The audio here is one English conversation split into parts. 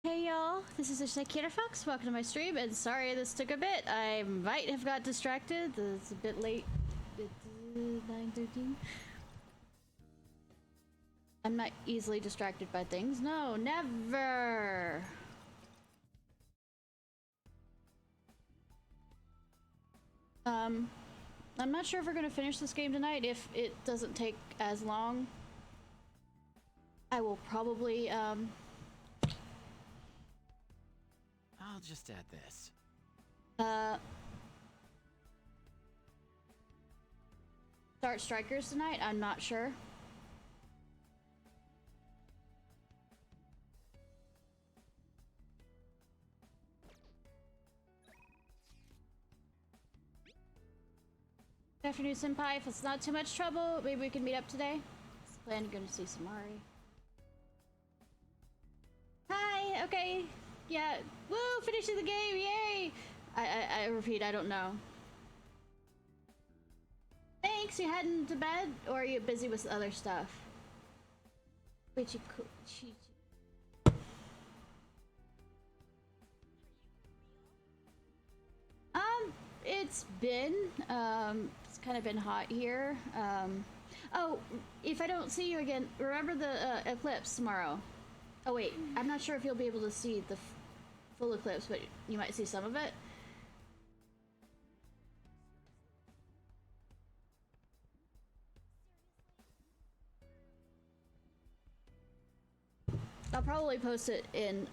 Hey y'all, this is Ishnai Ciarfox. Welcome to my stream, and sorry this took a bit. I might have got distracted. It's a bit late. It's 9:13. I'm not easily distracted by things. No, never. I'm not sure if we're gonna finish this game tonight. If it doesn't take as long, I will probably I'll just add this. Start Strikers tonight. I'm not sure. Good afternoon, Senpai. If it's not too much trouble, maybe we can meet up today. I plan to go to see Samari. Hi, okay. Yeah, woo, finishing the game, yay! I repeat, I don't know. Thanks, you heading to bed? Or are you busy with other stuff? It's been, it's kind of been hot here. Oh, if I don't see you again, remember the eclipse tomorrow. Oh wait, I'm not sure if you'll be able to see the full eclipse, but you might see some of it. I'll probably post it in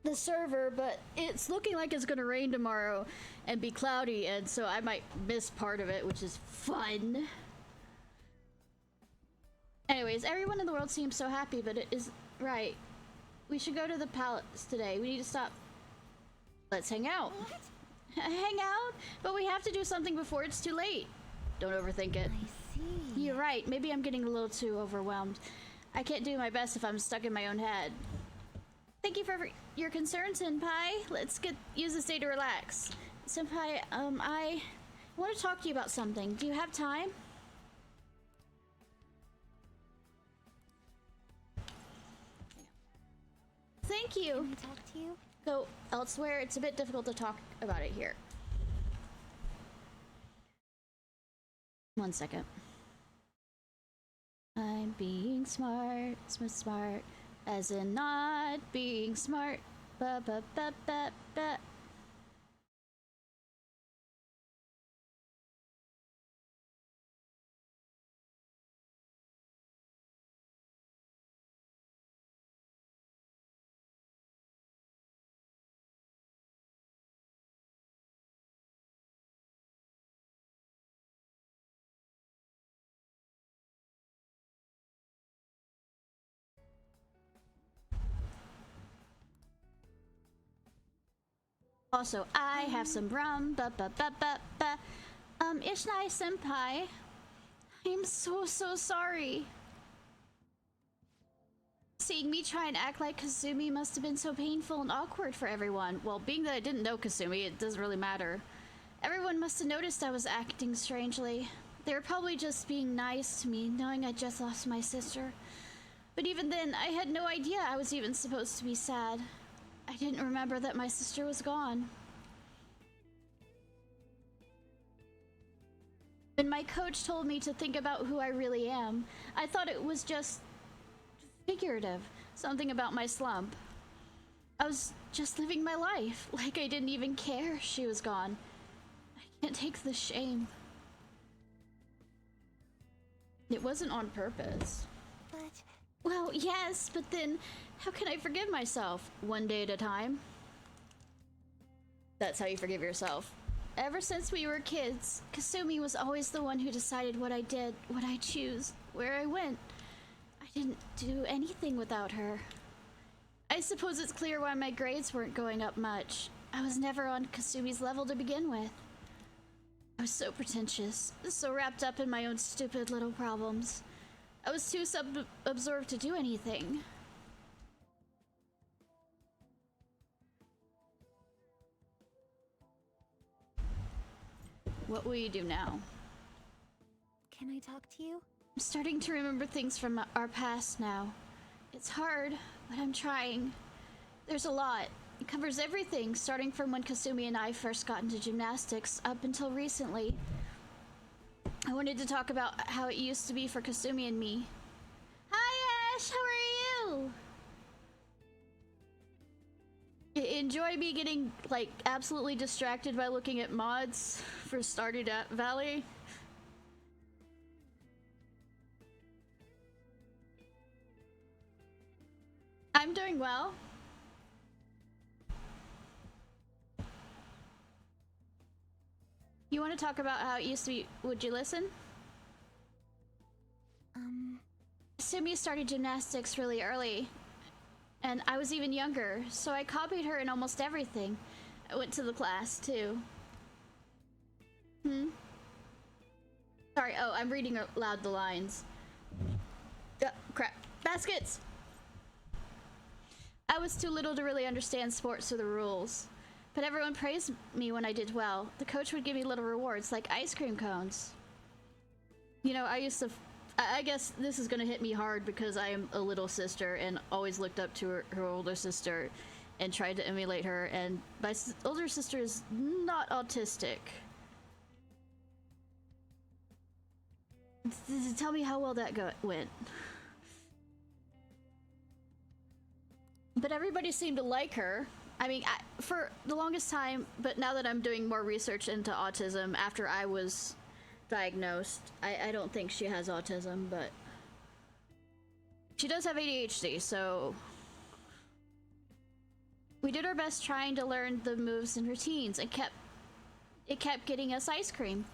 the server, but it's looking like it's gonna rain tomorrow and be cloudy, and so I might miss part of it, which is fun. Anyways, everyone in the world seems so happy, but it is right. We should go to the palace today. We need to stop. Let's hang out. What? Hang out? But we have to do something before it's too late. Don't overthink it. I see. You're right. Maybe I'm getting a little too overwhelmed. I can't do my best if I'm stuck in my own head. Thank you for your concern, Senpai. Let's use this day to relax. Senpai, I want to talk to you about something. Do you have time? Thank you. Can I talk to you? Go elsewhere. It's a bit difficult to talk about it here. 1 second. I'm being smart, smart, as in not being smart. Ba ba ba ba ba. Also, I have some rum. Ba ba ba ba ba. Ishnai Senpai, I'm so sorry. Seeing me try and act like Kasumi must have been so painful and awkward for everyone. Well, being that I didn't know Kasumi, it doesn't really matter. Everyone must have noticed I was acting strangely. They were probably just being nice to me, knowing I just lost my sister. But even then, I had no idea I was even supposed to be sad. I didn't remember that my sister was gone. When my coach told me to think about who I really am, I thought it was just figurative, something about my slump. I was just living my life, like I didn't even care she was gone. I can't take the shame. It wasn't on purpose. But... Well, yes, but then how can I forgive myself? One day at a time. That's how you forgive yourself. Ever since we were kids, Kasumi was always the one who decided what I did, what I choose, where I went. I didn't do anything without her. I suppose it's clear why my grades weren't going up much. I was never on Kasumi's level to begin with. I was so pretentious, so wrapped up in my own stupid little problems. I was too absorbed to do anything. What will you do now? Can I talk to you? I'm starting to remember things from our past now. It's hard, but I'm trying. There's a lot. It covers everything, starting from when Kasumi and I first got into gymnastics up until recently. I wanted to talk about how it used to be for Kasumi and me. Hi Ash, how are you? Enjoy me getting, like, absolutely distracted by looking at mods for Stardew Valley? I'm doing well. You want to talk about how it used to be? Would you listen? Sumi started gymnastics really early, and I was even younger, so I copied her in almost everything. I went to the class, too. Sorry, oh, I'm reading aloud the lines. Crap. Baskets! I was too little to really understand sports or the rules. But everyone praised me when I did well. The coach would give me little rewards, like ice cream cones. You know, I guess this is gonna hit me hard because I am a little sister and always looked up to her older sister and tried to emulate her, and my older sister is not autistic. Tell me how well that went. But everybody seemed to like her. I mean, for the longest time, but now that I'm doing more research into autism after I was diagnosed, I don't think she has autism, but she does have ADHD, so we did our best trying to learn the moves and routines, and it kept getting us ice cream.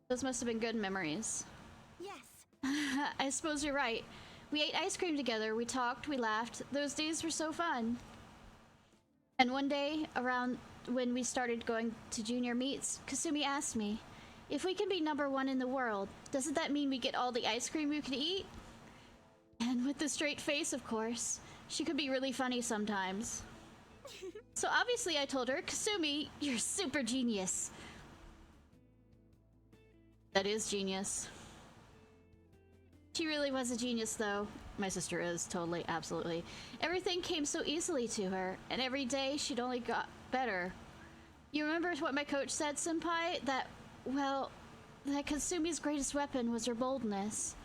Those must have been good memories. Yes. I suppose you're right. We ate ice cream together, we talked, we laughed. Those days were so fun. And one day, around when we started going to junior meets, Kasumi asked me, if we can be #1 in the world, doesn't that mean we get all the ice cream we could eat? And with the straight face, of course. She could be really funny sometimes. So obviously I told her, Kasumi, you're super genius. That is genius. She really was a genius, though. My sister is, totally, absolutely. Everything came so easily to her, and every day she'd only got better. You remember what my coach said, Senpai? That Kasumi's greatest weapon was her boldness.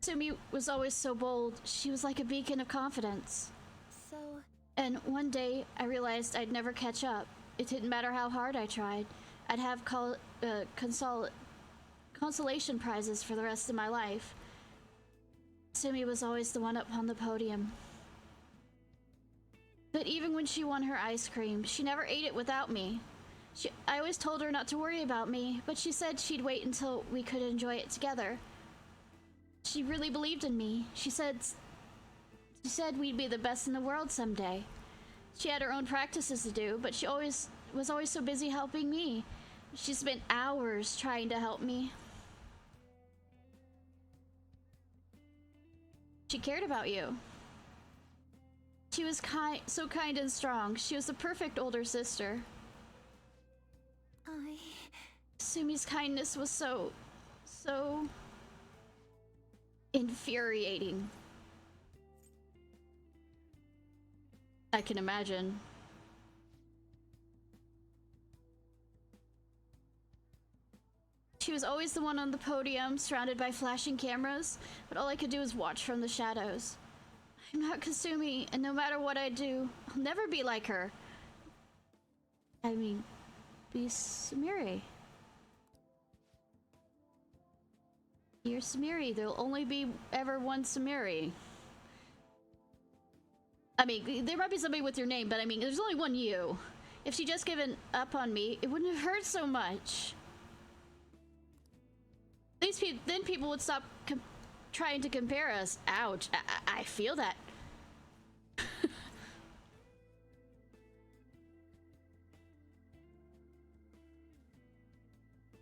Kasumi was always so bold. She was like a beacon of confidence. So... And one day, I realized I'd never catch up. It didn't matter how hard I tried. I'd have consolation prizes for the rest of my life. Sumi was always the one up on the podium. But even when she won her ice cream, she never ate it without me. I always told her not to worry about me, but she said she'd wait until we could enjoy it together. She really believed in me. She said we'd be the best in the world someday. She had her own practices to do, but she was always so busy helping me. She spent hours trying to help me. She cared about you. She was so kind and strong. She was the perfect older sister. Sumi's kindness was so infuriating. I can imagine. She was always the one on the podium, surrounded by flashing cameras, but all I could do was watch from the shadows. I'm not Kasumi, and no matter what I do, I'll never be like her. I mean, be Sumire. You're Sumire. There'll only be ever one Sumire. I mean, there might be somebody with your name, but I mean, there's only one you. If she just given up on me, it wouldn't have hurt so much. Then people would stop trying to compare us. Ouch. I feel that.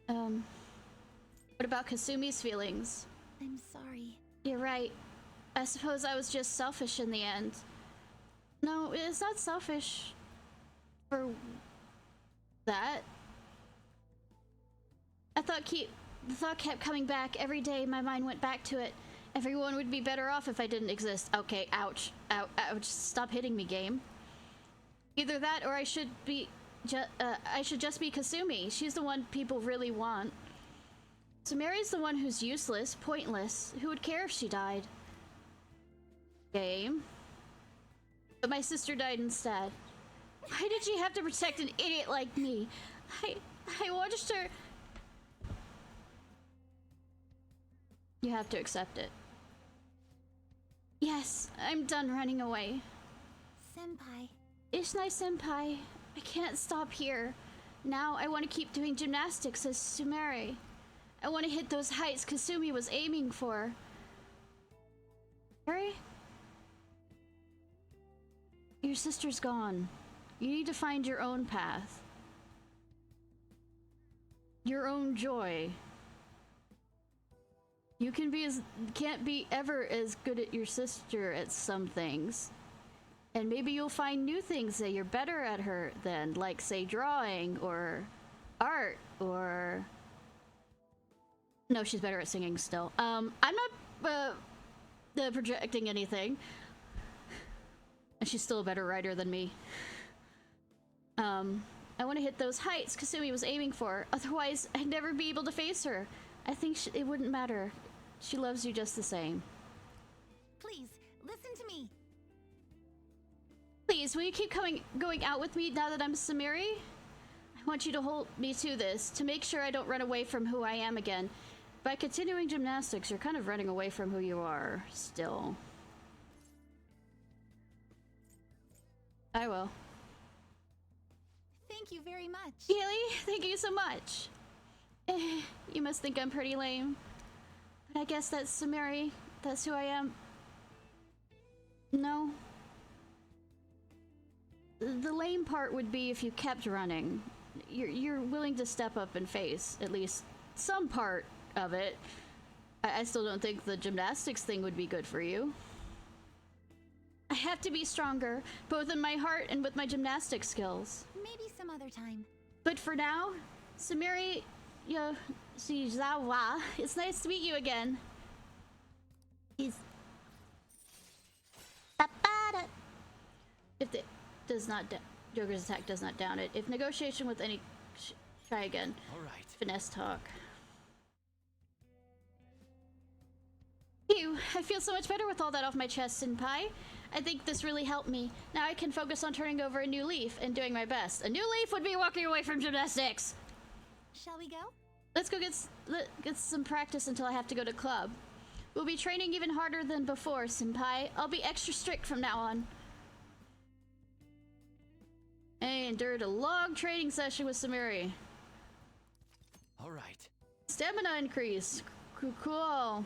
What about Kasumi's feelings? I'm sorry. You're right. I suppose I was just selfish in the end. No, it's not selfish for that. The thought kept coming back every day. My mind went back to it. Everyone would be better off if I didn't exist. Okay, ouch. Ow, ouch. Stop hitting me, game. Either that or I should just be Kasumi. She's the one people really want. Sumeri's the one who's useless, pointless. Who would care if she died? Game. But my sister died instead. Why did she have to protect an idiot like me? I watched her... You have to accept it. Yes, I'm done running away. Senpai. Ishnai senpai, I can't stop here. Now I want to keep doing gymnastics as Sumeri. I want to hit those heights Kasumi was aiming for. Sumeri? Your sister's gone. You need to find your own path. Your own joy. You can't be ever as good at your sister at some things. And maybe you'll find new things that you're better at her than, like, say, drawing or art or... No, she's better at singing still. I'm not projecting anything. And she's still a better writer than me. I want to hit those heights Kasumi was aiming for. Otherwise, I'd never be able to face her. I think it wouldn't matter. She loves you just the same. Please, listen to me. Please, will you keep going out with me now that I'm Sumeri? I want you to hold me to this, to make sure I don't run away from who I am again. By continuing gymnastics, you're kind of running away from who you are, still. I will. Thank you very much. Really? Thank you so much. You must think I'm pretty lame. But I guess that's Sumeri. That's who I am. No. The lame part would be if you kept running. You're willing to step up and face at least some part of it. I still don't think the gymnastics thing would be good for you. I have to be stronger, both in my heart and with my gymnastics skills. Maybe some other time. But for now, Sumeri Yoshizawa, it's nice to meet you again. If it does not Joker's attack does not down it. If negotiation with any try again. All right. Finesse talk. Phew, I feel so much better with all that off my chest, Senpai. I think this really helped me. Now I can focus on turning over a new leaf and doing my best. A new leaf would be walking away from gymnastics. Shall we go? Let's go get some practice until I have to go to club. We'll be training even harder than before, Senpai. I'll be extra strict from now on. I endured a long training session with Sumeri. All right. Stamina increase. Cool.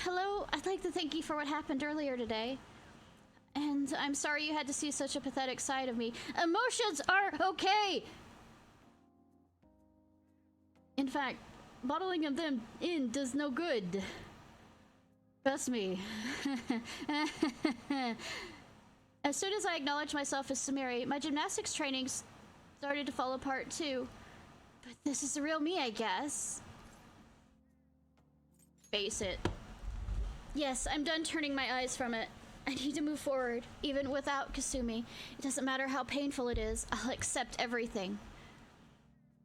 Hello. I'd like to thank you for what happened earlier today. And I'm sorry you had to see such a pathetic side of me. Emotions are okay! In fact, bottling them in does no good. Trust me. As soon as I acknowledged myself as Sumeri, my gymnastics training started to fall apart too. But this is the real me, I guess. Face it. Yes, I'm done turning my eyes from it. I need to move forward, even without Kasumi. It doesn't matter how painful it is, I'll accept everything.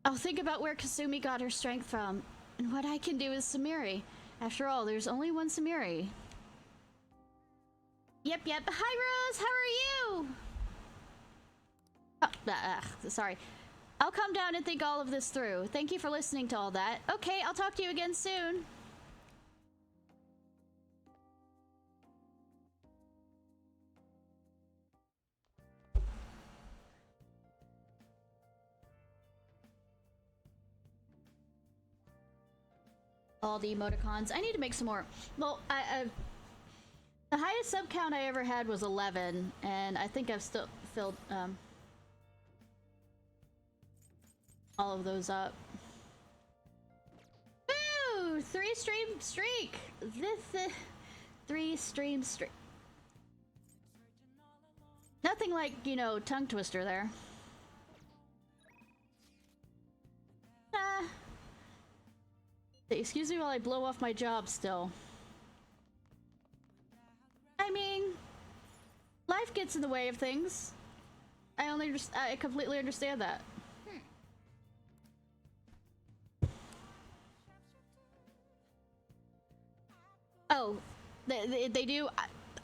I'll think about where Kasumi got her strength from, and what I can do as Sumeri. After all, there's only one Sumeri. Yep. Hi, Rose! How are you? Oh, sorry. I'll come down and think all of this through. Thank you for listening to all that. Okay, I'll talk to you again soon. All the emoticons. I need to make some more. Well, the highest sub count I ever had was 11, and I think I've still filled all of those up. Woo! 3-stream streak! This 3-stream streak. Nothing like, you know, tongue twister there. Excuse me while I blow off my job still. I mean, life gets in the way of things. I completely understand that. Oh, they do?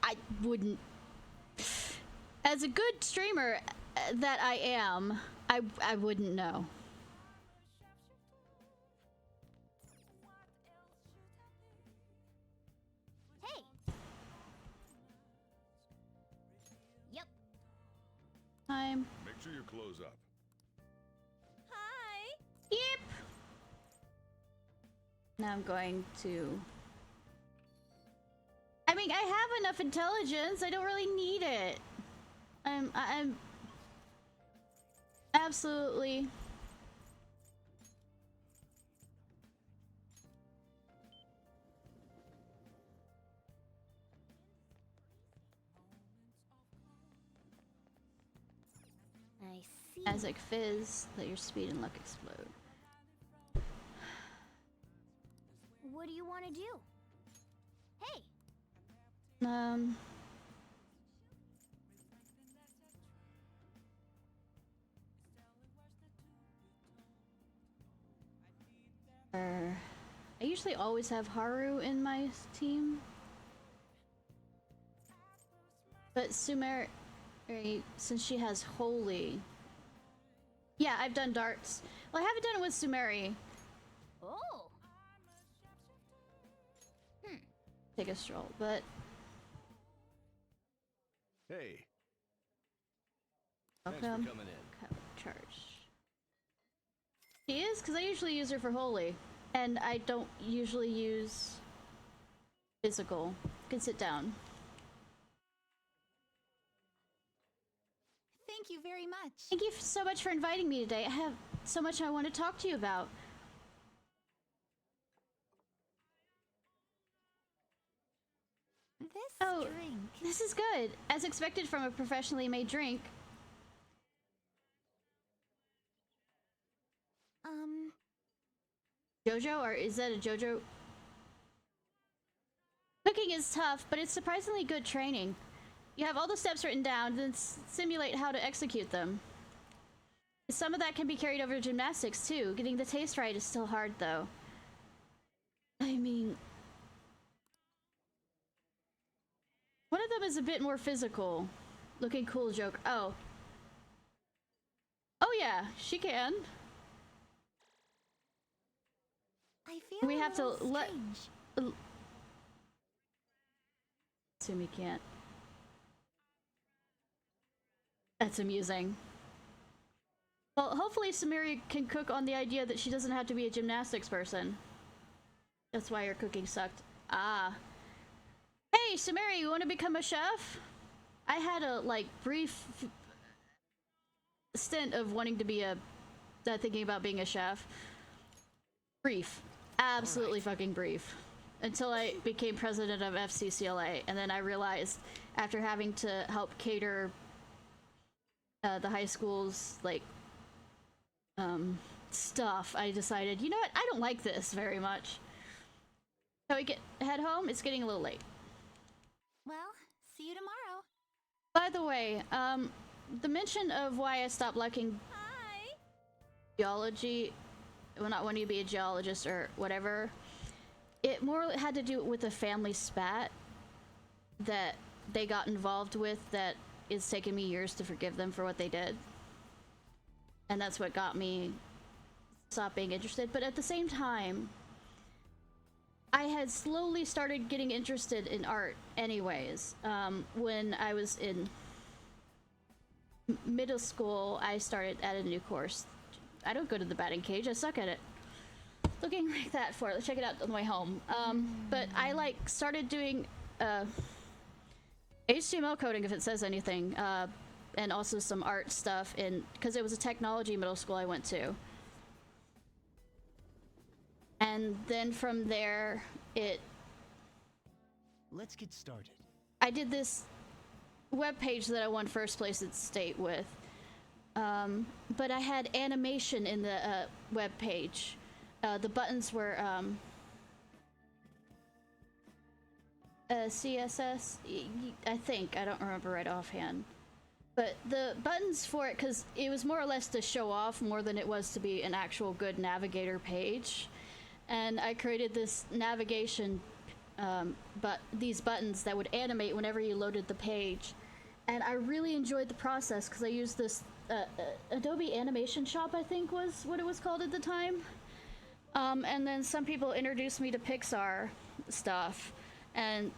I wouldn't. As a good streamer that I am, I wouldn't know. Hey. Yep. Time. Make sure your clothes up. Hi. Yep. Now I'm going to... I mean, I have enough intelligence. I don't really need it. I'm absolutely... I see. Isaac Fizz, let your speed and luck explode. What do you want to do? Hey. I usually always have Haru in my team. But Sumeri, since she has Holy... Yeah, I've done darts. Well, I haven't done it with Sumeri. Oh. Take a stroll, but... Hey. Thanks for Welcome. coming in. Charge. She is? Because I usually use her for Holy. And I don't usually use physical. You can sit down. Thank you very much. Thank you so much for inviting me today. I have so much I want to talk to you about. This drink. This is good. As expected from a professionally made drink. Jojo? Or is that a Jojo? Cooking is tough, but it's surprisingly good training. You have all the steps written down, then simulate how to execute them. Some of that can be carried over to gymnastics, too. Getting the taste right is still hard, though. I mean... One of them is a bit more physical. Looking cool joke. Oh. Oh yeah, she can. I feel We have to let... strange. Sumi can't. That's amusing. Well, hopefully Samiri can cook on the idea that she doesn't have to be a gymnastics person. That's why her cooking sucked. Ah. Hey, Samiri, you want to become a chef? I had a, like, brief stint of wanting to be thinking about being a chef. Brief. Absolutely fucking brief. Until I became president of FCCLA, and then I realized, after having to help cater the high school's, like, stuff, I decided, you know what, I don't like this very much. So we head home? It's getting a little late. Well, see you tomorrow. By the way, the mention of why I stopped liking geology, well, not wanting to be a geologist or whatever, it more had to do with a family spat that they got involved with that it's taken me years to forgive them for what they did. And that's what got me stop being interested. But at the same time, I had slowly started getting interested in art anyways. When I was in middle school, I started at a new course. I don't go to the batting cage, I suck at it. Looking like that for it. Let's check it out on the way home. But I like started doing HTML coding, if it says anything, and also some art stuff, because it was a technology middle school I went to. And then from there, Let's get started. I did this web page that I won first place at state with. But I had animation in the web page. The buttons were CSS. I think, I don't remember right offhand. But the buttons for it, because it was more or less to show off more than it was to be an actual good navigator page. And I created this navigation, but these buttons that would animate whenever you loaded the page. And I really enjoyed the process because I used this Adobe Animation Shop, I think was what it was called at the time. And then some people introduced me to Pixar stuff, and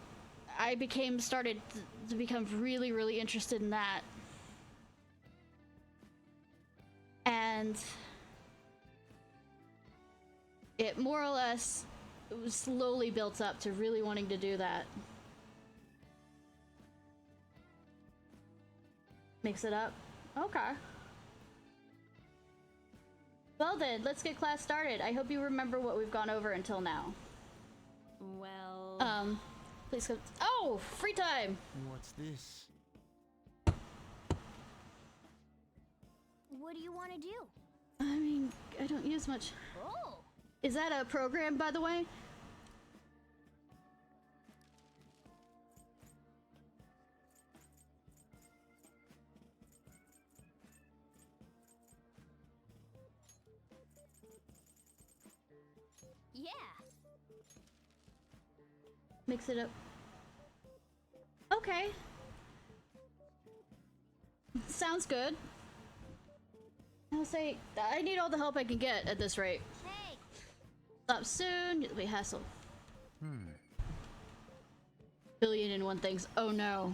I started to become really, really interested in that. And it more or less slowly built up to really wanting to do that. Mix it up? Okay. Well then, let's get class started. I hope you remember what we've gone over until now. Well... Please come. Oh! Free time! What's this? What do you want to do? I mean, I don't use much. Oh! Is that a program, by the way? Yeah! Mix it up. Okay. Sounds good. I'll say, I need all the help I can get at this rate. Hey! Stop soon, you'll be hassle. Billion and one things. Oh no.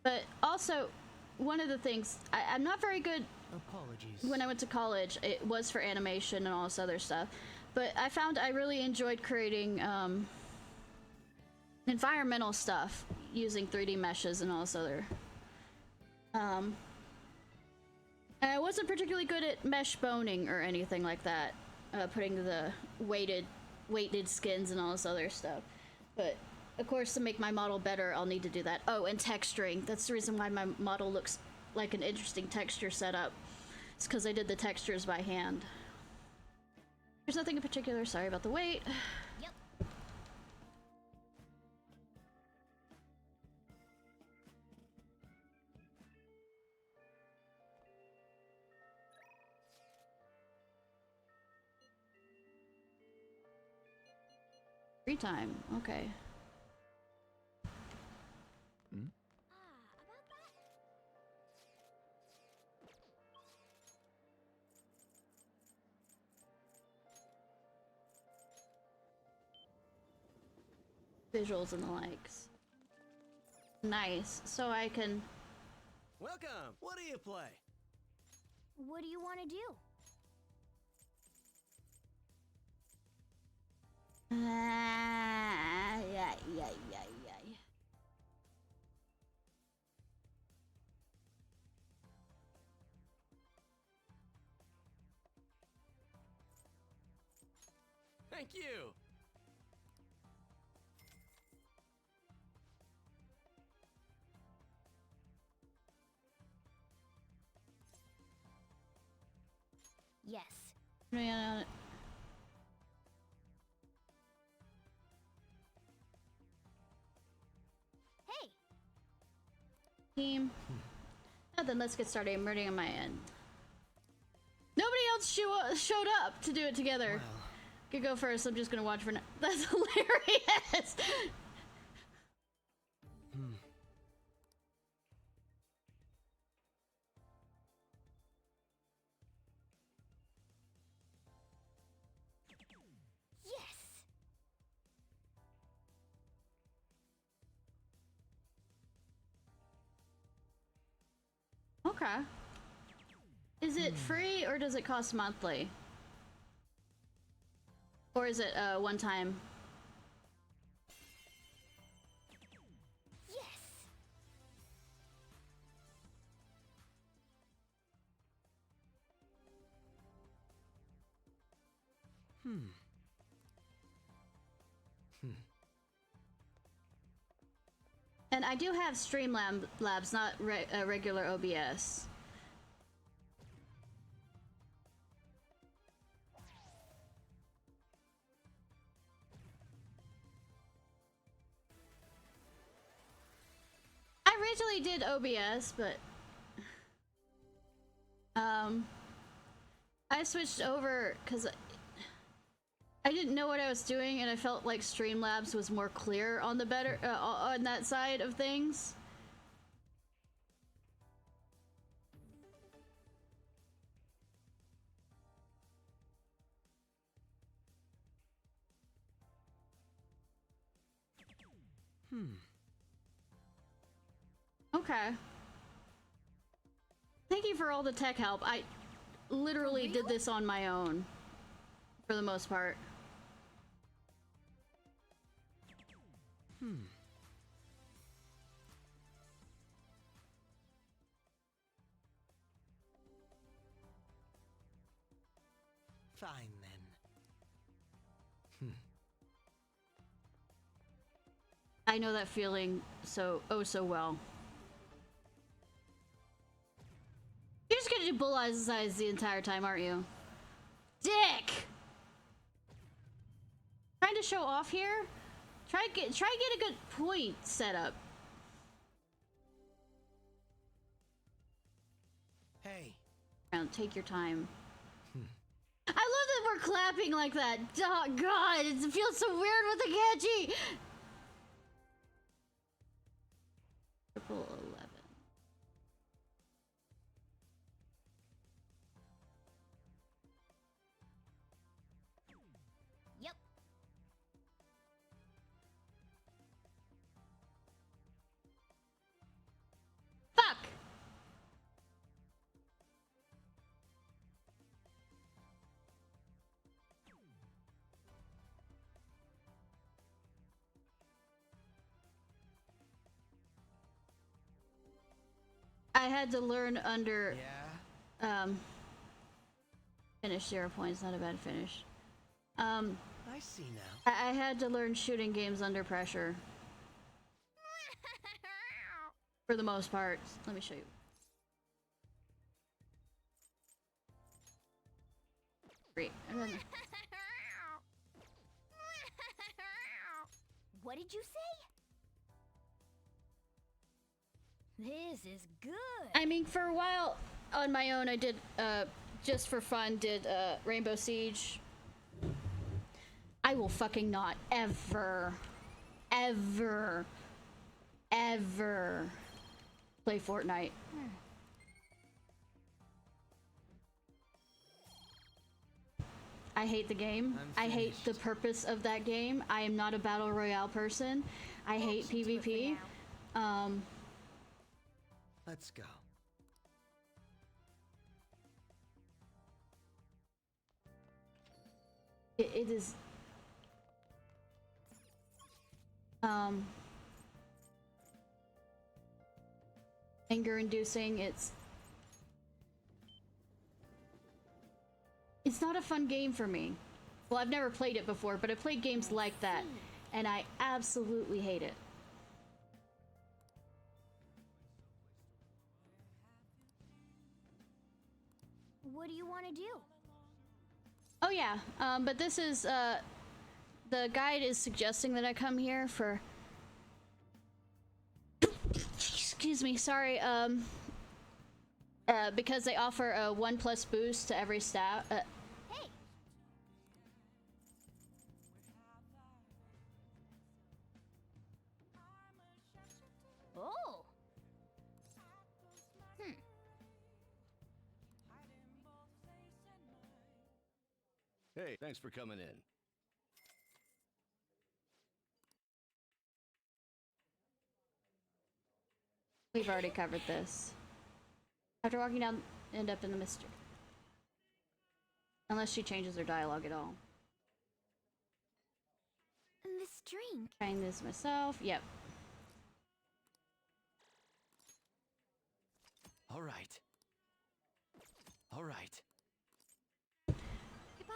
But also, one of the things, I'm not very good. Apologies. When I went to college, it was for animation and all this other stuff. But I found I really enjoyed creating environmental stuff using 3D meshes and all this other. I wasn't particularly good at mesh boning or anything like that, putting the weighted skins and all this other stuff. But of course, to make my model better, I'll need to do that. Oh, and texturing. That's the reason why my model looks like an interesting texture setup. It's because I did the textures by hand. There's nothing in particular. Sorry about the wait. Yep. Free time. Okay. About that? Visuals and the likes. Nice. So I can... Welcome! What do you play? What do you want to do? Yeah. Thank you! Yes. Yeah. Hey! Team. Oh, then let's get started. I'm ready on my end. Nobody else showed up to do it together. Well, Could go first. I'm just gonna watch for now. That's hilarious. Yes! Okay. Is it free or does it cost monthly? Or is it one time? Yes! And I do have Streamlabs, not regular OBS. originally did OBS, but I switched over because I didn't know what I was doing, and I felt like Streamlabs was more clear on the better on that side of things. Okay. Thank you for all the tech help. I literally did this on my own, for the most part. Fine then. I know that feeling so well. You're just gonna do bull eyes the entire time, aren't you? Dick! Trying to show off here? Try get a good point set up. Hey. Take your time. I love that we're clapping like that. Oh god, it feels so weird with the Genji. Triple 11. Yep. Fuck! I had to learn under finish 0 points, not a bad finish. I see now. I had to learn shooting games under pressure. For the most part. Let me show you. Great. And then What did you say? This is good. I mean, for a while on my own, I did, just for fun, did Rainbow Siege. I will fucking not ever play Fortnite. I hate the game. I hate the purpose of that game. I am not a battle royale person. I hate PvP. Let's go. It is anger inducing. It's not a fun game for me. Well, I've never played it before, but I played games like that and I absolutely hate it. What do you want to do? Oh yeah, but this is the guide is suggesting that I come here for excuse me, sorry, because they offer a 1+ boost to every stat. Hey. Oh. Hey, thanks for coming in. We've already covered this. After walking down, end up in the mystery. Unless she changes her dialogue at all. This drink. Trying this myself. Yep. All right. All right. Goodbye.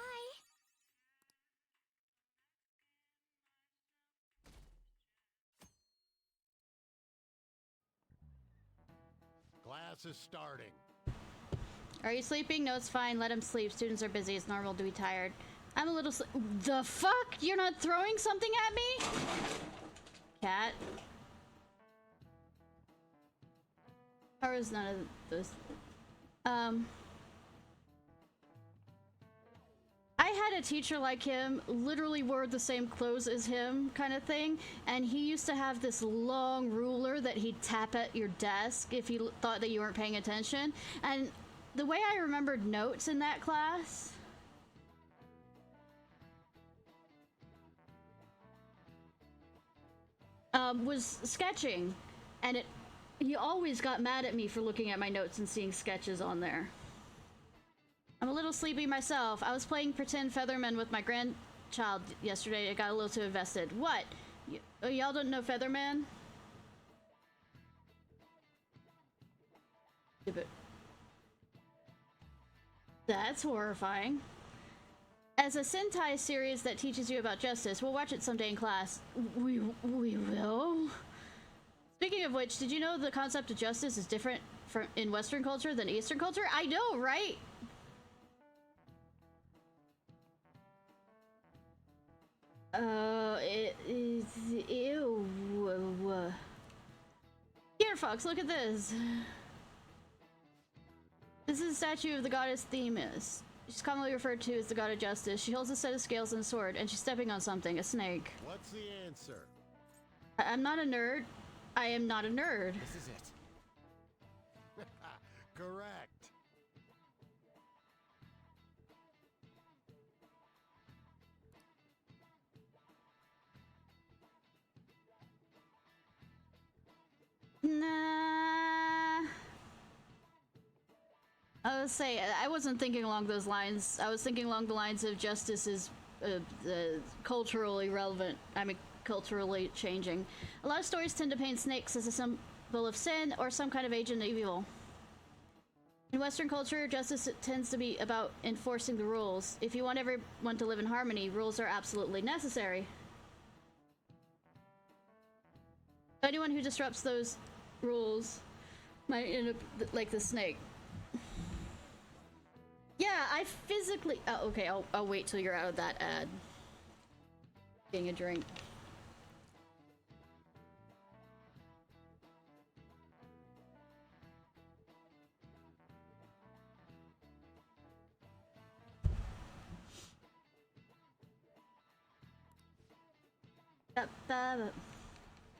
Class is starting. Are you sleeping? No, it's fine. Let him sleep. Students are busy. It's normal to be tired. I'm a little the fuck? You're not throwing something at me? Cat. Or is none of those. I had a teacher like him, literally wore the same clothes as him kind of thing, and he used to have this long ruler that he'd tap at your desk if he thought that you weren't paying attention. And the way I remembered notes in that class was sketching, and he always got mad at me for looking at my notes and seeing sketches on there. I'm a little sleepy myself. I was playing pretend Featherman with my grandchild yesterday. I got a little too invested. What? Y'all don't know Featherman? That's horrifying. As a Sentai series that teaches you about justice, we'll watch it someday in class. We will? Speaking of which, did you know the concept of justice is different in Western culture than Eastern culture? I know, right? It is... Ew. Ciarfox, look at this. This is a statue of the goddess Themis. She's commonly referred to as the god of justice. She holds a set of scales and a sword, and she's stepping on something, a snake. What's the answer? I'm not a nerd. I am not a nerd. This is it. Correct. Nah. I was say I wasn't thinking along those lines. I was thinking along the lines of justice is culturally relevant. I mean, culturally changing. A lot of stories tend to paint snakes as a symbol of sin or some kind of agent of evil. In Western culture, justice tends to be about enforcing the rules. If you want everyone to live in harmony, rules are absolutely necessary. Anyone who disrupts those rules might end up like the snake. Yeah, I physically... Oh, okay, I'll wait till you're out of that ad. Getting a drink.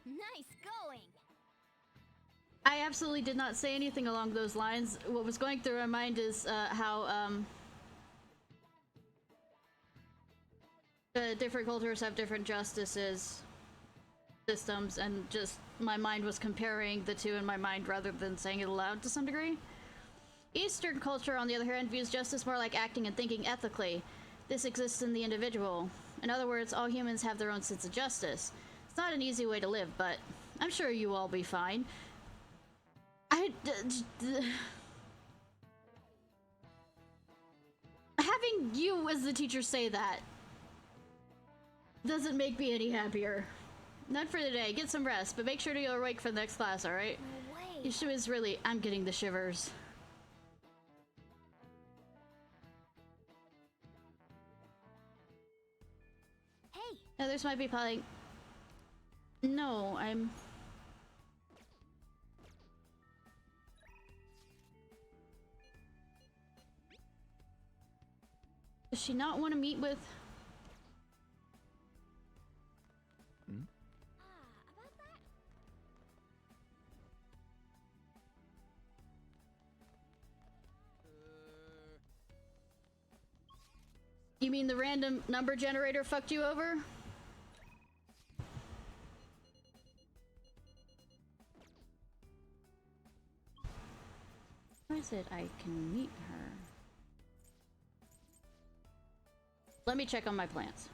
Nice going. I absolutely did not say anything along those lines. What was going through my mind is how different cultures have different justices systems, and just my mind was comparing the two in my mind rather than saying it aloud to some degree. Eastern culture, on the other hand, views justice more like acting and thinking ethically. This exists in the individual. In other words, all humans have their own sense of justice. It's not an easy way to live, but I'm sure you all be fine. Having you as the teacher say that doesn't make me any happier. Not for today. Get some rest, but make sure to be awake for the next class, alright? Wait. Issue is really... I'm getting the shivers. Hey. Others might be probably... No, I'm... Does she not want to meet with... About that? You mean the random number generator fucked you over? Where is it I can meet her? Let me check on my plans.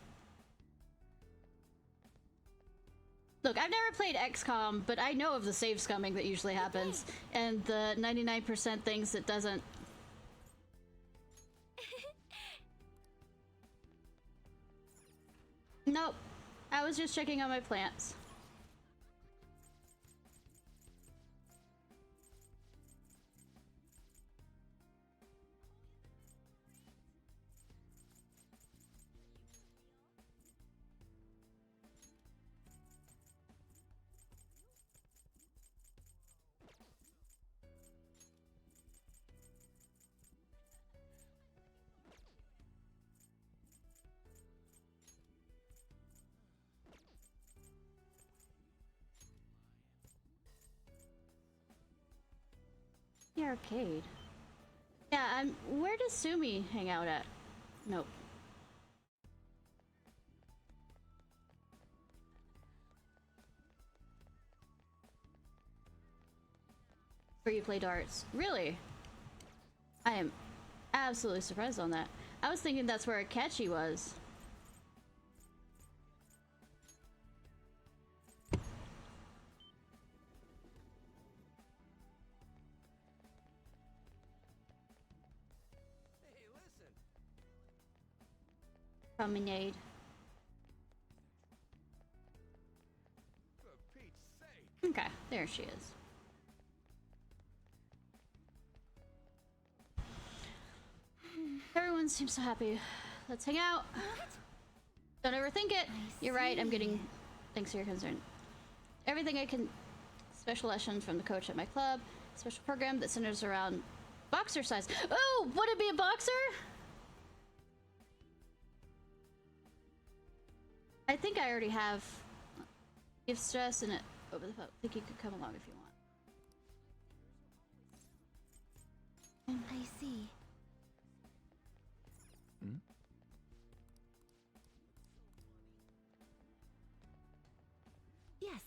Look, I've never played XCOM, but I know of the save scumming that usually happens, and the 99% things that doesn't. Nope. I was just checking on my plants. The arcade. Yeah, where does Sumi hang out at? Nope. Where you play darts. Really? I am absolutely surprised on that. I was thinking that's where Akechi was. Hey, listen. Promenade. For Pete's sake. Okay, there she is. Everyone seems so happy. Let's hang out. Don't overthink it. You're right, I'm getting... Thanks for your concern. Everything I can... Special lessons from the coach at my club. Special program that centers around boxer size. Oh, would it be a boxer? I think I already have gift stress and it over the phone. I think you could come along if you want. I see. Yes.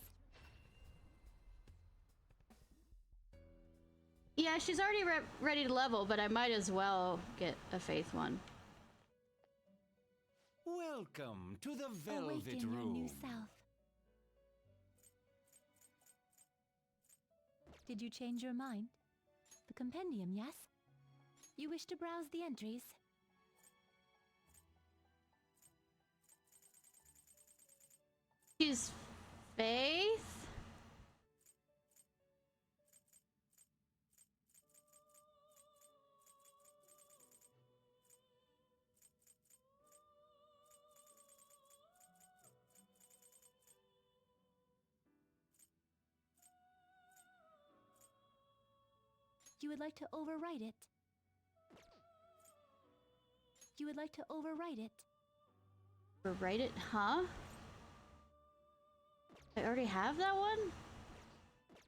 Yeah, she's already ready to level, but I might as well get a faith one. Welcome to the Velvet Awaken your Room. new self. Did you change your mind? The compendium, yes? You wish to browse the entries? She's faith? You would like to overwrite it? You would like to overwrite it? Overwrite it? Huh? I already have that one?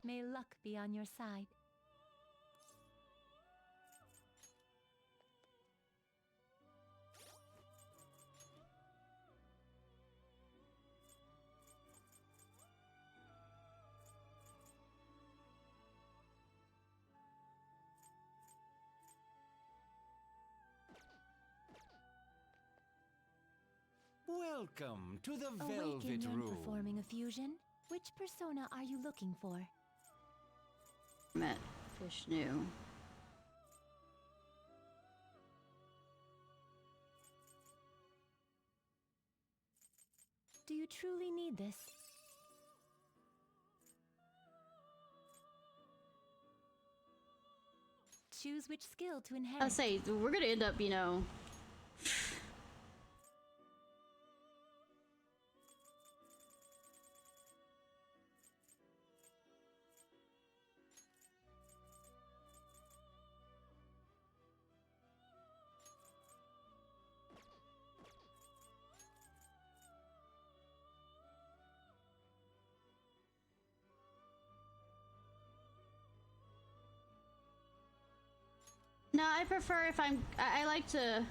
May luck be on your side. Welcome to the Velvet Awaken when Room. performing a fusion. Which persona are you looking for? Met Vishnu. Do you truly need this? Choose which skill to inherit. I'll say, we're gonna end up, you know... No, I prefer if I like to...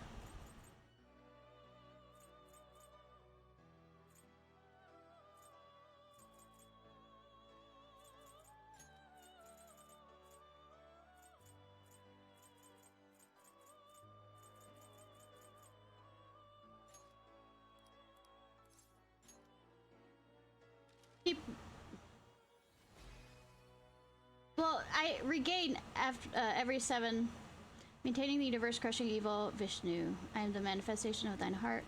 keep... Well, I regain after every 7... Maintaining the universe, crushing evil, Vishnu. I am the manifestation of thine heart.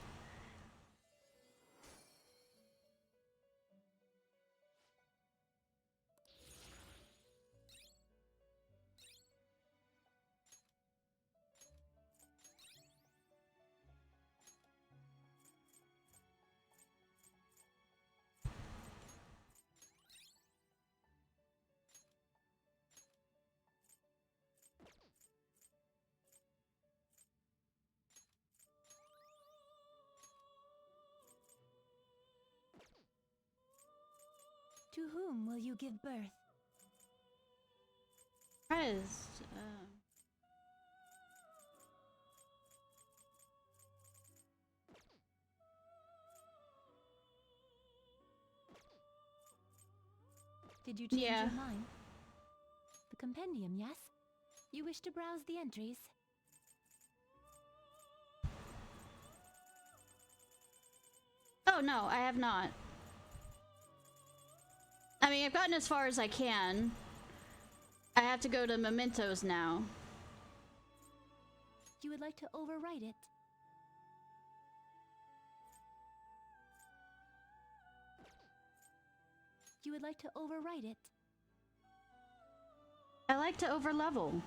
To whom will you give birth? Try quiz. Did you change Yeah. your mind? The compendium, yes? You wish to browse the entries? Oh no, I have not. I mean, I've gotten as far as I can. I have to go to mementos now. You would like to overwrite it? You would like to overwrite it? I like to overlevel.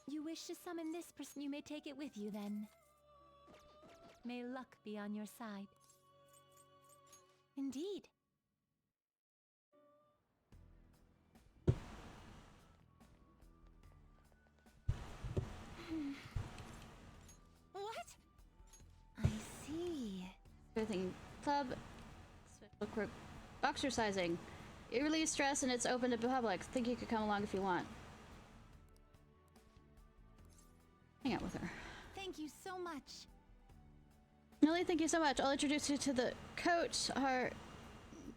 You wish to summon this person, you may take it with you then. May luck be on your side. Indeed. What? I see. Everything. Club. Special group. Exercising. It relieves stress and it's open to the public. Think you could come along if you want. Hang out with her. Thank you so much. Millie, thank you so much. I'll introduce you to the coach,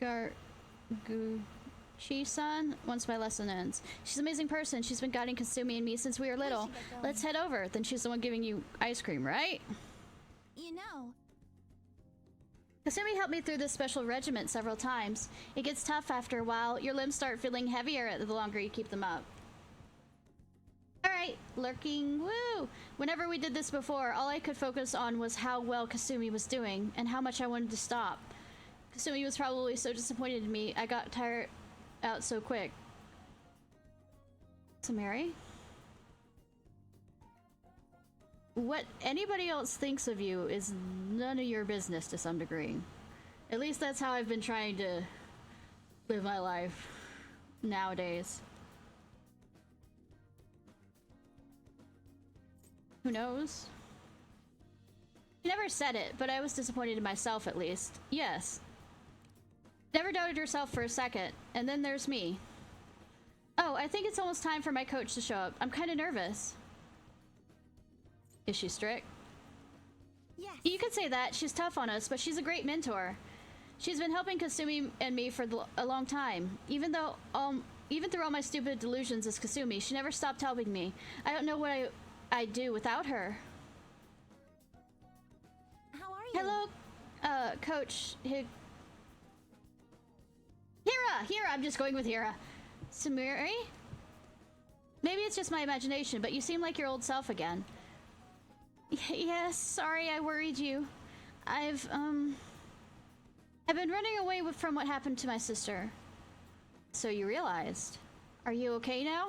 Garguchi-san, once my lesson ends. She's an amazing person. She's been guiding Kasumi and me since we were little. Let's head over. Then she's the one giving you ice cream, right? You know, Kasumi helped me through this special regiment several times. It gets tough after a while. Your limbs start feeling heavier the longer you keep them up. Alright, lurking, woo! Whenever we did this before, all I could focus on was how well Kasumi was doing, and how much I wanted to stop. Kasumi was probably so disappointed in me, I got tired out so quick. Samari? What anybody else thinks of you is none of your business to some degree. At least that's how I've been trying to live my life nowadays. Who knows? She never said it, but I was disappointed in myself at least. Yes. Never doubted herself for a second. And then there's me. Oh, I think it's almost time for my coach to show up. I'm kind of nervous. Is she strict? yes. You could say that. She's tough on us, but she's a great mentor. She's been helping Kasumi and me for a long time. Even through all my stupid delusions as Kasumi, she never stopped helping me. I don't know what I'd do without her. How are you? Hello, Coach Hira! I'm just going with Hira. Samiri? Maybe it's just my imagination, but you seem like your old self again. Yes, sorry I worried you. I've been running away from what happened to my sister. So you realized. Are you okay now?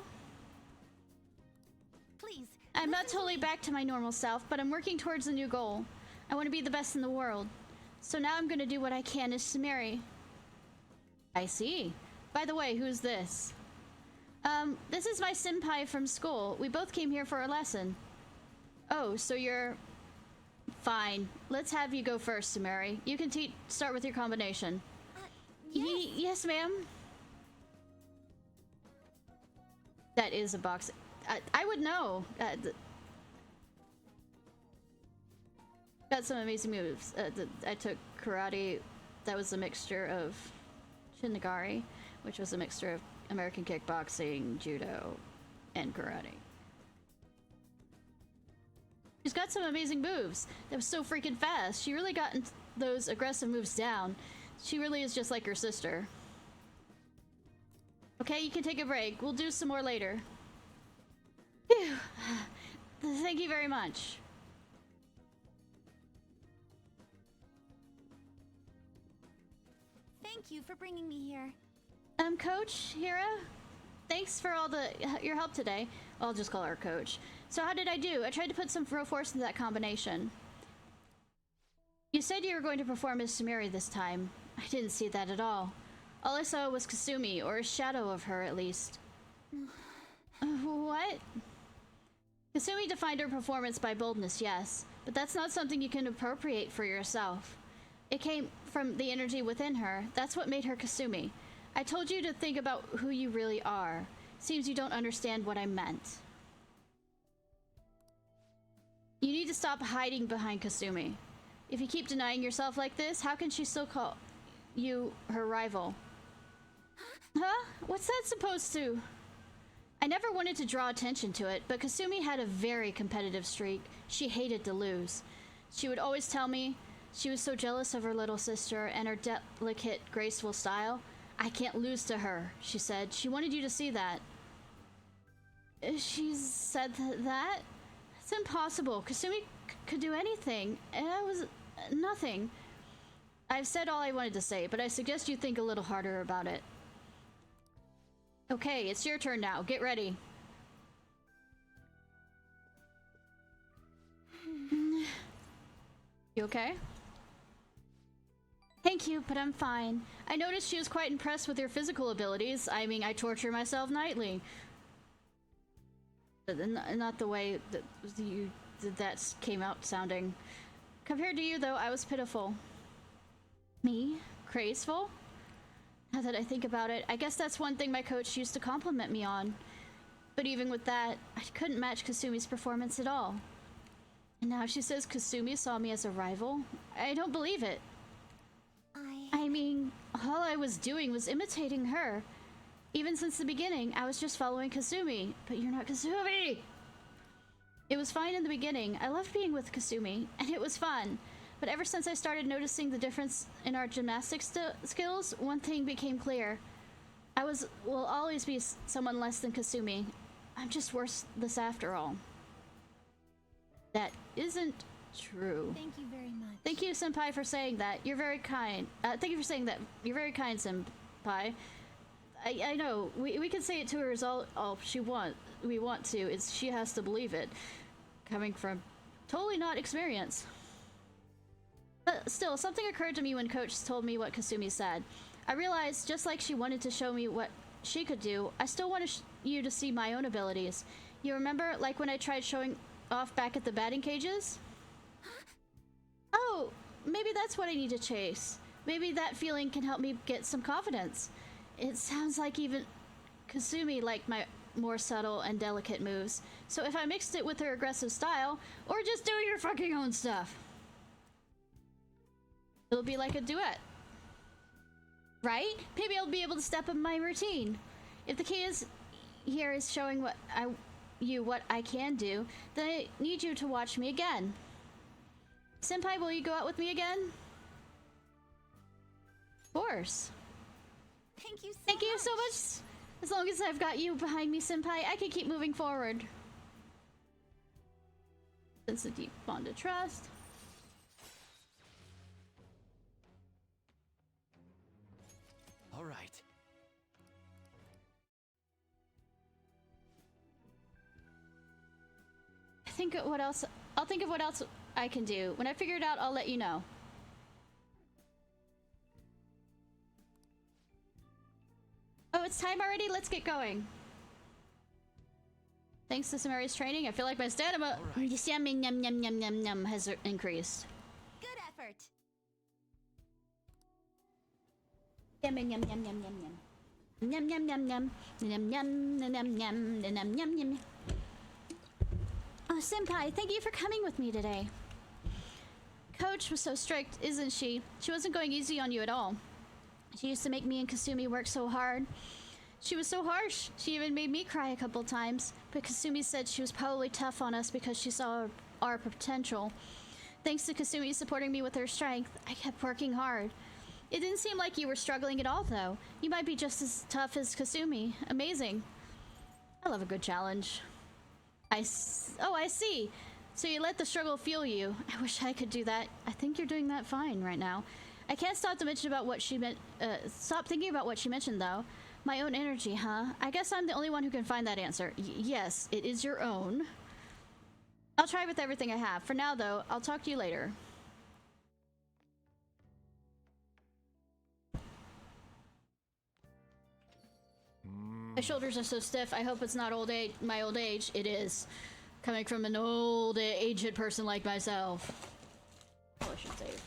Please. I'm not listen to totally me. back to my normal self, but I'm working towards a new goal. I want to be the best in the world. So now I'm gonna do what I can as Samiri. I see. By the way, who's this? This is my senpai from school. We both came here for a lesson. Oh, so you're... Fine. Let's have you go first, Samari. You can start with your combination. Yes. Yes, ma'am. That is a box. I would know. Got some amazing moves. I took karate. That was a mixture of Shinigami, which was a mixture of American kickboxing, judo, and karate. She's got some amazing moves. That was so freaking fast. She really got those aggressive moves down. She really is just like her sister. Okay, you can take a break. We'll do some more later. Phew. Thank you very much. Thank you for bringing me here. Coach Hira? Thanks for all your help today. I'll just call her Coach. So how did I do? I tried to put some real force into that combination. You said you were going to perform as Samiri this time. I didn't see that at all. All I saw was Kasumi, or a shadow of her at least. What? Kasumi defined her performance by boldness, yes, but that's not something you can appropriate for yourself. It came from the energy within her. That's what made her Kasumi. I told you to think about who you really are. Seems you don't understand what I meant. You need to stop hiding behind Kasumi. If you keep denying yourself like this, how can she still call you her rival? Huh? What's that supposed to? I never wanted to draw attention to it, but Kasumi had a very competitive streak. She hated to lose. She would always tell me she was so jealous of her little sister and her delicate, graceful style. I can't lose to her, she said. She wanted you to see that. She said that? It's impossible. Kasumi could do anything, and I was nothing. I've said all I wanted to say, but I suggest you think a little harder about it. Okay, it's your turn now. Get ready. You okay? Thank you, but I'm fine. I noticed she was quite impressed with your physical abilities. I mean, I torture myself nightly. Not the way that came out sounding. Compared to you, though, I was pitiful. Me? Graceful? Now that I think about it, I guess that's one thing my coach used to compliment me on. But even with that, I couldn't match Kasumi's performance at all. And now she says Kasumi saw me as a rival? I don't believe it. I mean, all I was doing was imitating her. Even since the beginning, I was just following Kasumi. But you're not Kasumi! It was fine in the beginning. I loved being with Kasumi, and it was fun. But ever since I started noticing the difference in our gymnastics skills, one thing became clear. I will always be someone less than Kasumi. I'm just worthless after all. That isn't true. Thank you very much. Thank you, Senpai, for saying that. You're very kind. Thank you for saying that. You're very kind, Senpai. I know. We can say it to her as all we want to. She has to believe it. Coming from totally not experience. But still, something occurred to me when Coach told me what Kasumi said. I realized, just like she wanted to show me what she could do, I still wanted you to see my own abilities. You remember, like when I tried showing off back at the batting cages? Oh, maybe that's what I need to chase. Maybe that feeling can help me get some confidence. It sounds like even Kasumi liked my more subtle and delicate moves. So if I mixed it with her aggressive style, or just do your fucking own stuff, it'll be like a duet. Right? Maybe I'll be able to step up my routine. If the key here is showing what I can do, then I need you to watch me again. Senpai, will you go out with me again? Of course. Thank you so much. As long as I've got you behind me, Senpai, I can keep moving forward. Sense a deep bond of trust. All right. I'll think of what else I can do. When I figure it out, I'll let you know. Oh, it's time already? Let's get going. Thanks to Samari's training, I feel like my stamina has increased. Good effort. Yum yum yum yum yum yum yum yum yum yum yum yum yum yum yum yum yum. Oh, Senpai, thank you for coming with me today. Coach was so strict, isn't she? She wasn't going easy on you at all. She used to make me and Kasumi work so hard. She was so harsh. She even made me cry a couple times. But Kasumi said she was probably tough on us because she saw our potential. Thanks to Kasumi supporting me with her strength, I kept working hard. It didn't seem like you were struggling at all, though. You might be just as tough as Kasumi. Amazing. I love a good challenge. I see. So you let the struggle fuel you. I wish I could do that. I think you're doing that fine right now. I can't stop to mention about what she meant. Stop thinking about what she mentioned, though. My own energy, huh? I guess I'm the only one who can find that answer. Yes, it is your own. I'll try with everything I have. For now, though, I'll talk to you later. My shoulders are so stiff. I hope it's not my old age. It is. Coming from an old, aged person like myself. Oh, I should save.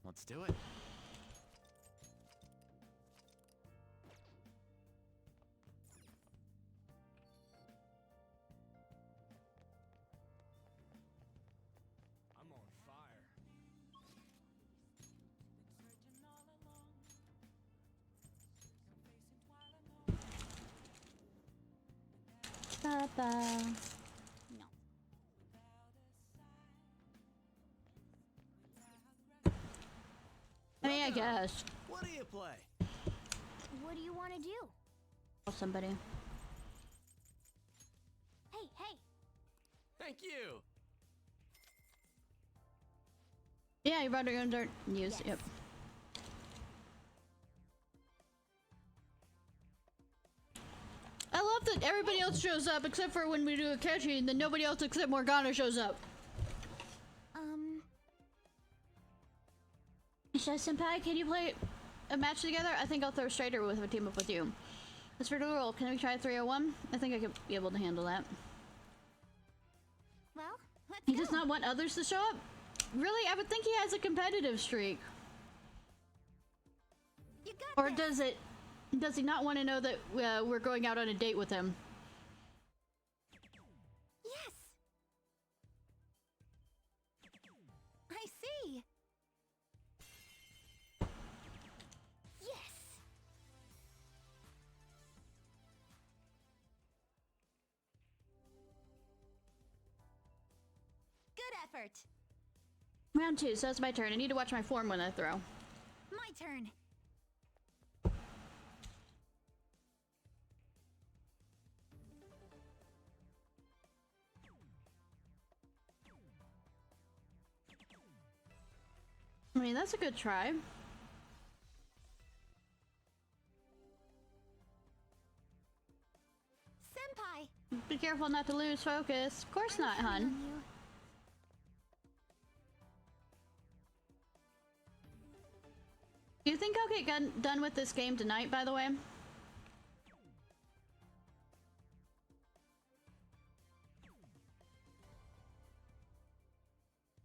Let's do it. ba. No. I mean, I guess. What do you play? What do you want to do? Call somebody. Hey, hey! Thank you. Yeah, you brought your own dirt. Use. Yes. Yep. I love that everybody else shows up except for when we do a catchy, and then nobody else except Morgana shows up. Ishnai Senpai, can you play a match together? I think I'll throw Strider with a team up with you. Let's for the rule. Can we try 301? I think I could be able to handle that. Well, let's He go. does not want others to show up? Really? I would think he has a competitive streak. You got Or this. does he not want to know that we're going out on a date with him? Yes. I see. Yes. Good effort. Round 2, so it's my turn. I need to watch my form when I throw. My turn. I mean, that's a good try. Senpai. Be careful not to lose focus. Of course not, I'm counting hun. on you. Do you think I'll get done with this game tonight, by the way?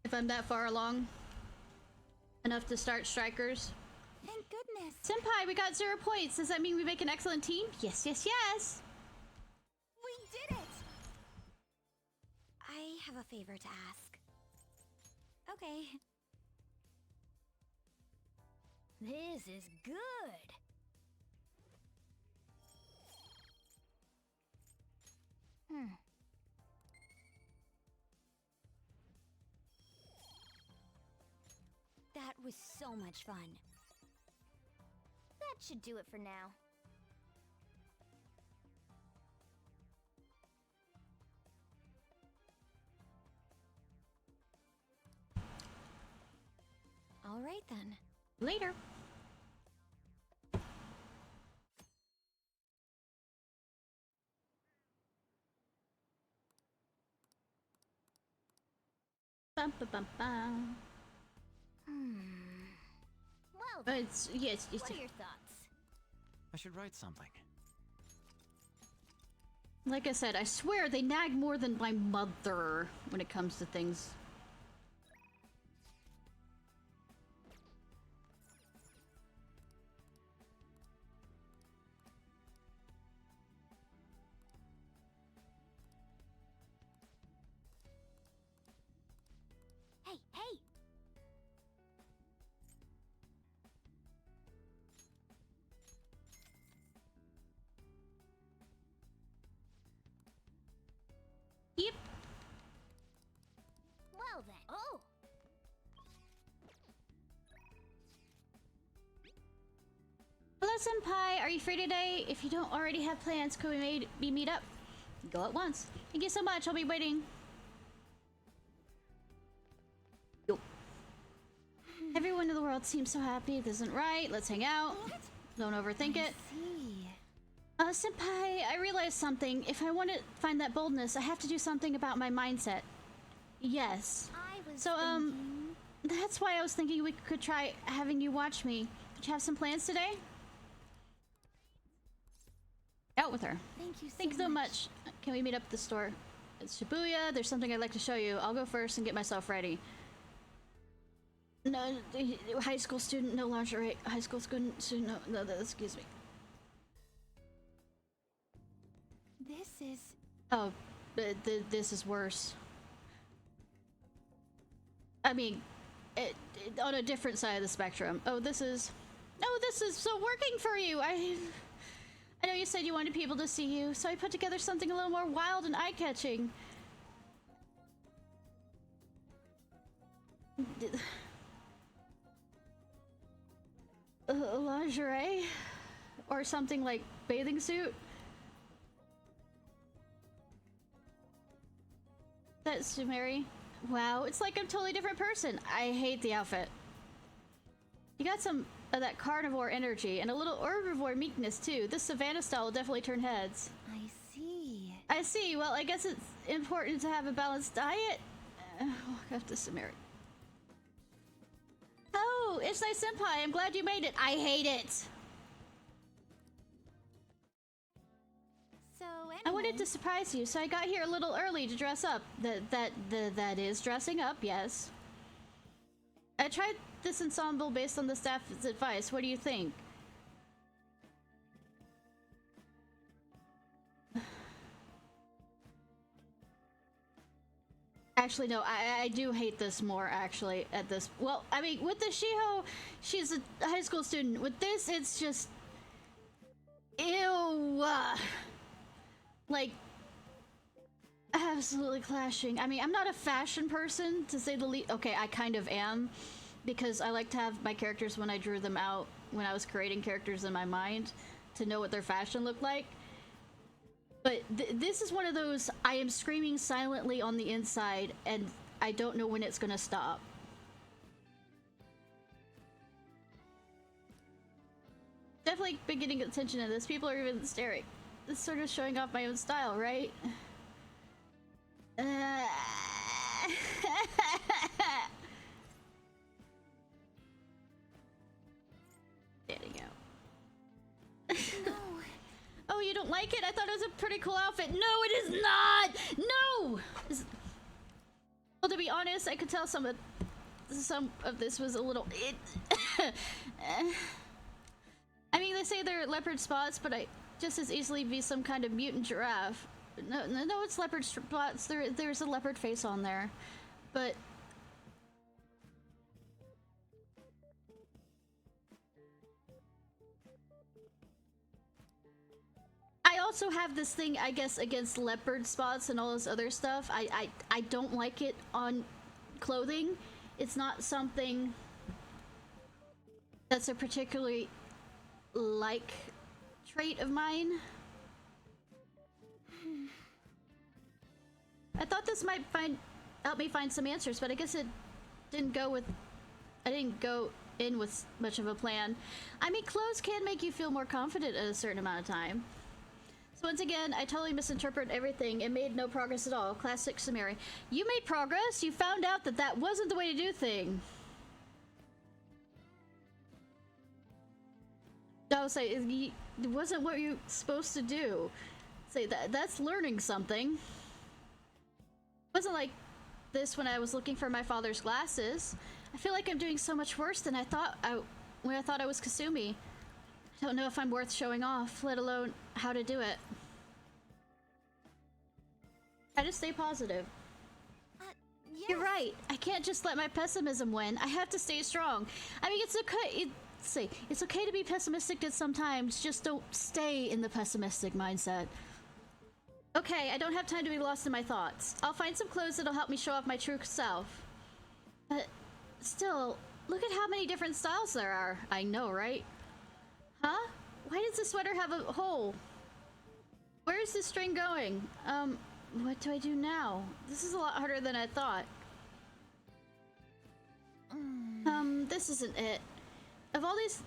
If I'm that far along? Enough to start strikers? Thank goodness. Senpai, we got 0 points. Does that mean we make an excellent team? Yes, yes, yes! We did it! I have a favor to ask. Okay. This is good. That was so much fun. That should do it for now. All right then. Later. Bum, bum, bum, bum. Well, then, It's yes. what are your thoughts? I should write something. Like I said, I swear they nag more than my mother when it comes to things. Hey, hey! Yep. Well then. Oh! Hello, Senpai. Are you free today? If you don't already have plans, could we meet up? Go at once. Thank you so much. I'll be waiting. Yo. Everyone in the world seems so happy. This isn't right. Let's hang out. What? Don't overthink it. See. Senpai, I realized something. If I want to find that boldness, I have to do something about my mindset. Yes. I was So, thinking... that's why I was thinking we could try having you watch me. Did you have some plans today? Out with her. Thank you so Thanks so much. Can we meet up at the store? It's Shibuya. There's something I'd like to show you. I'll go first and get myself ready. No, high school student, no lingerie. High school student, no, excuse me. This is... Oh, but this is worse. I mean, on a different side of the spectrum. Oh, this is so working for you. I know you said you wanted people to see you, so I put together something a little more wild and eye-catching. Lingerie? Or something like bathing suit? That's Mary. Wow, it's like I'm a totally different person. I hate the outfit. You got some of that carnivore energy and a little herbivore meekness too. This savannah style will definitely turn heads. I see. I see. Well, I guess it's important to have a balanced diet. Walk up to Samari. Oh, Ishnai Senpai, I'm glad you made it. I hate it. So anyway, I wanted to surprise you, so I got here a little early to dress up. That is dressing up, yes. I tried this ensemble based on the staff's advice. What do you think? Actually, no, I do hate this more, actually, at this... Well, I mean, with the Shiho, she's a high school student. With this, it's just... Ew! Like... Absolutely clashing. I mean, I'm not a fashion person, to say the least. Okay, I kind of am, because I like to have my characters when I drew them out, when I was creating characters in my mind, to know what their fashion looked like. But this is one of those, I am screaming silently on the inside, and I don't know when it's gonna stop. Definitely been getting attention to this. People are even staring. This is sort of showing off my own style, right? There you go. no. Oh, you don't like it? I thought it was a pretty cool outfit. No, it is not! No! Well, to be honest, I could tell some of this was a little... I mean, they say they're leopard spots, but I just as easily be some kind of mutant giraffe. No, it's leopard spots. There's a leopard face on there. But... I also have this thing, I guess, against leopard spots and all this other stuff. I don't like it on clothing. It's not something that's a particularly like trait of mine. I thought this might help me find some answers, but I guess it didn't go with... I didn't go in with much of a plan. I mean, clothes can make you feel more confident at a certain amount of time. So once again, I totally misinterpreted everything and made no progress at all. Classic Samiri. You made progress? You found out that that wasn't the way to do things. I was like, it wasn't what you're supposed to do. Say that's learning something. It wasn't like this when I was looking for my father's glasses. I feel like I'm doing so much worse than I thought when I thought I was Kasumi. I don't know if I'm worth showing off, let alone how to do it. Try to stay positive. Yes. You're right. I can't just let my pessimism win. I have to stay strong. I mean, it's okay. It's okay to be pessimistic at sometimes. Just don't stay in the pessimistic mindset. Okay, I don't have time to be lost in my thoughts. I'll find some clothes that'll help me show off my true self. But still, look at how many different styles there are. I know, right? Huh? Why does the sweater have a hole? Where is this string going? What do I do now? This is a lot harder than I thought. This isn't it. Of all these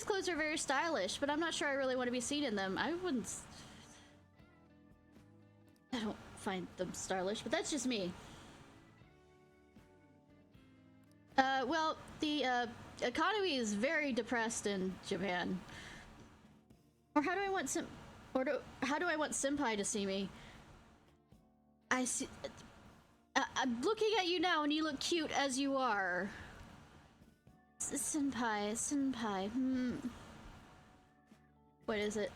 clothes are very stylish, but I'm not sure I really want to be seen in them. I don't find them stylish, but that's just me. Well, the economy is very depressed in Japan. Or how do I want how do I want Senpai to see me? I see. I'm looking at you now, and you look cute as you are. Senpai. What is it?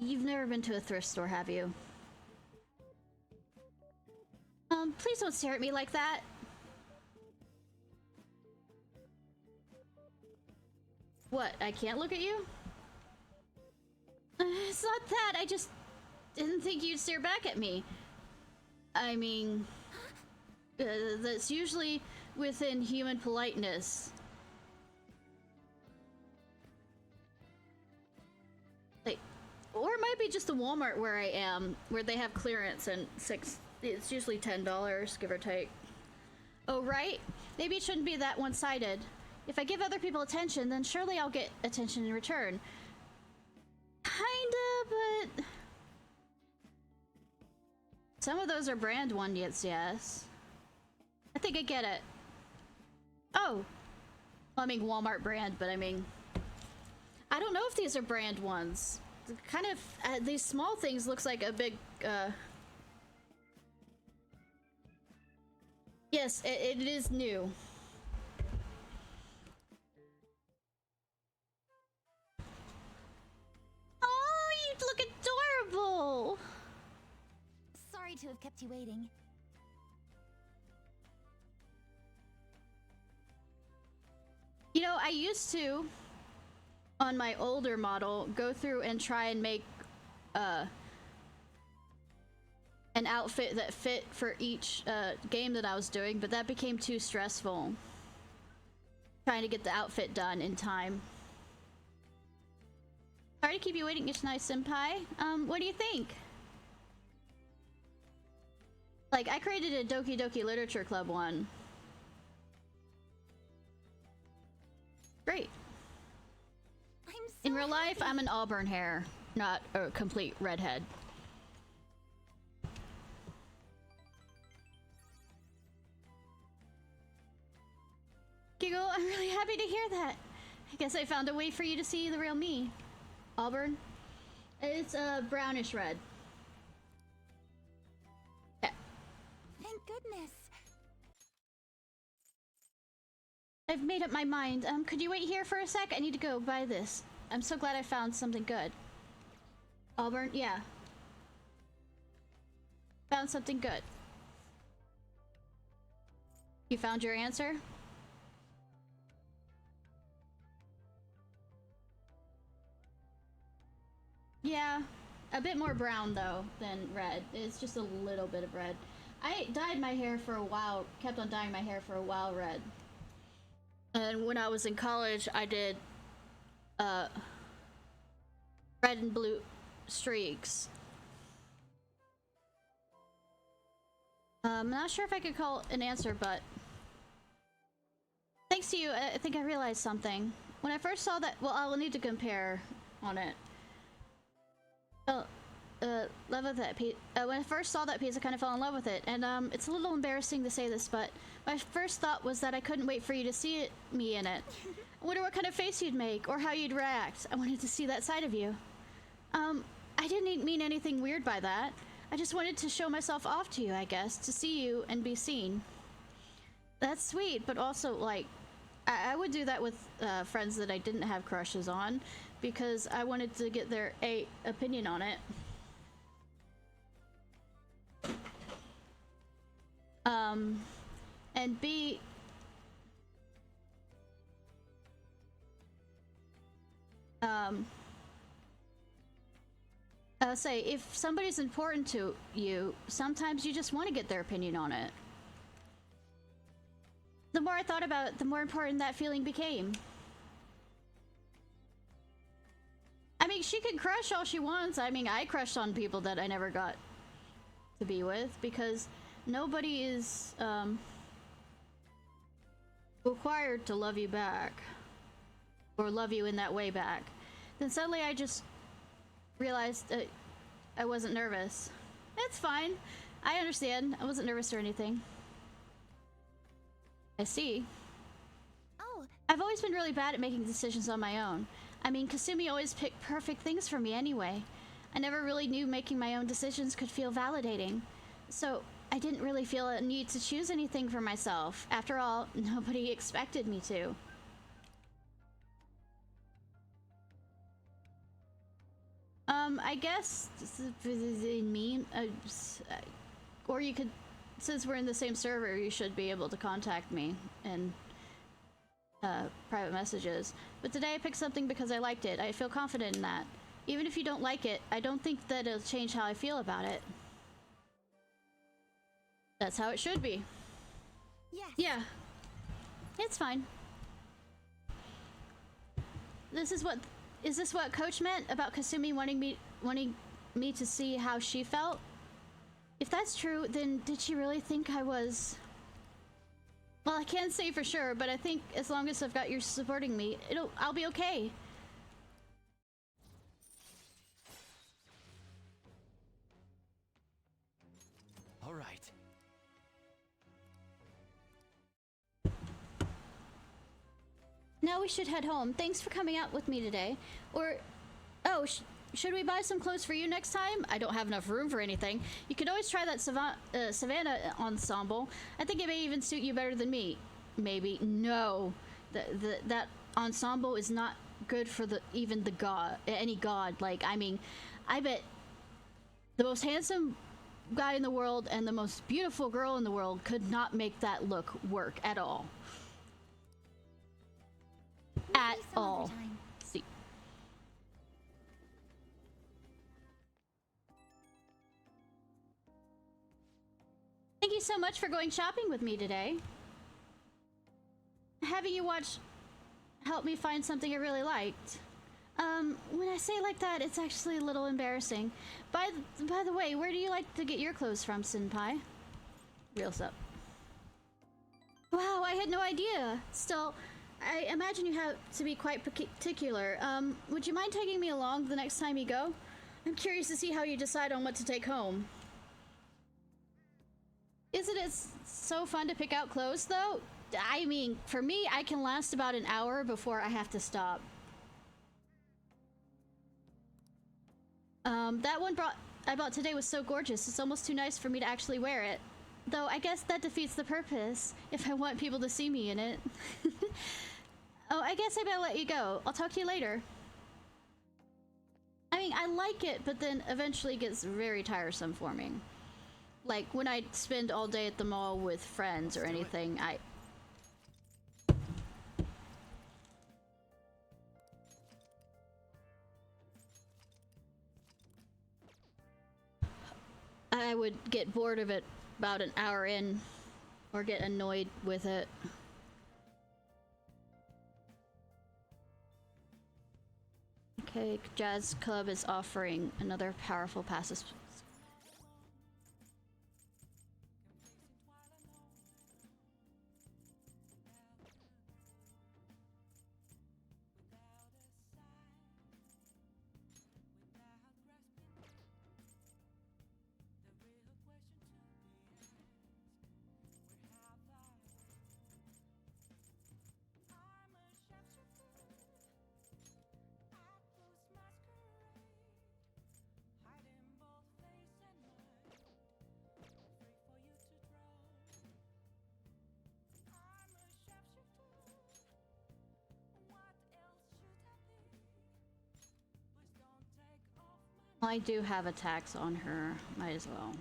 You've never been to a thrift store, have you? Please don't stare at me like that. What, I can't look at you? It's not that, I just didn't think you'd stare back at me. I mean, that's usually within human politeness. Like, or it might be just the Walmart where I am, where they have clearance and it's usually $10, give or take. Oh, right? Maybe it shouldn't be that one-sided. If I give other people attention, then surely I'll get attention in return. Kinda, but... some of those are brand ones, yes. I think I get it. Oh! Well, I mean Walmart brand, but I mean... I don't know if these are brand ones. Kind of, these small things looks like a big, Yes, it is new. Oh, you look adorable! Sorry to have kept you waiting. You know, I used to, on my older model, go through and try and make an outfit that fit for each game that I was doing, but that became too stressful. Trying to get the outfit done in time. Sorry to keep you waiting, Ishnai Senpai. What do you think? Like, I created a Doki Doki Literature Club one. Great. In real life, I'm an auburn hair, not a complete redhead. Giggle, I'm really happy to hear that. I guess I found a way for you to see the real me. Auburn? It's brownish red. Yeah. Thank goodness. I've made up my mind. Could you wait here for a sec? I need to go buy this. I'm so glad I found something good. Auburn? Yeah. Found something good. You found your answer? Yeah. A bit more brown, though, than red. It's just a little bit of red. I dyed my hair for a while, kept on dyeing my hair for a while red. And when I was in college, I did red and blue streaks. I'm not sure if I could call an answer, but thanks to you, I think I realized something. When I first saw that, well, I'll need to compare on it. Love of that piece. When I first saw that piece, I kind of fell in love with it, and it's a little embarrassing to say this, but my first thought was that I couldn't wait for you to see me in it. I wonder what kind of face you'd make, or how you'd react. I wanted to see that side of you. I didn't mean anything weird by that. I just wanted to show myself off to you, I guess, to see you and be seen. That's sweet, but also, like, I would do that with friends that I didn't have crushes on, because I wanted to get their opinion on it. And B, say, if somebody's important to you, sometimes you just want to get their opinion on it. The more I thought about it, the more important that feeling became. I mean, she can crush all she wants. I mean, I crushed on people that I never got to be with, because nobody is required to love you back, or love you in that way back. Then suddenly I just realized that I wasn't nervous. It's fine. I understand. I wasn't nervous or anything. I see. Oh, I've always been really bad at making decisions on my own. I mean, Kasumi always picked perfect things for me anyway. I never really knew making my own decisions could feel validating. So I didn't really feel a need to choose anything for myself. After all, nobody expected me to. I guess in me, or you could, since we're in the same server, you should be able to contact me in private messages. But today I picked something because I liked it. I feel confident in that. Even if you don't like it, I don't think that it'll change how I feel about it. That's how it should be. Yes. Yeah. It's fine. Is this what Coach meant about Kasumi wanting me to see how she felt? If that's true, then did she really think I was... Well, I can't say for sure, but I think as long as I've got you supporting me, I'll be okay. All right. Now we should head home. Thanks for coming out with me today. Or, oh, should we buy some clothes for you next time? I don't have enough room for anything. You could always try that Savannah ensemble. I think it may even suit you better than me. Maybe. No. That ensemble is not good for any god. Like, I mean, I bet the most handsome guy in the world and the most beautiful girl in the world could not make that look work at all. At all. See. Thank you so much for going shopping with me today. Having you watch helped me find something I really liked. When I say it like that, it's actually a little embarrassing. By the way, where do you like to get your clothes from, Senpai? Real sup. Wow, I had no idea. Still, I imagine you have to be quite particular. Would you mind taking me along the next time you go? I'm curious to see how you decide on what to take home. Isn't it so fun to pick out clothes, though? I mean, for me, I can last about an hour before I have to stop. That one I bought today was so gorgeous, it's almost too nice for me to actually wear it. Though, I guess that defeats the purpose, if I want people to see me in it. Oh, I guess I better let you go. I'll talk to you later. I mean, I like it, but then eventually it gets very tiresome for me. Like, when I spend all day at the mall with friends or anything, I would get bored of it about an hour in, or get annoyed with it. Okay, Jazz Club is offering another powerful passive. I do have attacks on her. Might as well.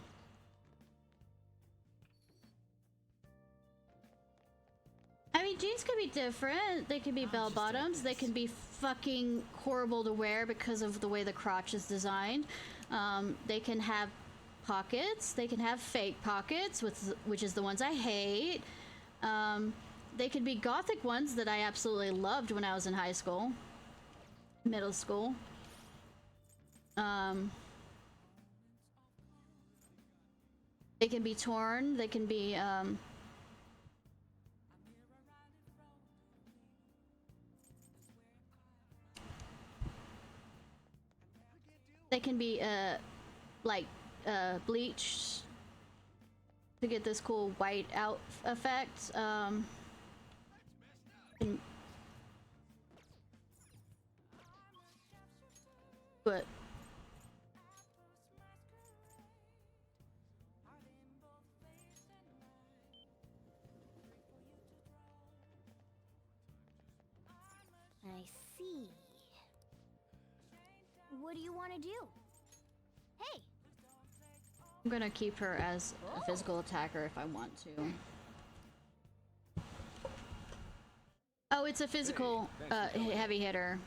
I mean, jeans could be different. They could be bell bottoms. They can be fucking horrible to wear because of the way the crotch is designed. They can have pockets. They can have fake pockets, which is the ones I hate. They could be gothic ones that I absolutely loved when I was in high school, middle school. They can be torn. They can be like bleached to get this cool white out effect. But I see. What do you want to do? Hey! I'm gonna keep her as a physical attacker if I want to. Oh, it's a physical heavy hitter.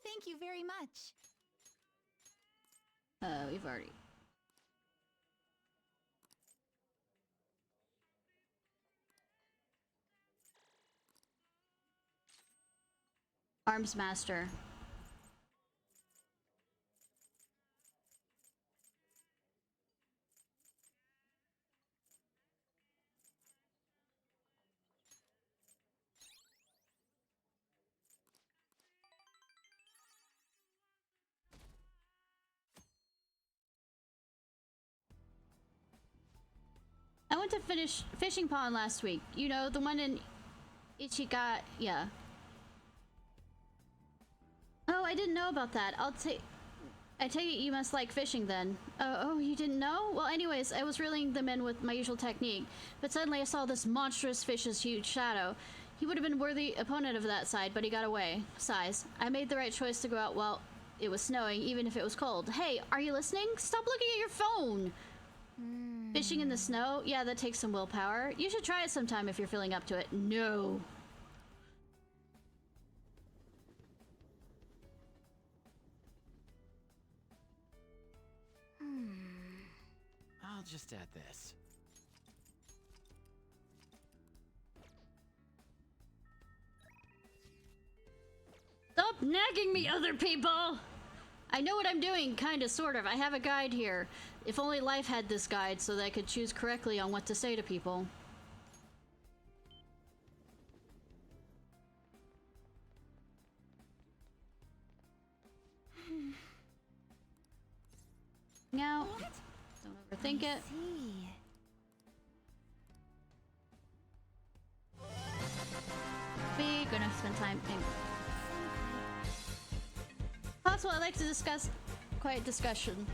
Thank you very much. We've already. Arms Master. I went to finish fishing pond last week. You know, the one in Ichiga, yeah. Oh, I didn't know about that. I take it you must like fishing then. Oh, you didn't know? Well, anyways, I was reeling them in with my usual technique, but suddenly I saw this monstrous fish's huge shadow. He would have been a worthy opponent of that side, but he got away. Sighs. I made the right choice to go out while it was snowing, even if it was cold. Hey, are you listening? Stop looking at your phone! Fishing in the snow? Yeah, that takes some willpower. You should try it sometime if you're feeling up to it. No. I'll just add this. Stop nagging me, other people! I know what I'm doing, kinda, sort of. I have a guide here. If only life had this guide so that I could choose correctly on what to say to people. Now, don't overthink it. See. We gonna spend time in. Possible, I'd like to discuss quiet discussion.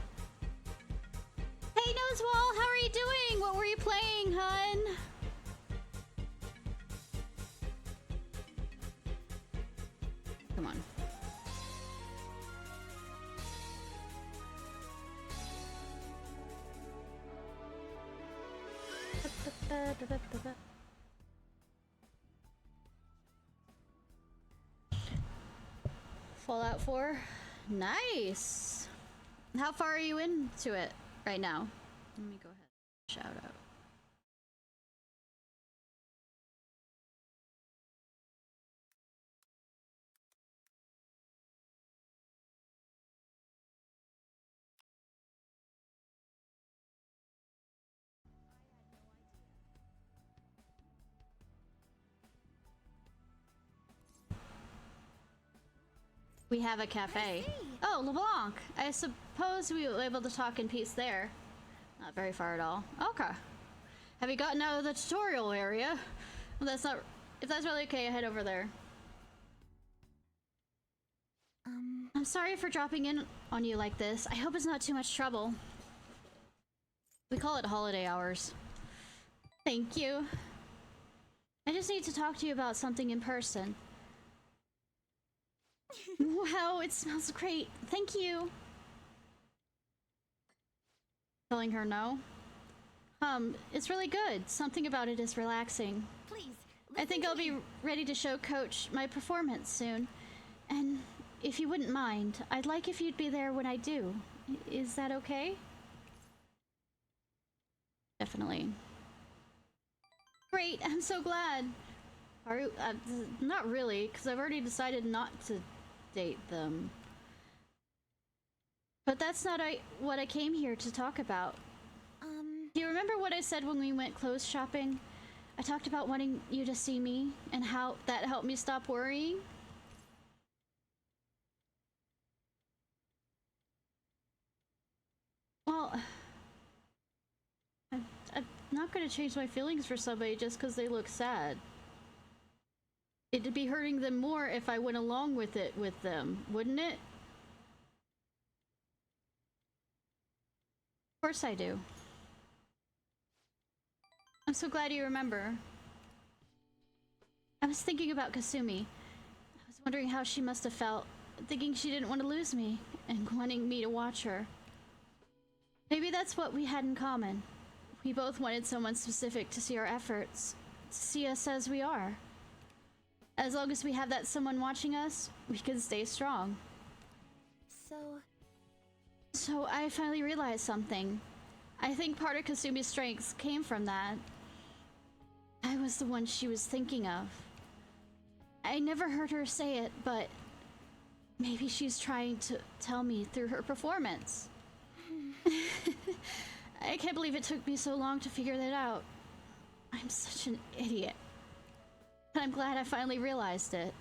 Hey Nosewall, how are you doing? What were you playing, hun? Come on. Fallout 4. Nice. How far are you into it right now? Let me go ahead. Shout out. We have a cafe. Oh, LeBlanc. I suppose we were able to talk in peace there. Not very far at all. Okay. Have you gotten out of the tutorial area? Well, that's not... If that's really okay, head over there. I'm sorry for dropping in on you like this. I hope it's not too much trouble. We call it holiday hours. Thank you. I just need to talk to you about something in person. Wow, it smells great. Thank you. Telling her no? It's really good. Something about it is relaxing. Please. I think I'll be ready to show Coach my performance soon. And if you wouldn't mind, I'd like if you'd be there when I do. Is that okay? Definitely. Great, I'm so glad. Not really, because I've already decided not to date them. But that's not what I came here to talk about. Do you remember what I said when we went clothes shopping? I talked about wanting you to see me and how that helped me stop worrying. Well, I'm not going to change my feelings for somebody just because they look sad. It'd be hurting them more if I went along with it with them, wouldn't it? Of course I do. I'm so glad you remember. I was thinking about Kasumi. I was wondering how she must have felt, thinking she didn't want to lose me, and wanting me to watch her. Maybe that's what we had in common. We both wanted someone specific to see our efforts, to see us as we are. As long as we have that someone watching us, we can stay strong. So I finally realized something. I think part of Kasumi's strengths came from that. I was the one she was thinking of. I never heard her say it, but maybe she's trying to tell me through her performance. I can't believe it took me so long to figure that out. I'm such an idiot. But I'm glad I finally realized it.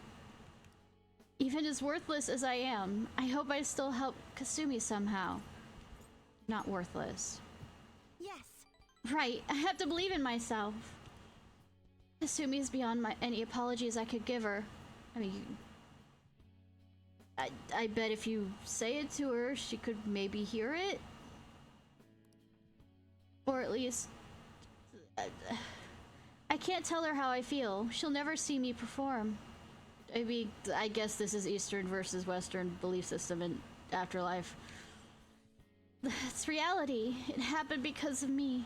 Even as worthless as I am, I hope I still help Kasumi somehow. Not worthless. Yes. Right, I have to believe in myself. Kasumi is beyond any apologies I could give her. I mean, I bet if you say it to her, she could maybe hear it. Or at least... I can't tell her how I feel. She'll never see me perform. I mean, I guess this is Eastern versus Western belief system in afterlife. It's reality. It happened because of me.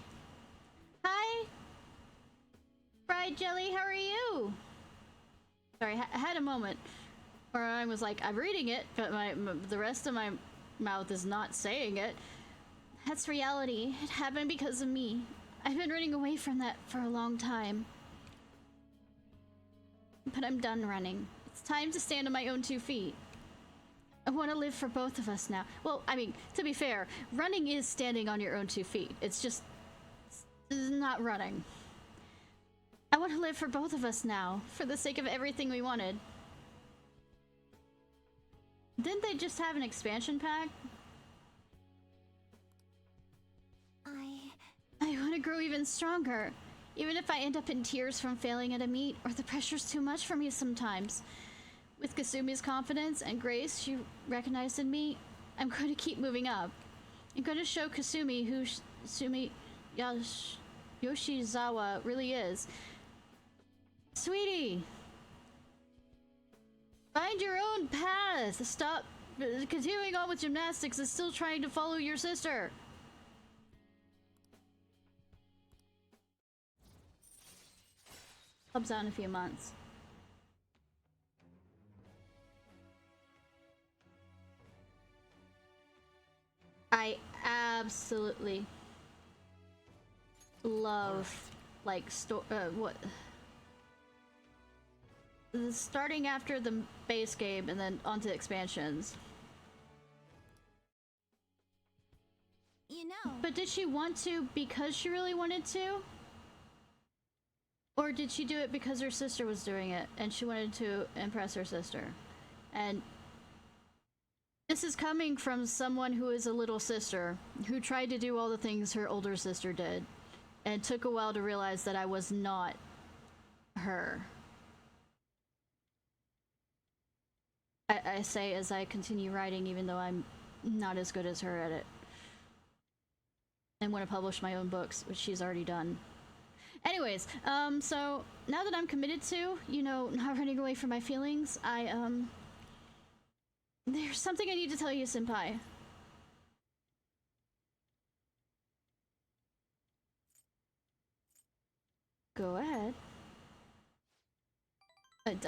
Hi! Fried Jelly, how are you? Sorry, I had a moment where I was like, I'm reading it, but the rest of my mouth is not saying it. That's reality. It happened because of me. I've been running away from that for a long time. But I'm done running. It's time to stand on my own 2 feet. I want to live for both of us now. Well, I mean, to be fair, running is standing on your own 2 feet. It's just not running. I want to live for both of us now, for the sake of everything we wanted. Didn't they just have an expansion pack? I want to grow even stronger, even if I end up in tears from failing at a meet, or the pressure's too much for me sometimes. With Kasumi's confidence and grace she recognized in me, I'm going to keep moving up. I'm going to show Kasumi who Yoshizawa really is. Sweetie! Find your own path! Stop continuing on with gymnastics and still trying to follow your sister! Club's out in a few months. I absolutely love like starting after the base game and then onto expansions. You know. But did she want to because she really wanted to? Or did she do it because her sister was doing it and she wanted to impress her sister? And this is coming from someone who is a little sister who tried to do all the things her older sister did and took a while to realize that I was not her. I say as I continue writing, even though I'm not as good as her at it. And want to publish my own books, which she's already done. Anyways, so now that I'm committed to, you know, not running away from my feelings, there's something I need to tell you, Senpai. Go ahead.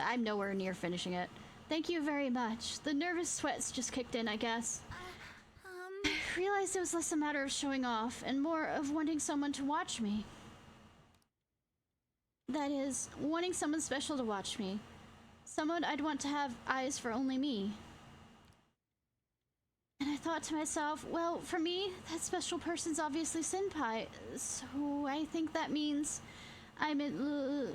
I'm nowhere near finishing it. Thank you very much. The nervous sweats just kicked in, I guess. I realized it was less a matter of showing off and more of wanting someone to watch me. That is, wanting someone special to watch me. Someone I'd want to have eyes for only me. And I thought to myself, well, for me, that special person's obviously Senpai, so I think that means I'm in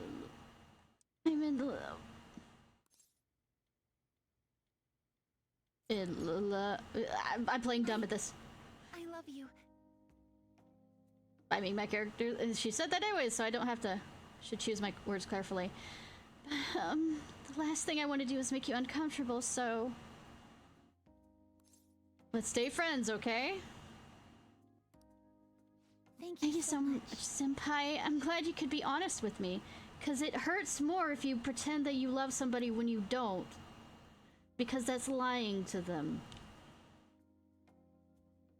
I'm playing dumb at this. I love you. I mean, my character, she said that anyway, so I don't have to, should choose my words carefully. The last thing I want to do is make you uncomfortable, so let's stay friends, okay? Thank Thank you you so much, Senpai. I'm glad you could be honest with me. Because it hurts more if you pretend that you love somebody when you don't. Because that's lying to them.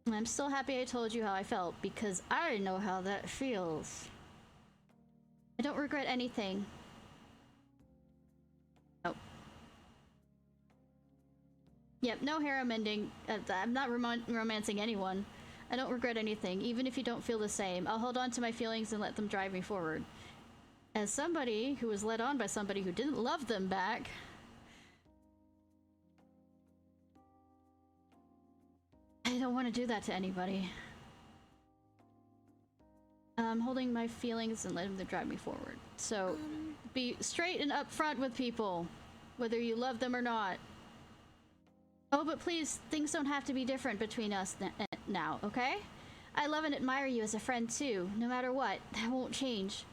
And I'm still happy I told you how I felt, because I know how that feels. I don't regret anything. Nope. Yep, no harem ending. I'm not romancing anyone. I don't regret anything, even if you don't feel the same. I'll hold on to my feelings and let them drive me forward. As somebody who was led on by somebody who didn't love them back, I don't want to do that to anybody. I'm holding my feelings and letting them drive me forward. So, be straight and upfront with people, whether you love them or not. Oh, but please, things don't have to be different between us now, okay? I love and admire you as a friend too, no matter what. That won't change.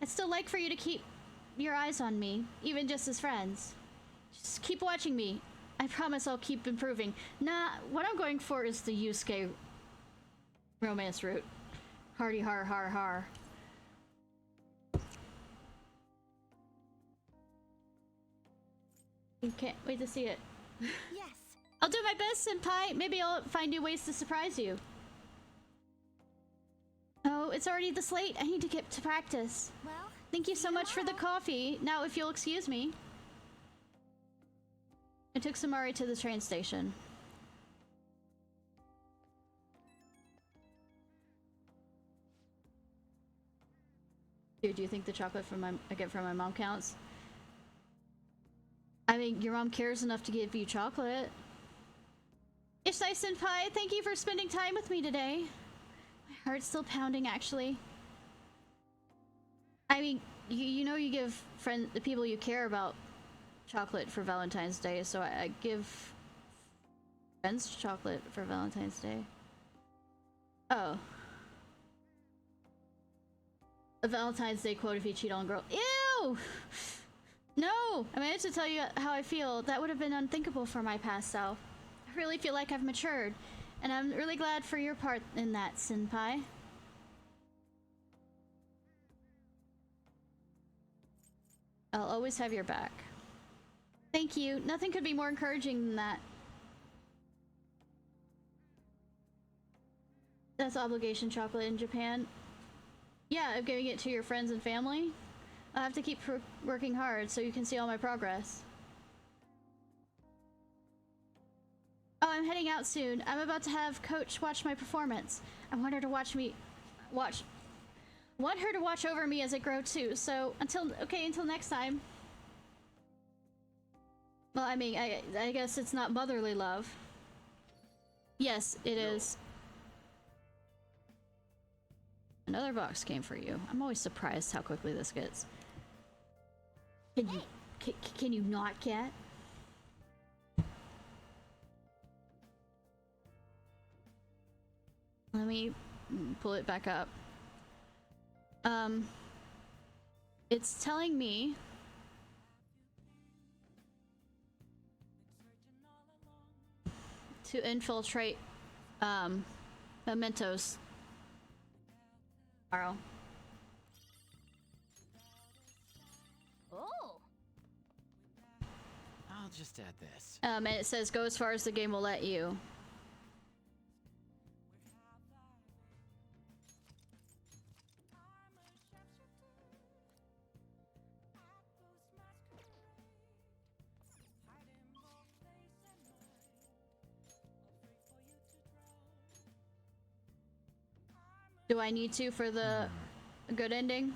I'd still like for you to keep your eyes on me, even just as friends. Just keep watching me. I promise I'll keep improving. Nah, what I'm going for is the Yusuke romance route. Hardy har har har. You can't wait to see it. Yes. I'll do my best, Senpai. Maybe I'll find new ways to surprise you. Oh, it's already this late. I need to get to practice. Well, Thank you so much for the coffee. Now, if you'll excuse me. I took Samari to the train station. Dude, do you think the chocolate I get from my mom counts? I mean, your mom cares enough to give you chocolate. Ishnai Senpai, thank you for spending time with me today. My heart's still pounding, actually. I mean, you know you give the people you care about chocolate for Valentine's Day, so I give friends chocolate for Valentine's Day. Oh. A Valentine's Day quote if you cheat on a girl. Ew! No! I managed to tell you how I feel. That would have been unthinkable for my past self. I really feel like I've matured, and I'm really glad for your part in that, Senpai. I'll always have your back. Thank you. Nothing could be more encouraging than that. That's obligation chocolate in Japan. Yeah, I'm giving it to your friends and family. I'll have to keep working hard so you can see all my progress. Oh, I'm heading out soon. I'm about to have Coach watch my performance. I want her to watch over me as I grow too. So until next time. Well, I mean, I guess it's not motherly love. Yes, it is. Another box came for you. I'm always surprised how quickly this gets. Can you not get? Let me pull it back up. It's telling me to infiltrate mementos tomorrow. Oh. I'll just add this. And it says go as far as the game will let you. Do I need to for the good ending?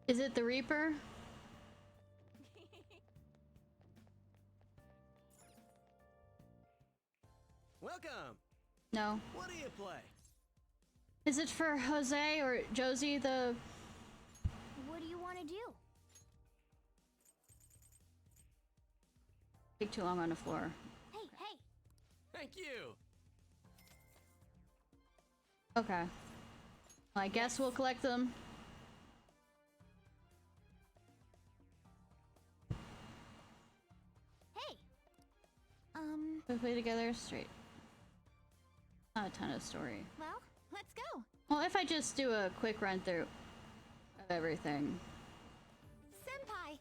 Is it the Reaper? Welcome. No. What do you play? Is it for Jose or Josie the... What do you want to do? Take too long on the floor. Hey, hey. Thank you. Okay. I guess we'll collect them. Hey. Quickly together, straight. Not a ton of story. Well, let's go. Well, if I just do a quick run through of everything. Senpai.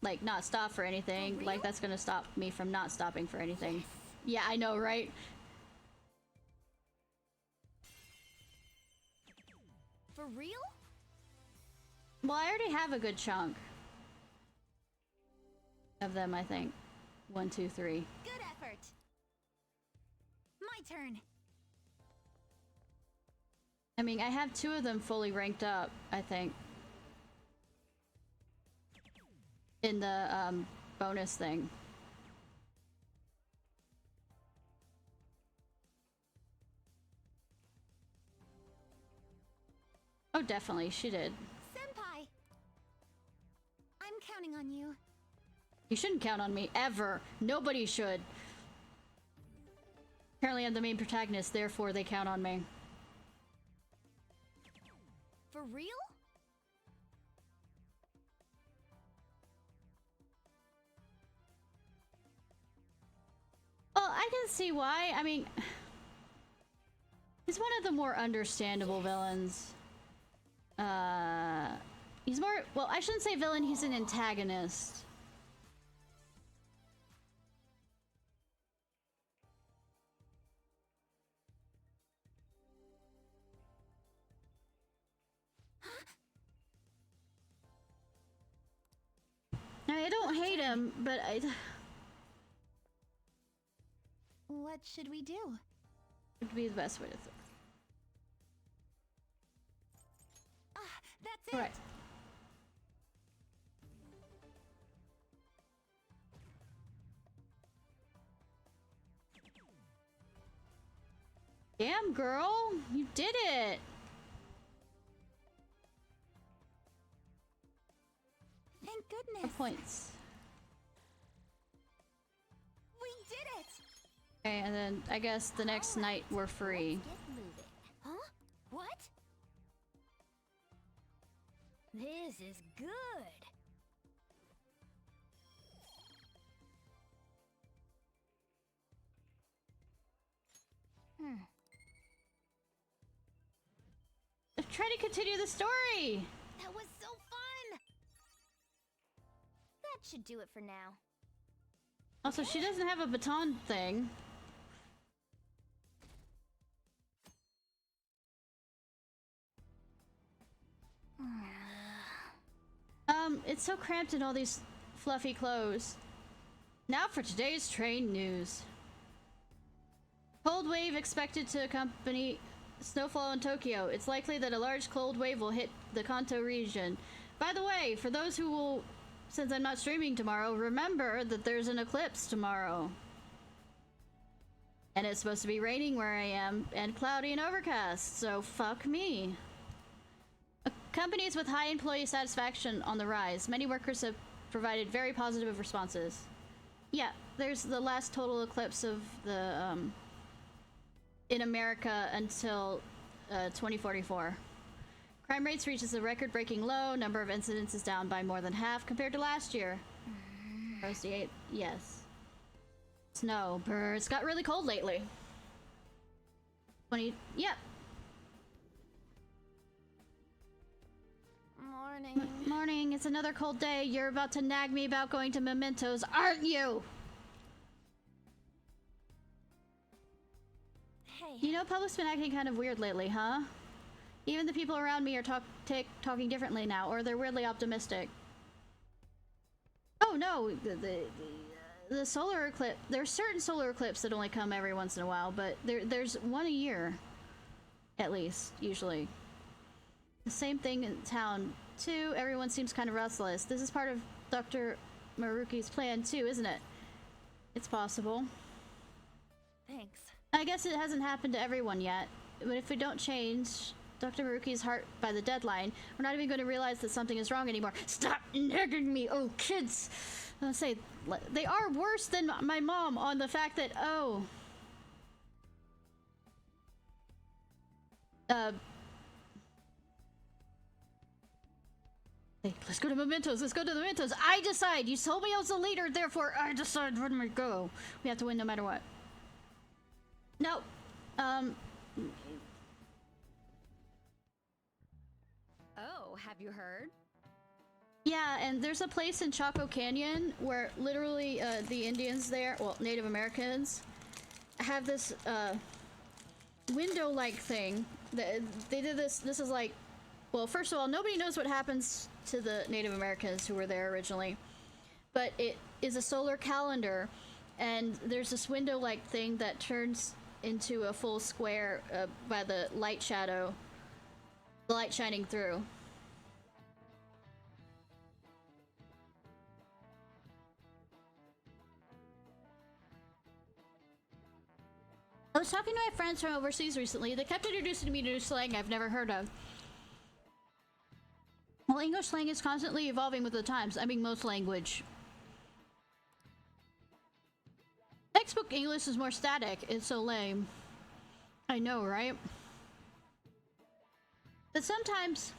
Like, not stop for anything. For Like, real? that's gonna stop me from not stopping for anything. Yeah, I know, right? For real? Well, I already have a good chunk of them, I think. 1, 2, 3. Good effort. My turn. I mean, I have 2 of them fully ranked up, I think. In the, bonus thing. Oh, definitely, she did. Senpai. I'm counting on you. You shouldn't count on me, ever. Nobody should. Apparently I'm the main protagonist, therefore they count on me. For real? Well, I can see why. I mean, he's one of the more understandable villains. He's more, well, I shouldn't say villain, he's an antagonist. I don't hate him, but What should we do? would be the best way to That's it. Alright. Damn, girl, you did it. Thank More goodness. points. We did it. Okay, and then I guess the next night we're free. Let's get moving. Huh? What? This is good. Try to continue the story. That was so fun. That should do it for now. Also, she doesn't have a baton thing. It's so cramped in all these fluffy clothes. Now for today's train news. Cold wave expected to accompany snowfall in Tokyo. It's likely that a large cold wave will hit the Kanto region. By the way, for those who will, since I'm not streaming tomorrow, remember that there's an eclipse tomorrow. And it's supposed to be raining where I am, and cloudy and overcast, so fuck me. Companies with high employee satisfaction on the rise. Many workers have provided very positive responses. Yeah, there's the last total eclipse of the, in America until 2044. Crime rates reaches a record-breaking low. Number of incidents is down by more than half compared to last year. Roasty 8, yes. Snow, brr, it's got really cold lately. 20, yep. Morning. Morning, it's another cold day. You're about to nag me about going to Mementos, aren't you? Hey. You know, public's been acting kind of weird lately, huh? Even the people around me are talking differently now, or they're weirdly optimistic. Oh no, the solar eclipse. There's certain solar eclipses that only come every once in a while, but there's one a year, at least, usually. The same thing in town, too. Everyone seems kind of restless. This is part of Dr. Maruki's plan, too, isn't it? It's possible. Thanks. I guess it hasn't happened to everyone yet, but if we don't change Dr. Maruki's heart by the deadline, we're not even going to realize that something is wrong anymore. Stop nagging me, oh kids! I'll say, they are worse than my mom on the fact that, oh, Hey, let's go to Mementos. Let's go to the Mementos. I decide. You told me I was the leader, therefore I decide when we go. We have to win no matter what. No. Oh, have you heard? Yeah, and there's a place in Chaco Canyon where literally the Indians there, well, Native Americans, have this window-like thing. They did this. This is like, well, first of all, nobody knows what happens to the Native Americans who were there originally, but it is a solar calendar, and there's this window-like thing that turns into a full square by the light shadow, the light shining through. I was talking to my friends from overseas recently. They kept introducing me to new slang I've never heard of. Well, English slang is constantly evolving with the times. I mean, most language. Textbook English is more static. It's so lame. I know, right? But sometimes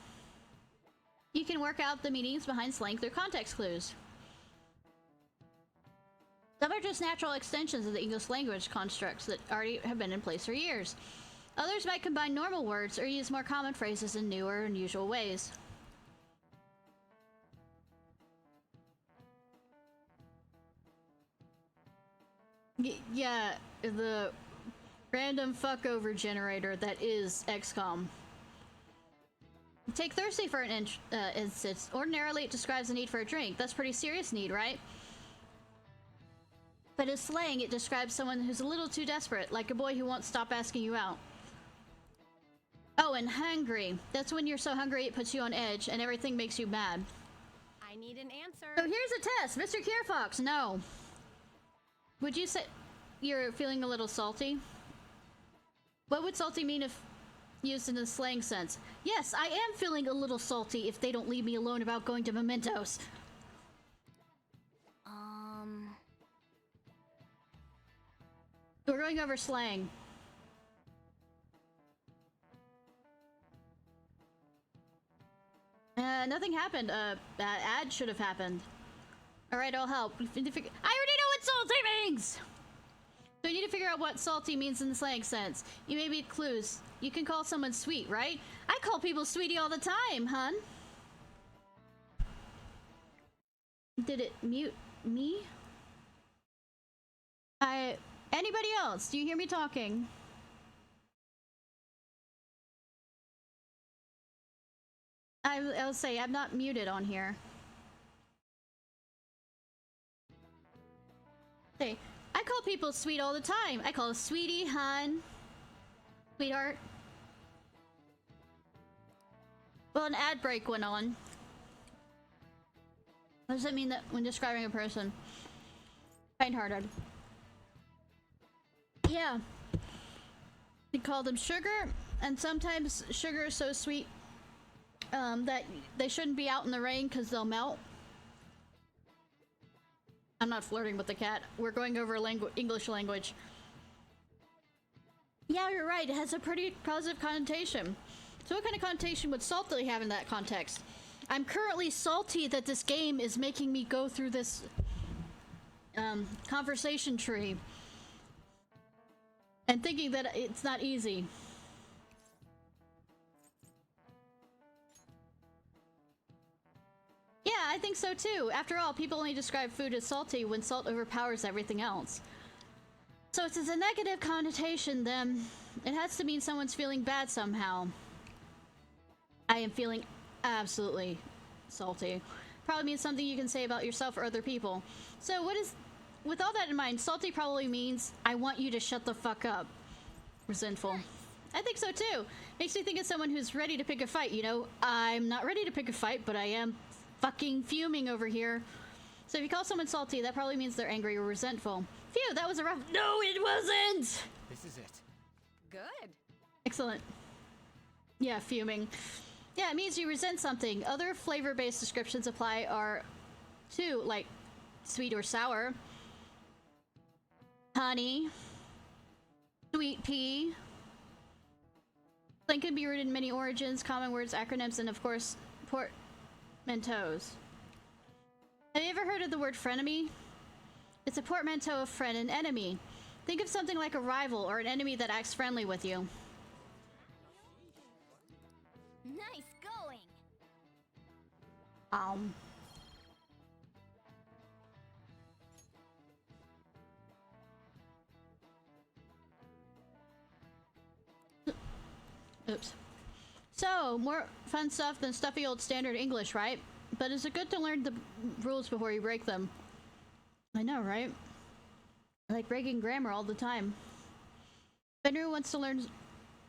you can work out the meanings behind slang through context clues. Some are just natural extensions of the English language constructs that already have been in place for years. Others might combine normal words or use more common phrases in new or unusual ways. Yeah, the random fuckover generator that is XCOM. Take thirsty for an instance. Ordinarily, it describes the need for a drink. That's pretty serious need, right? But in slang, it describes someone who's a little too desperate, like a boy who won't stop asking you out. Oh, and hungry. That's when you're so hungry it puts you on edge and everything makes you mad. I need an answer. So here's a test, Mr. Ciarfox. No. Would you say you're feeling a little salty? What would salty mean if used in a slang sense? Yes, I am feeling a little salty if they don't leave me alone about going to Mementos. We're going over slang. Nothing happened. Ad should have happened. Alright, I'll help. I already know what salty means! So you need to figure out what salty means in the slang sense. You may need clues. You can call someone sweet, right? I call people sweetie all the time, hun. Did it mute me? Anybody else? Do you hear me talking? I'll say I'm not muted on here. Hey, I call people sweet all the time. I call a sweetie, hun, sweetheart. Well, an ad break went on. What does that mean that when describing a person? Kind-hearted. Yeah. We call them sugar, and sometimes sugar is so sweet that they shouldn't be out in the rain because they'll melt. I'm not flirting with the cat. We're going over English language. Yeah, you're right. It has a pretty positive connotation. So what kind of connotation would salty have in that context? I'm currently salty that this game is making me go through this conversation tree. And thinking that it's not easy. Yeah, I think so too. After all, people only describe food as salty when salt overpowers everything else. So if it's a negative connotation, then it has to mean someone's feeling bad somehow. I am feeling absolutely salty. Probably means something you can say about yourself or other people. So with all that in mind, salty probably means I want you to shut the fuck up. Resentful. I think so too. Makes me think of someone who's ready to pick a fight, you know? I'm not ready to pick a fight, but I am fucking fuming over here. So if you call someone salty, that probably means they're angry or resentful. Phew, that was a rough— No, it wasn't! This is it. Good. Excellent. Yeah, fuming. Yeah, it means you resent something. Other flavor-based descriptions apply are too, like sweet or sour, honey, sweet pea, Slang can be rooted in many origins, common words, acronyms, and of course, portmanteaus. Have you ever heard of the word frenemy? It's a portmanteau of friend and enemy. Think of something like a rival or an enemy that acts friendly with you. Nice going. Oops. So, more fun stuff than stuffy old standard English, right? But is it good to learn the rules before you break them? I know, right? I like breaking grammar all the time. If anyone wants to learn...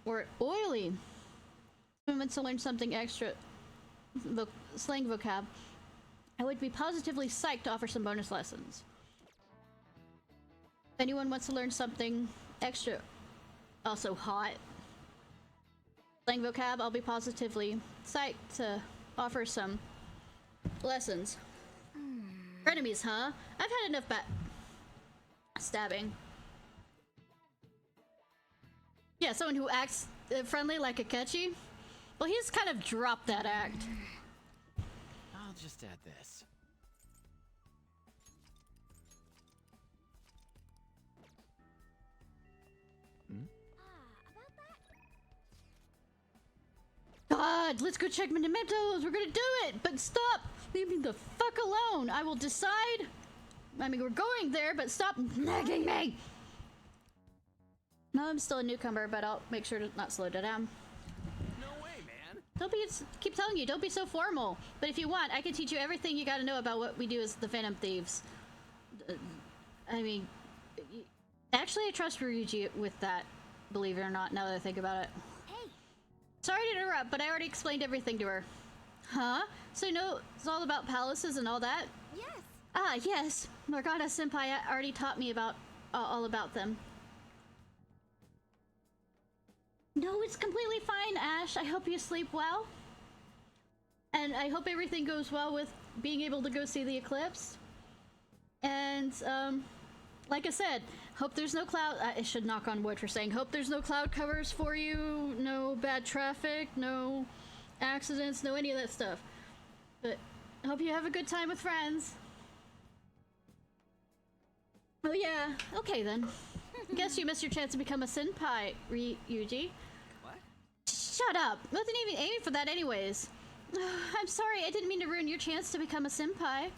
or oily! If anyone wants to learn something extra... slang vocab, I would be positively psyched to offer some bonus lessons. If anyone wants to learn something extra... also hot... slang vocab, I'll be positively psyched to offer some lessons. Frenemies, huh? I've had enough stabbing. Yeah, someone who acts friendly like Akechi. Well, he's kind of dropped that act. I'll just add this. About that? God, let's go check my mementos. We're gonna do it, but stop. Leave me the fuck alone. I will decide. I mean, we're going there, but stop nagging me. No, I'm still a newcomer, but I'll make sure to not slow down. No way, man. Don't be, keep telling you, don't be so formal. But if you want, I can teach you everything you gotta know about what we do as the Phantom Thieves. I mean, actually I trust Ryuji with that, believe it or not, now that I think about it. Hey, Sorry to interrupt, but I already explained everything to her. Huh? So you know it's all about palaces and all that? yes. Ah, yes. Morgana-senpai already taught me about all about them. No, it's completely fine, Ash. I hope you sleep well. And I hope everything goes well with being able to go see the eclipse. And, like I said, hope there's no cloud... I should knock on wood for saying, hope there's no cloud covers for you, no bad traffic, no accidents, no any of that stuff. But hope you have a good time with friends. Oh yeah, okay then. Guess you missed your chance to become a senpai, Ryuji. What? Shut up! Wasn't even aiming for that anyways. I'm sorry, I didn't mean to ruin your chance to become a senpai.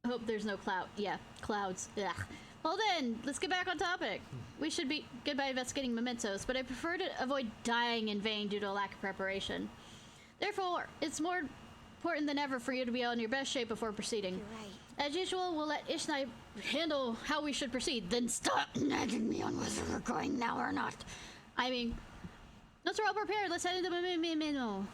I hope there's no cloud. Yeah, clouds. Ugh. Well then, let's get back on topic. We should be good by investigating mementos, but I prefer to avoid dying in vain due to a lack of preparation. Therefore, it's more important than ever for you to be on your best shape before proceeding. You're right. As usual, we'll let Ishnai handle how we should proceed. Then stop nagging me on whether we're going now or not. I mean, once we're all prepared, let's head into Memento.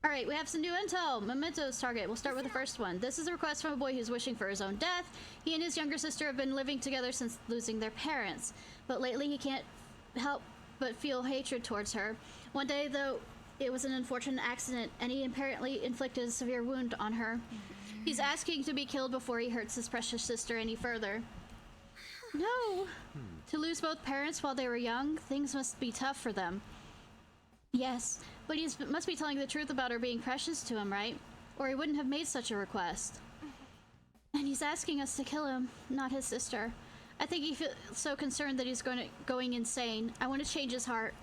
Alright, we have some new intel. Memento's target. We'll start with the first one. This is a request from a boy who's wishing for his own death. He and his younger sister have been living together since losing their parents. But lately he can't help but feel hatred towards her. One day, though, it was an unfortunate accident, and he apparently inflicted a severe wound on her. He's asking to be killed before he hurts his precious sister any further. No! To lose both parents while they were young, things must be tough for them. Yes, but he must be telling the truth about her being precious to him, right? Or he wouldn't have made such a request. And he's asking us to kill him, not his sister. I think he feels so concerned that he's going insane. I want to change his heart.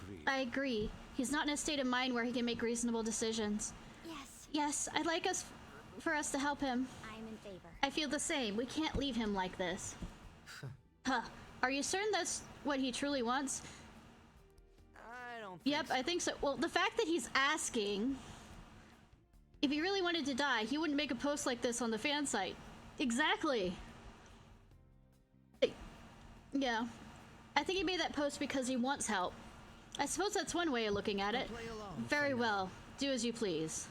Agreed. I agree. He's not in a state of mind where he can make reasonable decisions. Yes, Yes, I'd like for us to help him. I'm in favor. I feel the same. We can't leave him like this. Huh. Are you certain that's what he truly wants? I don't think Yep, I think so. Well, the fact that he's asking... If he really wanted to die, he wouldn't make a post like this on the fan site. Exactly. Yeah. I think he made that post because he wants help. I suppose that's one way of looking at it. Play along. Very well. Do as you please.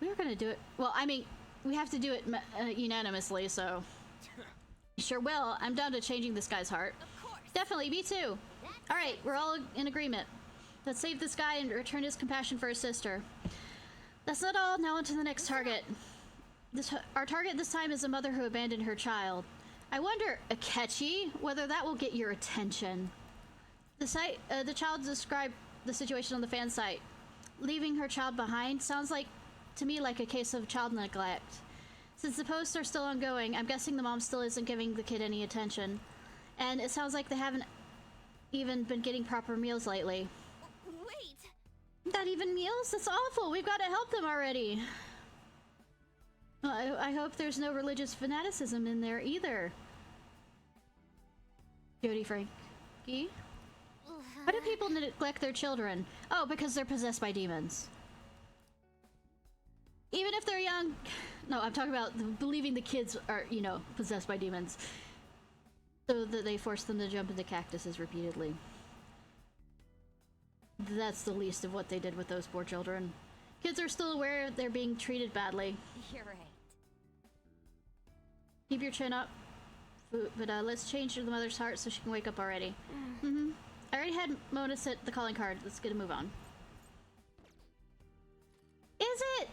We were gonna do it... Well, I mean, we have to do it unanimously, so... Sure will. I'm down to changing this guy's heart. Of course. Definitely, me too. Alright, we're all in agreement. Let's save this guy and return his compassion for his sister. That's not all. Now on to the next target. Our target this time is a mother who abandoned her child. I wonder, Akechi, whether that will get your attention. The child described the situation on the fan site. Leaving her child behind sounds like, to me, like a case of child neglect. Since the posts are still ongoing, I'm guessing the mom still isn't giving the kid any attention. And it sounds like they haven't even been getting proper meals lately. Wait! Not even meals? That's awful! We've got to help them already! I hope there's no religious fanaticism in there either. Jody Frankie? Why do people neglect their children? Oh, because they're possessed by demons. Even if they're young... No, I'm talking about believing the kids are, you know, possessed by demons. So that they force them to jump into cactuses repeatedly. That's the least of what they did with those poor children. Kids are still aware they're being treated badly. You're right. Keep your chin up. But let's change the mother's heart so she can wake up already. I already had Mona set the calling card. Let's get a move on. Is it?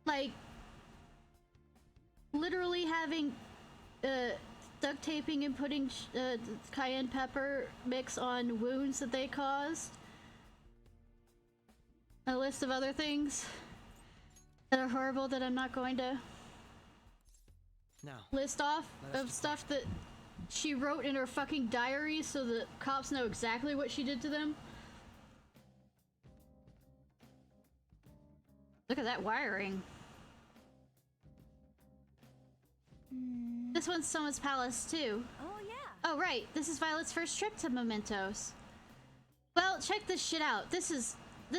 Like, literally having duct taping and putting cayenne pepper mix on wounds that they caused? A list of other things that are horrible that I'm not going to list off of stuff that she wrote in her fucking diary so the cops know exactly what she did to them. Look at that wiring. This one's someone's palace too. Oh, yeah. Oh right, this is Violet's first trip to Mementos. Well, check this shit out. This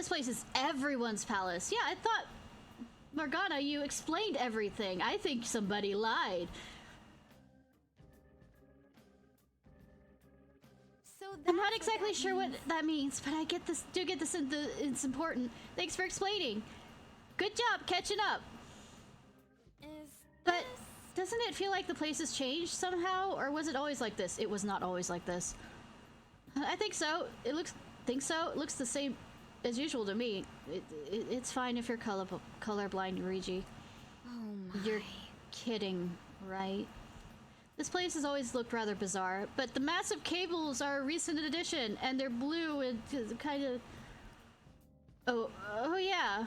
place is everyone's palace. Yeah, I thought, Morgana, you explained everything. I think somebody lied. So I'm not exactly sure what that means, but I get this. Do get this. It's important. Thanks for explaining. Good job catching up. But doesn't it feel like the place has changed somehow, or was it always like this? It was not always like this. I think so. Think so. It looks the same as usual to me. It's fine if you're colorblind, Luigi. Oh my. You're kidding, right? This place has always looked rather bizarre, but the massive cables are a recent addition, and they're blue and kind of... Oh yeah.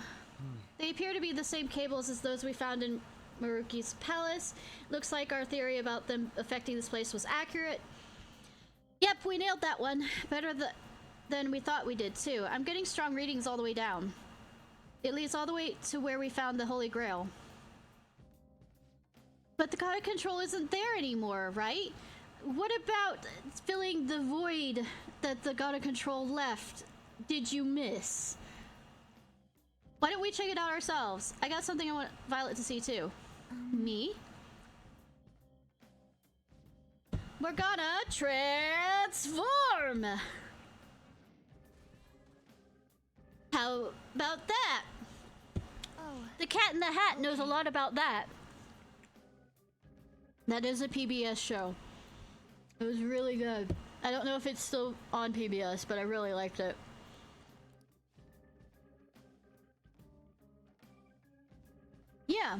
They appear to be the same cables as those we found in Maruki's palace. Looks like our theory about them affecting this place was accurate. Yep, we nailed that one. Better than we thought we did, too. I'm getting strong readings all the way down. It leads all the way to where we found the Holy Grail. But the god of control isn't there anymore, right? What about filling the void that the god of control left? Did you miss? Why don't we check it out ourselves? I got something I want Violet to see too. Me? We're gonna transform! How about that? Oh. The Cat in the Hat knows a lot about that. That is a PBS show. It was really good. I don't know if it's still on PBS, but I really liked it. Yeah.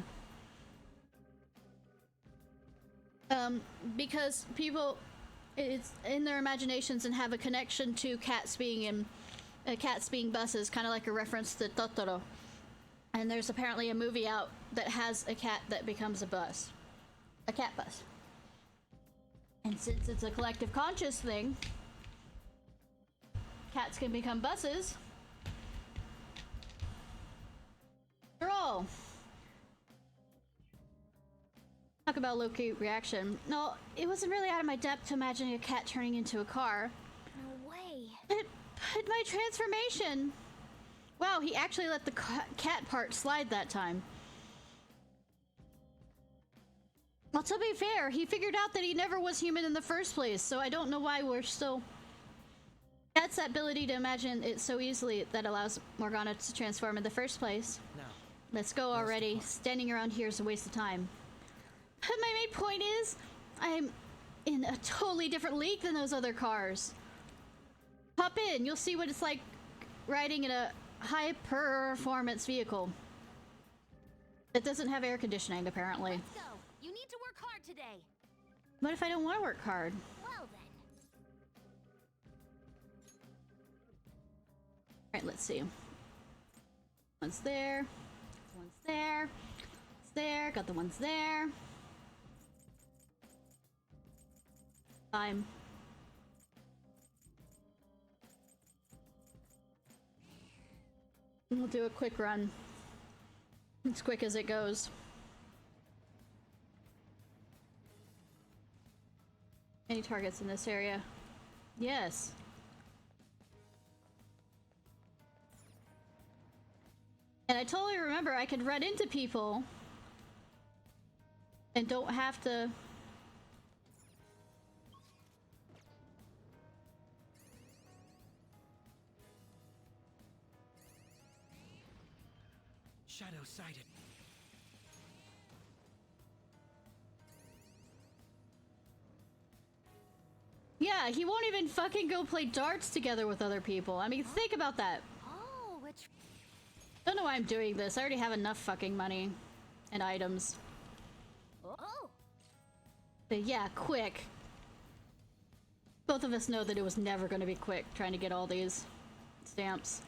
Because people, it's in their imaginations and have a connection to cats being buses, kind of like a reference to Totoro. And there's apparently a movie out that has a cat that becomes a bus. A cat bus. And since it's a collective conscious thing, cats can become buses. After all. Talk about low-key reaction. No, it wasn't really out of my depth to imagine a cat turning into a car. No way. But my transformation... Wow, he actually let the cat part slide that time. Well, to be fair, he figured out that he never was human in the first place, so I don't know why we're still... That's that ability to imagine it so easily that allows Morgana to transform in the first place. No. Let's go already. Standing around here is a waste of time. My main point is, I'm in a totally different league than those other cars. Hop in, you'll see what it's like riding in a high-performance vehicle. It doesn't have air conditioning, apparently. Let's go. You need today. What if I don't want to work hard? Well then. Alright, let's see. One's there. One's there. It's there. Got the ones there. Time. We'll do a quick run. As quick as it goes. Any targets in this area? Yes. And I totally remember I could run into people and don't have to. Shadow sighted. Yeah, he won't even fucking go play darts together with other people. I mean, think about that. Oh, which... Don't know why I'm doing this. I already have enough fucking money and items. Oh! But yeah, quick. Both of us know that it was never going to be quick trying to get all these stamps.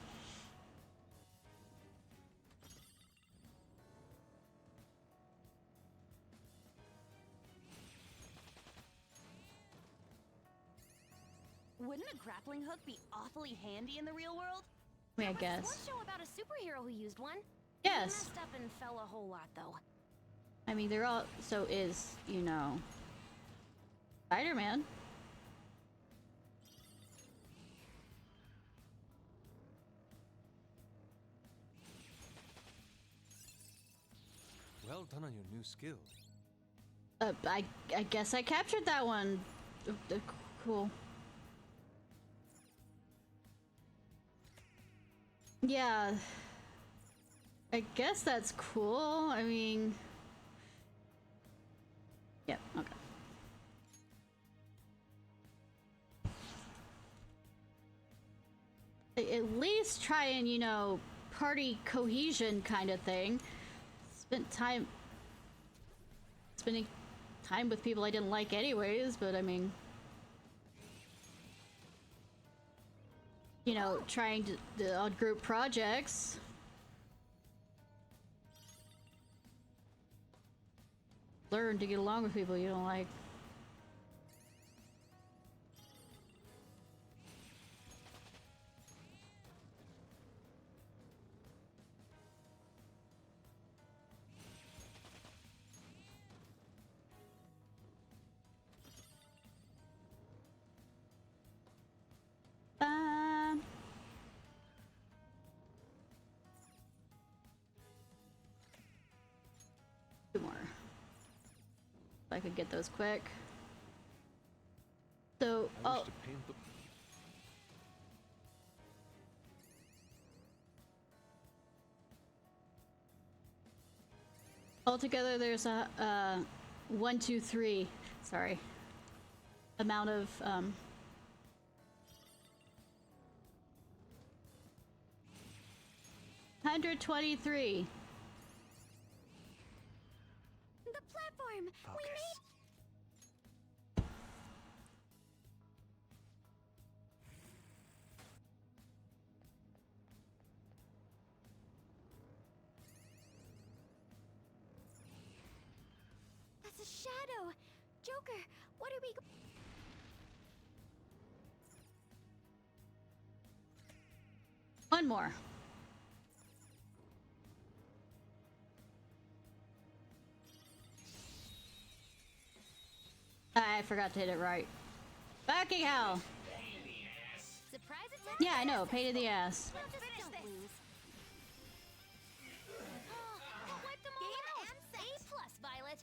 Wouldn't a grappling hook be awfully handy in the real world? I mean, I There was guess. one show about a superhero who used one. Yes. He messed up and fell a whole lot, though. I mean, there also is, you know, Spider-Man. Well done on your new skill. I guess I captured that one. Cool. Yeah. I guess that's cool. I mean... Yep, okay. At least try and, you know, party cohesion kind of thing. Spending time with people I didn't like anyways, but I mean... You know, trying to do odd group projects. Learn to get along with people you don't like. Two more. If I could get those quick. So, I wish oh, to paint the... altogether there's a 1, 2, 3. Sorry. Amount of 123. The platform! We Focus. made... That's a shadow! Joker, what are we... One more. I forgot to hit it right. Fucking hell. Surprise attack? Yeah, I know. Pain in the ass. We'll just don't lose. Oh, wipe them all out! A+, Violet!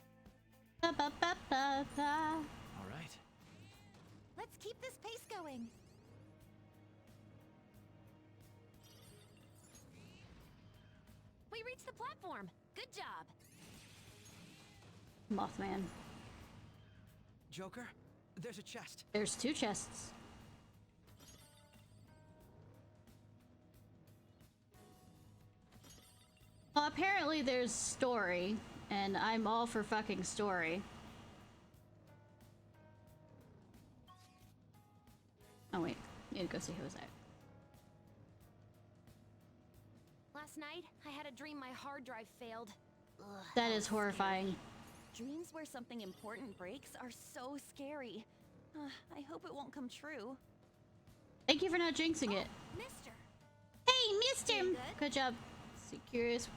Ba, ba, ba, ba, ba. All right. Let's keep this pace going. We reached the platform! Good job! Mothman. Joker, there's a chest. There's 2 chests. Well, apparently there's story, and I'm all for fucking story. Need to go see Jose. Last night, I had a dream my hard drive failed. Ugh, That was is horrifying. scary. Dreams where something important breaks are so scary. I hope it won't come true. Thank you for not jinxing it. Mister. Hey, mister! You good? Good job. So curious.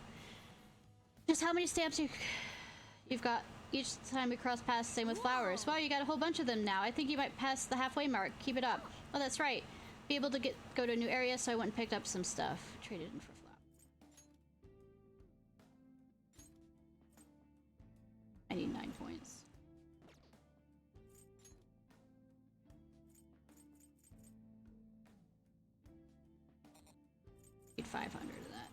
Just how many stamps you've got each time we cross paths, same with flowers. Wow, you got a whole bunch of them now. I think you might pass the halfway mark. Keep it up. Oh, that's right. Be able to go to a new area, so I went and picked up some stuff. Traded in for flowers. 99 points. Need 500 of that.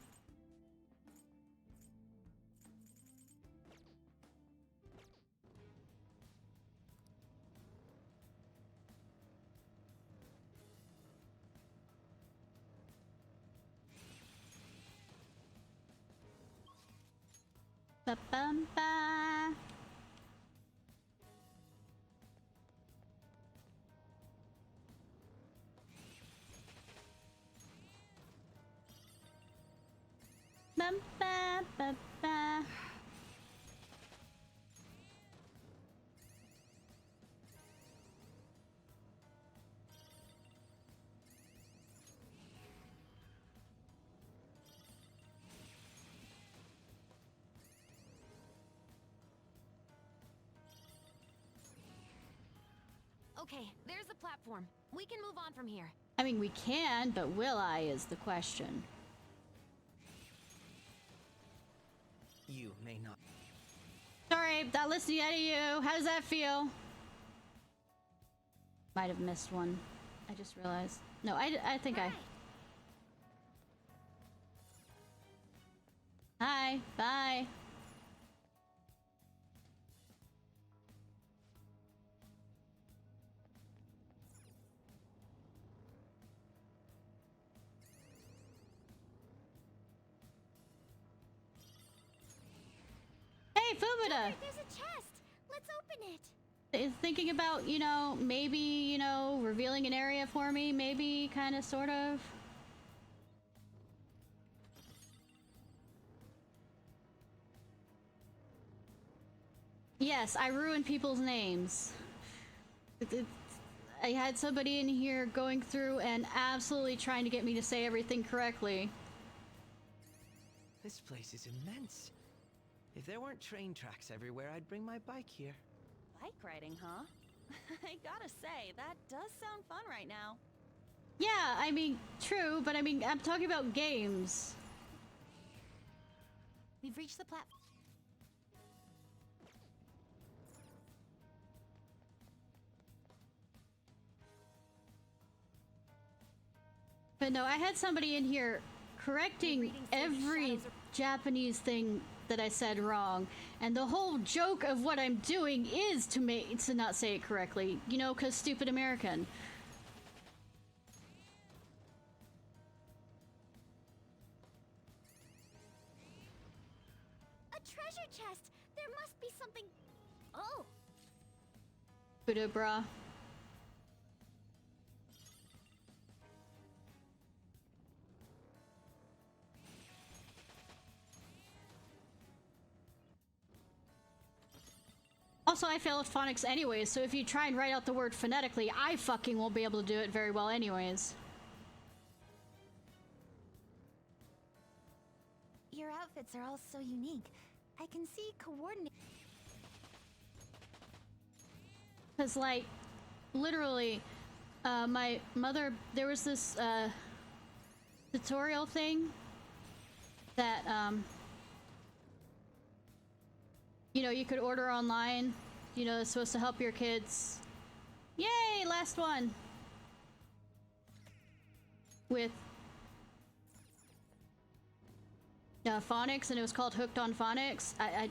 Ba-bum-ba. Bum-ba-ba-ba. Okay, there's the platform. We can move on from here. I mean, we can, but will I is the question. You may not. Sorry, not listening to you. How does that feel? Might have missed one. I just realized. No, I think I... Hi, bye. Hey, Fubita! There's a chest. Let's open it. Is thinking about, you know, maybe, you know, revealing an area for me, maybe, kind of, sort of. Yes, I ruin people's names. I had somebody in here going through and absolutely trying to get me to say everything correctly. This place is immense. If there weren't train tracks everywhere, I'd bring my bike here. Bike riding, huh? I gotta say, that does sound fun right now. Yeah, I mean, true, but I mean, I'm talking about games. We've reached the platform. But no, I had somebody in here correcting every Japanese thing that I said wrong, and the whole joke of what I'm doing is to not say it correctly, you know, because stupid American. A treasure chest. There must be something. Oh. Buddha bra. Also, I fail at phonics anyways, so if you try and write out the word phonetically, I fucking won't be able to do it very well anyways. Your outfits are all so unique. I can see coordinate. Because, like, literally, my mother, there was this, tutorial thing that, you know, you could order online, you know, it's supposed to help your kids. Yay, last one! With phonics, and it was called Hooked on Phonics. I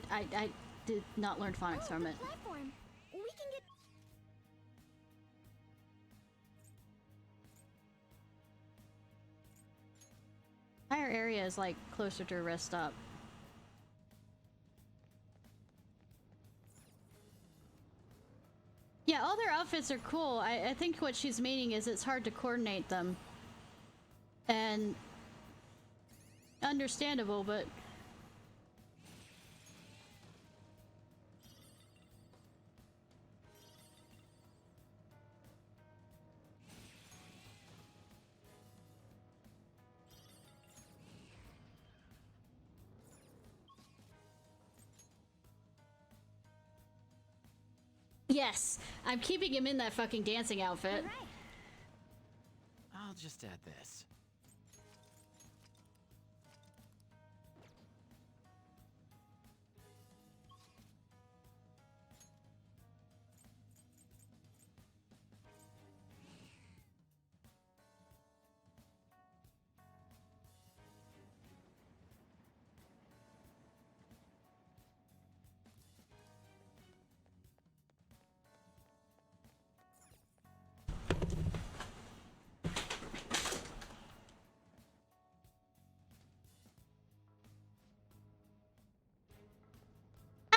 did not learn phonics from it. Platform. We can get. Entire area is like closer to a rest stop. Yeah, all their outfits outfits are cool. I think what she's meaning is it's hard to coordinate them. And understandable, but yes, I'm keeping him in that fucking dancing outfit. All right. I'll just add this.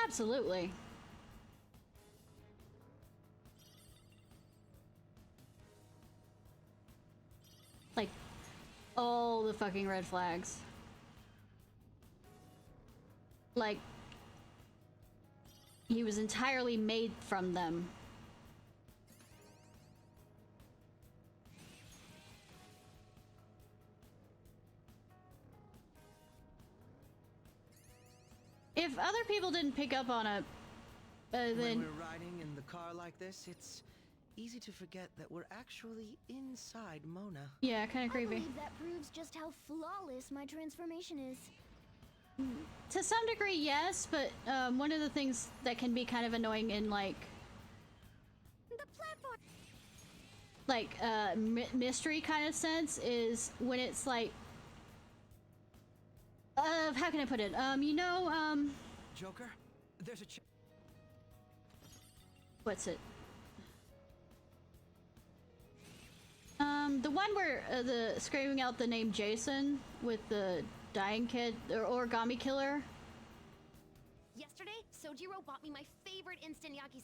Absolutely. Like, all the fucking red flags. Like, he was entirely made from them. If other people didn't pick up on it, When then we're riding in the car like this, it's easy to forget that we're actually inside Mona. yeah, kind of I creepy. believe that proves just how flawless my transformation is. To some degree, yes, but one of the things that can be kind of annoying in like The platform. mystery kind of sense is when it's like, how can I put it? Joker, there's a What's it? The one where the screaming out the name Jason with the dying kid or origami killer. Yesterday, Sojiro bought me my favorite instant yakis.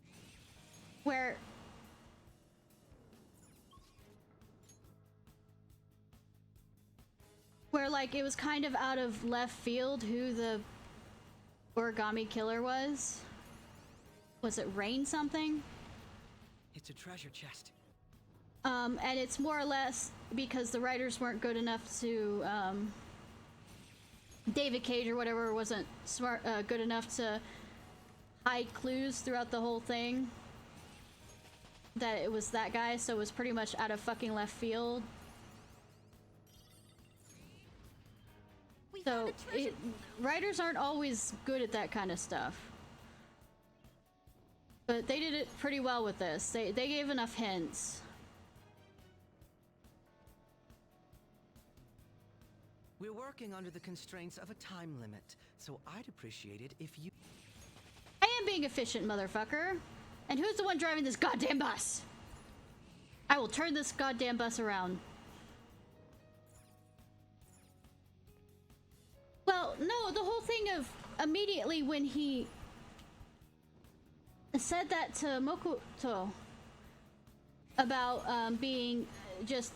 Where like it was kind of out of left field who the origami killer was. Was it Rain something? It's a treasure chest. And it's more or less because the writers weren't good enough to David Cage or whatever wasn't good enough to hide clues throughout the whole thing. That it was that guy, so it was pretty much out of fucking left field. So writers aren't always good at that kind of stuff. But they did it pretty well with this. They gave enough hints. We're working under the constraints of a time limit, so I'd appreciate it if you... I am being efficient, motherfucker. And who's the one driving this goddamn bus? I will turn this goddamn bus around. Well, no, the whole thing of immediately when he said that to Mokoto about being just,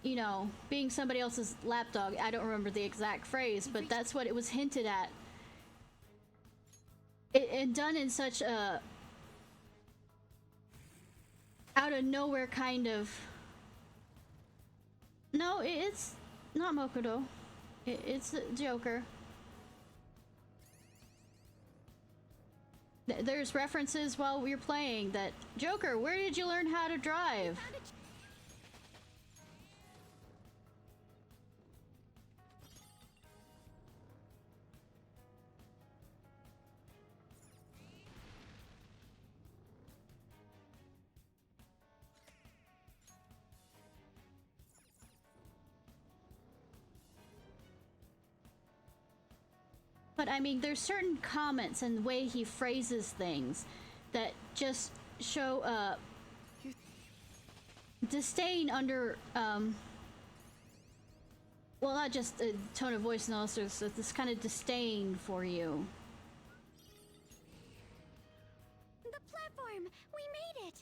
you know, being somebody else's lapdog. I don't remember the exact phrase, but that's what it was hinted at. And done in such a out of nowhere kind of... No, it's not Mokoto. It's Joker. There's references while we were playing that, Joker, where did you learn how to drive? But I mean, there's certain comments and the way he phrases things that just show disdain under, well, not just a tone of voice and also this kind of disdain for you. The platform! We made it!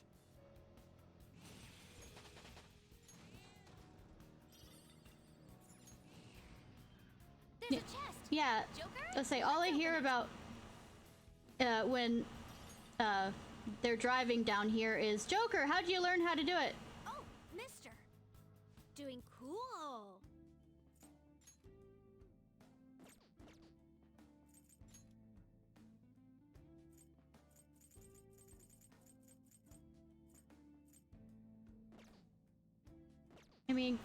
There's a chest. Yeah, Joker? let's say all I hear about when they're driving down here is, Joker, how'd you learn how to do it? Oh, mister. Doing cool. I mean,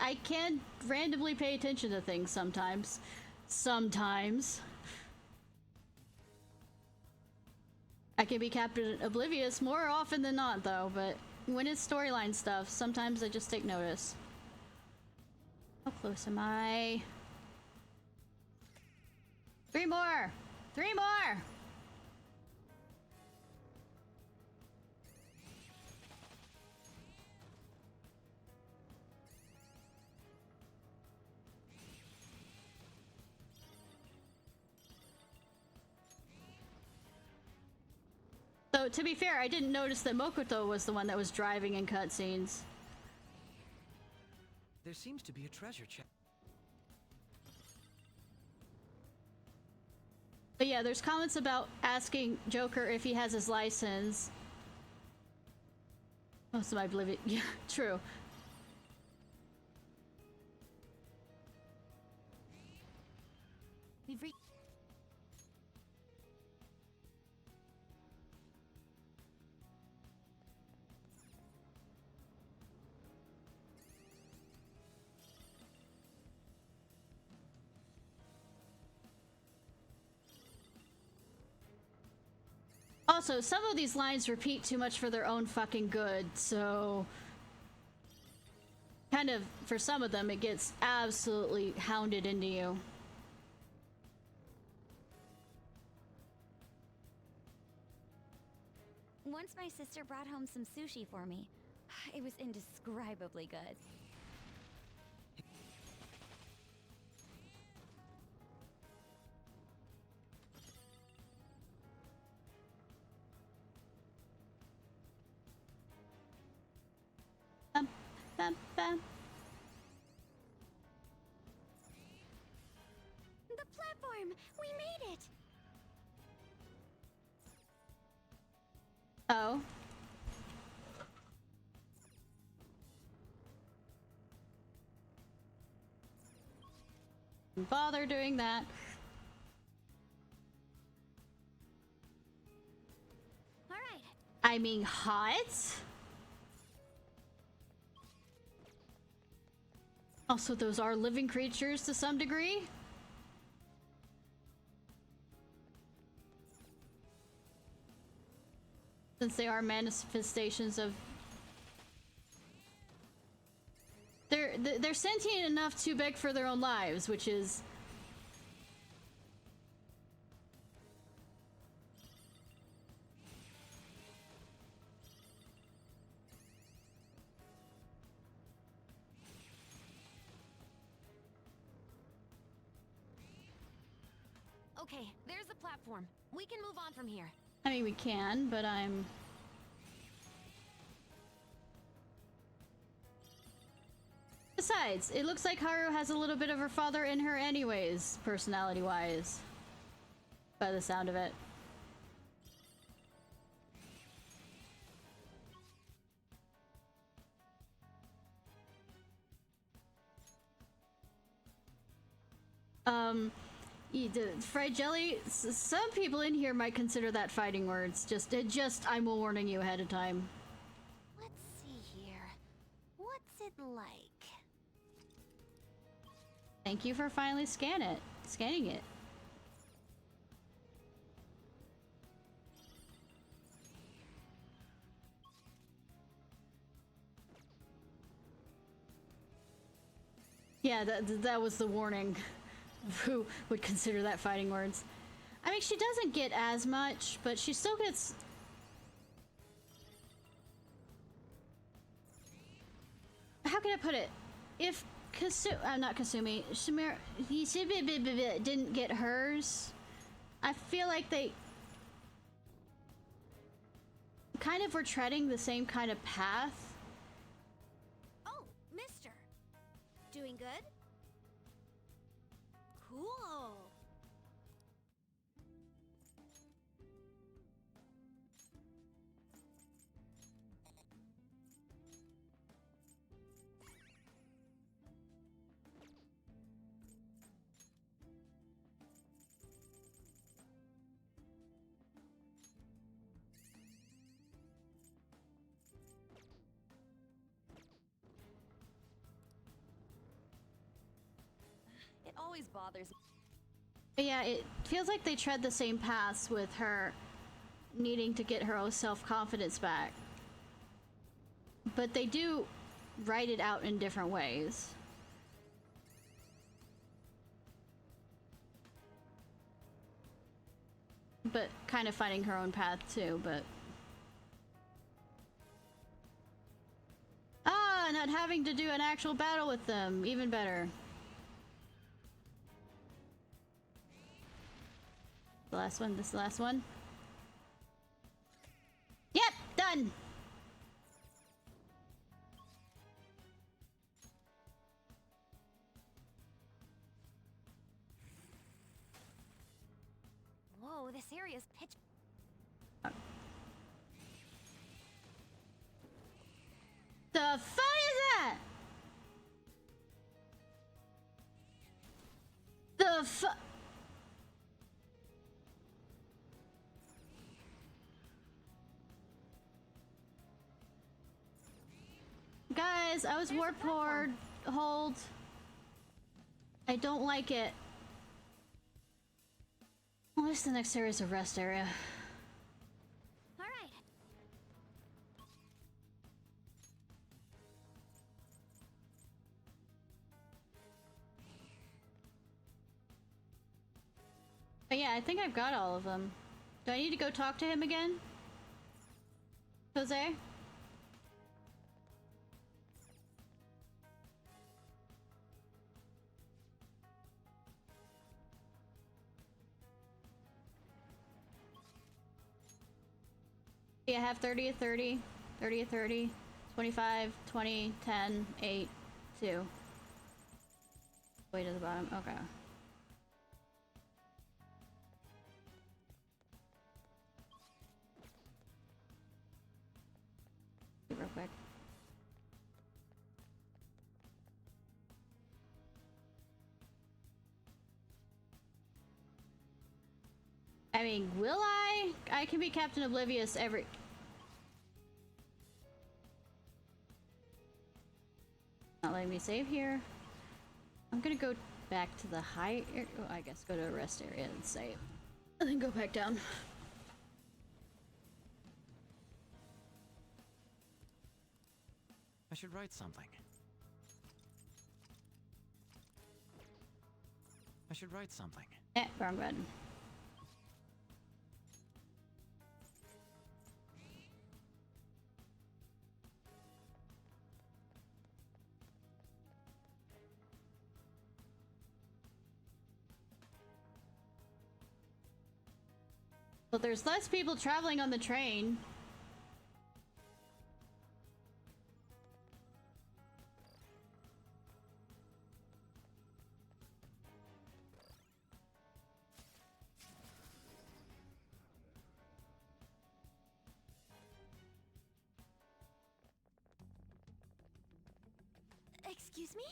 I can randomly pay attention to things sometimes. Sometimes. I can be Captain Oblivious more often than not, though, but when it's storyline stuff, sometimes I just take notice. How close am I? 3 more! 3 more! So, to be fair, I didn't notice that Mokoto was the one that was driving in cutscenes. There seems to be a treasure chest. But yeah, there's comments about asking Joker if he has his license. Most of my believe it. Yeah, true. We've reached. Also, some of these lines repeat too much for their own fucking good, so kind of, for some of them, it gets absolutely hounded into you. Once my sister brought home some sushi for me. It was indescribably good. Bum, bum, bum. The platform. We made it. Oh. Didn't bother doing that. All right. I mean, hot? Also, those are living creatures to some degree. Since they are manifestations of... They're sentient enough to beg for their own lives, which is... Okay, there's the platform. We can move on from here. I mean, we can, but I'm... Besides, it looks like Haru has a little bit of her father in her anyways, personality-wise. By the sound of it. Fried jelly, some people in here might consider that fighting words. I'm warning you ahead of time. Let's see here. What's it like? Thank you for finally scanning it. Yeah, that was the warning. Who would consider that fighting words? I mean, she doesn't get as much, but she still gets... How can I put it? If not Kasumi, Shimura didn't get hers, I feel like they kind of were treading the same kind of path. Oh, mister. Doing good? Cool. It always bothers me. But yeah, it feels like they tread the same paths with her needing to get her own self-confidence back. But they do write it out in different ways. But kind of finding her own path too, but... Ah, not having to do an actual battle with them. Even better. The last one, this is the last one. Yep, done! Whoa, this area's pitch. The fuck is that? The fuck? Guys, I was warp horde. Hold. I don't like it. Well, at least the next area is a rest area. All right. But yeah, I think I've got all of them. Do I need to go talk to him again? Jose? Yeah, I have 30 of 30, 30 of 30, 25, 20, 10, 8, 2. Way to the bottom, okay. Real quick. I mean, will I? I can be Captain Oblivious every... Not letting me save here. I'm gonna go back to the high area. Oh, I guess go to a rest area and save. And then go back down. I should write something. I should write something. Wrong button. Well, there's less people traveling on the train. Excuse me?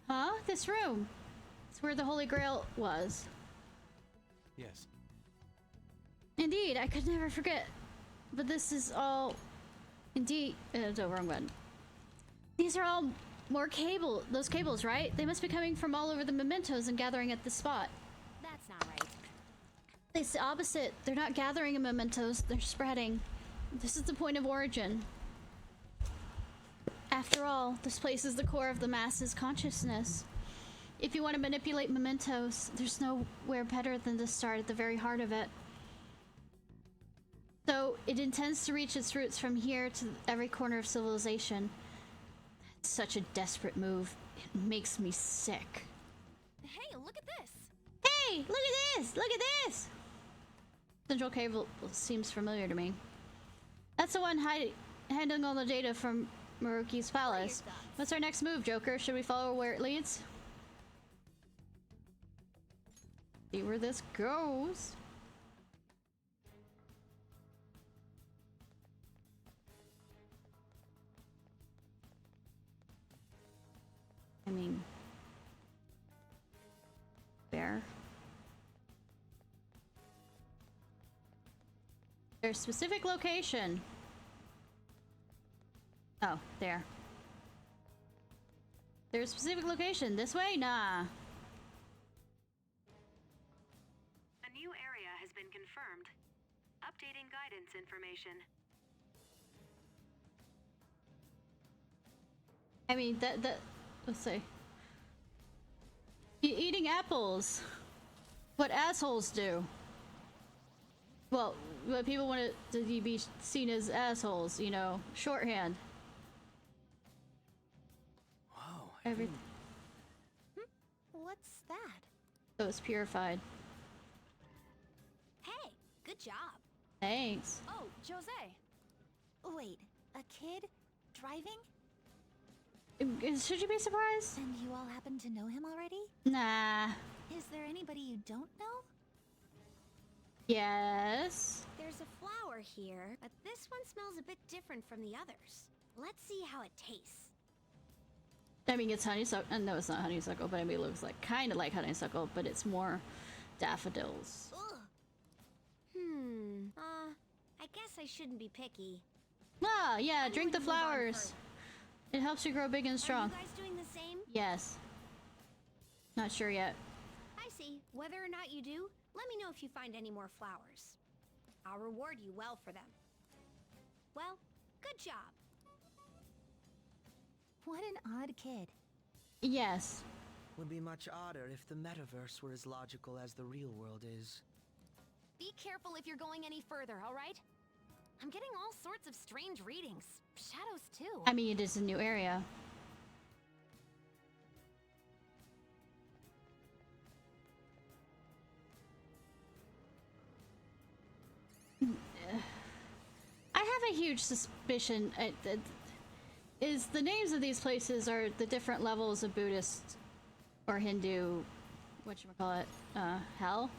Huh? This room. It's where the Holy Grail was. Yes. Indeed, I could never forget. But this is all... Indeed... no, wrong button. These are all more those cables, right? They must be coming from all over the mementos and gathering at this spot. That's not right. It's the opposite. They're not gathering in mementos, they're spreading. This is the point of origin. After all, this place is the core of the masses' consciousness. If you want to manipulate mementos, there's nowhere better than to start at the very heart of it. So, it intends to reach its roots from here to every corner of civilization. That's such a desperate move. It makes me sick. Hey, look at this! Hey, look at this! Look at this! Central cable seems familiar to me. That's the one handling all the data from Maruki's palace. What's our next move, Joker? Should we follow where it leads? See where this goes. I mean, where? There's a specific location. Oh, there. There's a specific location. This way? Nah. A new area has been confirmed. Updating guidance information. I mean, let's see. Eating apples. What assholes do. Well, what people want to be seen as assholes, you know, shorthand. Whoa. Everything. What's that? So it's purified. Hey, good job. Thanks. Oh, Jose. Wait, a kid? Driving? Should you be surprised? And you all happen to know him already? Nah. Is there anybody you don't know? Yes. There's a flower here, but this one smells a bit different from the others. Let's see how it tastes. I mean, it's honeysuckle. No, it's not honeysuckle, but I mean, it looks like kind of like honeysuckle, but it's more daffodils. Ugh. I guess I shouldn't be picky. Ah, yeah, I'm drink the going to move on flowers. It helps you grow big and Are strong. you guys doing the same? Yes. Not sure yet. I see. Whether or not you do, let me know if you find any more flowers. I'll reward you well for them. Well, good job. What an odd kid. Yes. Would be much odder if the metaverse were as logical as the real world is. Be careful if you're going any further, all right? I'm getting all sorts of strange readings. Shadows, too. I mean, it is a new area. I have a huge suspicion is the names of these places are the different levels of Buddhist or Hindu, whatchamacallit, hell?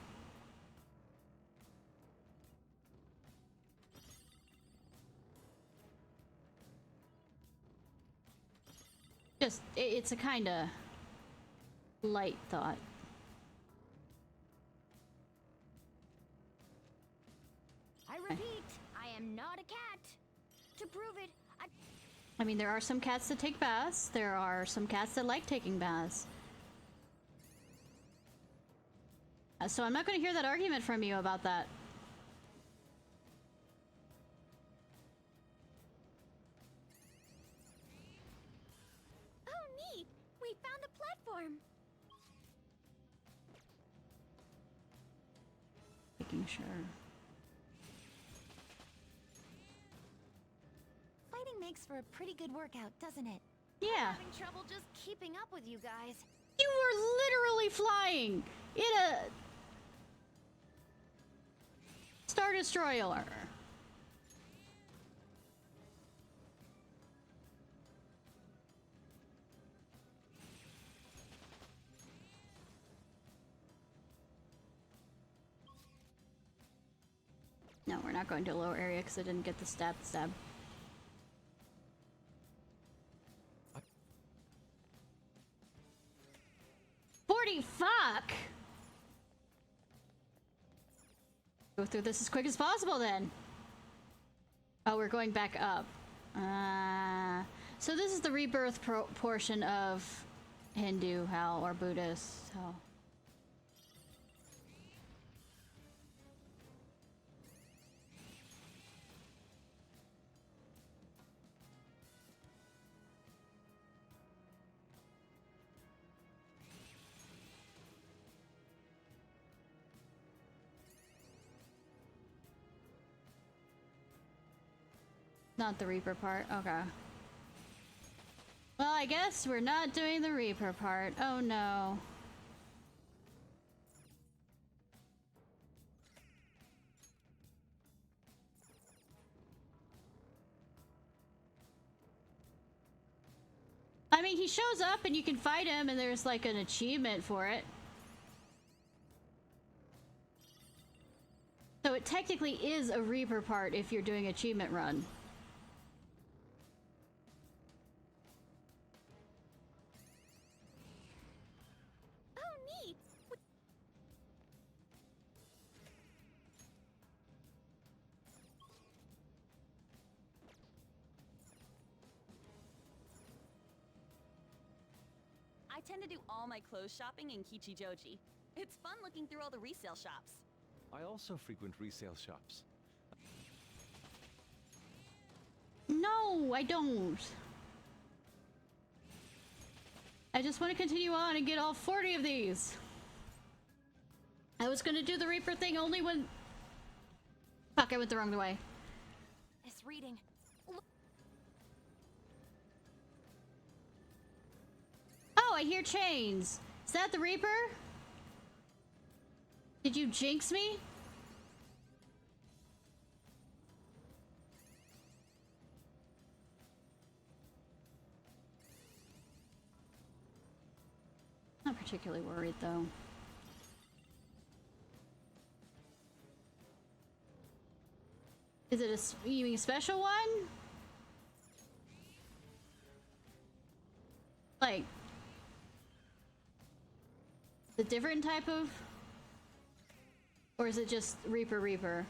Just, it's a kind of light thought. I repeat, I am not a cat. To prove it, I mean, there are some cats that take baths. There are some cats that like taking baths. So I'm not going to hear that argument from you about that. Oh, neat! We found a platform. Making sure. Fighting makes for a pretty good workout, doesn't it? Yeah. Having trouble just keeping up with you guys. You were literally flying in a Star Destroyer. No, we're not going to a lower area because I didn't get the stab. 40, fuck! Go through this as quick as possible then. Oh, we're going back up. So this is the rebirth portion of Hindu hell or Buddhist hell. Not the Reaper part. Okay. Well, I guess we're not doing the Reaper part. Oh no. I mean, he shows up and you can fight him and there's like an achievement for it. So it technically is a Reaper part if you're doing achievement run. Oh, neat. I tend to do all my clothes shopping in Kichijoji. It's fun looking through all the resale shops. I also frequent resale shops. No, I don't. I just want to continue on and get all 40 of these. I was gonna do the Reaper thing only when... Fuck, I went the wrong way. It's reading. Oh, I hear chains. Is that the Reaper? Did you jinx me? Not particularly worried, though. Is it you mean a special one? Like... a different type of... Or is it just Reaper Reaper?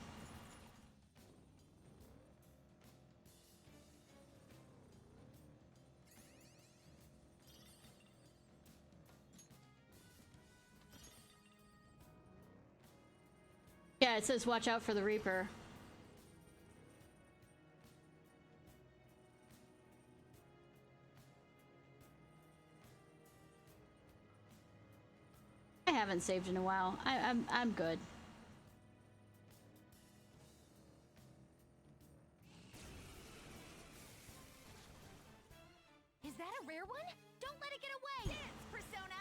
Yeah, it says watch out for the Reaper. I haven't saved in a while. I'm good. Is that a rare one? Don't let it get away! Dance, Persona!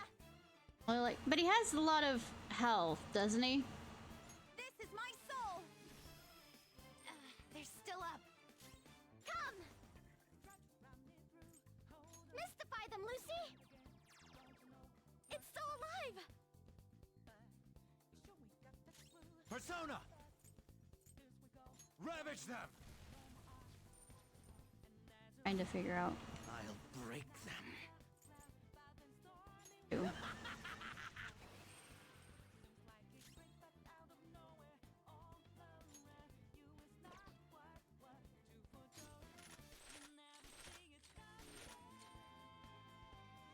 Well, like, but he has a lot of health, doesn't he? This is my soul! They're still up. Come! Mystify them, Lucy! It's still alive! Persona! Ravage them! Trying to figure out. I'll break them. Ew.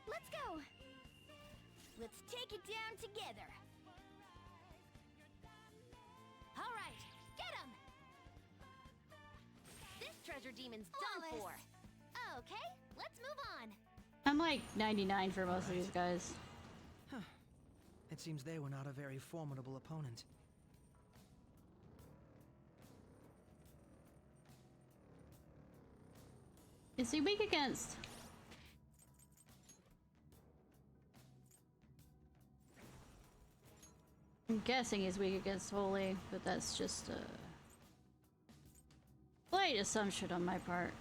Let's go! Let's take it down together. All right, get him! This treasure demon's done for. Okay, let's move on. I'm like 99 for most of these guys. It seems they were not a very formidable opponent. Is he weak against? I'm guessing he's weak against Holy, but that's just a slight assumption on my part.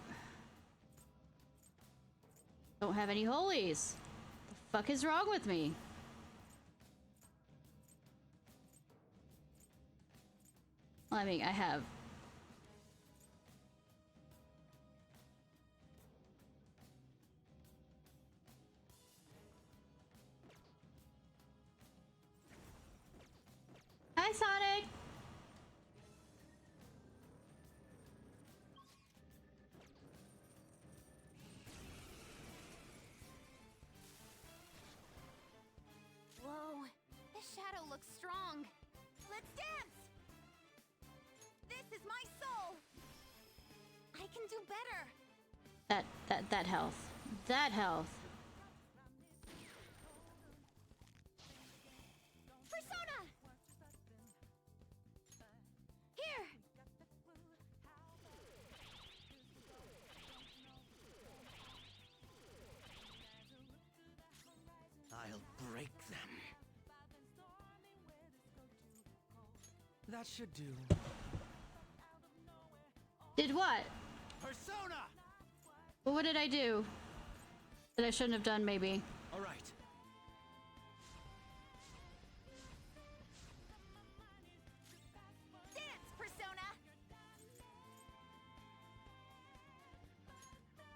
Don't have any Holies. The fuck is wrong with me? Well, I mean, I have. Hi, Sonic! Whoa, this shadow looks strong. Let's dance! This is my soul! I can do better. That health. That health. Persona! Here! I'll break them. That should do. Did what? Persona! Well, what did I do? That I shouldn't have done, maybe. All right. Dance, Persona!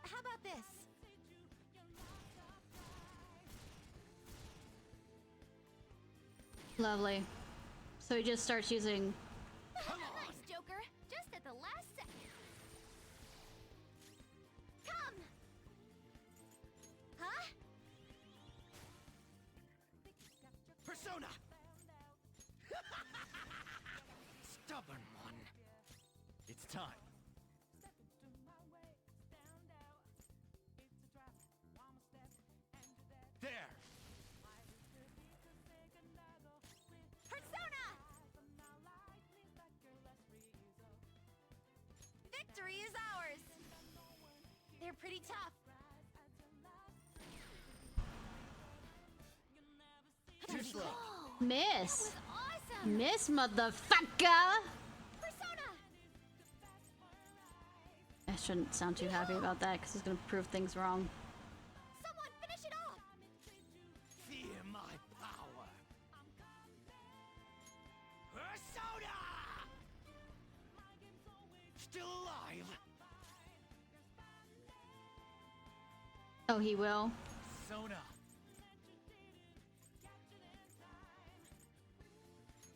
How about this? Lovely. So he just starts using... Nice, Joker. Just at the last second. Come! Huh? Persona! Stubborn one. It's time. There! Persona! Victory is ours! They're pretty tough. Too slow. Miss! Awesome! Miss, motherfucker! Persona! I shouldn't sound too happy about that because it's gonna prove things wrong. Someone finish it off! Fear my power. Persona! Still alive. Oh, he will? Persona.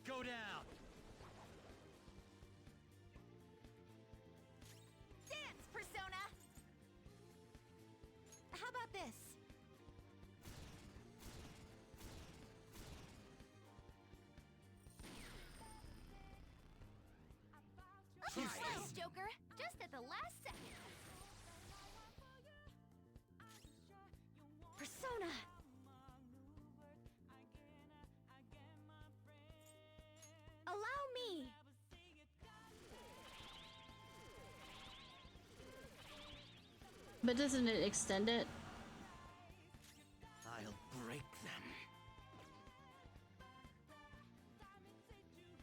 Go down. Dance, Persona! How about this? Nice, Joker. Just at the last second. Persona! Allow me! But doesn't it extend it? I'll break them.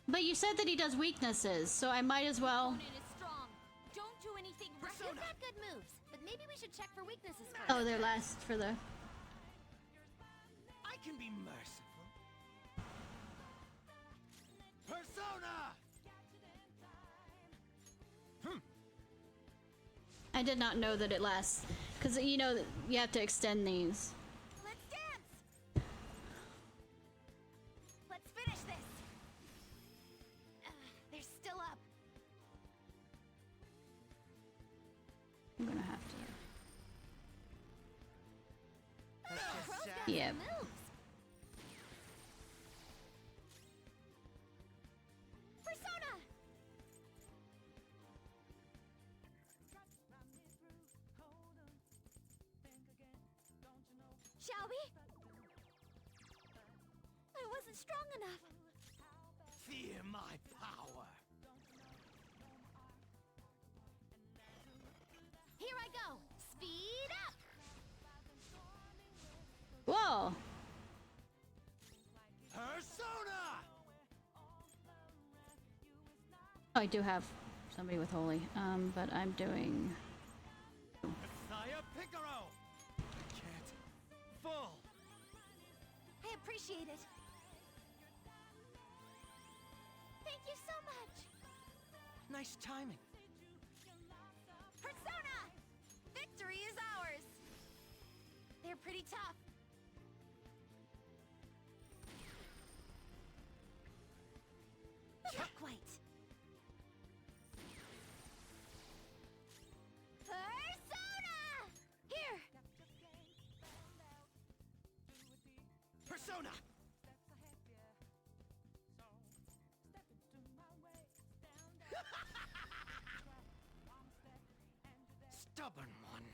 But you said that he does weaknesses, so I might as well... Opponent is strong. Don't do anything reckless. You've got good moves, but maybe we should check for weaknesses first. Oh, they're last for the... I can be merciful. Persona! I did not know that it lasts. Because, you know, you have to extend these. Let's dance! Let's finish this! They're still up. I'm gonna have to... That's just sad. Yep. Moves. Persona! Shall we? I wasn't strong enough. Fear my power. Here I go. Speed up. Whoa! Persona! Oh, I do have somebody with holy. But I'm doing... Messiah Picaro! Can't. Full! I appreciate it. Thank you so much. Nice timing. Persona! Victory is ours. They're pretty tough. Not quite. Persona! Here! Persona! Stubborn one.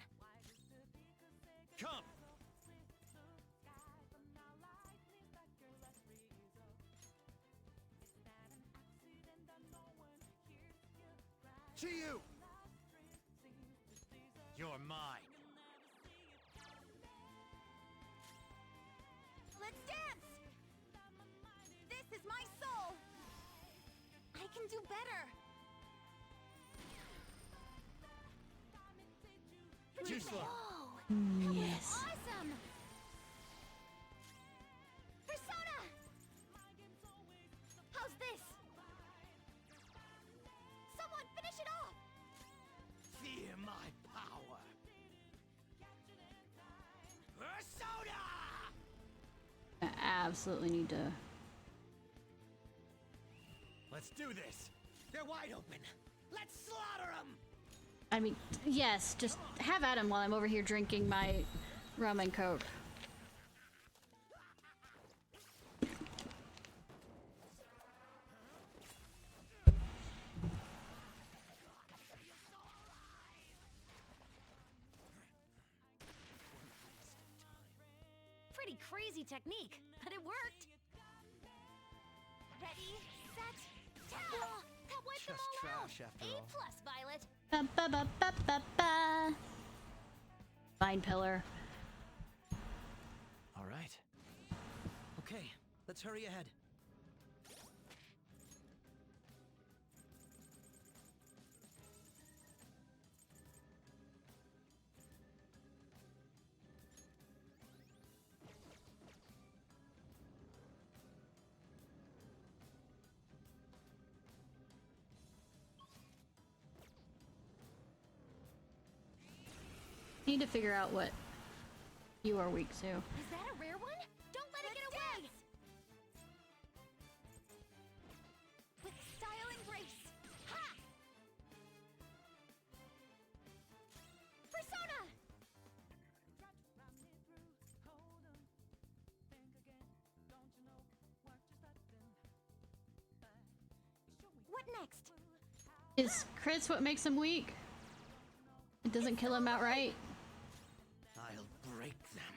Come! To you! You're mine. Let's dance! This is my soul! I can do better! Too slow. Whoa! Yes. Awesome! absolutely need to... Let's do this. They're wide open. Let's slaughter them. I mean, yes, just have at him while I'm over here drinking my rum and coke. Pretty crazy technique, but it worked. Ready, set, tell! That wiped them Just all out. trash after A all. plus, Violet. Ba ba ba ba ba ba. Vine pillar. All right. Okay, let's hurry ahead. Need to figure out what you are weak to. Is that a rare one? Don't let it get away! With style and grace. Ha! Persona! What next? Is crits what makes him weak? It doesn't kill him outright. I'll break them.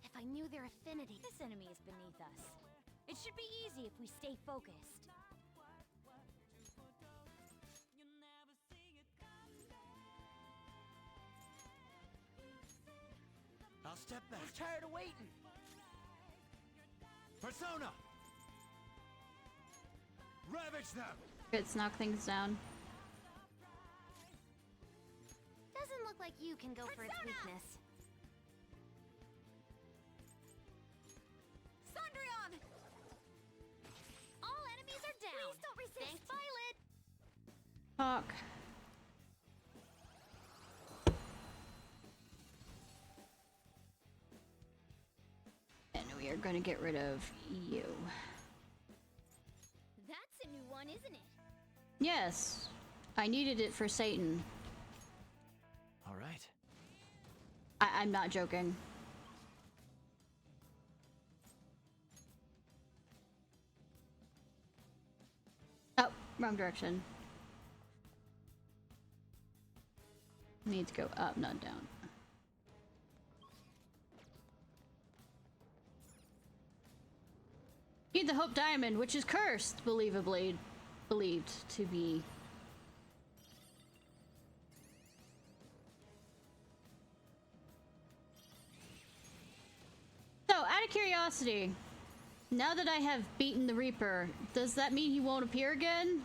If I knew their affinity, this enemy is beneath us. It should be easy if we stay focused. I'll step back. I'm tired of waiting. Persona! Ravage them! Crits knock things down. Doesn't look like you can go for its weakness. Sondrion! All enemies are down. Please don't resist. Thanks, Violet. Fuck. And we are gonna get rid of you. That's a new one, isn't it? Yes. I needed it for Satan. All right. I'm not joking. Oh, wrong direction. Need to go up, not down. Need the Hope Diamond, which is cursed, believed to be. So, out of curiosity, now that I have beaten the Reaper, does that mean he won't appear again?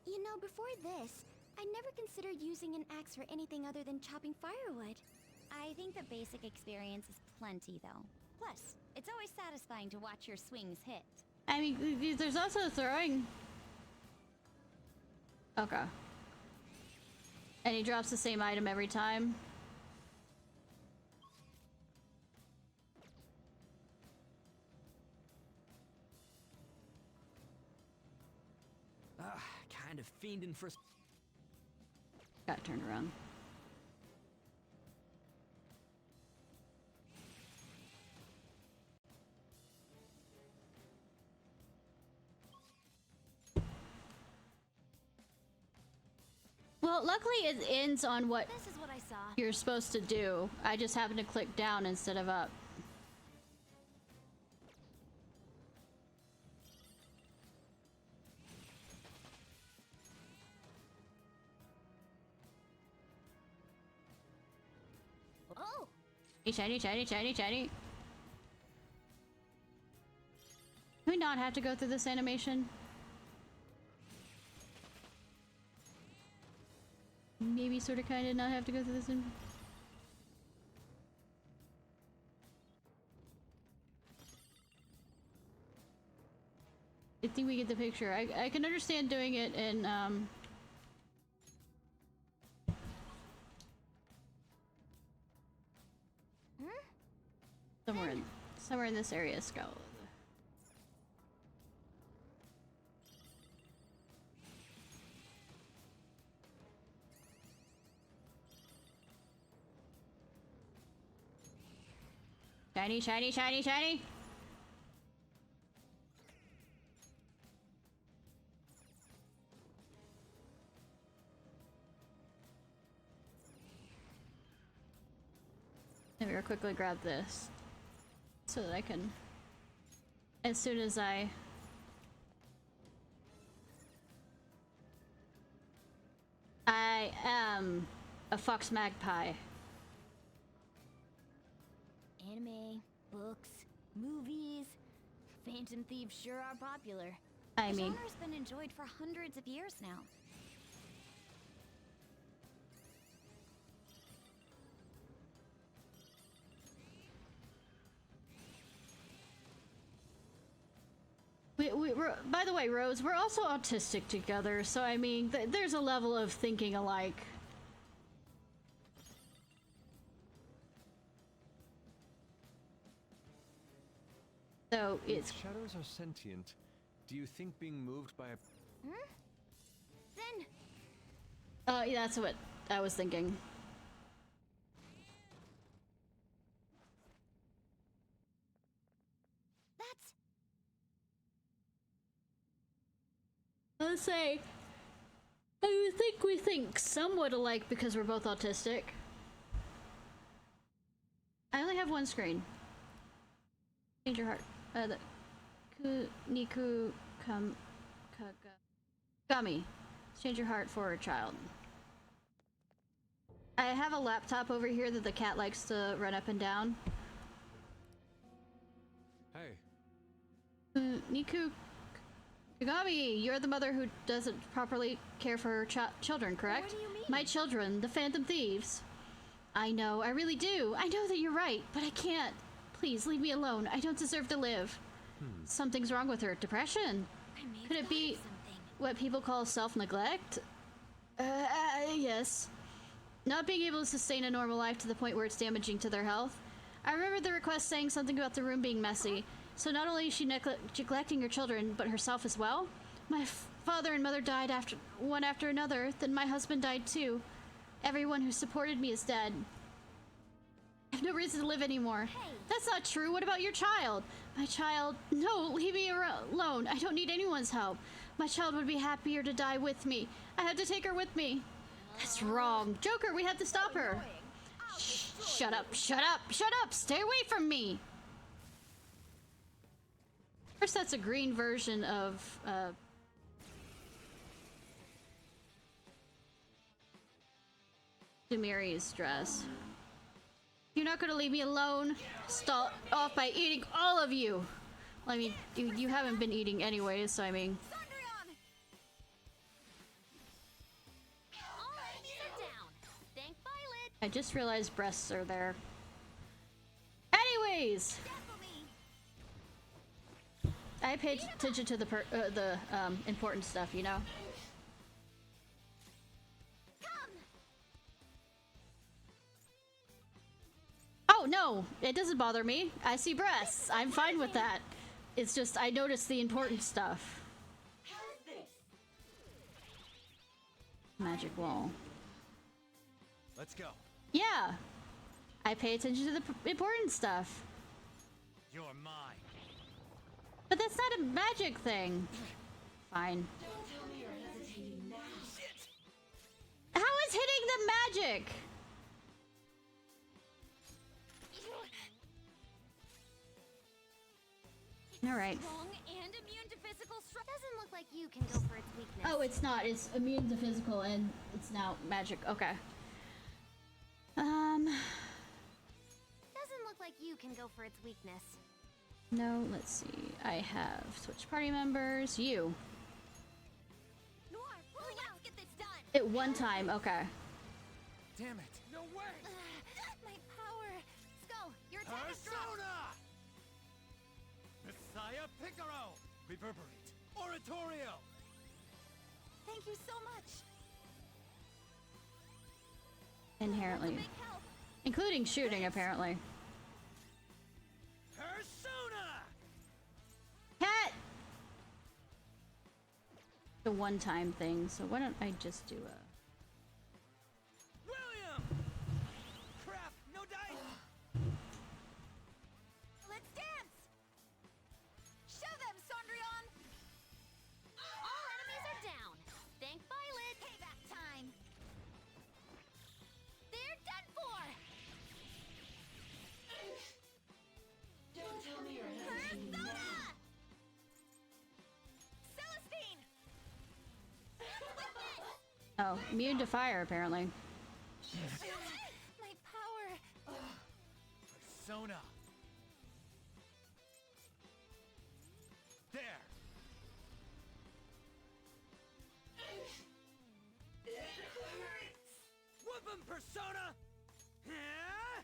You know, before this, I never considered using an axe for anything other than chopping firewood. I think the basic experience is plenty, though. Plus, it's always satisfying to watch your swings hit. I mean, there's also throwing. Okay. And he drops the same item every time. Kind of fiending for... Got turned around. Well, luckily it ends on what This is what I saw. you're supposed to do. I just happened to click down instead of up. Oh! Shiny, shiny, shiny, shiny. Do we not have to go through this animation? Maybe sort of kind of not have to go through this. think we get the picture. I can understand doing it in, somewhere in this area, Skull. Shiny, shiny, shiny, shiny! Maybe I'll quickly grab this so that I can, as soon as I am a fox magpie. Anime, books, movies. Phantom Thieves sure are popular. I The mean, genre's been enjoyed for hundreds of years now. we're, by the way, Rose, we're also autistic together, so I mean, there's a level of thinking alike. So it's... If shadows are sentient, do you think being moved by a... Then, yeah, that's what I was thinking. that's Let's say, I think we think somewhat alike because we're both autistic. I only have one screen. Change your heart. Niku Gummy. Change your heart for a child. I have a laptop over here that the cat likes to run up and down. Hey, Niku Kagami, you're the mother who doesn't properly care for her children, correct? What do you mean? My children, the Phantom Thieves. I know, I really do. I know that you're right, but I can't. Please, leave me alone. I don't deserve to live. Something's wrong with her. Depression? I may have Could it thought be of something. what people call self-neglect? Yes. Not being able to sustain a normal life to the point where it's damaging to their health. I remember the request saying something about the room being messy. So not only is she neglecting her children, but herself as well? My father and mother died one after another, then my husband died too. Everyone who supported me is dead. I have no reason to live anymore. Hey. That's not true. What about your child? My child... No, leave me alone. I don't need anyone's help. My child would be happier to die with me. I had to take her with me. That's wrong. Joker, we have to stop her. Shut up, shut up, shut up! Stay away from me! First, that's a green version of, Sumeri's dress. You're not gonna leave me alone? Start off by eating all of you! Well, I mean, you haven't been eating anyways, so I mean... Thundrion! All right, sit down. Thank Violet. I just realized breasts are there. Anyways! I paid attention to the important stuff, you know? Come. Oh, no! It doesn't bother me. I see breasts. I'm fine with that. It's just, I noticed the important stuff. Magic wall. Let's go. Yeah! I pay attention to the important stuff. You're mine. But that's not a magic thing. Fine. How is hitting the magic? Alright. Strong and immune to physical stress. Doesn't look like you can go for its weakness. Oh, it's not. It's immune to physical and it's now magic. Okay. Doesn't look like you can go for its weakness. No, let's see. I have switch party members. You. Noir, let's get this done. At one time. Okay. Damn it. No way. My power. Skull, your attack is strong. Persona! Messiah Picaro! Reverberate. Oratorio! Thank you so much. Inherently. Big help. Including shooting, apparently. Persona! Cat! The one-time thing, so why don't I just do a... William! Crap, no dice! Let's dance. Show them, Sondrion. All enemies are down. Thank Violet. Payback time. They're done for. Don't tell me you're Persona! Celestine! Oh, immune to fire, apparently. My power! Persona! There! Whoop 'em, Persona! Huh?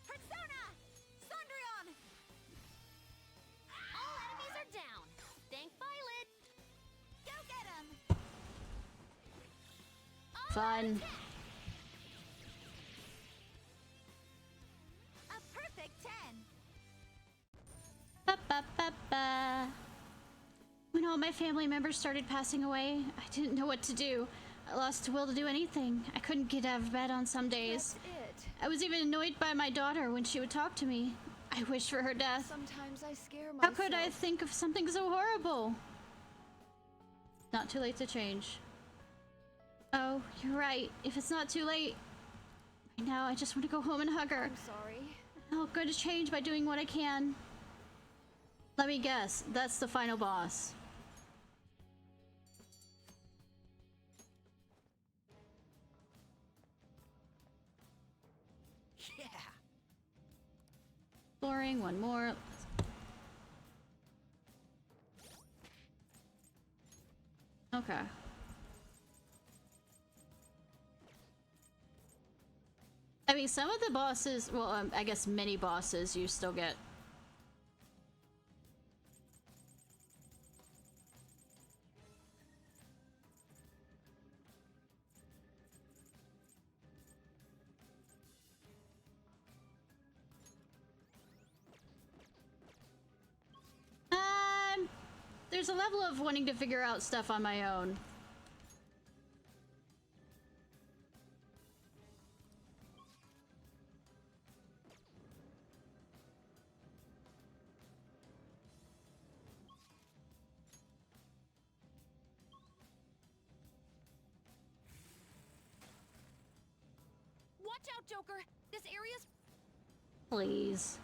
Persona! Sondrion! All enemies are down. Thank Violet. Go get 'em! Fun. A perfect 10. Ba, ba, ba, ba. When all my family members started passing away, I didn't know what to do. I lost the will to do anything. I couldn't get out of bed on some days. That's it. I was even annoyed by my daughter when she would talk to me. I wished for her death. Sometimes I scare How myself. could I think of something so horrible? Not too late to change. Oh, you're right. If it's not too late. Right now, I just want to go home and hug her. I'm sorry. I'm going to change by doing what I can. Let me guess. That's the final boss. Yeah! Exploring, one more. Okay. I mean, some of the bosses, well, I guess many bosses you still get. There's a level of wanting to figure out stuff on my own. Watch out, Joker! This area's... Please.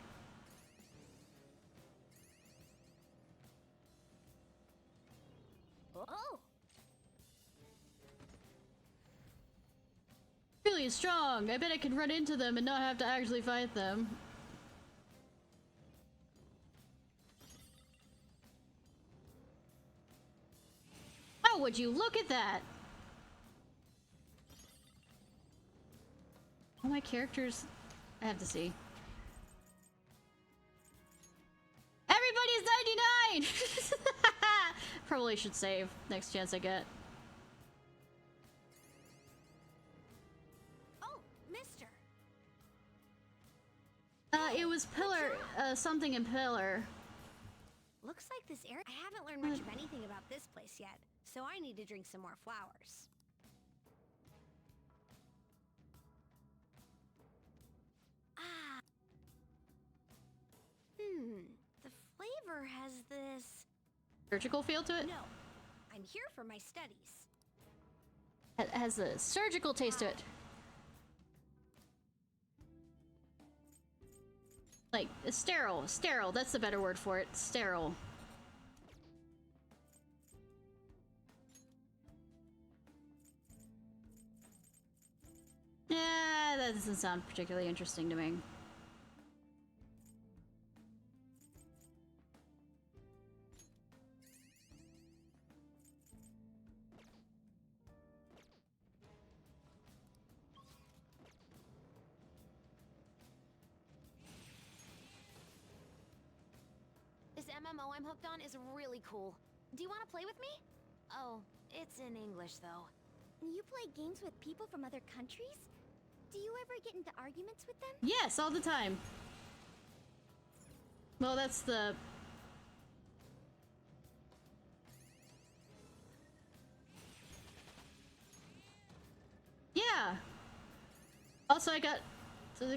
Oh! Really strong. I bet I can run into them and not have to actually fight them. How would you look at that? All my characters, I have to see. Everybody's 99! Probably should save next chance I get. Oh, mister. It was Pillar, something in Pillar. Looks like this area. I haven't learned much of anything about this place yet, so I need to drink some more flowers. Ah. The flavor has this... Surgical feel to it? No. I'm here for my studies. It has a surgical taste to it. Like, sterile. Sterile, that's the better word for it. Sterile. Yeah, that doesn't sound particularly interesting to me. MMO I'm hooked on is really cool. Do you want to play with me? Oh, it's in English though. You play games with people from other countries? Do you ever get into arguments with them? Yes, all the time. Well, that's the... Yeah. Also, I got... So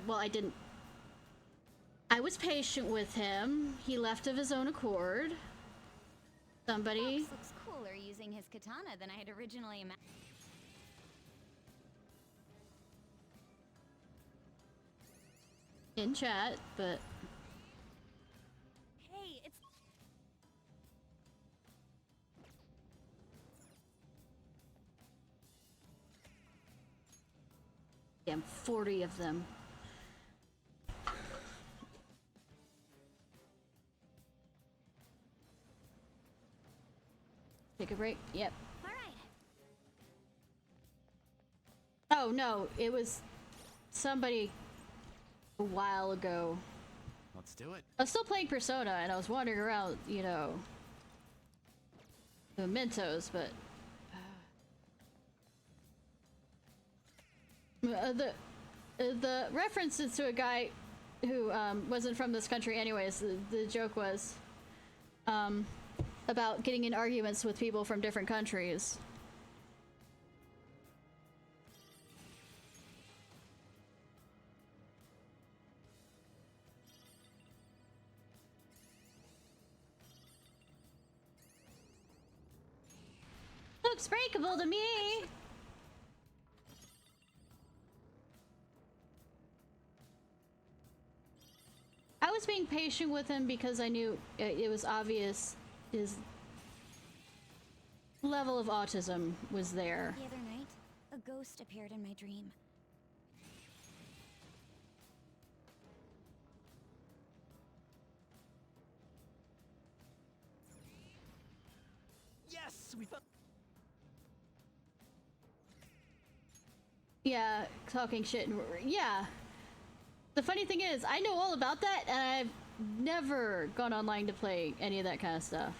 well, I didn't... I was patient with him. He left of his own accord. Somebody... Fox looks cooler using his katana than I had originally imagined. In chat, but... Hey, it's... Damn, 40 of them. Take a break? Yep. All right. Oh, no, it was somebody a while ago. Let's do it. I was still playing Persona, and I was wandering around, you know, the Mentos, but... the reference is to a guy who wasn't from this country anyways. The joke was about getting in arguments with people from different countries. Looks breakable to me. I was being patient with him because I knew it was obvious his level of autism was there. The other night, a ghost appeared in my dream. Yes, we found. Yeah, talking shit. And, yeah. The funny thing is, I know all about that, and I've never gone online to play any of that kind of stuff.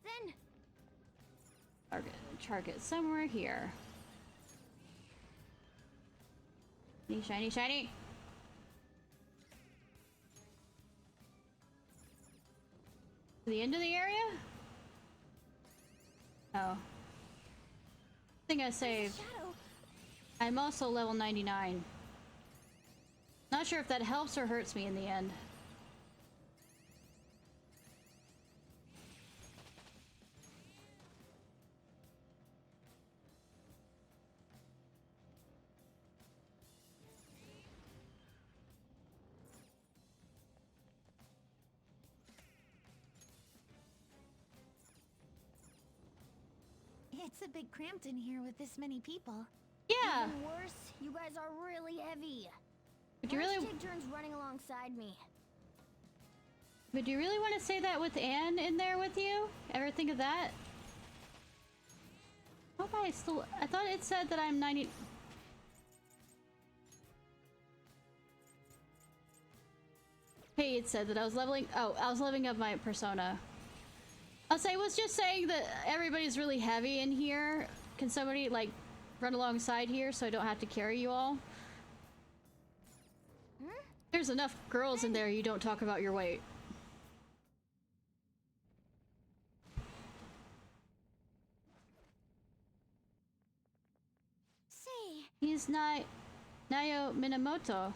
Then Target somewhere here. Shiny, shiny, shiny. The end of the area? Oh. I think I saved. shadow. I'm also level 99. Not sure if that helps or hurts me in the end. It's a bit cramped in here with this many people. Yeah. Even worse, you guys are really heavy. Would you Why don't really? you take turns running alongside me? Would you really want to say that with Anne in there with you? Ever think of that? How am I still? I thought it said that I'm 90. Hey, it said that I was leveling. Oh, I was leveling up my persona. I'll say, was just saying that everybody's really heavy in here. Can somebody like run alongside here so I don't have to carry you all? There's enough girls in there. You don't talk about your weight. Say, He's not Nayo Minamoto.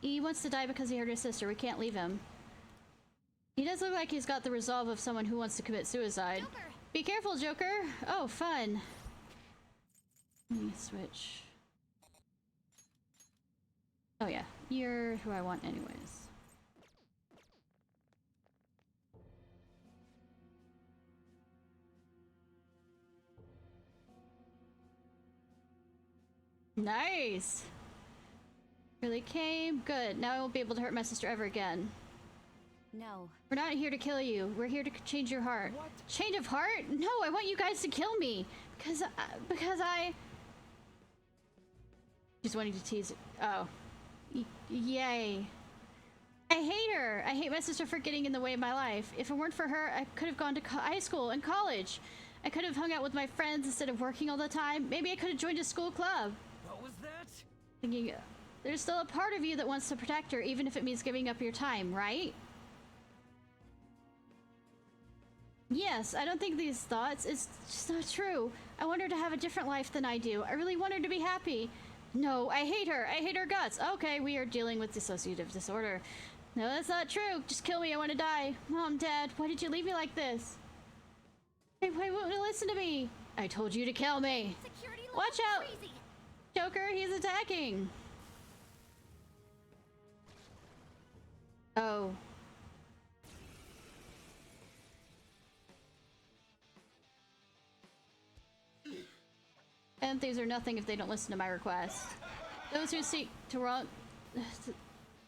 He wants to die because he hurt his sister. We can't leave him. He does look like he's got the resolve of someone who wants to commit suicide. Joker. Be careful, Joker! Oh, fun. Let me switch. Oh yeah, you're who I want anyways. Nice! Really came? Good. Now I won't be able to hurt my sister ever again. No. We're not here to kill you. We're here to change your heart. What? Change of heart? No, I want you guys to kill me because I just wanting to tease it. Oh, yay! I hate her. I hate my sister for getting in the way of my life. If it weren't for her, I could have gone to high school and college. I could have hung out with my friends instead of working all the time. Maybe I could have joined a school club. What was that? Thinking, there's still a part of you that wants to protect her, even if it means giving up your time, right? Yes, I don't think these thoughts. It's just not true. I want her to have a different life than I do. I really want her to be happy. No, I hate her. I hate her guts. Okay, we are dealing with dissociative disorder. No, that's not true. Just kill me. I want to die. Mom, Dad, why did you leave me like this? Why won't you listen to me? I told you to kill me. Security Watch out! crazy. Joker, he's attacking. Oh. And things are nothing if they don't listen to my request. Those who seek to wrong...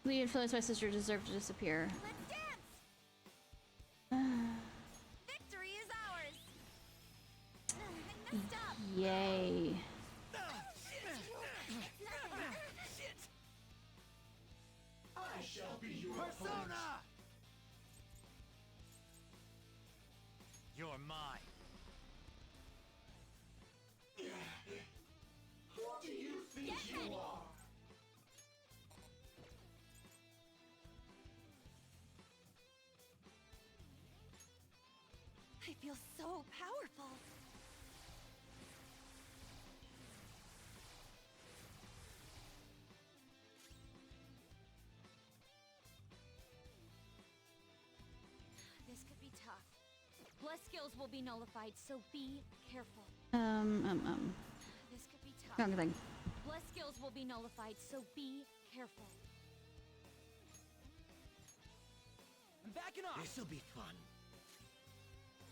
influence my sister deserve to disappear. Let's dance. Victory is ours. I messed up. Yay. I shall be your Persona! You're mine. Who do you think Get you ready. are? I feel so powerful. This could be tough. Bless skills will be nullified, so be careful. This could be tough. Wrong thing. Bless skills will be nullified, so be careful. I'm backing off. This'll be fun.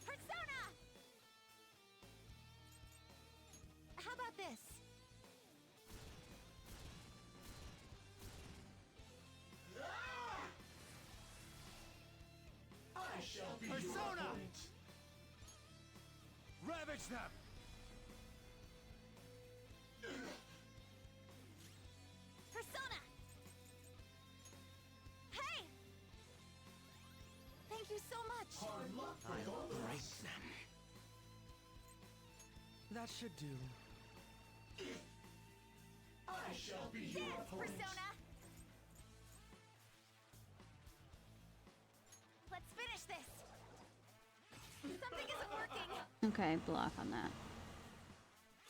Persona! How about this? I shall be your Persona! opponent. Ravage them. Persona! Hey! Thank you so much. Hard luck for I'll both of break us. them. That should do. I shall be your Dance, opponent. Persona! Let's finish this! Something isn't working! Okay, block on that.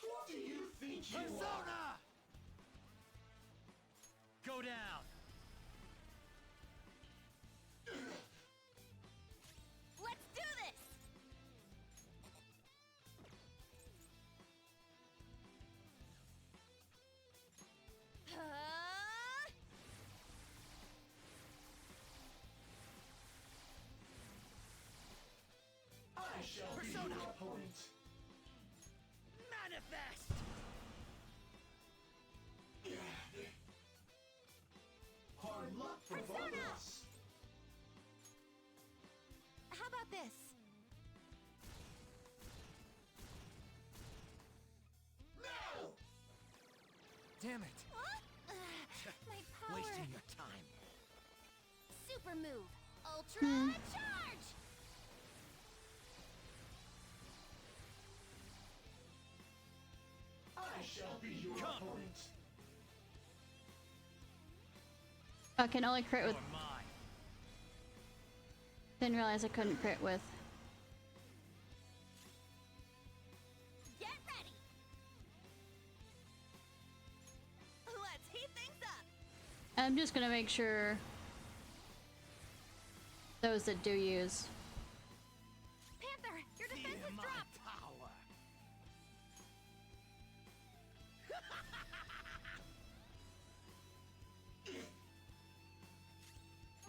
Who do you think you are? Persona! Go down. Let's do this! I shall be Persona! your opponent. Manifest. Hard luck for both Persona! of us. How about this? No! Damn it. What? My power! Wasting your time. Super move! Ultra charge! I shall be your Come. opponent. I can only crit You're with... mine. Didn't realize I couldn't crit with... Get ready! Let's heat things up! I'm just gonna make sure... those that do use... Panther, your defense Feel has my dropped! power.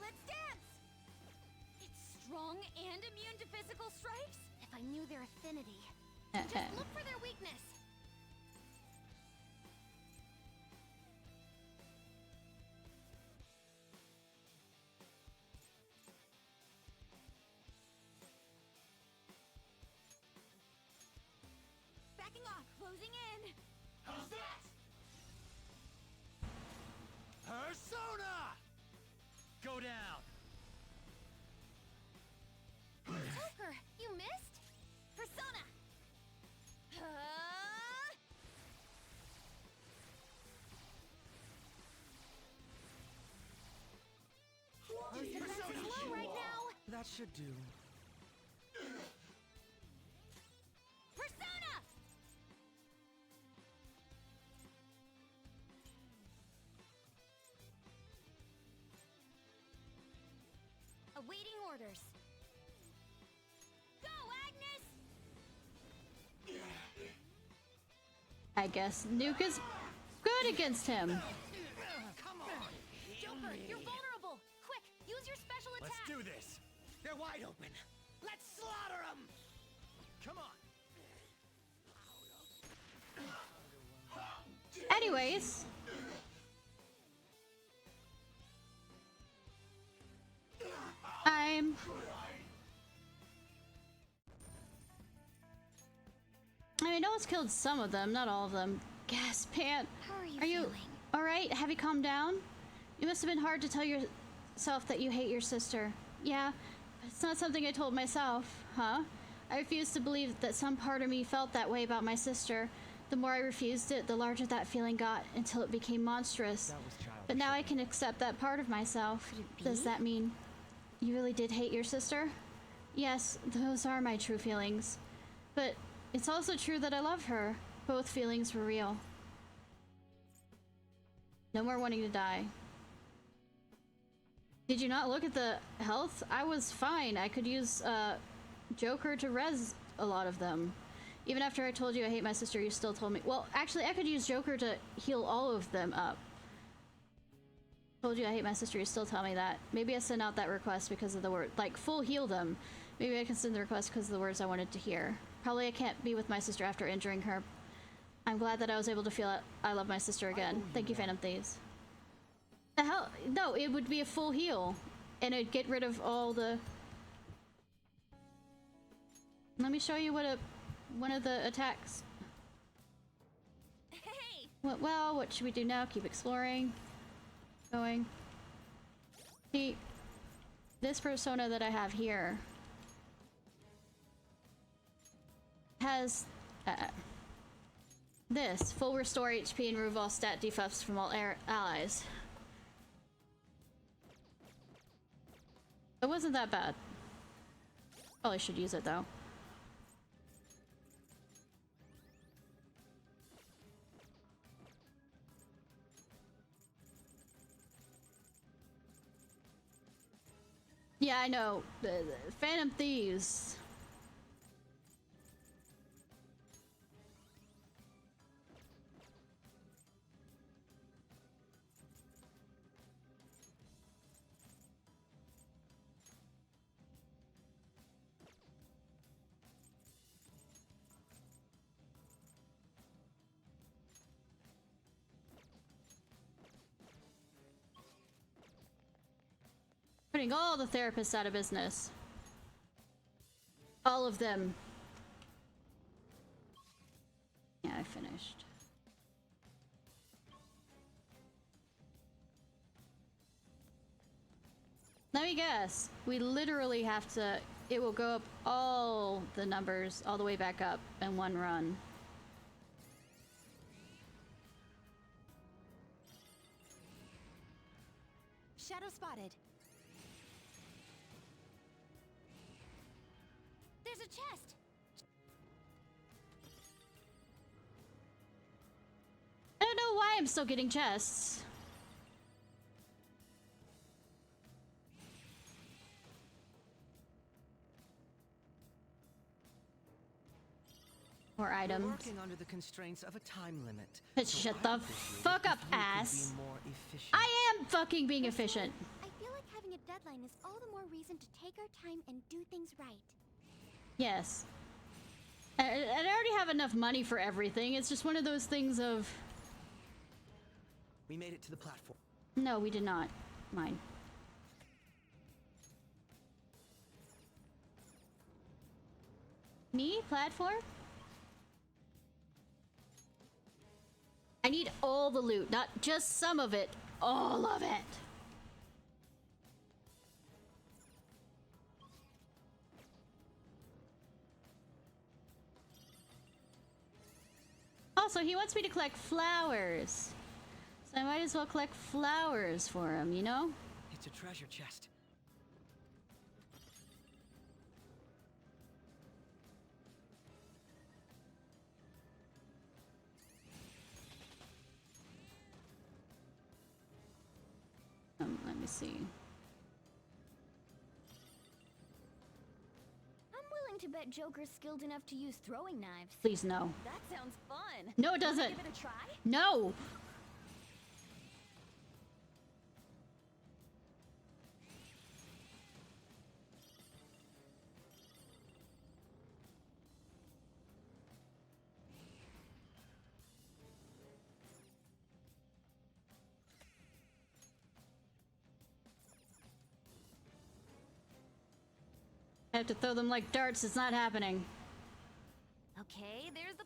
Let's dance! It's strong and immune to physical strikes? If I knew their affinity. Just look for their weakness. Backing off, closing in. How's that? Persona! Go down! Joker, you missed? Persona! Slow right now. That should do. Persona! Awaiting orders. Go, Agnes! I guess Nuke is good against him. Come on! Joker, you're vulnerable! Quick, use your special attack! Let's do this! They're wide open! Let's slaughter them! Come on! Anyways. I know it's killed some of them, not all of them. Gasp, Pant. How are you you feeling? alright? Have you calmed down? It must have been hard to tell yourself that you hate your sister. Yeah, but it's not something I told myself, huh? I refused to believe that some part of me felt that way about my sister. The more I refused it, the larger that feeling got, until it became monstrous. But now I can accept that part of myself. Does that mean you really did hate your sister? Yes, those are my true feelings. But it's also true that I love her. Both feelings were real. No more wanting to die. Did you not look at the health? I was fine. I could use Joker to res a lot of them. Even after I told you I hate my sister, you still told me. Well, actually, I could use Joker to heal all of them up. Told you I hate my sister, you still tell me that. Maybe I sent out that request because of the word. Like, full heal them. Maybe I can send the request because of the words I wanted to hear. Probably I can't be with my sister after injuring her. I'm glad that I was able to feel I love my sister again. Thank you, Phantom Thieves. The hell? No, it would be a full heal. And it'd get rid of all the... Let me show you what one of the attacks... Hey! Well, what should we do now? Keep exploring. Going. See, this persona that I have here has this full restore HP and remove all stat debuffs from all allies. It wasn't that bad. Probably should use it though. Yeah, I know. The Phantom Thieves. Putting all the therapists out of business. All of them. Yeah, I finished. Let me guess. We literally have to... It will go up all the numbers all the way back up in one run. Shadow spotted. There's a chest! I don't know why I'm still getting chests. Or items. We're working under the constraints of a time limit. Shut the fuck up, ass. I am fucking being efficient. I feel like having a deadline is all the more reason to take our time and do things right. Yes. I already have enough money for everything. It's just one of those things of... We made it to the platform. No, we did not. Mine. Me? Platform? all the loot, not just some of it, all of it. Also, he wants me to collect flowers. So I might as well collect flowers for him, you know? It's a treasure chest. Let me see. I'm willing to bet Joker's skilled enough to use throwing knives. Please, no. That sounds fun. No, it doesn't. Give it a try? No! I have to throw them like darts. It's not happening. Okay, there's the...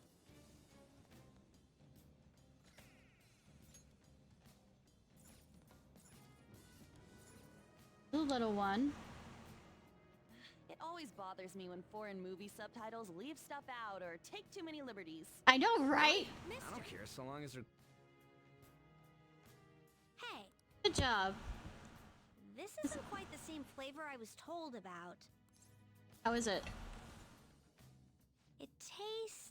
Little one. It always bothers me when foreign movie subtitles leave stuff out or take too many liberties. I know, right? I don't care so long as they're... Hey, Good job. this isn't quite the same flavor I was told about. How is it? It tastes...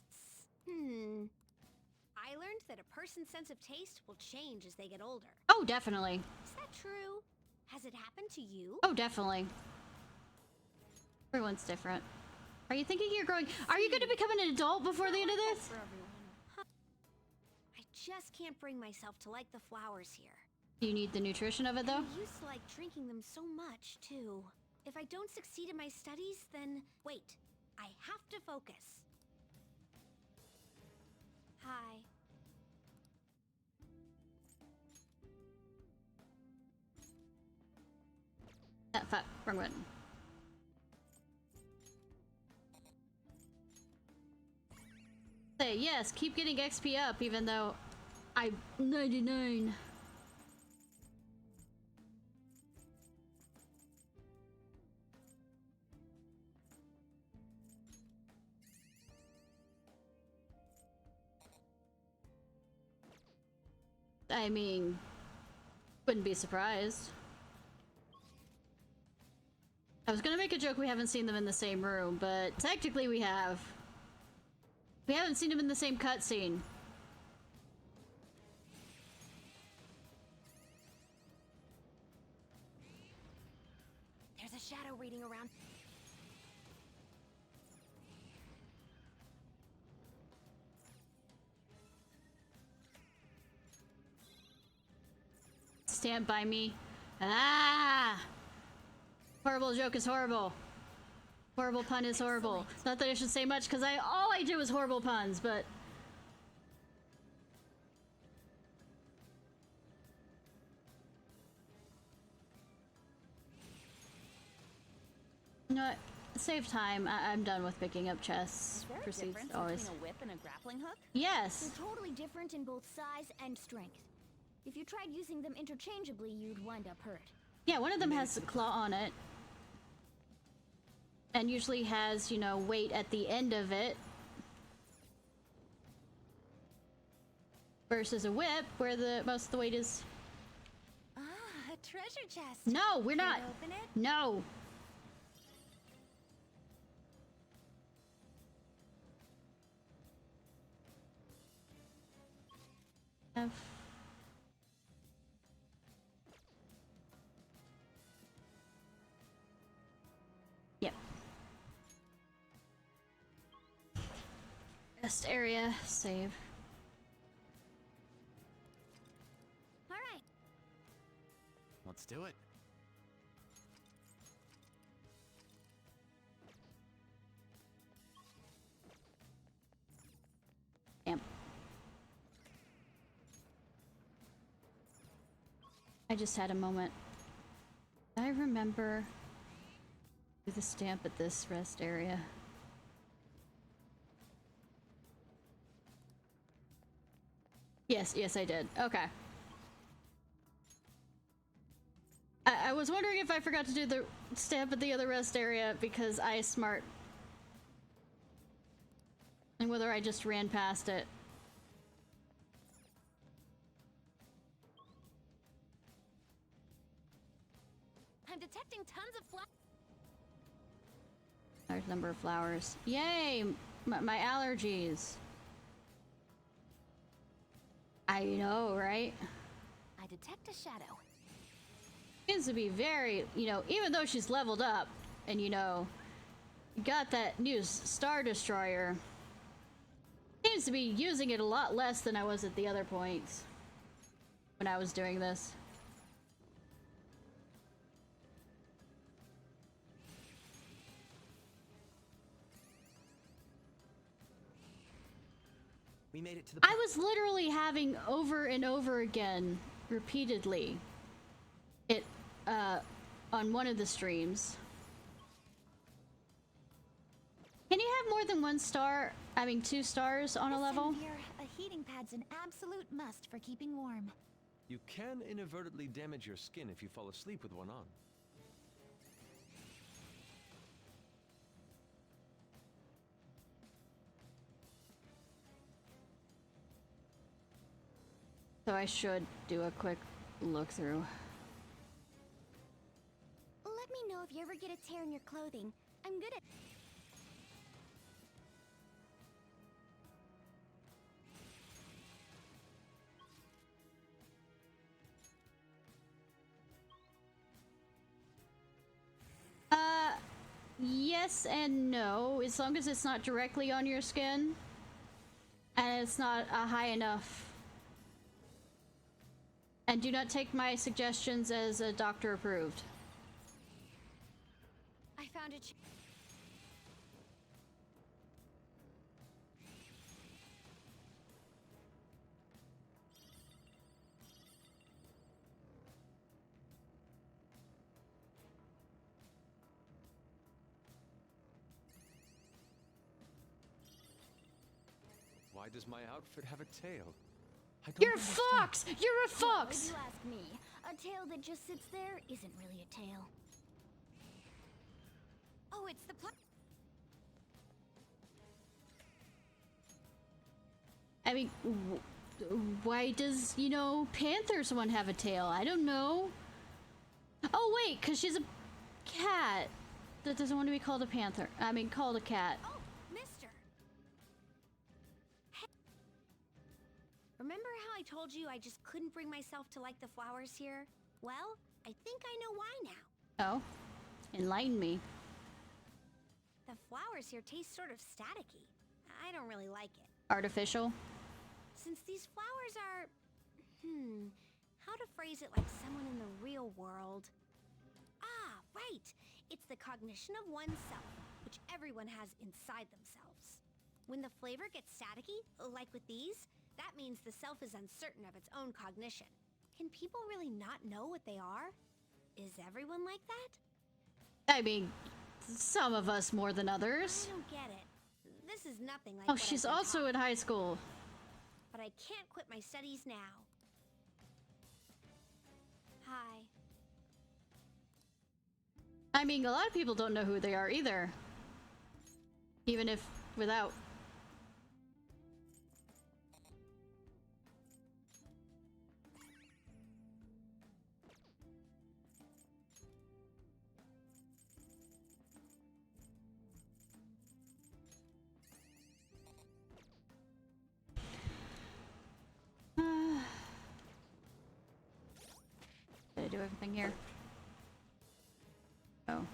I learned that a person's sense of taste will change as they get older. Oh, definitely. Is that true? Has it happened to you? Oh, definitely. Everyone's different. Are you thinking you're growing? Are you going to become an adult before the end of this? For everyone. I just can't bring myself to like the flowers here. Do you need the nutrition of it, though? I used to like drinking them so much, too. If I don't succeed in my studies, then... Wait. I have to focus. Hi. Wrong button. Say, yes, keep getting XP up, even though I'm 99. I mean, wouldn't be surprised. I was gonna make a joke we haven't seen them in the same room, but technically we have. We haven't seen them in the same cutscene. There's a shadow reading around. Stand by me. Ah! Horrible joke is horrible. Horrible pun is horrible. Not that I should say much, because all I do is horrible puns, but... You know what? Save time. I'm done with picking up chests. Is there a Proceeds difference always. between a whip and a grappling hook? Yes. They're totally different in both size and strength. If you tried using them interchangeably, you'd wind up hurt. Yeah, one of them has a claw on it. And usually has, you know, weight at the end of it. Versus a whip, where most of the weight is... Ah, a treasure chest. No, we're not. Can I open it? No. Yep. Best area, save. All right. Let's do it. Damn. I just had a moment. I remember the stamp at this rest area. Yes, yes, I did. Okay. I was wondering if I forgot to do the stamp at the other rest area because I smart. And whether I just ran past it. I'm detecting tons of Large number of flowers. Yay! My allergies. I know, right? I detect a shadow. Seems to be very, you know, even though she's leveled up and, you know, got that new Star Destroyer, seems to be using it a lot less than I was at the other points when I was doing this. We made it to the. I was literally having over and over again, repeatedly, it, on one of the streams. Can you have more than 1 star? I mean, 2 stars on a level? Listen, here, a heating pad's an absolute must for keeping warm. You can inadvertently damage your skin if you fall asleep with one on. So I should do a quick look through. Let me know if you ever get a tear in your clothing. I'm good at. Yes and no, as long as it's not directly on your skin and it's not high enough. And do not take my suggestions as doctor approved. I found a. Why does my outfit have a tail? I don't You're a understand. fox! You're a fox! If you ask me, a tail that just sits there isn't really a tail. Oh, it's the I mean, why does, you know, Panther's one have a tail? I don't know. Oh, wait, because she's a cat that doesn't want to be called a panther. I mean, called a cat. Oh, mister. Hey. Remember how I told you I just couldn't bring myself to like the flowers here? Well, I think I know why now. Oh, enlighten me. The flowers here taste sort of staticky. I don't really like it. Artificial? Since these flowers are... how to phrase it like someone in the real world? Ah, right! It's the cognition of oneself, which everyone has inside themselves. When the flavor gets staticky, like with these, that means the self is uncertain of its own cognition. Can people really not know what they are? Is everyone like that? I mean, some of us more than others. I don't get it. This is nothing like Oh, what I've she's been also taught. in high school. But I can't quit my studies now. Hi. I mean, a lot of people don't know who they are either. Even if without. Did I do everything here? Oh.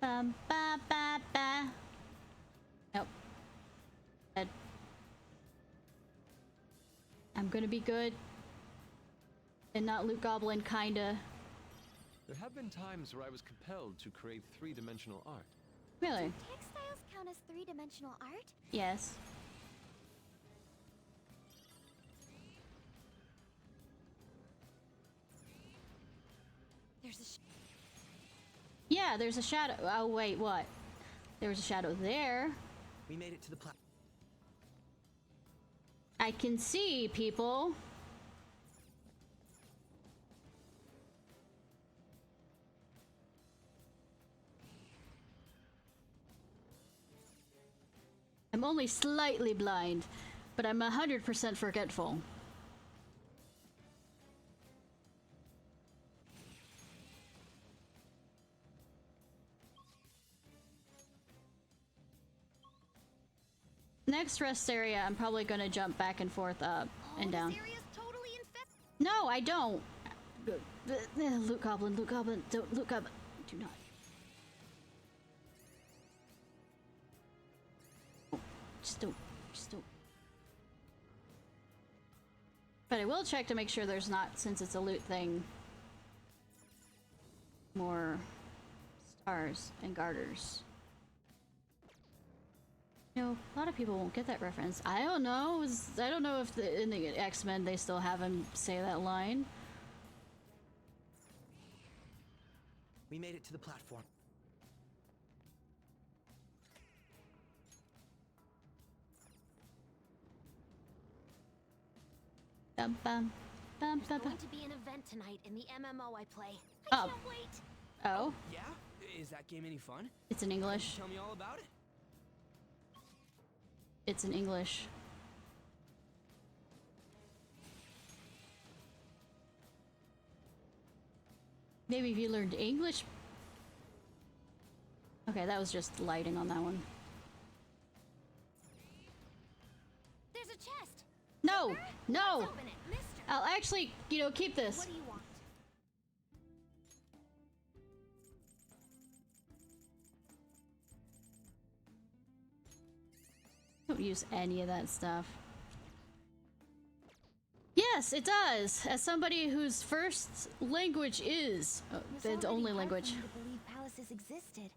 Bum, ba, ba, ba. Nope. Dead. I'm gonna be good. And not Loot Goblin, kinda. There have been times where I was compelled to create 3-dimensional art. Really? Textiles count as 3-dimensional art? Yes. yeah, there's a shadow. Oh, wait, what? There was a shadow there. We made it to the platform. I can see people. I'm only slightly blind, but I'm 100% forgetful. Next rest area, I'm probably gonna jump back and forth up and down. This area's totally infested. No, I don't. Loot goblin, don't loot goblin. Do not. Just don't. But I will check to make sure there's not, since it's a loot thing, more stars and garters. You know, a lot of people won't get that reference. I don't know. I don't know if in the X-Men they still have him say that line. We made it to the platform. Bum, bum, bum, There's bum, bum. going to be an event tonight in the MMO I play. I Oh. can't wait. Oh, Yeah? Is that game any fun? it's in English. Tell me all about it. It's in English. Maybe if you learned English. Okay, that was just lighting on that one. There's a chest. No, no. Let's open it, mister. I'll actually, you know, keep this. What do you want? Don't use any of that stuff. Yes, it does. As somebody whose first language is It was the only already hard language. for me to believe palaces existed.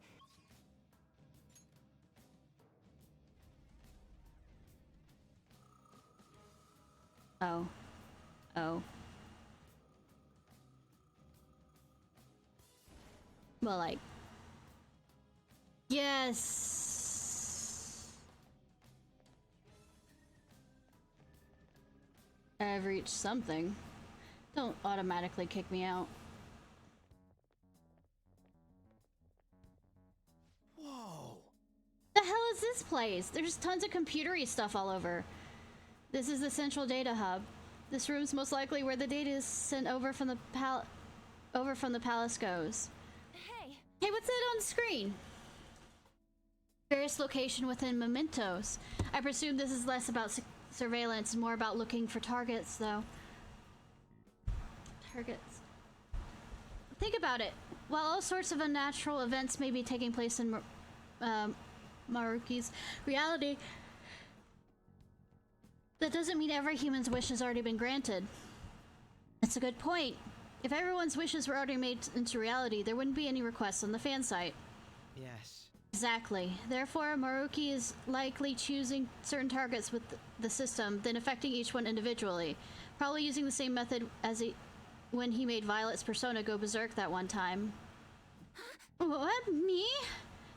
Oh. Oh. Well, like. Yes. I've reached something. Don't automatically kick me out. Whoa. The hell is this place? There's tons of computery stuff all over. This is the central data hub. This room's most likely where the data is sent over from the palace goes. Hey, Hey, what's that on the screen? Various location within mementos. I presume this is less about surveillance and more about looking for targets, though. Targets. Think about it. While all sorts of unnatural events may be taking place in Maruki's reality, that doesn't mean every human's wish has already been granted. That's a good point. If everyone's wishes were already made into reality, there wouldn't be any requests on the fan site. Yes. Exactly. Therefore, Maruki is likely choosing certain targets with the system, then affecting each one individually. Probably using the same method as when he made Violet's persona go berserk that one time. What? Me?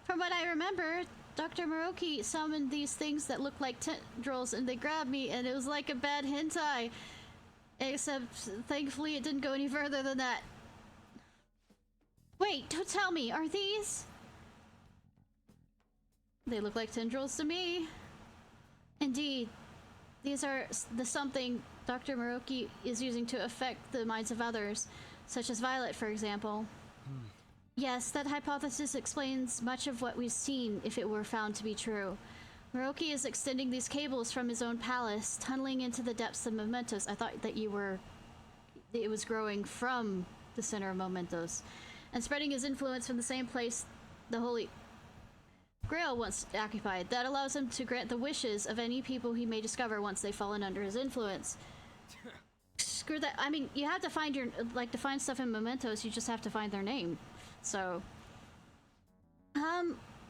From what I remember, Dr. Maruki summoned these things that look like tendrils and they grabbed me and it was like a bad hentai. Except, thankfully, it didn't go any further than that. Wait, don't tell me, are these? They look like tendrils to me. Indeed. These are the something Dr. Maruki is using to affect the minds of others, such as Violet, for example. Yes, that hypothesis explains much of what we've seen if it were found to be true. Maruki is extending these cables from his own palace, tunneling into the depths of Mementos. I thought that it was growing from the center of Mementos, and spreading his influence from the same place the Holy Grail once occupied. That allows him to grant the wishes of any people he may discover once they've fallen under his influence. Screw that. I mean, you have to find to find stuff in Mementos, you just have to find their name. So,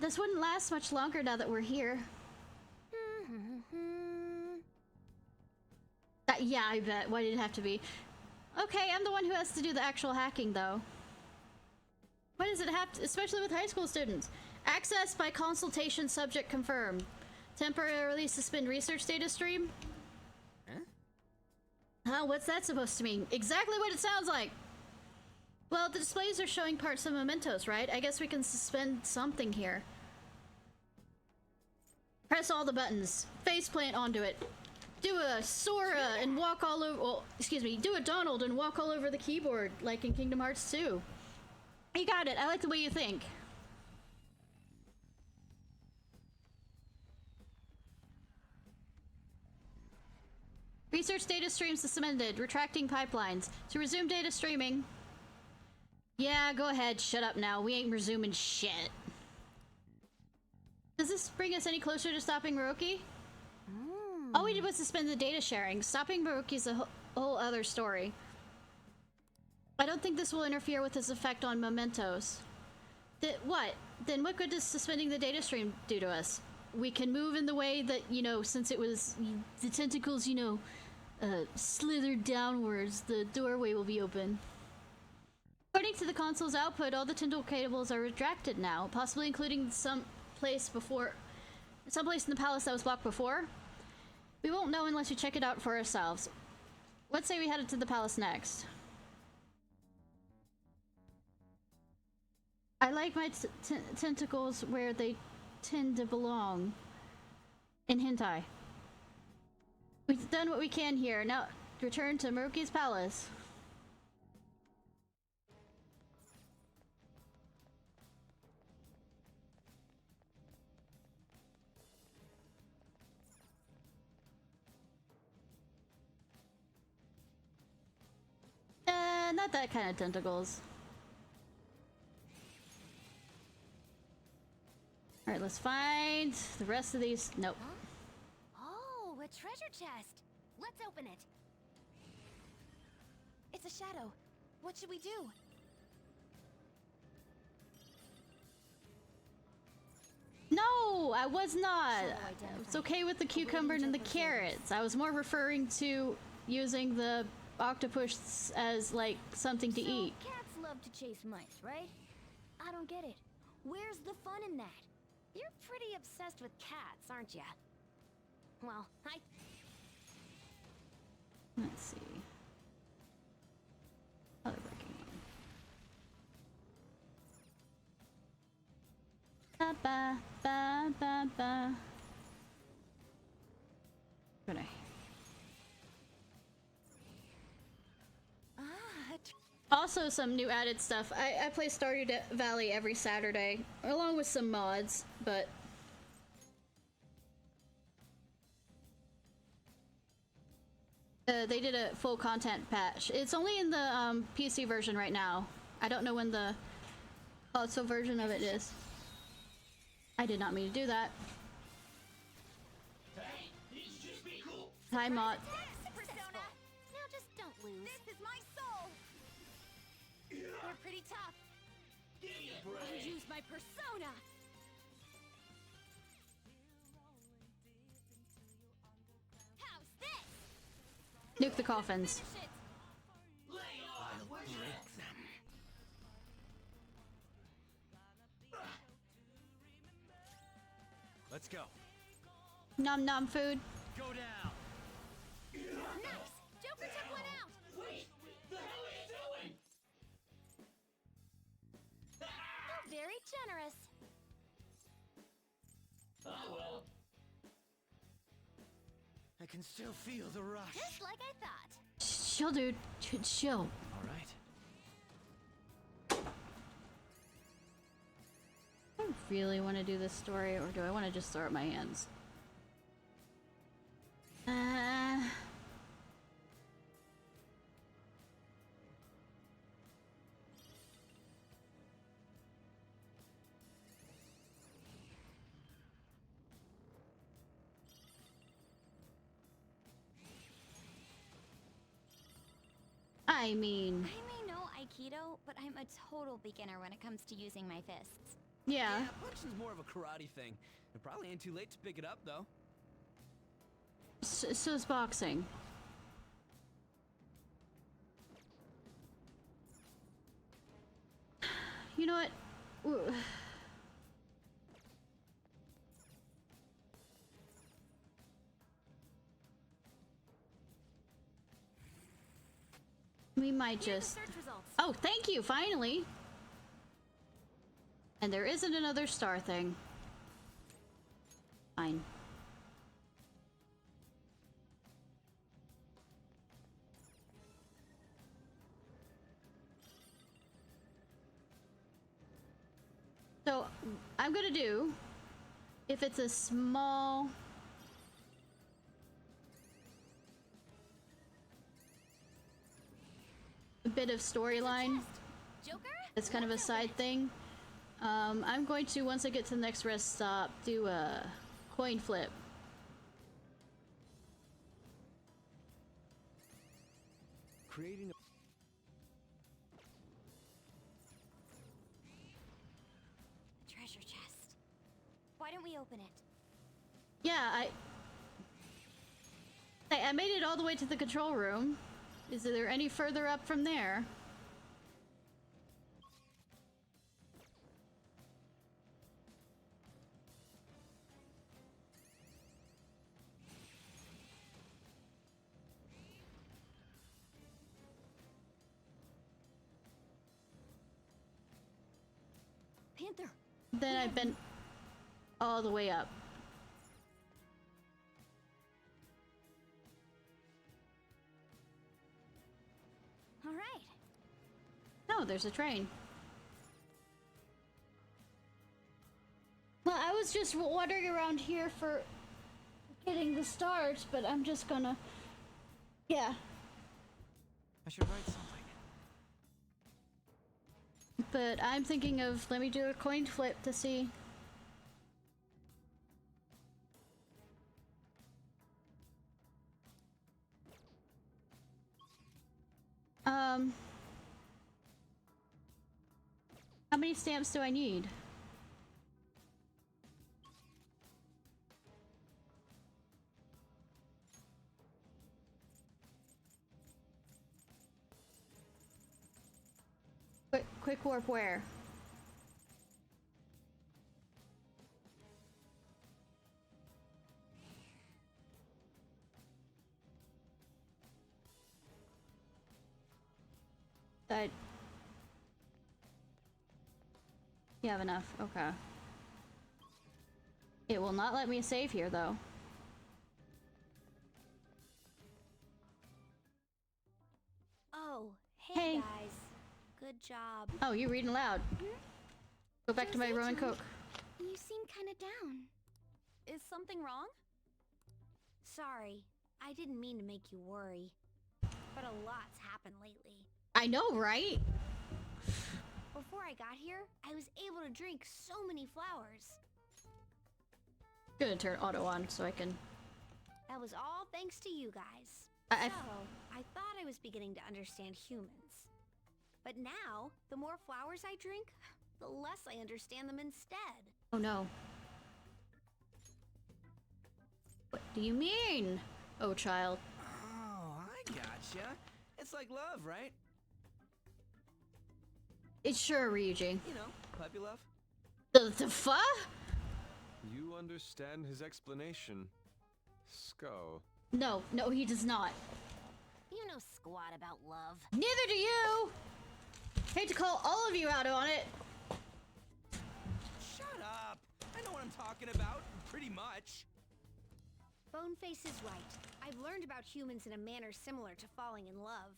this wouldn't last much longer now that we're here. Yeah, I bet. Why did it have to be? Okay, I'm the one who has to do the actual hacking, though. Why does it have to, especially with high school students? Access by consultation subject confirmed. Temporarily suspend research data stream? Huh? What's that supposed to mean? Exactly what it sounds like! Well, the displays are showing parts of mementos, right? I guess we can suspend something here. Press all the buttons. Faceplant onto it. Do a Sora and walk all over... Well, excuse me. Do a Donald and walk all over the keyboard, like in Kingdom Hearts 2. You got it. I like the way you think. Research data streams suspended. Retracting pipelines. To resume data streaming... Yeah, go ahead. Shut up now. We ain't resuming shit. Does this bring us any closer to stopping Roki? All we did was suspend the data sharing. Stopping Baroki's a whole other story. I don't think this will interfere with its effect on mementos. What? Then what good does suspending the data stream do to us? We can move in the way that, you know, since it was... The tentacles, you know, slithered downwards, the doorway will be open. According to the console's output, all the tentacle cables are retracted now, possibly including someplace in the palace that was blocked before. We won't know unless we check it out for ourselves. Let's say we headed to the palace next. I like my tentacles where they tend to belong. In hentai. We've done what we can here. Now return to Murky's palace. Not that kind of tentacles. Alright, let's find the rest of these. Nope. Huh? Oh, a treasure chest. Let's open it. It's a shadow. What should we do? No, I was not. It's okay with the cucumber and the carrots. I was more referring to using the octopus as like something to eat. Cats love to chase mice, right? I don't get it. Where's the fun in that? You're pretty obsessed with cats, aren't ya? Well, Let's see. Other breaking one. Ba ba ba ba. Good day. Also, some new added stuff. I play Stardew Valley every Saturday, along with some mods, but... they did a full content patch. It's only in the PC version right now. I don't know when the console version of it is. I did not mean to do that. Hey, these just be cool. Hi, Mott. Persona. Now just don't lose. This is my soul! They're pretty tough. Give me a I'll break. use my persona! How's this? Nuke the coffins. Finish it. Lay on. Where's your Let's go. Nom nom food. Go down. Nice. Joker took one out. Wait, the hell are you doing? You're very generous. Oh well. I can still feel the rush. Just like I thought. Chill, dude. Chill. All right. I really want to do this story, or do I want to just throw up my hands? I mean, I may know Aikido, but I'm a total beginner when it comes to using my fists. yeah. Yeah, punching's more of a karate thing. It probably ain't too late to pick it up, though. So's boxing. You know what? Ooh. We might just... Search results. Oh, thank you, finally! And there isn't another star thing. Fine. So, I'm gonna do... If it's a small... bit of storyline, Joker? it's kind of a side thing. I'm going to, once I get to the next rest stop, do a coin flip. Creating a Treasure chest. Why don't we open it? Yeah, I made it all the way to the control room. Is there any further up from there? Panther. Then I've been all the way up. All right. Oh, there's a train. Well, I was just wandering around here for getting the stars, but I'm just gonna... Yeah. I should write something. But I'm thinking of... Let me do a coin flip to see. How many stamps do I need? Quick warp where? That... You have enough, okay. It will not let me save here, though. Oh, hey, Hey. guys. Good job. Oh, you're reading aloud. Go back to my rum and coke. You seem kind of down. Is something wrong? Sorry, I didn't mean to make you worry. But a lot's happened lately. I know, right? Before I got here, I was able to drink so many flowers. Gonna turn auto on so I can... That was all thanks to you guys. I- So, I thought I was beginning to understand humans. But now, the more flowers I drink, the less I understand them instead. Oh no. What do you mean? Oh, child. Oh, I gotcha. It's like love, right? It's sure, Ryuji. You know, puppy love. The fuck? You understand his explanation. Sko. No, he does not. You know squat about love. Neither do you! Hate to call all of you out on it. Shut up! I know what I'm talking about, pretty much. Boneface is right. I've learned about humans in a manner similar to falling in love.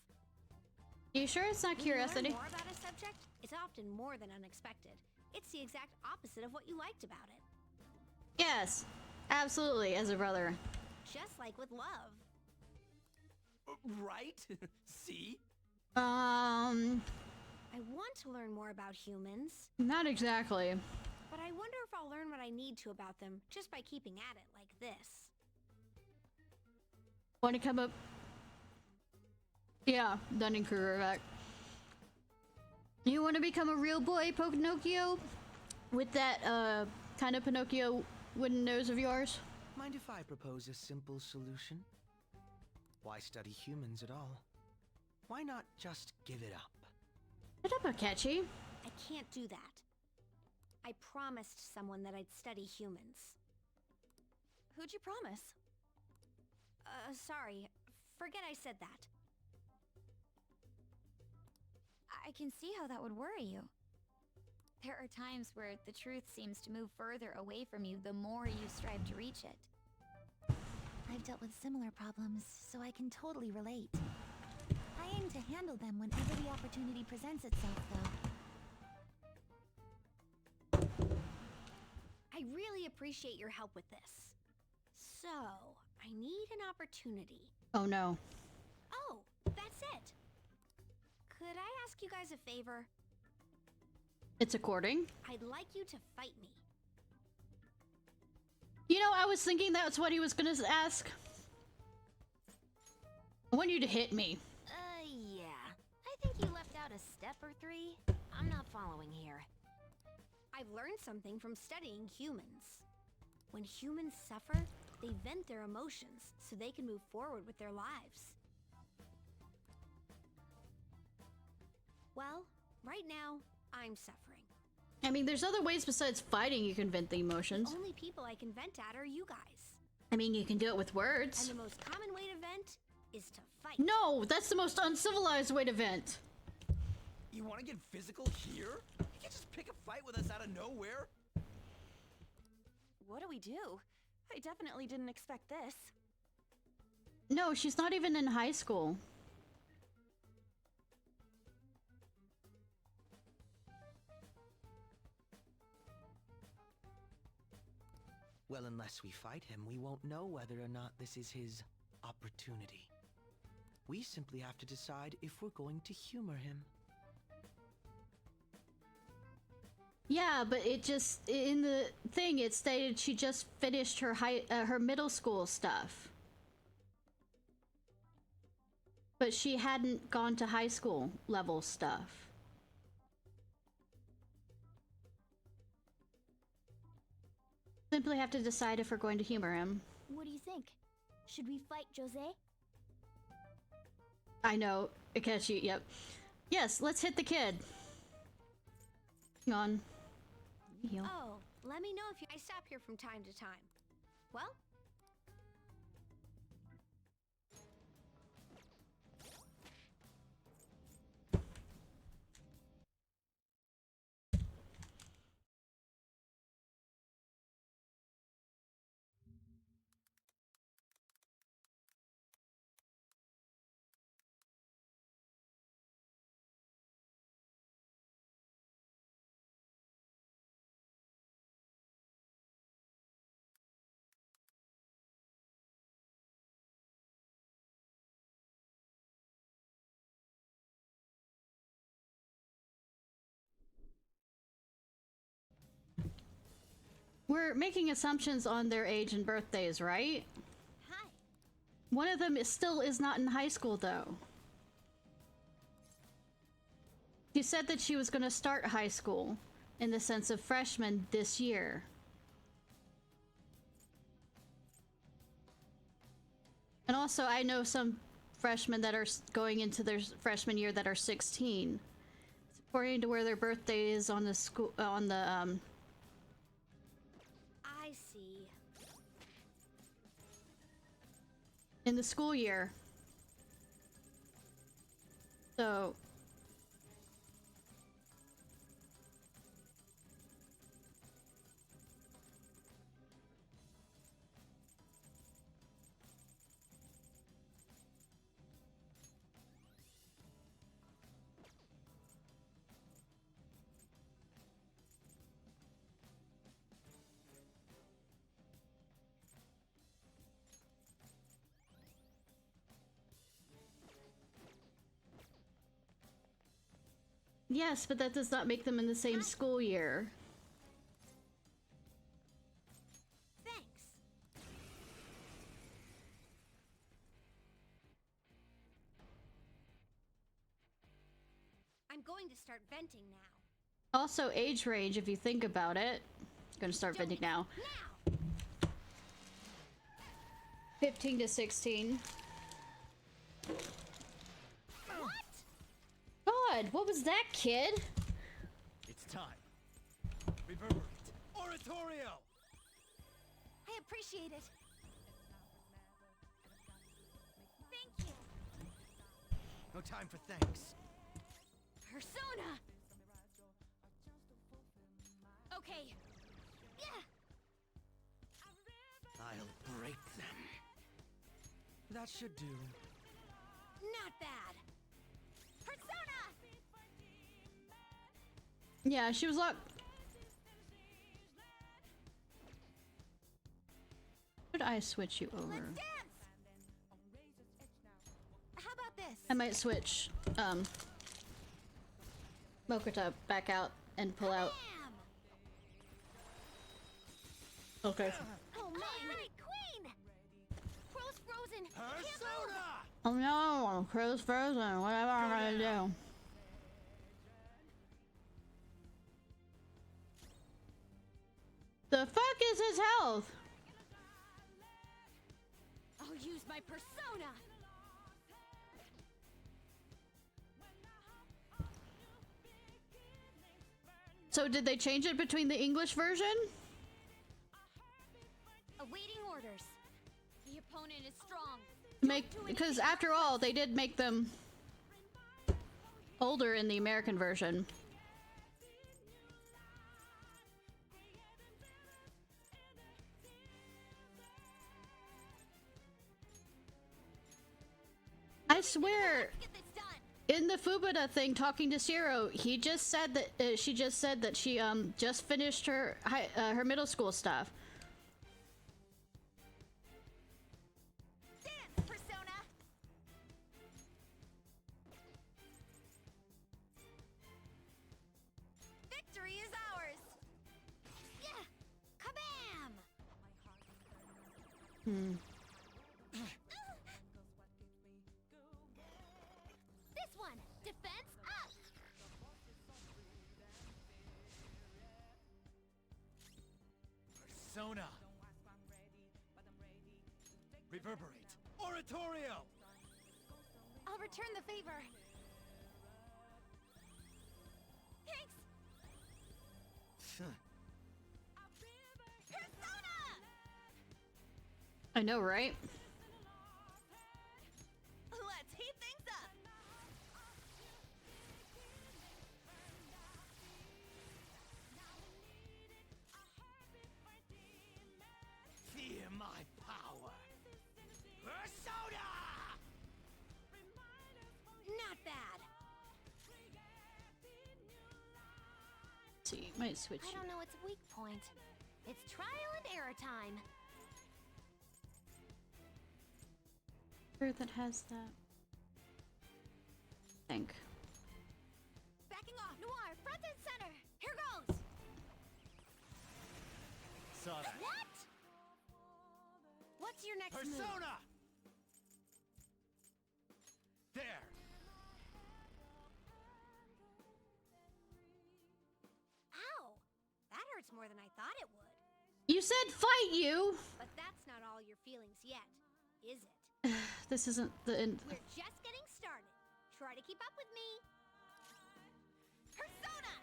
You sure it's not When you curiosity? learn more about a subject, it's often more than unexpected. It's the exact opposite of what you liked about it. Yes, absolutely, as a brother. Just like with love. Right? See? I want to learn more about humans, Not exactly. but I wonder if I'll learn what I need to about them just by keeping at it like this. Want to come up? Yeah, Dunning-Kruger effect. You want to become a real boy, Pinocchio? With that, kind of Pinocchio wooden nose of yours? Mind if I propose a simple solution? Why study humans at all? Why not just give it up? Shut up, Akechi. I can't do that. I promised someone that I'd study humans. Who'd you promise? Sorry. Forget I said that. I can see how that would worry you. There are times where the truth seems to move further away from you the more you strive to reach it. I've dealt with similar problems, so I can totally relate. I aim to handle them whenever the opportunity presents itself, though. I really appreciate your help with this. So, I need an opportunity. Oh no. Oh, that's it. Could I ask you guys a favor? It's a courting. I'd like you to fight me. You know, I was thinking that's what he was gonna ask. I want you to hit me. Yeah. I think you left out a step or three. I'm not following here. I've learned something from studying humans. When humans suffer, they vent their emotions so they can move forward with their lives. Well, right now, I'm suffering. I mean, there's other ways besides fighting you can vent the emotions. The only people I can vent at are you guys. I mean, you can do it with words. And the most common way to vent is to fight. No, that's the most uncivilized way to vent. You want to get physical here? You can't just pick a fight with us out of nowhere. What do we do? I definitely didn't expect this. No, she's not even in high school. Well, unless we fight him, we won't know whether or not this is his opportunity. We simply have to decide if we're going to humor him. Yeah, but it just in the thing it stated she just finished her her middle school stuff. But she hadn't gone to high school level stuff. Simply have to decide if we're going to humor him. What do you think? Should we fight Jose? I know, Akechi, yep. Yes, let's hit the kid. Hang on. Heal. Oh, let me know if I stop here from time to time. Well, We're making assumptions on their age and birthdays, right? hi. One of them still is not in high school, though. She said that she was going to start high school in the sense of freshman this year. And also, I know some freshmen that are going into their freshman year that are 16. According to where their birthday is on the school, I see. in the school year. So yes, but that does not make them in the same school year. Thanks. I'm going to start venting now. Also, age range, if you think about it. Gonna start venting now. Now! 15 to 16. What? God, what was that, kid? It's time. Reverberate. Oratorio! I appreciate it. Thank you. No time for thanks. Persona! Okay. Yeah! I'll break them. That should do. Not bad. Persona! Yeah, she was like. Should I switch you over? Let's dance! How about this? I might switch Mokuta back out and pull out. Bam! Okay. Oh my, right, Queen! Crow's frozen. Can't move. Persona! Oh no, crow's frozen. Whatever I'm gonna do. The fuck is his health? I'll use my persona. So did they change it between the English version? Awaiting orders. The opponent is strong. Because after all, they did make them older in the American version. I swear, Get this done. in the Fubata thing, talking to Zero, he just said that she just said that she just finished her her middle school stuff. Dance, persona. Victory is ours. Yeah. Kabam! This one. Defense up. Persona! Reverberate. Oratorio! I'll return the favor. Thanks. Persona! I know, right? Let's heat things up. Fear my power. Persona! Not bad. Let's see, might switch. I don't know its weak point. It's trial and error time. Where that has that? I think. Backing off. Noir, front and center. Here goes. Saw that. What? What's your next move? Persona! There! Ow! That hurts more than I thought it would. You said fight you. But that's not all your feelings yet, is it? This isn't the end. We're just getting started. Try to keep up with me. Persona!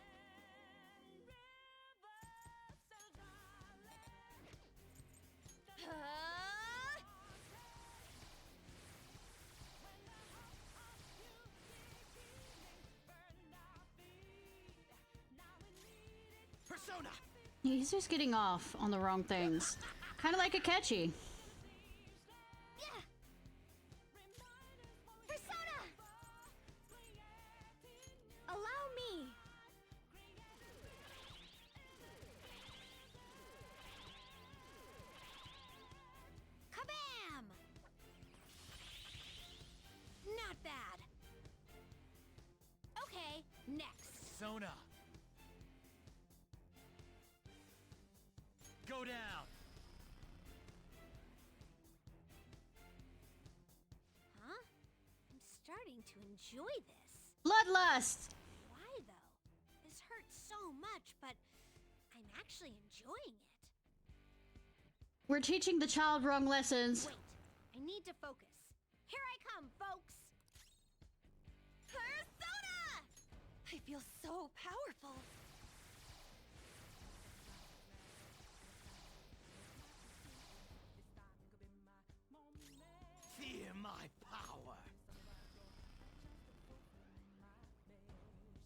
Persona! He's just getting off on the wrong things. Kind of like a catchy. Yeah. Persona! Allow me. Kabam! Not bad. Okay, next. Persona! Go down! Huh? I'm starting to enjoy this. Bloodlust. Why though? This hurts so much, but I'm actually enjoying it. We're teaching the child wrong lessons. Wait, I need to focus. Here I come, folks! Persona! I feel so powerful.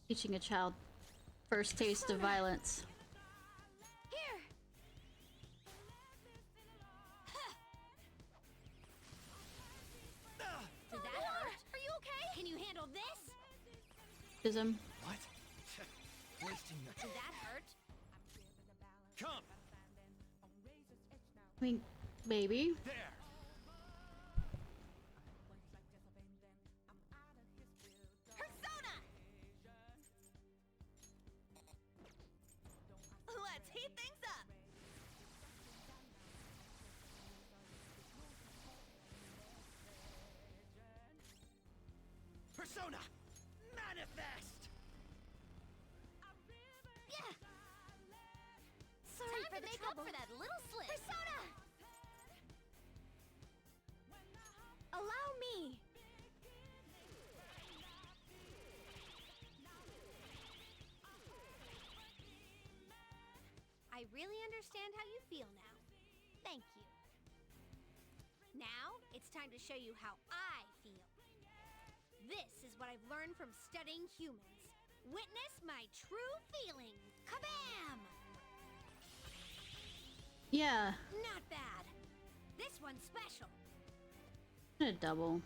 Teaching a child first taste of violence. Here. Did that hurt? Are you okay? Can you handle this? Ism. What? Wasting your... Did that hurt? Come! I mean, maybe. There! Persona! Let's heat things up. Persona! Manifest! Yeah. Sorry Time for to the make trouble. up for that little slip. Persona! Allow me. I really understand how you feel now. Thank you. Now, it's time to show you how I feel. This is what I've learned from studying humans. Witness my true feelings. Kabam! Yeah. Not bad. This one's special. A double.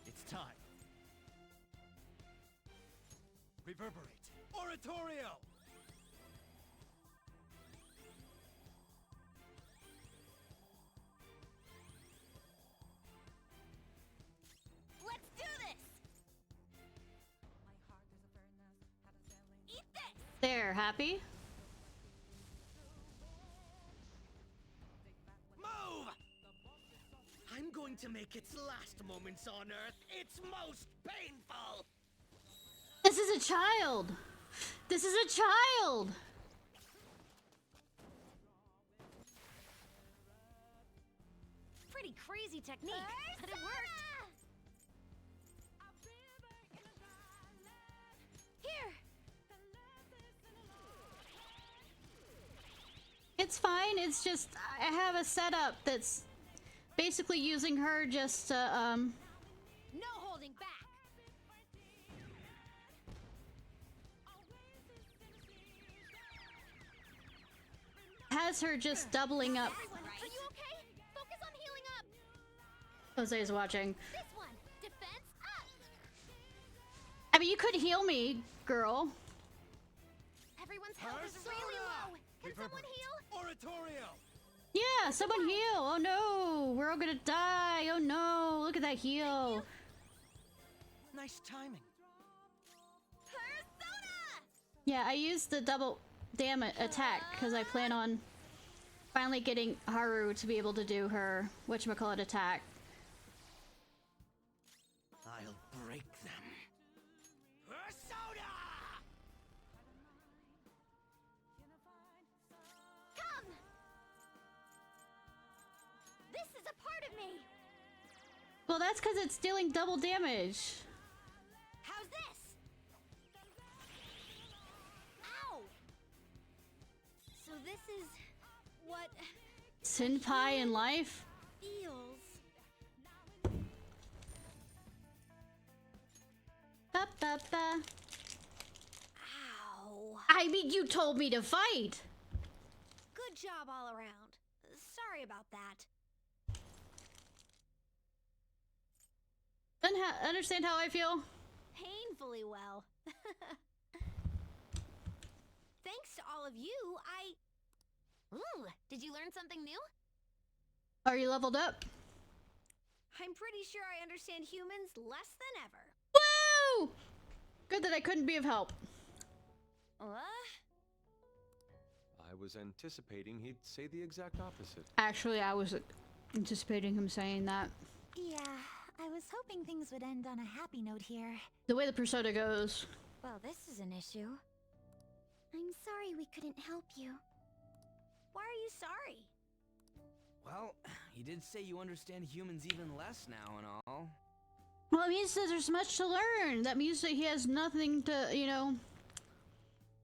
It's time. Reverberate. Oratorio! Let's do this. Eat this. There, happy? Move! I'm going to make its last moments on Earth its most painful! This is a child! This is a child! Pretty crazy technique, but it worked. Here. It's fine, it's just I have a setup that's basically using her just to, No holding back. has her just doubling up. Everyone, are you okay? Focus on healing up. Jose's watching. This one, defense up. I mean, you could heal me, girl. Everyone's health is really low. Can someone heal? Oratorio! Yeah, someone heal. Oh no, we're all gonna die. Oh no, look at that heal. Nice timing. Persona! Yeah, I used the double damage attack because I plan on finally getting Haru to be able to do her whatchamacallit attack. I'll break them. Persona! Come. This is a part of me. Well, that's because it's dealing double damage. How's this? Ow! So this is what Senpai in life? feels. Ba, ba, ba. Ow. I mean, you told me to fight. Good job all around. Sorry about that. Understand how I feel? Painfully well. Thanks to all of you, Ooh, did you learn something new? Are you leveled up? I'm pretty sure I understand humans less than ever. Woo! Good that I couldn't be of help. What? I was anticipating he'd say the exact opposite. Actually, I was anticipating him saying that. Yeah, I was hoping things would end on a happy note here. The way the persona goes. Well, this is an issue. I'm sorry we couldn't help you. Why are you sorry? Well, you did say you understand humans even less now and all. Well, it means that there's much to learn. That means that he has nothing to, you know...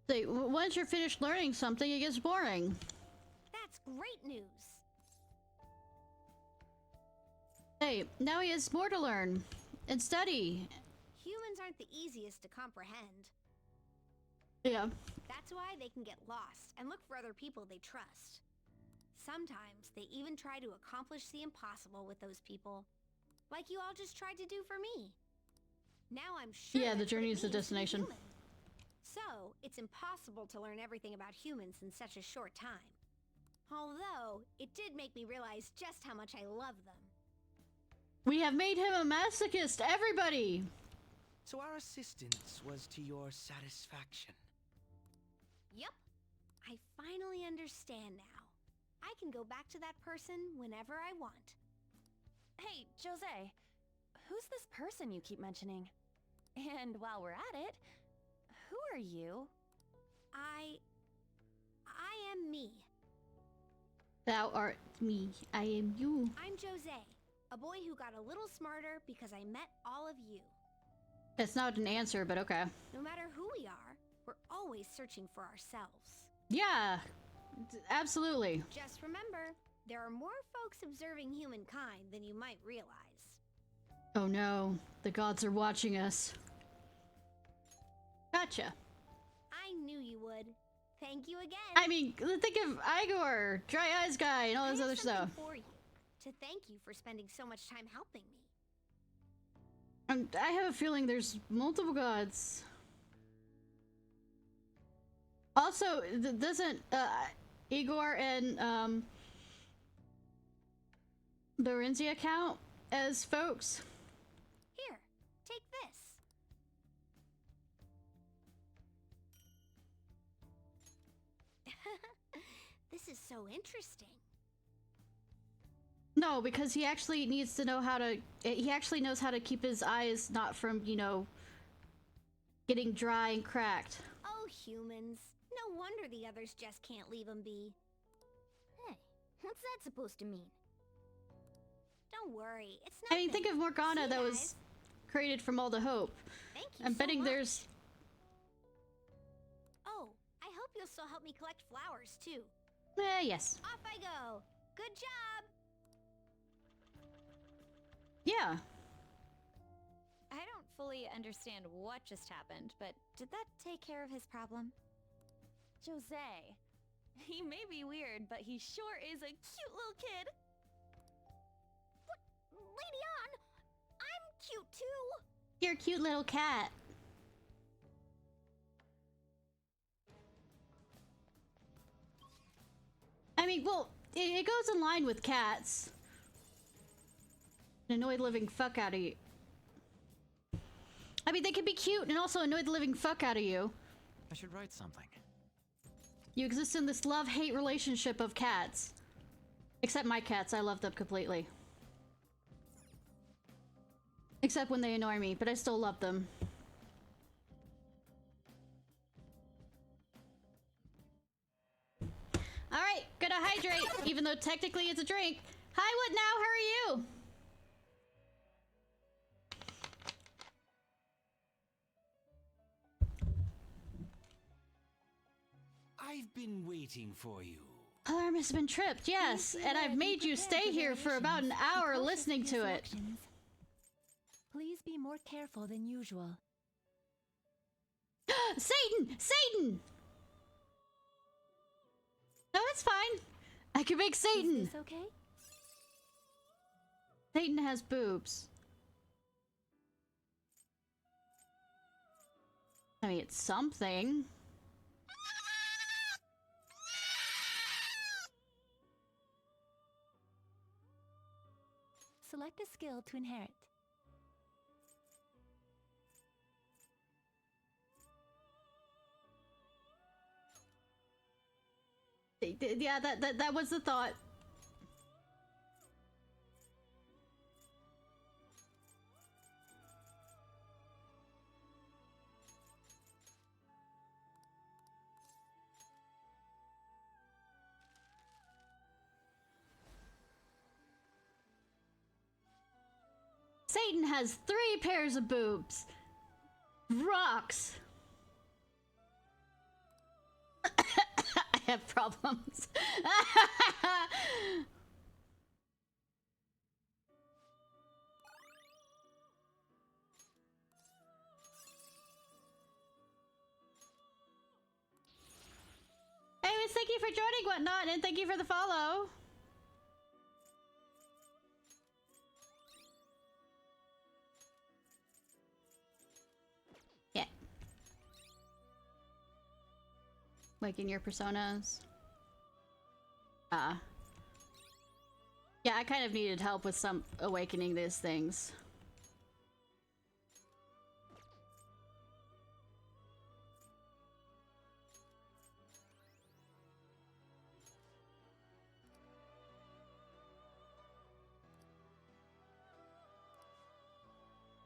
Once you're finished learning something, it gets boring. That's great news. Hey, now he has more to learn. And study. Humans aren't the easiest to comprehend. Yeah. That's why they can get lost and look for other people they trust. Sometimes they even try to accomplish the impossible with those people, like you all just tried to do for me. Now I'm sure Yeah, the that's what journey it is the means to be destination. human. So, it's impossible to learn everything about humans in such a short time. Although, it did make me realize just how much I love them. We have made him a masochist, everybody! So our assistance was to your satisfaction. Yup. I finally understand now. I can go back to that person whenever I want. Hey, Jose, who's this person you keep mentioning? And while we're at it, who are you? I am me. Thou art me, I am you. I'm Jose, a boy who got a little smarter because I met all of you. That's not an answer, but okay. No matter who we are, we're always searching for ourselves. Yeah, absolutely. Just remember, there are more folks observing humankind than you might realize. Oh no, the gods are watching us. Gotcha. I knew you would. Thank you again. I mean, think of Igor, Dry Eyes Guy, and all this I have other something stuff. for you, to thank you for spending so much time helping me. I have a feeling there's multiple gods. Also, doesn't Igor and Lorenzia count as folks? Here, take this. This is so interesting. No, because he actually needs to know how to. He actually knows how to keep his eyes not from, you know, getting dry and cracked. Oh, humans. No wonder the others just can't leave him be. Hey, what's that supposed to mean? Don't worry, it's I nothing. mean, think of Morgana See, that guys? was created from all the hope. Thank you I'm so betting much. there's. Oh, I hope you'll still help me collect flowers, too. Yes. Off I go. Good job. Yeah. I don't fully understand what just happened, but did that take care of his problem? Jose. He may be weird, but he sure is a cute little kid. Lady On, I'm cute too. You're a cute little cat. I mean, well, it goes in line with cats. Annoy the living fuck out of you. I mean, they can be cute and also annoy the living fuck out of you. I should write something. You exist in this love-hate relationship of cats. Except my cats, I love them completely. Except when they annoy me, but I still love them. Alright, gonna hydrate, even though technically it's a drink. Hi, what now? How are you? I've been waiting for you. Alarm has been tripped, yes, and I've made you stay here for about an hour listening to it. Please be more careful than usual. Satan! Satan! No, it's fine. I can make Satan. Is this okay? Satan has boobs. I mean, it's something. Select a skill to inherit. Yeah, that was the thought. Satan has 3 pairs of boobs. Rocks. I have problems. whatnot, and thank you for the follow. Yeah. Waking your personas. Yeah, I kind of needed help with some awakening these things.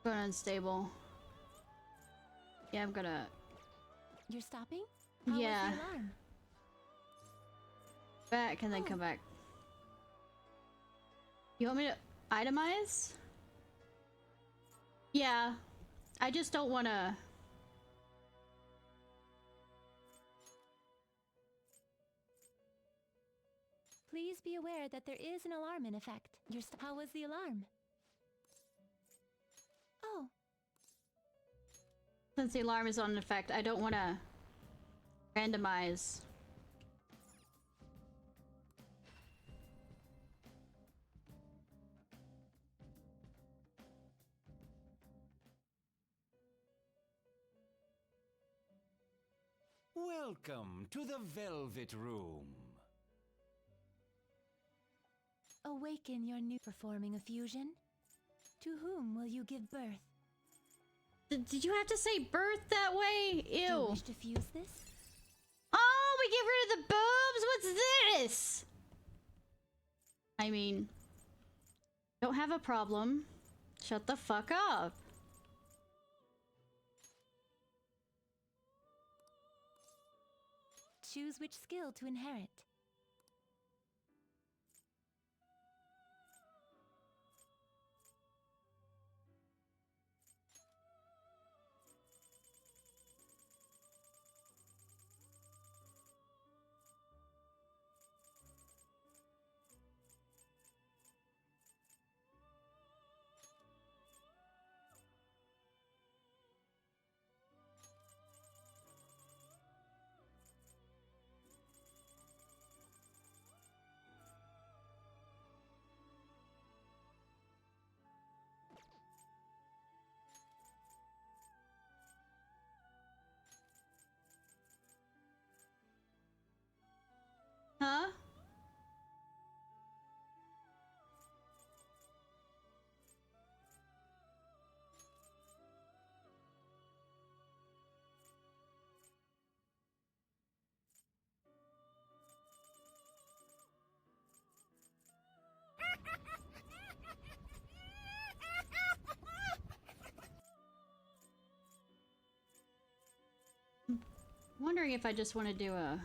Going unstable. Yeah, I'm gonna... You're stopping? How was Yeah. the alarm? Back and then come back. You want me to itemize? Yeah. I just don't want to... Please be aware that there is an alarm in effect. How was the alarm? Oh. Since the alarm is on effect, I don't want to randomize. Welcome to the Velvet Room. Awaken your new performing a fusion. To whom will you give birth? Did you have to say birth that way? Ew. Do you wish to fuse this? Oh, we get rid of the boobs? What's this? I mean, don't have a problem. Shut the fuck up. Choose which skill to inherit. Huh? Wondering if I just want to do a...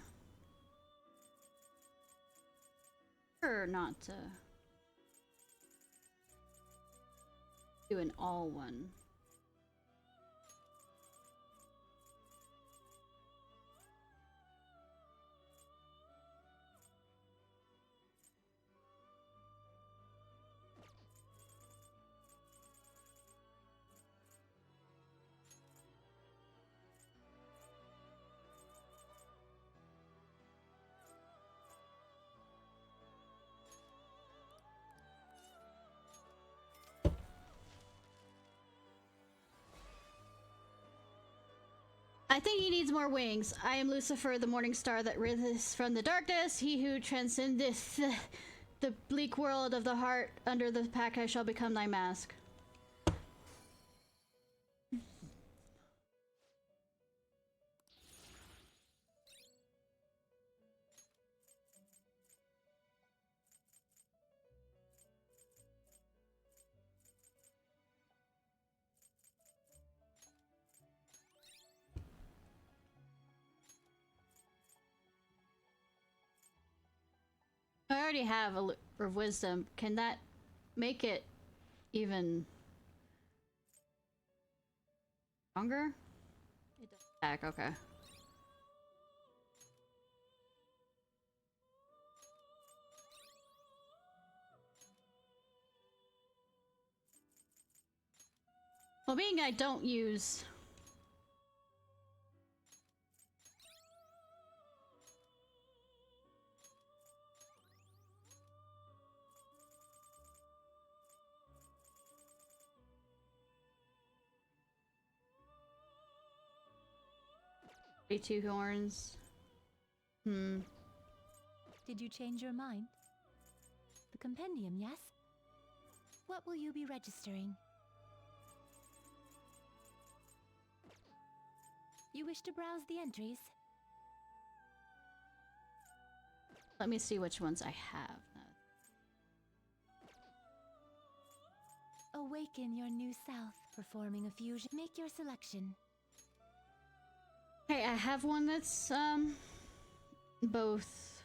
or not to do an all one. I think he needs more wings. I am Lucifer, the morning star that riseth from the darkness. He who transcendeth the bleak world of the heart. Under the pack I shall become thy mask. I already have a lure of wisdom. Can that make it even stronger? It does back, okay. Well, being I don't use... 42 horns. Did you change your mind? The compendium, yes? What will you be registering? You wish to browse the entries? Let me see which ones I have. Awaken your new self, performing a fusion. Make your selection. Okay, I have one that's, both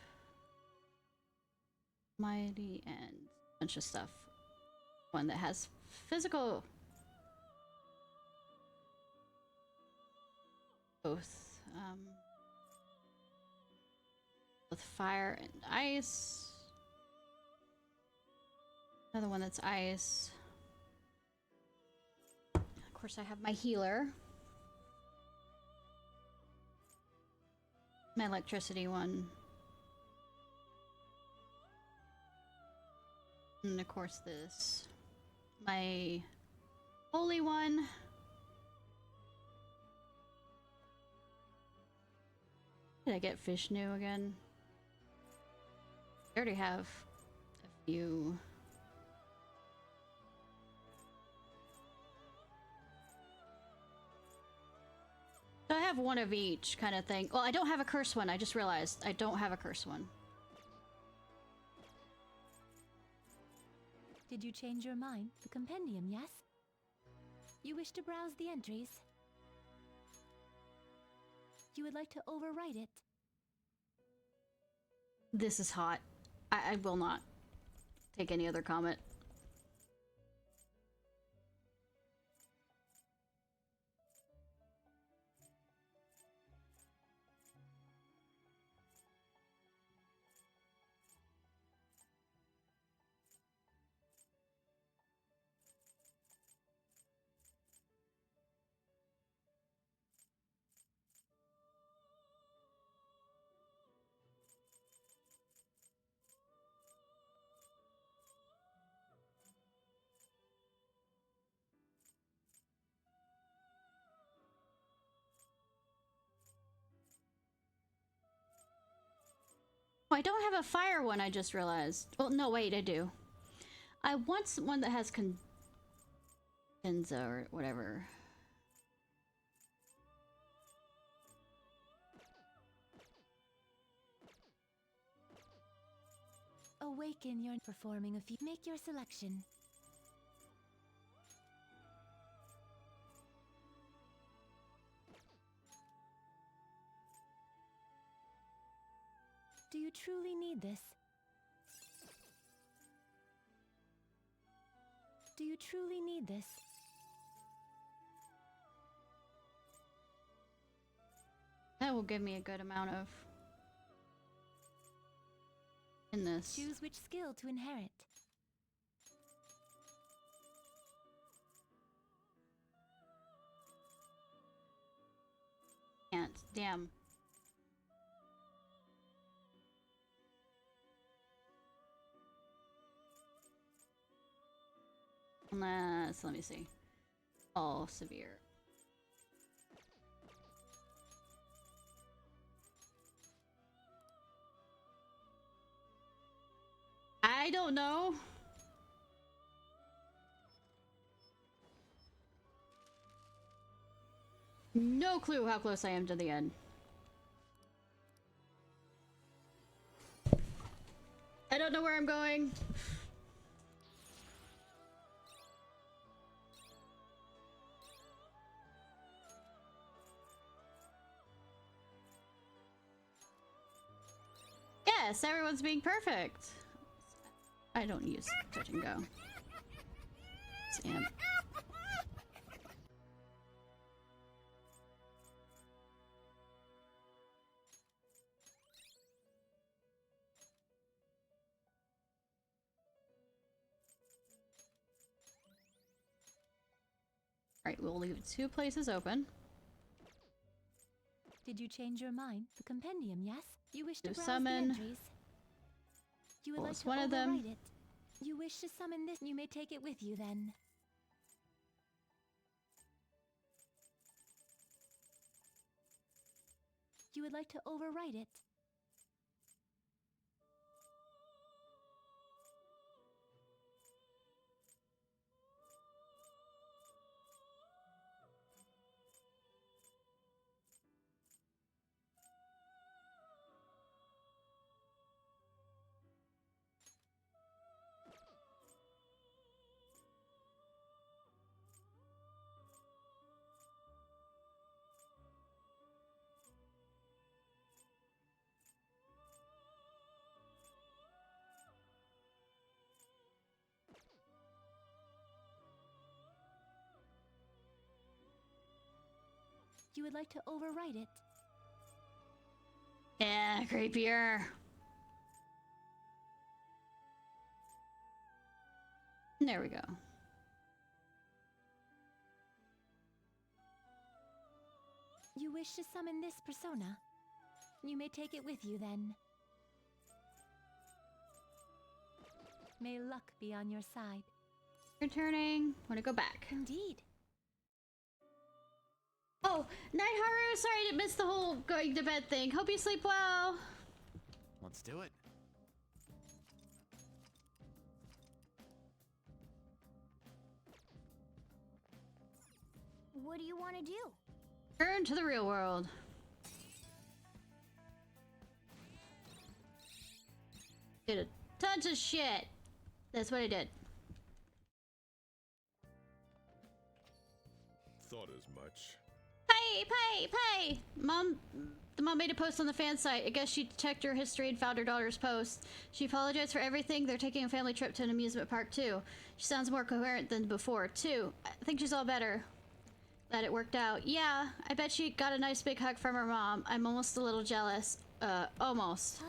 mighty and a bunch of stuff. One that has physical... both, with fire and ice. Another one that's ice. Of course, I have my healer. My electricity one. And of course this. My holy one. Did I get Vishnu again? I already have a few. So I have one of each kind of thing. Well, I don't have a curse one. I just realized I don't have a curse one. Did you change your mind? The compendium, yes? You wish to browse the entries? You would like to overwrite it? This is hot. I will not take any other comment. Oh, I don't have a fire one, I just realized. Well, no, wait, I do. I want one that has Kenza or whatever. Awaken your performing a few. Make your selection. Do you truly need this? Do you truly need this? That will give me a good amount of in this. Choose which skill to inherit. Can't. Damn. Unless, let me see. All severe. I don't know. No clue how close I am to the end. I don't know where I'm going. Yes, everyone's being perfect. I don't use touch and go. Sam. Alright, we'll leave 2 places open. Did you change your mind? The compendium, yes? You wish to browse summon. the entries? You would like to one of them. overwrite it. You wish to summon this, you may take it with you then. You would like to overwrite it? You would like to overwrite it? Yeah, creepier. There we go. You wish to summon this persona? You may take it with you then. May luck be on your side. Returning. Want to go back. Indeed. Oh, Night Haru, sorry to miss the whole going to bed thing. Hope you sleep well. Let's do it. What do you want to do? Return to the real world. Did a tons of shit. That's what I did. Thought as much. Pay! The mom made a post on the fan site. I guess she checked her history and found her daughter's post. She apologized for everything. They're taking a family trip to an amusement park, too. She sounds more coherent than before, too. I think she's all better. Glad it worked out. Yeah, I bet she got a nice big hug from her mom. I'm almost a little jealous. Almost.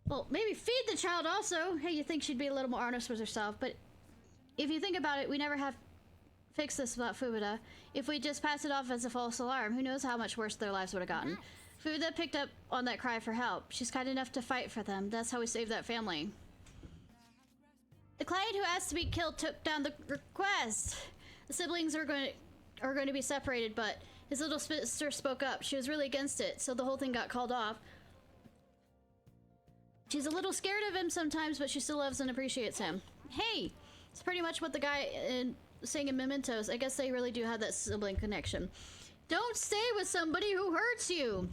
Well, maybe feed the child also. Hey, you think she'd be a little more honest with herself, but if you think about it, we never have fixed this without Fubuda. If we just pass it off as a false alarm, who knows how much worse their lives would have gotten. Fubuda picked up on that cry for help. She's kind enough to fight for them. That's how we saved that family. The client who asked to be killed took down the request. The siblings are going to be separated, but his little sister spoke up. She was really against it, so the whole thing got called off. She's a little scared of him sometimes, but she still loves and appreciates him. Hey, it's pretty much what the guy saying in Mementos. I guess they really do have that sibling connection. Don't stay with somebody who hurts you.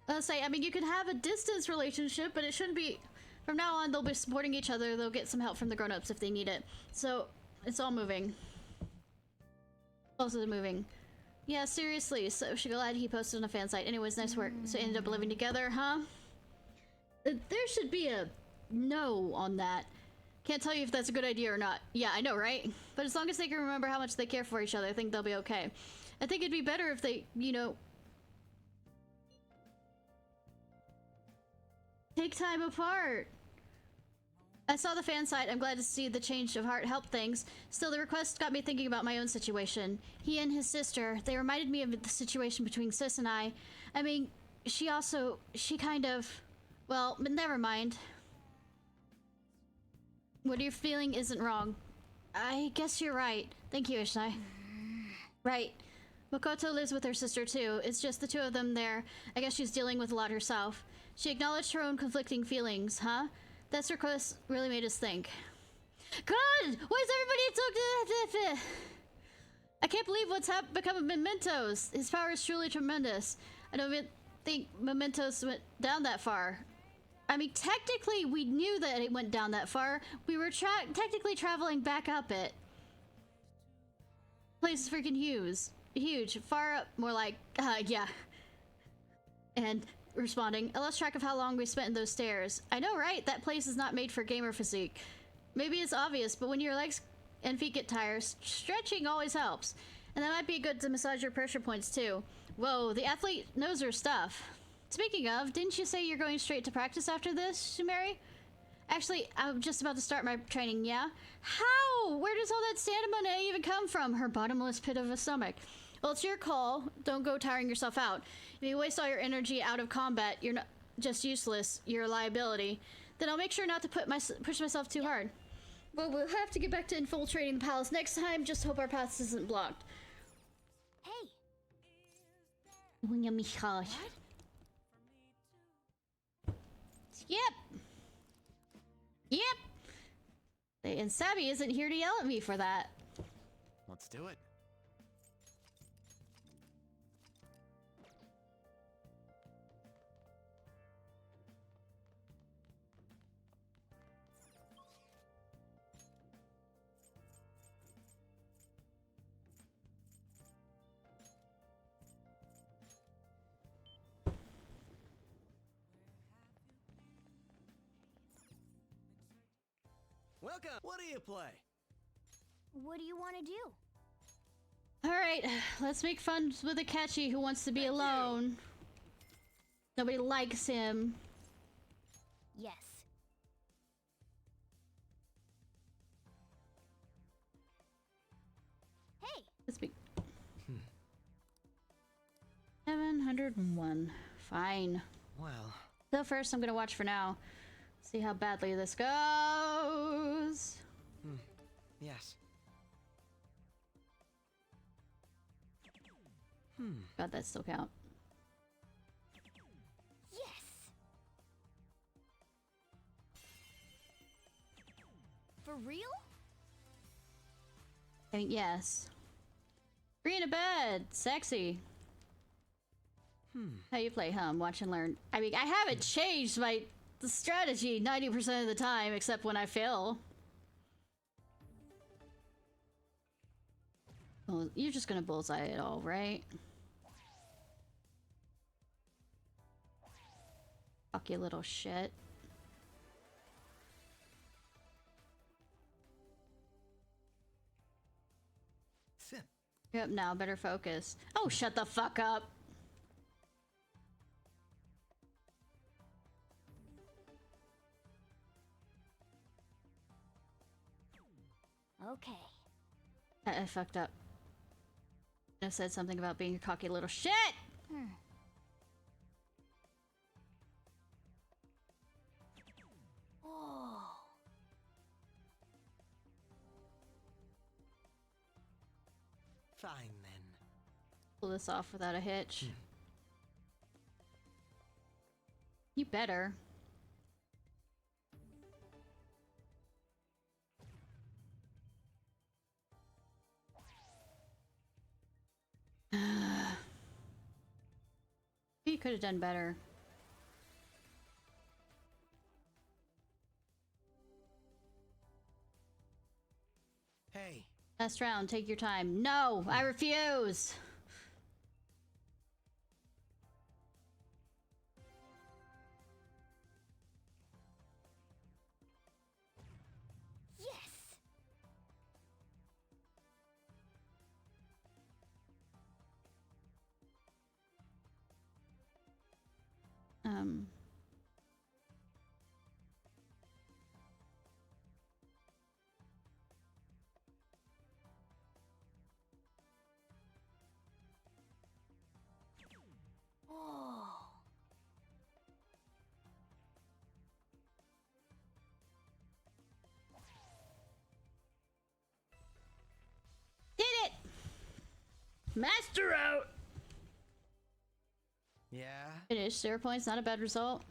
Let's say, I mean, you can have a distance relationship, but it shouldn't be. From now on, they'll be supporting each other. They'll get some help from the grown-ups if they need it. So it's all moving. Also moving. Yeah, seriously. So she glad he posted on a fan site. Anyways, nice work. So ended up living together, huh? There should be a no on that. Can't tell you if that's a good idea or not. Yeah, I know, right? But as long as they can remember how much they care for each other, I think they'll be okay. I think it'd be better if they, you know, take time apart. I saw the fan site. I'm glad to see the change of heart help things. Still, the request got me thinking about my own situation. He and his sister, they reminded me of the situation between Sis and I. I mean, she kind of, well, but never mind. What you're feeling isn't wrong. I guess you're right. Thank you, Ishnai. Right. Makoto lives with her sister too. It's just the two of them there. I guess she's dealing with a lot herself. She acknowledged her own conflicting feelings, huh? That request really made us think. God! Why is everybody so... I can't believe what's become of Mementos. His power is truly tremendous. I don't even think Mementos went down that far. I mean, technically, we knew that it went down that far. We were technically traveling back up it. Place is freaking huge. Far up, more like, yeah. And responding, I lost track of how long we spent in those stairs. I know, right? That place is not made for gamer physique. Maybe it's obvious, but when your legs and feet get tired, stretching always helps. And that might be good to massage your pressure points, too. Whoa, the athlete knows her stuff. Speaking of, didn't you say you're going straight to practice after this, Shumeri? Actually, I'm just about to start my training, yeah? How? Where does all that stamina even come from? Her bottomless pit of a stomach. Well, it's your call. Don't go tiring yourself out. If you waste all your energy out of combat, you're not just useless. You're a liability. Then I'll make sure not to push myself too hard. But we'll have to get back to infiltrating the palace next time. Just hope our path isn't blocked. Hey! Yep. Yep. And Sabby isn't here to yell at me for that. Let's do it. Welcome. What do you play? What do you want to do? Alright, let's make fun with a catchy who wants to be alone. Nobody likes him. Yes. Hey! Let's be 701. Fine. Well. So first I'm gonna watch for now. See how badly this goes. Yes. God, that still count. Yes! For real? I mean, yes. Free in a bed. Sexy. How you play, Watch and learn. I mean, I haven't changed my strategy 90% of the time, except when I fail. Well, you're just gonna bullseye it all, right? Fuck you, little shit. Yep, now better focus. Oh, shut the fuck up. Okay. I fucked up. I said something about being a cocky little shit! Oh. Fine then. Pull this off without a hitch. You better. You could have done better. Hey. Last round, take your time. No, I refuse. Yes! Oh. Did it! Master out! Yeah? Finish. 0 points, not a bad result.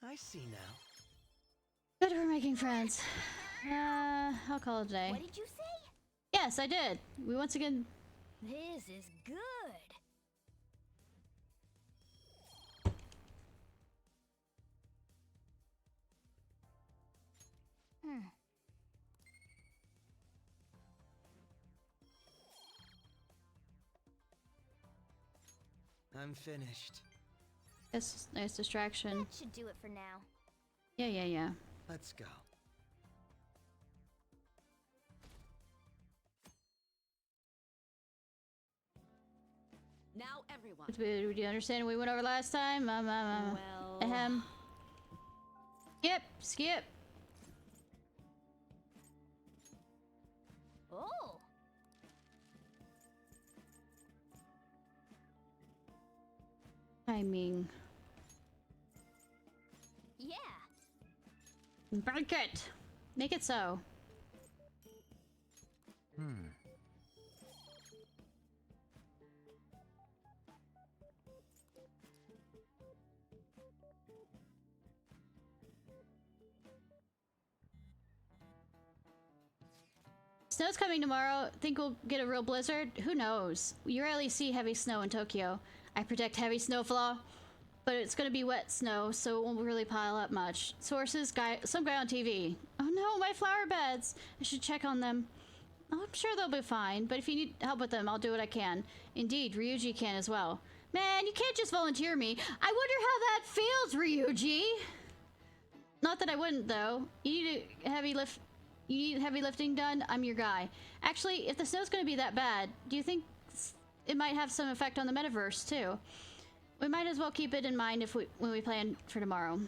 I see now. Good for making friends. I'll call it a day. What did you say? Yes, I did. We once again... This is good. I'm finished. It's a nice distraction. That should do it for now. Yeah. Let's go. Now everyone. Do you understand what we went over last time? Well... Skip. Oh. Timing. Yeah. Break it. Make it so. Snow's coming tomorrow. Think we'll get a real blizzard? Who knows? You rarely see heavy snow in Tokyo. I predict heavy snowfall, but it's gonna be wet snow, so it won't really pile up much. Sources, some guy on TV. Oh no, my flower beds! I should check on them. Oh, I'm sure they'll be fine, but if you need help with them, I'll do what I can. Indeed, Ryuji can as well. Man, you can't just volunteer me. I wonder how that feels, Ryuji. Not that I wouldn't, though. You need heavy lifting done? I'm your guy. Actually, if the snow's gonna be that bad, do you think it might have some effect on the metaverse, too? We might as well keep it in mind when we plan for tomorrow.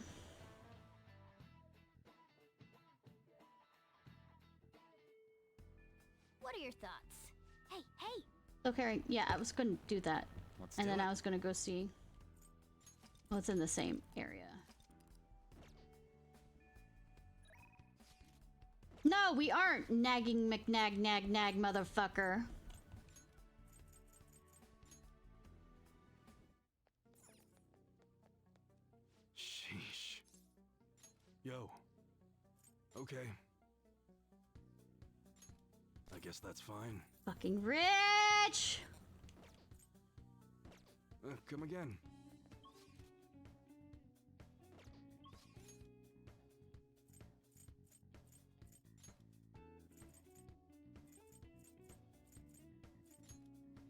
What are your thoughts? Hey, hey! Okay, yeah, I was gonna do that. And then I was gonna go see what's in the same area. No, we aren't nagging McNag nag nag motherfucker. Sheesh. Yo. Okay. I guess that's fine. Fucking rich! Come again.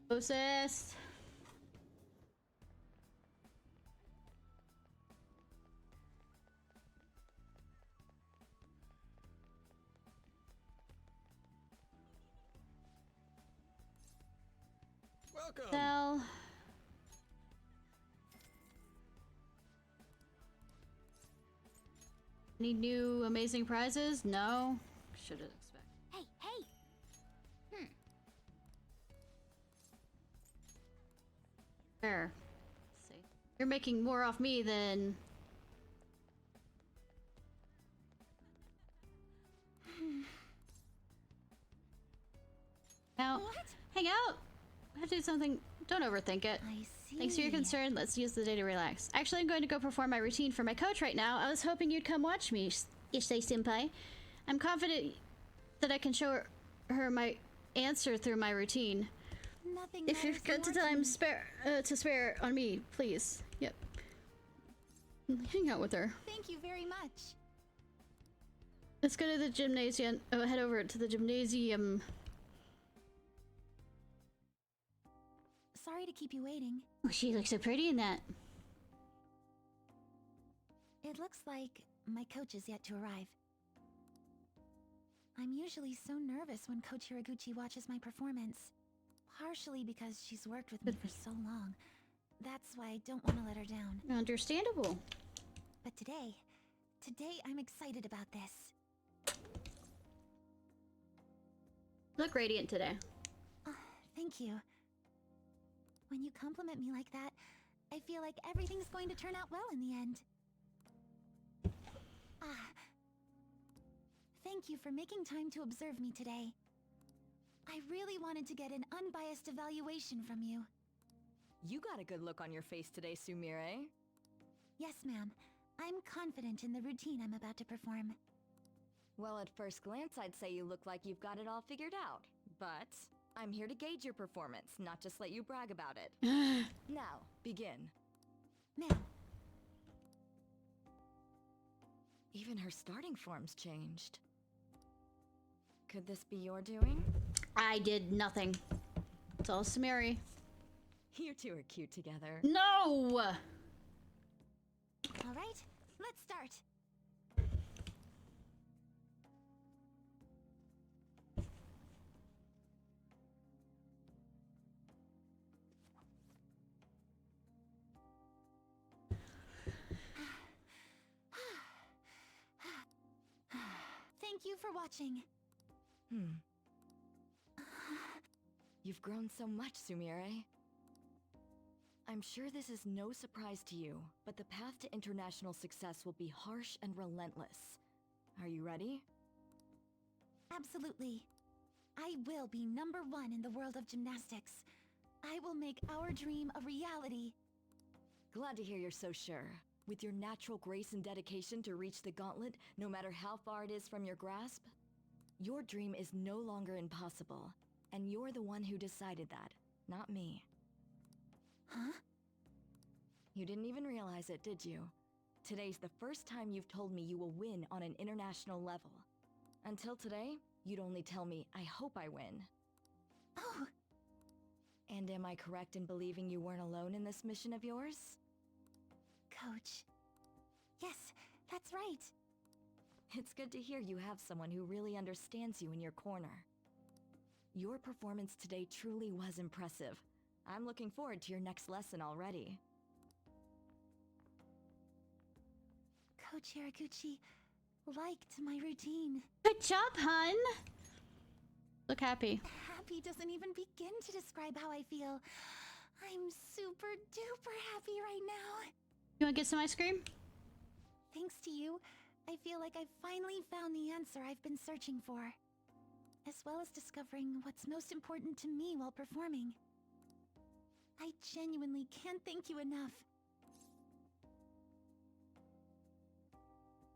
Closest. Welcome. Sell. Any new amazing prizes? No. Should have expected. Hey, hey! There. Let's see. You're making more off me than... Now, hang out. I have to do something. Don't overthink it. I see. Thanks for your concern. Let's use the day to relax. Actually, I'm going to go perform my routine for my coach right now. I was hoping you'd come watch me, Ishnai-senpai. I'm confident that I can show her my answer through my routine. Nothing If you've got the time to spare on me, please. Yep. Hang out with her. Thank you very much. Let's go to the gymnasium. Oh, head over to the gymnasium. Sorry to keep you waiting. Oh, she looks so pretty in that. It looks like my coach is yet to arrive. I'm usually so nervous when Coach Hiraguchi watches my performance. Partially because she's worked with me for so long. That's why I don't want to let her down. Understandable. But today I'm excited about this. Look radiant today. Thank you. When you compliment me like that, I feel like everything's going to turn out well in the end. Thank you for making time to observe me today. I really wanted to get an unbiased evaluation from you. You got a good look on your face today, Sumire. Yes, ma'am. I'm confident in the routine I'm about to perform. Well, at first glance, I'd say you look like you've got it all figured out. But I'm here to gauge your performance, not just let you brag about it. Now, begin. Ma'am. Even her starting form's changed. Could this be your doing? I did nothing. It's all Sumire. You two are cute together. No! All right, let's start. Thank you for watching. You've grown so much, Sumire. I'm sure this is no surprise to you, but the path to international success will be harsh and relentless. Are you ready? Absolutely. I will be #1 in the world of gymnastics. I will make our dream a reality. Glad to hear you're so sure. With your natural grace and dedication to reach the gauntlet, no matter how far it is from your grasp, Your dream is no longer impossible, and you're the one who decided that, not me. Huh? You didn't even realize it, did you? Today's the first time you've told me you will win on an international level. Until today, you'd only tell me, I hope I win. Oh! And am I correct in believing you weren't alone in this mission of yours? Coach. Yes, that's right. It's good to hear you have someone who really understands you in your corner. Your performance today truly was impressive. I'm looking forward to your next lesson already. Coach Yaraguchi liked my routine. Good job, hun! Look happy. Happy doesn't even begin to describe how I feel. I'm super duper happy right now. You wanna get some ice cream? Thanks to you, I feel like I've finally found the answer I've been searching for. As well as discovering what's most important to me while performing. I genuinely can't thank you enough.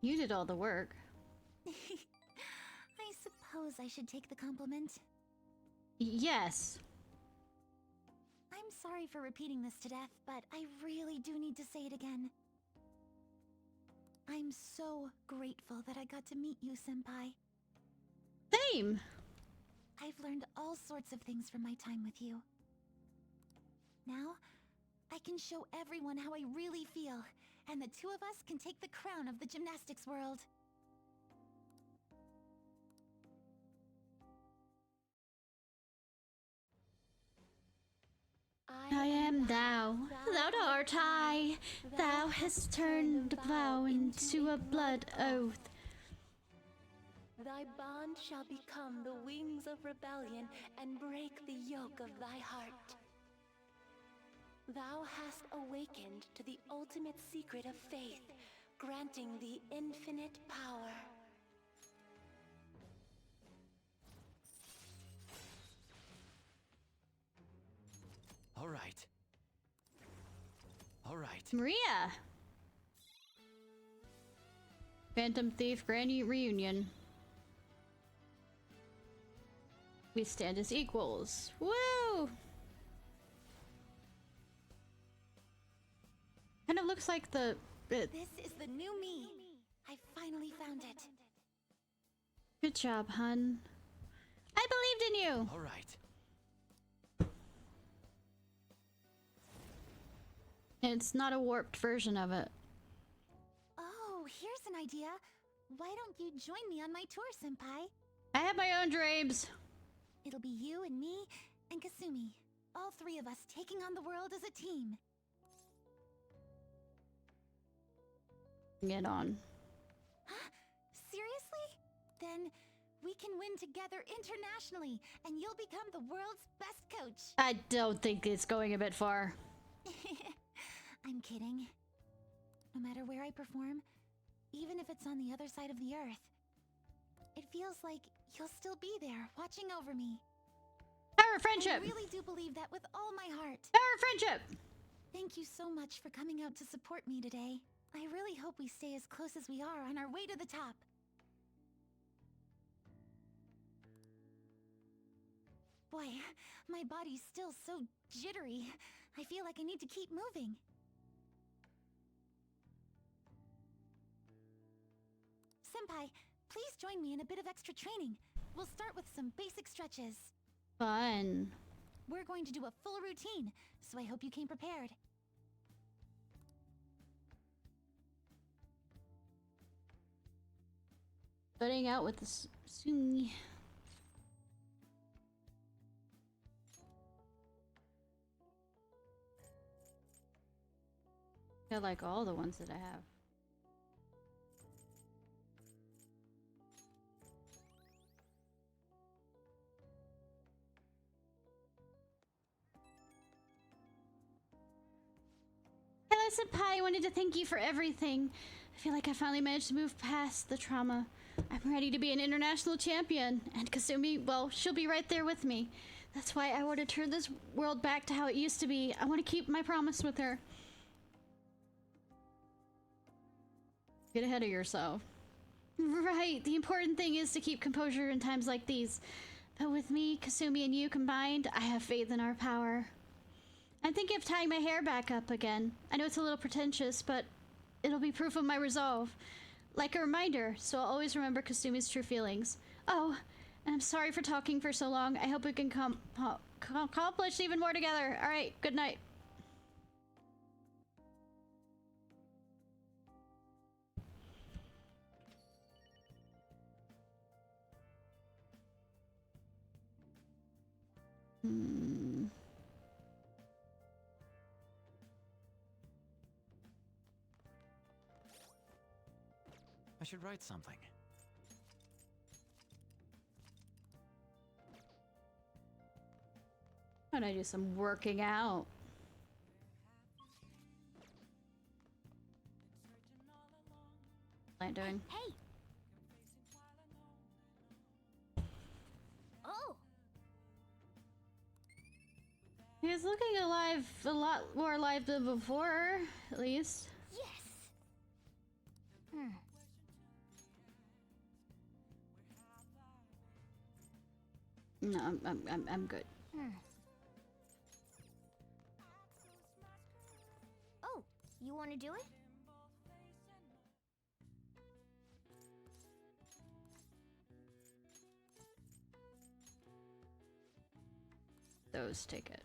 You did all the work. I suppose I should take the compliment. Yes. I'm sorry for repeating this to death, but I really do need to say it again. I'm so grateful that I got to meet you, Senpai. Same! I've learned all sorts of things from my time with you. Now, I can show everyone how I really feel, and the two of us can take the crown of the gymnastics world. I am thou, thou art I. Thou hast turned a vow into a blood oath. Thy bond shall become the wings of rebellion and break the yoke of thy heart. Thou hast awakened to the ultimate secret of faith, granting thee infinite power. All right. All right. Maria! Phantom Thief Grand Reunion. We stand as equals. Woo! Kind of looks like the... This is the new me. I finally found it. Good job, hun. I believed in you! All right. It's not a warped version of it. Oh, here's an idea. Why don't you join me on my tour, Senpai? I have my own dreams. It'll be you and me and Kasumi. All three of us taking on the world as a team. Get on. Huh? Seriously? Then we can win together internationally, and you'll become the world's best coach. I don't think it's going a bit far. I'm kidding. No matter where I perform, even if it's on the other side of the earth, it feels like you'll still be there, watching over me. Power of friendship! I really do believe that with all my heart. Power of friendship! Thank you so much for coming out to support me today. I really hope we stay as close as we are on our way to the top. Boy, my body's still so jittery. I feel like I need to keep moving. Senpai, please join me in a bit of extra training. We'll start with some basic stretches. Fun. We're going to do a full routine, so I hope you came prepared. Starting out with the Sumi. I like all the ones that I have. Hello, Senpai. I wanted to thank you for everything. I feel like I finally managed to move past the trauma. I'm ready to be an international champion. And Kasumi, well, she'll be right there with me. That's why I want to turn this world back to how it used to be. I want to keep my promise with her. Get ahead of yourself. Right, the important thing is to keep composure in times like these. But with me, Kasumi, and you combined, I have faith in our power. I'm thinking of tying my hair back up again. I know it's a little pretentious, but it'll be proof of my resolve. Like a reminder, so I'll always remember Kasumi's true feelings. Oh, and I'm sorry for talking for so long. I hope we can accomplish even more together. Alright, good night. I should write something. Why don't I do some working out? What am I doing? Hey! Oh! He's looking alive, a lot more alive than before, at least. Yes! No, I'm good. Oh, you want to do it? Those take it.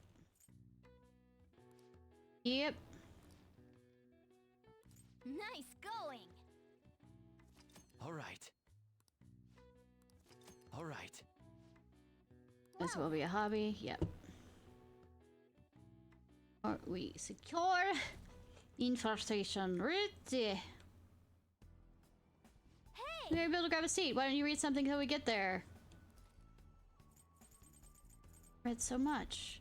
Yep. Nice going! All right. All right. This will be a hobby. Yep. Or we secure infiltration route. Hey! We're able to grab a seat. Why don't you read something till we get there? Read so much.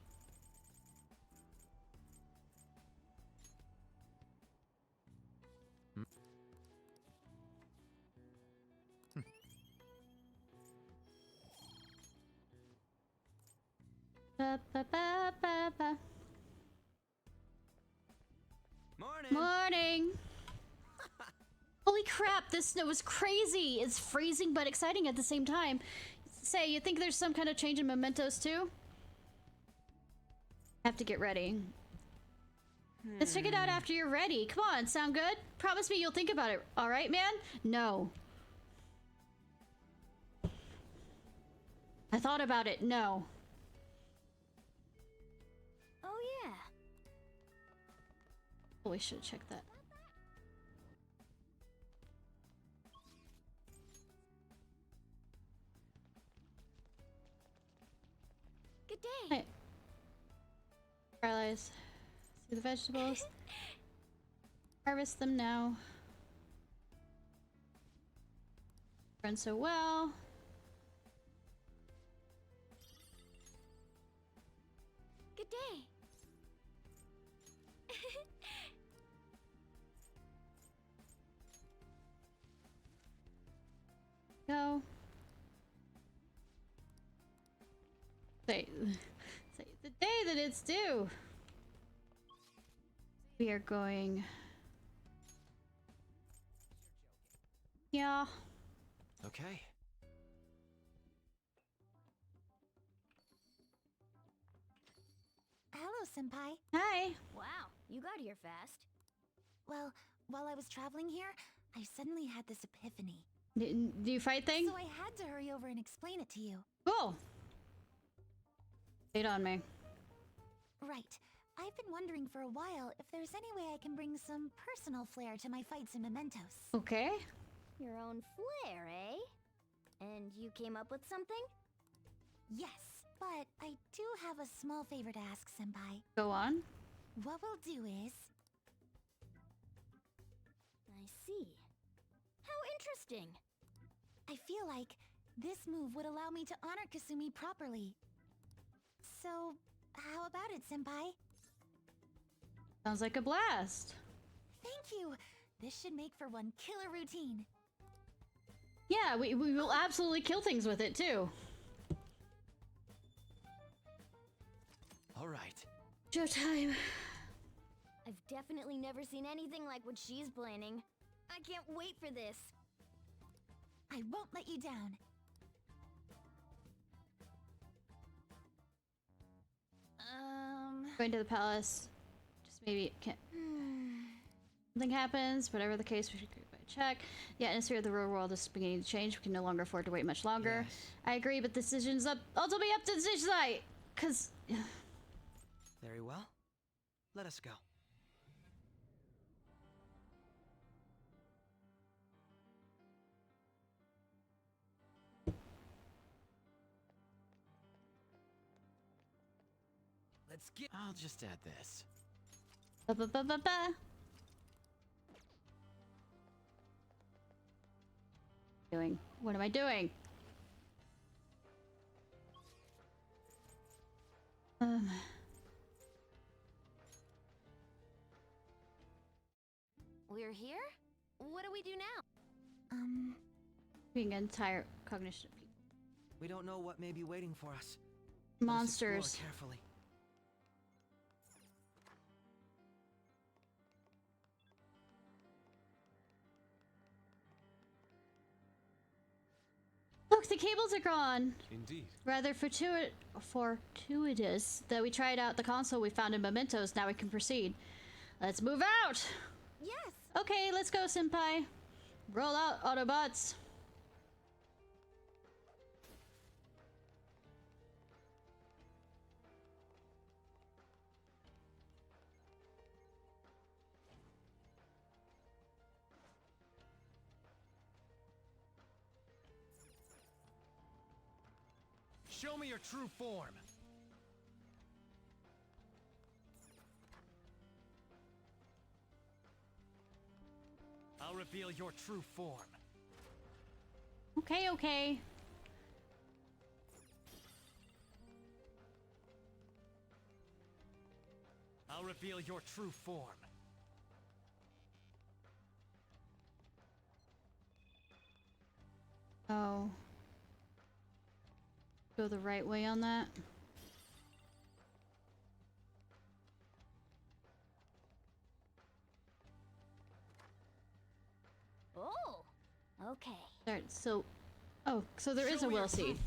Ba, ba, ba, ba, ba. Morning! Morning! Holy crap, this snow is crazy! It's freezing but exciting at the same time. Say, you think there's some kind of change in mementos too? Have to get ready. Let's check it out after you're ready. Come on, sound good? Promise me you'll think about it, alright, man? No. I thought about it, no. Oh yeah. Oh, we should check that. Good day. Hey. Paralyze. See the vegetables. Harvest them now. Run so well. Good day. Go. Say the day that it's due. We are going. Yeah. Okay. Hello, Senpai. Hi. Wow, you got here fast. Well, while I was traveling here, I suddenly had this epiphany. Do you fight things? So I had to hurry over and explain it to you. Cool. Wait on me. Right. I've been wondering for a while if there's any way I can bring some personal flair to my fights in Mementos. Okay. Your own flair, eh? And you came up with something? Yes, but I do have a small favor to ask, Senpai. Go on. What we'll do is... I see. How interesting. I feel like this move would allow me to honor Kasumi properly. So, how about it, Senpai? Sounds like a blast. Thank you! This should make for one killer routine. Yeah, we will absolutely kill things with it too. All right. Showtime. I've definitely never seen anything like what she's planning. I can't wait for this. I won't let you down. Going to the palace. Just maybe can't. Something happens. Whatever the case, we should check. The atmosphere of the real world is beginning to change. We can no longer afford to wait much longer. Yes. I agree, but the decision's ultimately up to Ishnai. Cause. Very well. Let us go. Let's get. I'll just add this. Ba-ba-ba-ba-ba. Doing? What am I doing? We're here? What do we do now? Being entire cognition of people. We don't know what may be waiting for us. Monsters. Let us explore carefully. Look, the cables are gone. Indeed. Rather fortuitous that we tried out the console we found in Mementos. Now we can proceed. Let's move out! Yes! Okay, let's go, Senpai. Roll out, Autobots. Show me your true form. I'll reveal your true form. Okay, okay. I'll reveal your true form. Oh. Go the right way on that. Oh, okay. Alright, so... Oh, so there is a will seed.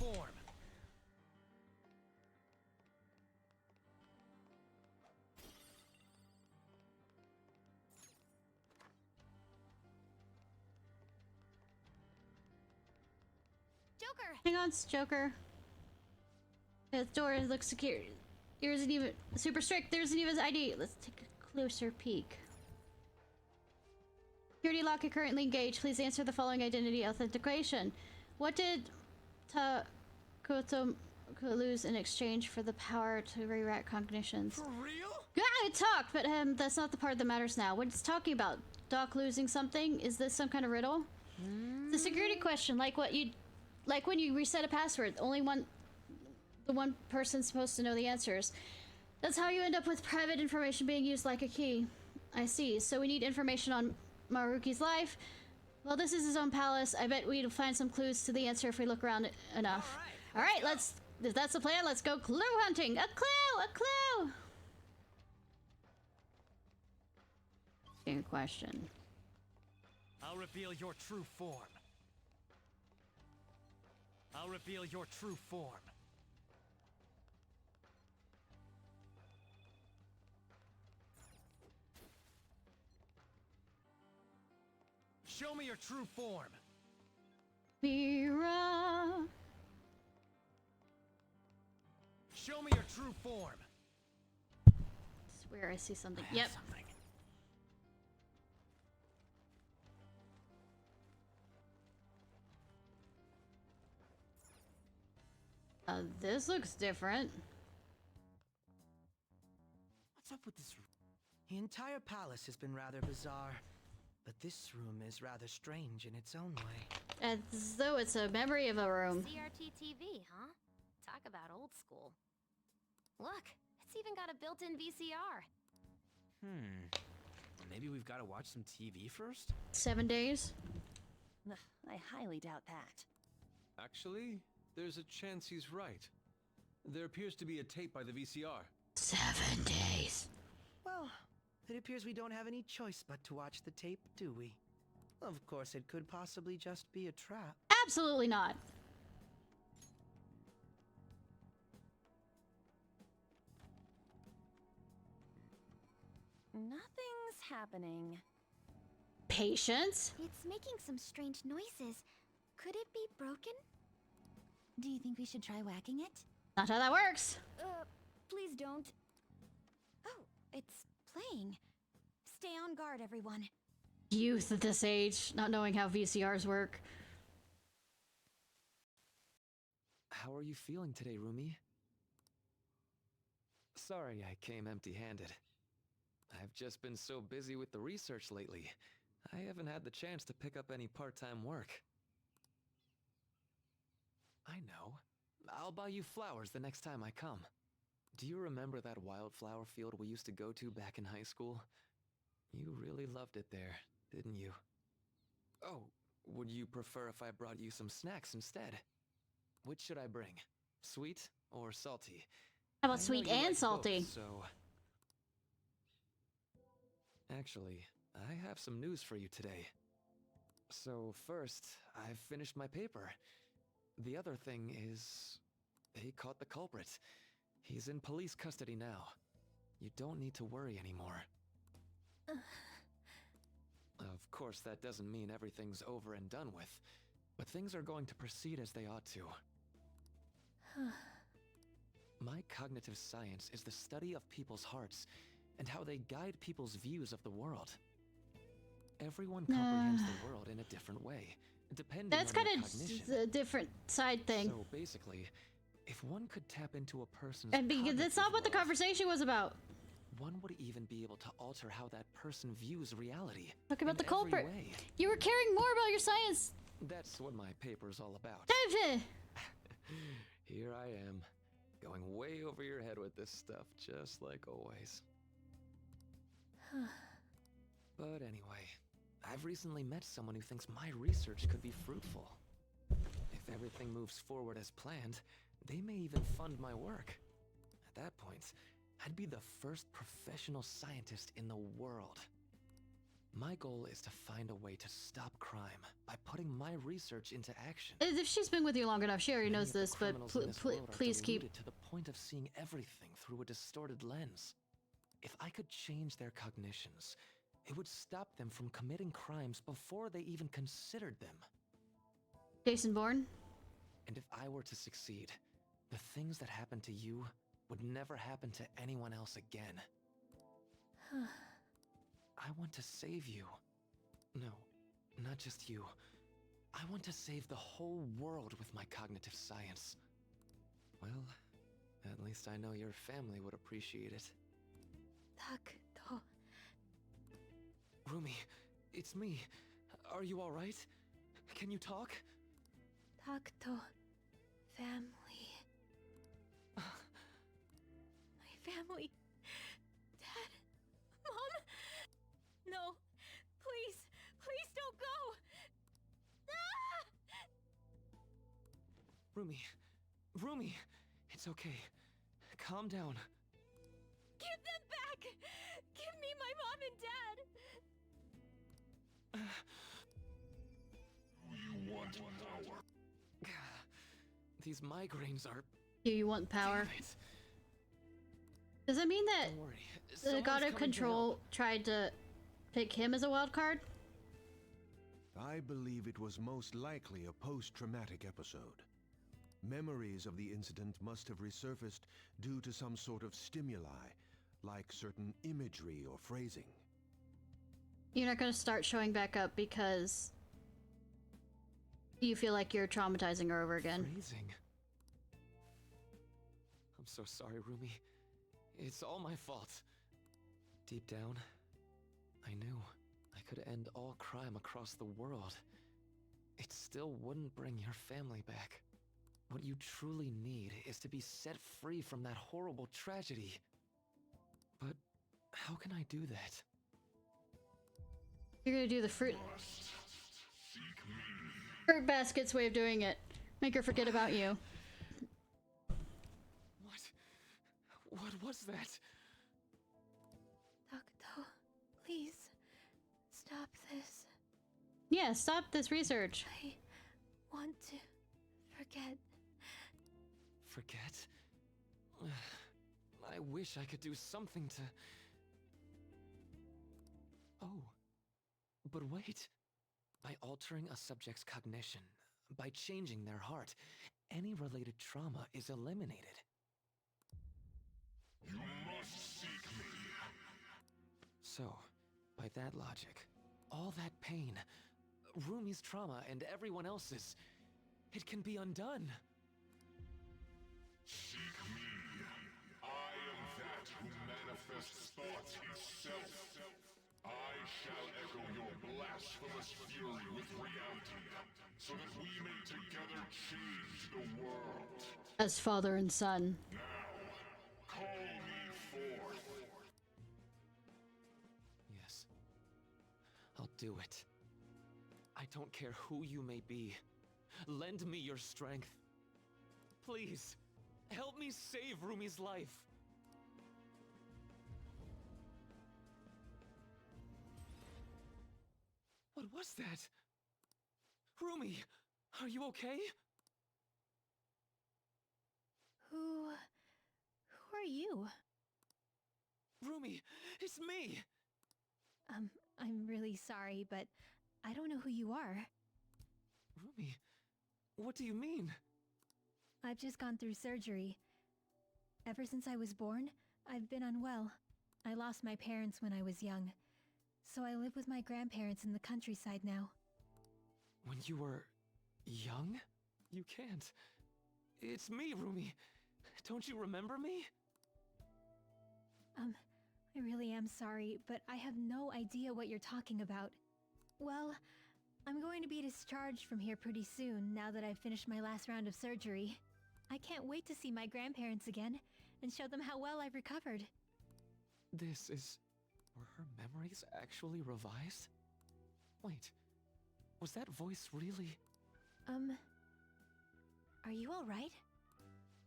Joker! Hang on, Joker. The door looks secure. There isn't even... Super strict, there isn't even ID. Let's take a closer peek. Security locket currently engaged. Please answer the following identity authentication. What did Takoto lose in exchange for the power to rewrite cognitions? For real? Yeah, I talked, but that's not the part that matters now. What it's talking about? Doc losing something? Is this some kind of riddle? It's a security question, like when you reset a password. The one person's supposed to know the answers. That's how you end up with private information being used like a key. I see. So we need information on Maruki's life. Well, this is his own palace. I bet we'd find some clues to the answer if we look around enough. All right, let's... If that's the plan, let's go clue hunting. A clue! A clue! Good question. I'll reveal your true form. I'll reveal your true form. Show me your true form. Mira. Show me your true form. I swear I see something. Yep. Something. This looks different. What's up with this room? The entire palace has been rather bizarre, but this room is rather strange in its own way. As though it's a memory of a room. CRT TV, huh? Talk about old school. Look, it's even got a built-in VCR. Maybe we've got to watch some TV first? 7 days? Ugh, I highly doubt that. Actually, there's a chance he's right. There appears to be a tape by the VCR. 7 days. Well, it appears we don't have any choice but to watch the tape, do we? Of course, it could possibly just be a trap. Absolutely not. Nothing's happening. Patience? It's making some strange noises. Could it be broken? Do you think we should try whacking it? Not how that works. Please don't. Oh, it's playing. Stay on guard, everyone. Youth at this age, not knowing how VCRs work. How are you feeling today, Rumi? Sorry I came empty-handed. I've just been so busy with the research lately. I haven't had the chance to pick up any part-time work. I know. I'll buy you flowers the next time I come. Do you remember that wildflower field we used to go to back in high school? You really loved it there, didn't you? Oh, would you prefer if I brought you some snacks instead? Which should I bring? Sweet or salty? How about sweet and salty? Both, so... Actually, I have some news for you today. So first, I've finished my paper. The other thing is... they caught the culprit. He's in police custody now. You don't need to worry anymore. Of course, that doesn't mean everything's over and done with, but things are going to proceed as they ought to. My cognitive science is the study of people's hearts and how they guide people's views of the world. Everyone comprehends the world in a different way, depending That's on their kind cognition. of a different side thing. So basically, if one could tap into a person's And because that's not what the world, conversation was about. one would even be able to alter how that person views reality. Talk about in the every culprit. way. You were caring more about your science. That's what my paper's all about. David! Here I am, going way over your head with this stuff, just like always. But anyway, I've recently met someone who thinks my research could be fruitful. If everything moves forward as planned, they may even fund my work. At that point, I'd be the first professional scientist in the world. My goal is to find a way to stop crime by putting my research into action. If she's been with you long enough, she already Many knows of the this, but criminals in this world are please keep... deluded to the point of seeing everything through a distorted lens. If I could change their cognitions, it would stop them from committing crimes before they even considered them. Jason Bourne? And if I were to succeed, the things that happened to you would never happen to anyone else again. I want to save you. No, not just you. I want to save the whole world with my cognitive science. Well, at least I know your family would appreciate it. Takuto. Rumi, it's me. Are you alright? Can you talk? Takuto. Family. My family. Dad. Mom. No. Please. Please don't go. Ah! Rumi. Rumi! It's okay. Calm down. Give them back! Give me my mom and dad! You want power? These migraines are... Do you want power? Damn it. Does it mean that Don't worry. the Someone's God of coming to Control help. tried to pick him as a wild card? I believe it was most likely a post-traumatic episode. Memories of the incident must have resurfaced due to some sort of stimuli, like certain imagery or phrasing. You're not gonna start showing back up because you feel like you're traumatizing her over again. Phrasing. I'm so sorry, Rumi. It's all my fault. Deep down, I knew I could end all crime across the world. It still wouldn't bring your family back. What you truly need is to be set free from that horrible tragedy. But how can I do that? You're gonna do the fruit basket's way of doing it. Make her forget about you. What was that? Takuto, please. Stop this. Yeah, stop this research. I want to forget. Forget? I wish I could do something to... Oh. But wait. By altering a subject's cognition, by changing their heart, any related trauma is eliminated. You must seek me. So, by that logic, all that pain, Rumi's trauma and everyone else's, it can be undone. Seek me. I am that who manifests thought itself. I shall echo your blasphemous fury with reality, so that we may together change the world. As father and son. Now, call me forth. Yes. I'll do it. I don't care who you may be. Lend me your strength. Please, help me save Rumi's life. What was that? Rumi, are you okay? Who are you? Rumi, it's me! I'm really sorry, but I don't know who you are. Rumi, what do you mean? I've just gone through surgery. Ever since I was born, I've been unwell. I lost my parents when I was young, so I live with my grandparents in the countryside now. When you were... young? You can't. It's me, Rumi. Don't you remember me? I really am sorry, but I have no idea what you're talking about. Well, I'm going to be discharged from here pretty soon, now that I've finished my last round of surgery. I can't wait to see my grandparents again, and show them how well I've recovered. This is... were her memories actually revised? Wait, was that voice really... Are you alright?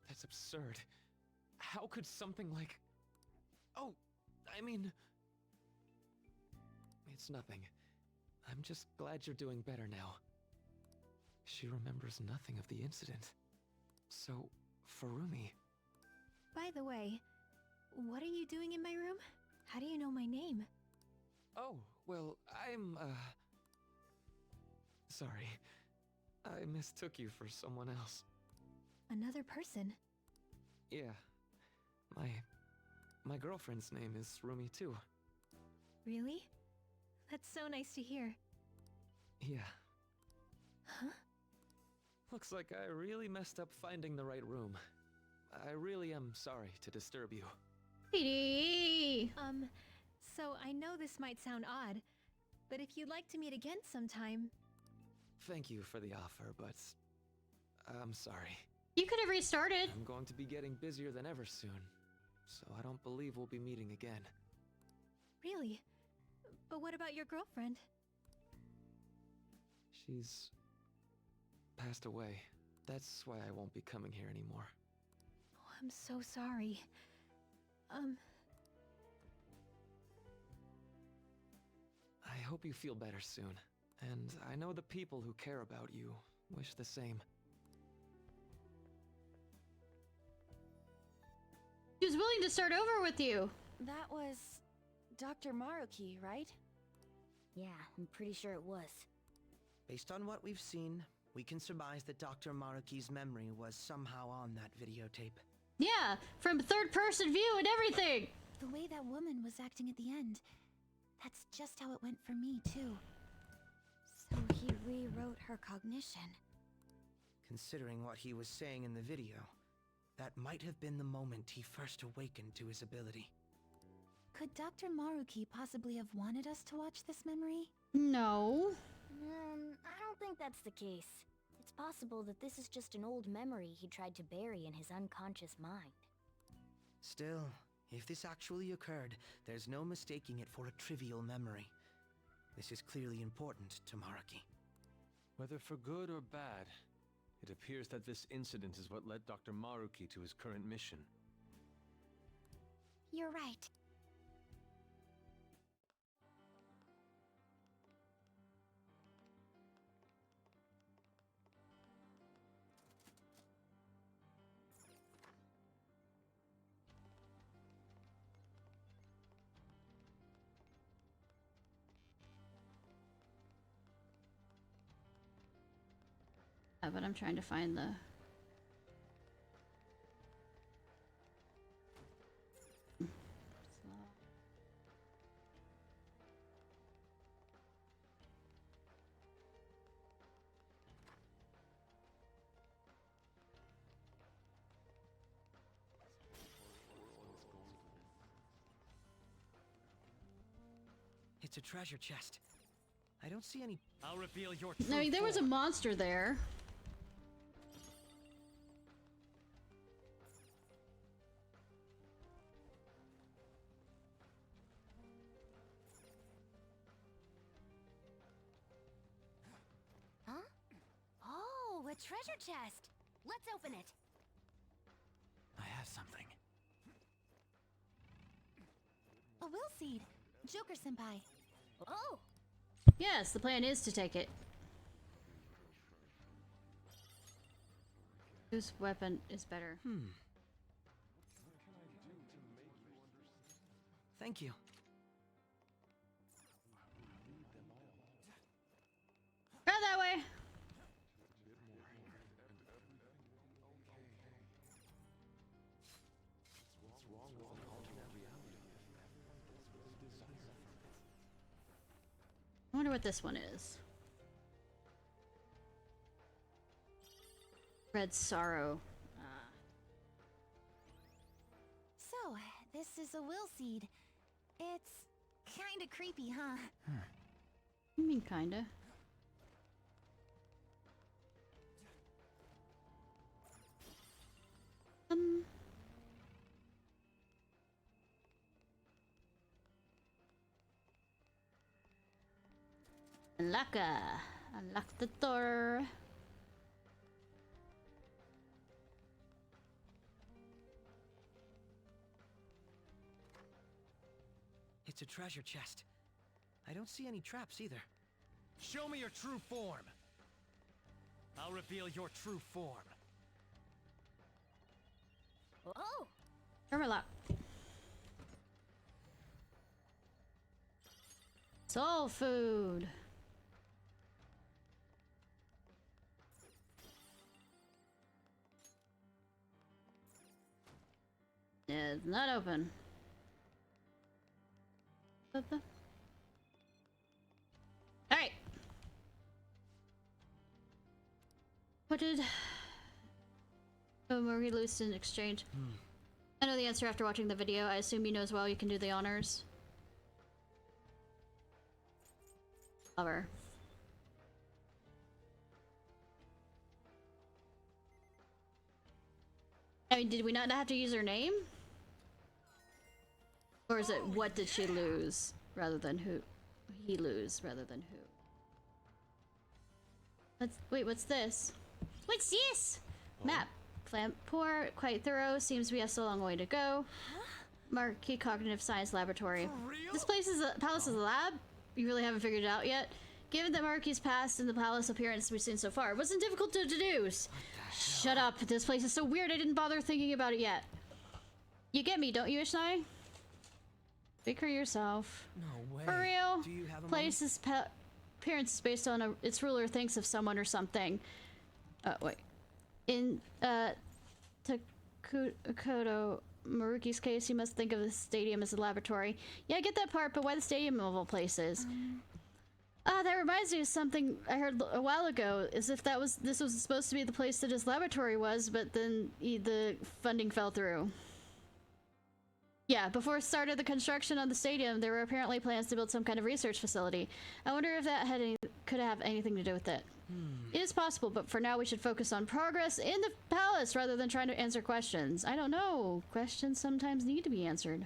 That's absurd. How could something like... Oh, I mean... It's nothing. I'm just glad you're doing better now. She remembers nothing of the incident. So, Furumi... By the way, what are you doing in my room? How do you know my name? Oh, well, I'm, sorry. I mistook you for someone else. Another person? Yeah. My girlfriend's name is Rumi too. Really? That's so nice to hear. Yeah. Huh? Looks like I really messed up finding the right room. I really am sorry to disturb you. So I know this might sound odd, but if you'd like to meet again sometime... Thank you for the offer, but... I'm sorry. You could have restarted. I'm going to be getting busier than ever soon, so I don't believe we'll be meeting again. Really? But what about your girlfriend? She's... passed away. That's why I won't be coming here anymore. Oh, I'm so sorry. I hope you feel better soon. And I know the people who care about you wish the same. He was willing to start over with you. That was... Dr. Maruki, right? Yeah, I'm pretty sure it was. Based on what we've seen, we can surmise that Dr. Maruki's memory was somehow on that videotape. Yeah, from third-person view and everything. The way that woman was acting at the end, that's just how it went for me, too. So he rewrote her cognition. Considering what he was saying in the video, that might have been the moment he first awakened to his ability. Could Dr. Maruki possibly have wanted us to watch this memory? No. I don't think that's the case. It's possible that this is just an old memory he tried to bury in his unconscious mind. Still, if this actually occurred, there's no mistaking it for a trivial memory. This is clearly important to Maruki. Whether for good or bad, it appears that this incident is what led Dr. Maruki to his current mission. You're right. but I'm trying to find the... It's a treasure chest. I don't see any. I'll reveal your No, there was a monster there. Huh? Oh, a treasure chest. Let's open it. I have something. A will seed. Joker-senpai. Oh! Yes, the plan is to take it. Whose weapon is better? Thank you. Go that way! I wonder what this one is. Red Sorrow. So, this is a will seed. It's kinda creepy, huh? You mean kinda? Unlock the door. It's a treasure chest. I don't see any traps either. Show me your true form. I'll reveal your true form. Oh! Hermalock. Soul food. It's not open. Alright. What did Marie lose in exchange? I know the answer after watching the video. I assume you know as well. You can do the honors. Lover. I mean, did we not have to use her name? Or is it what did she lose rather than who? He lose rather than who? Wait, what's this? What's this? Map. Plan poor, quite thorough. Seems we have so long way to go. Marquee Cognitive Science Laboratory. This palace is a lab? You really haven't figured it out yet? Given that Marquee's past and the palace appearance we've seen so far, it wasn't difficult to deduce. Shut up. This place is so weird I didn't bother thinking about it yet. You get me, don't you, Ishnai? Speak for yourself. No way. For real? Do you have a Place's appearance is based on its ruler thinks of someone or something. Wait. In Takoto Maruki's case, you must think of the stadium as a laboratory. Yeah, I get that part, but why the stadium of all places? That reminds me of something I heard a while ago. As if this was supposed to be the place that his laboratory was, but then the funding fell through. Yeah, before it started the construction on the stadium, there were apparently plans to build some kind of research facility. I wonder if that could have anything to do with it. It is possible, but for now we should focus on progress in the palace rather than trying to answer questions. I don't know. Questions sometimes need to be answered.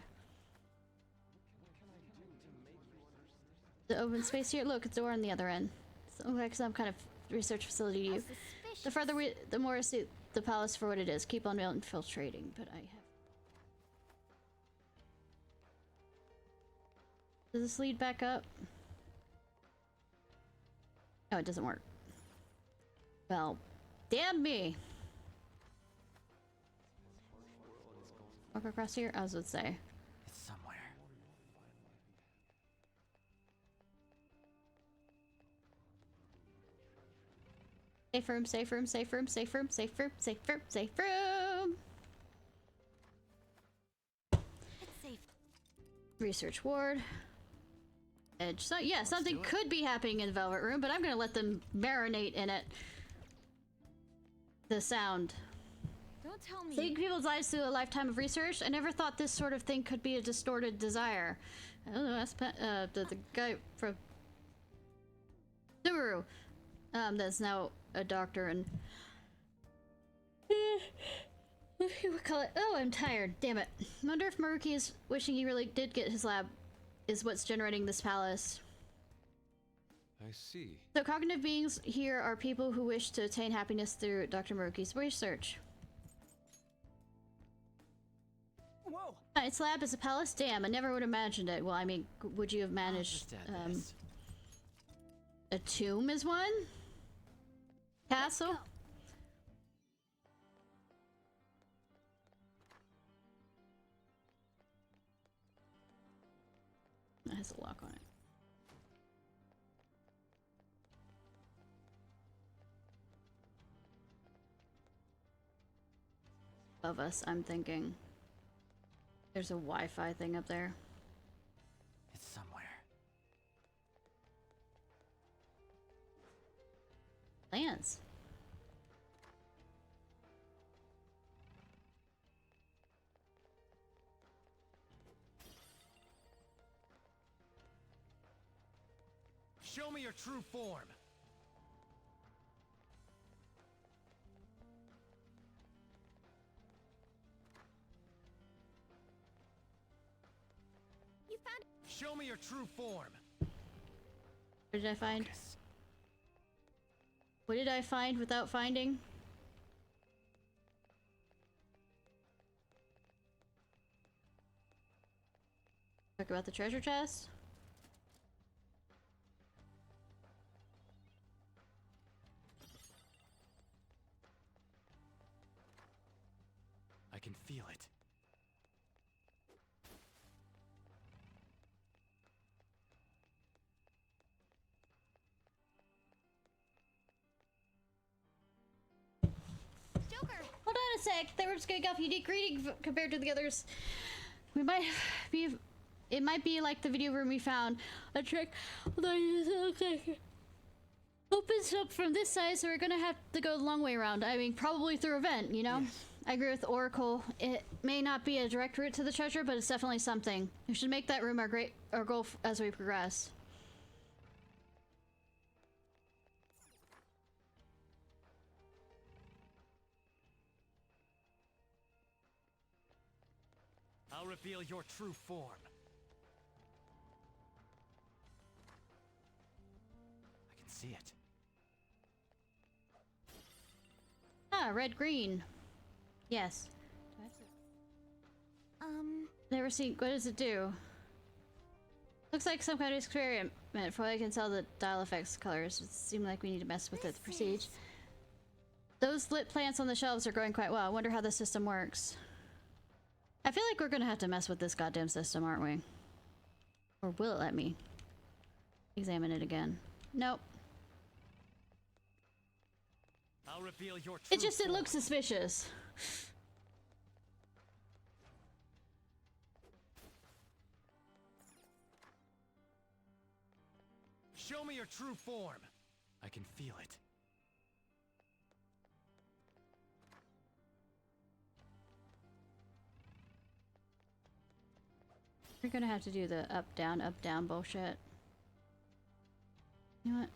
The open space here. Look, it's a door on the other end. So, like some kind of research facility to you. The further the more I see the palace for what it is. Keep on infiltrating, but I have... Does this lead back up? No, it doesn't work. Well, damn me. Walk across here? I was about to say. It's somewhere. Safe room, safe room, safe room, safe room, safe room, safe room, safe room. It's safe. Research ward. Edge. So yeah, something could be happening in the Velvet Room, but I'm gonna let them marinate in it. The sound. Don't tell me. Saving people's lives through a lifetime of research. I never thought this sort of thing could be a distorted desire. I don't know. That's the guy from Subaru. That's now a doctor and. What do we call it? Oh, I'm tired. Damn it. I wonder if Maruki is wishing he really did get his lab. Is what's generating this palace. I see. So cognitive beings here are people who wish to attain happiness through Dr. Maruki's research. Whoa! Its lab is a palace? Damn, I never would have imagined it. Well, I mean, would you have managed, a tomb is one? Castle? That has a lock on it. Above us, I'm thinking. There's a Wi-Fi thing up there. It's somewhere. Plants. Show me your true form. You found. Show me your true form. What did I find? Focus. What did I find without finding? Talk about the treasure chest? I can feel it. Joker. Hold on a sec. They were just getting off unique reading compared to the others. We might be. It might be like the video room we found. A trick. Opens up from this side, so we're gonna have to go the long way around. I mean, probably through a vent, you know? Yes. I agree with Oracle. It may not be a direct route to the treasure, but it's definitely something. We should make that room our goal as we progress. I'll reveal your true form. I can see it. Ah, red green. Yes. Never seen. What does it do? Looks like some kind of experiment. For what I can tell, the dial effects colors. It seems like we need to mess with it to proceed. Those lit plants on the shelves are growing quite well. I wonder how the system works. I feel like we're gonna have to mess with this goddamn system, aren't we? Or will it let me examine it again? Nope. I'll reveal your true It just, it form. looks suspicious. Show me your true form. I can feel it. We're gonna have to do the up down bullshit. You know what?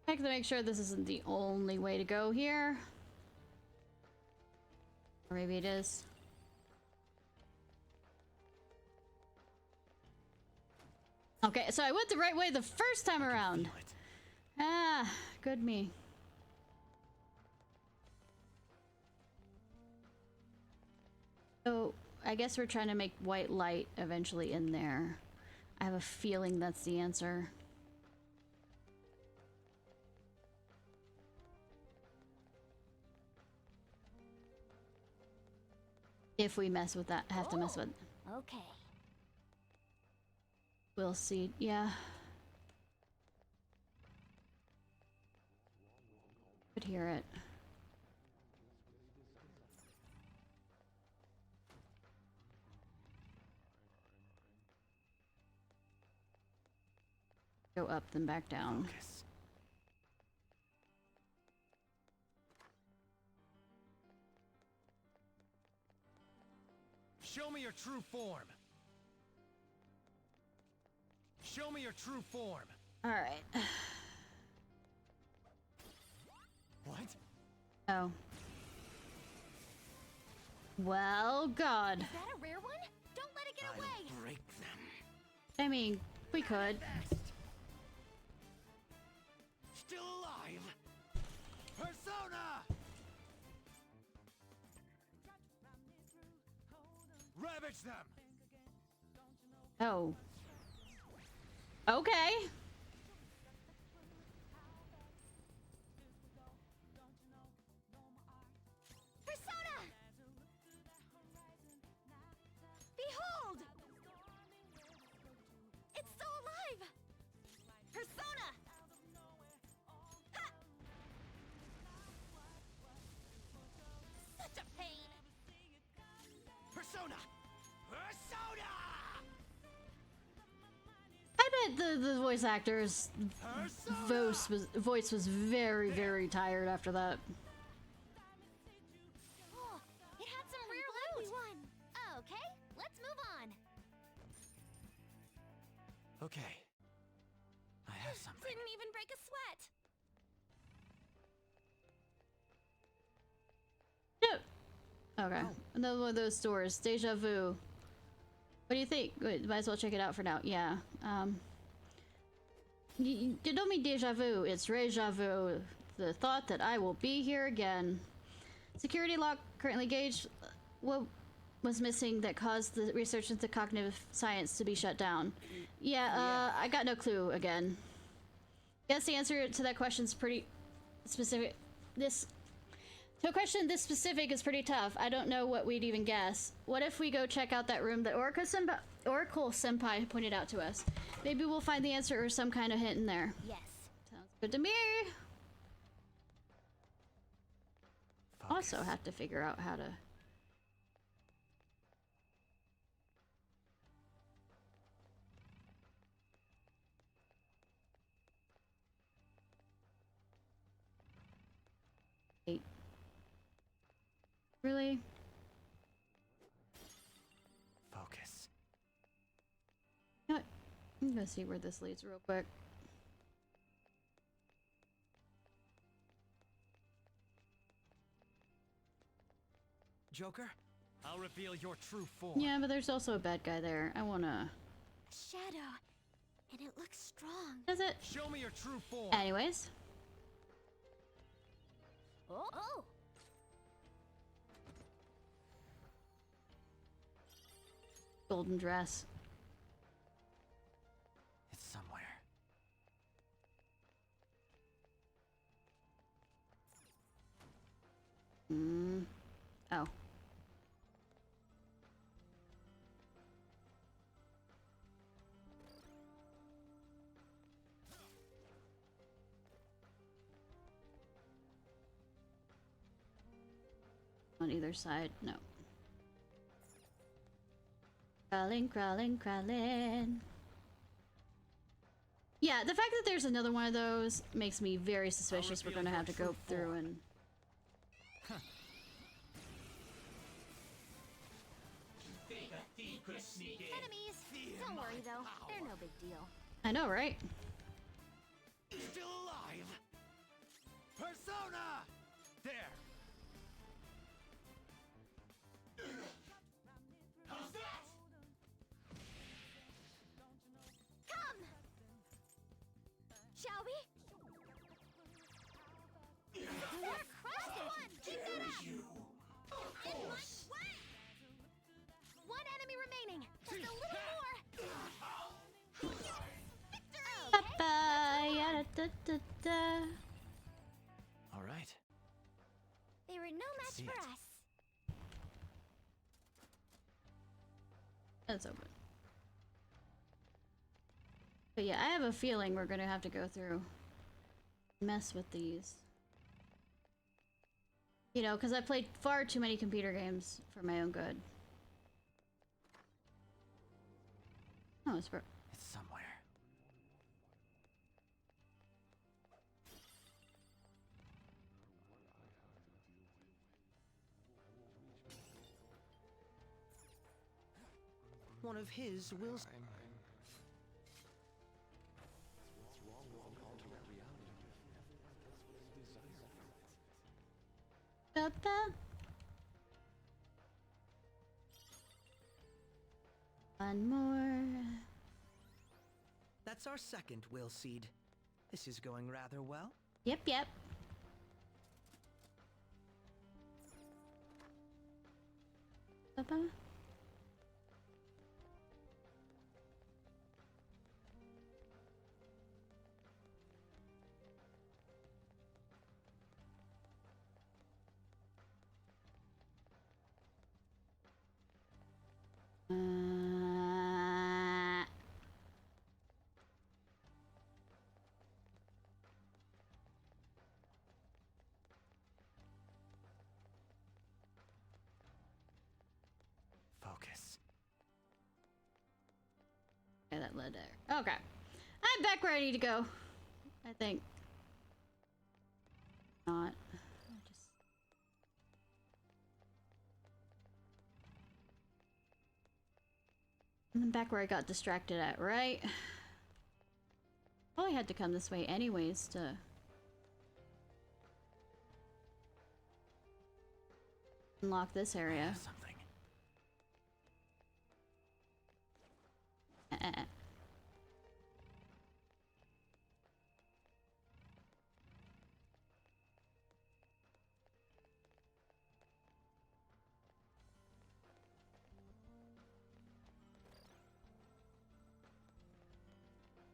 I have to make sure this isn't the only way to go here. Or maybe it is. Okay, so I went the right way the first time around. Ah, good me. So, I guess we're trying to make white light eventually in there. I have a feeling that's the answer. If we mess with that, have to mess with. Okay. We'll see. Yeah. hear it. Go up, then back down. Focus. Show me your true form. Show me your true form. All right. What? Oh. Well, God. Is that a rare one? Don't let it get away! Break them. I mean, we could. Still alive. Persona! Ravage them. Oh. Okay. Persona! Behold! It's still alive! Persona! Ha! Such a pain! Persona! Persona! I bet the voice actor's voice was very, very tired after that. Oh, it had some rare loot! Okay, let's move on. Okay. I have something. Didn't even break a sweat. Okay. Another one of those stores. Deja Vu. What do you think? Good. Might as well check it out for now. Yeah. You don't mean deja vu. It's deja vu. The thought that I will be here again. Security lock currently engaged. What was missing that caused the research into cognitive science to be shut down? Yeah, I got no clue again. Guess the answer to that question's pretty specific. To a question this specific is pretty tough. I don't know what we'd even guess. What if we go check out that room that Oracle Senpai pointed out to us? Maybe we'll find the answer or some kind of hint in there. Yes. Sounds good to me. Also have to figure out how to... Really? Focus. You know what? I'm gonna see where this leads real quick. Joker, I'll reveal your true form. Yeah, but there's also a bad guy there. I wanna... Shadow. And it looks strong. Does it? Show me your true form. Anyways. Oh! Golden dress. It's somewhere. Oh. On either side, no. Crawling, crawling, crawling. Yeah, the fact that there's another one of those makes me very suspicious we're gonna have to go through and... Enemies! Don't worry though, they're no big deal. I know, right? Still alive. Persona! There. How's that? Come! Shall we? There, crush one! Keep that up! In my way! One enemy remaining. Just a little more. All right. They were no match See for it. us. That's open. But yeah, I have a feeling we're gonna have to go through... mess with these. You know, because I played far too many computer games for my own good. Oh, it's somewhere. One of his will... Papa? One more. That's our second will seed. This is going rather well. Yep, yep. Papa? Focus. Okay, that led there. Okay. I'm back where I need to go. I think. Not. I'm back where I got distracted at, right? Probably had to come this way anyways to... unlock this area. Something.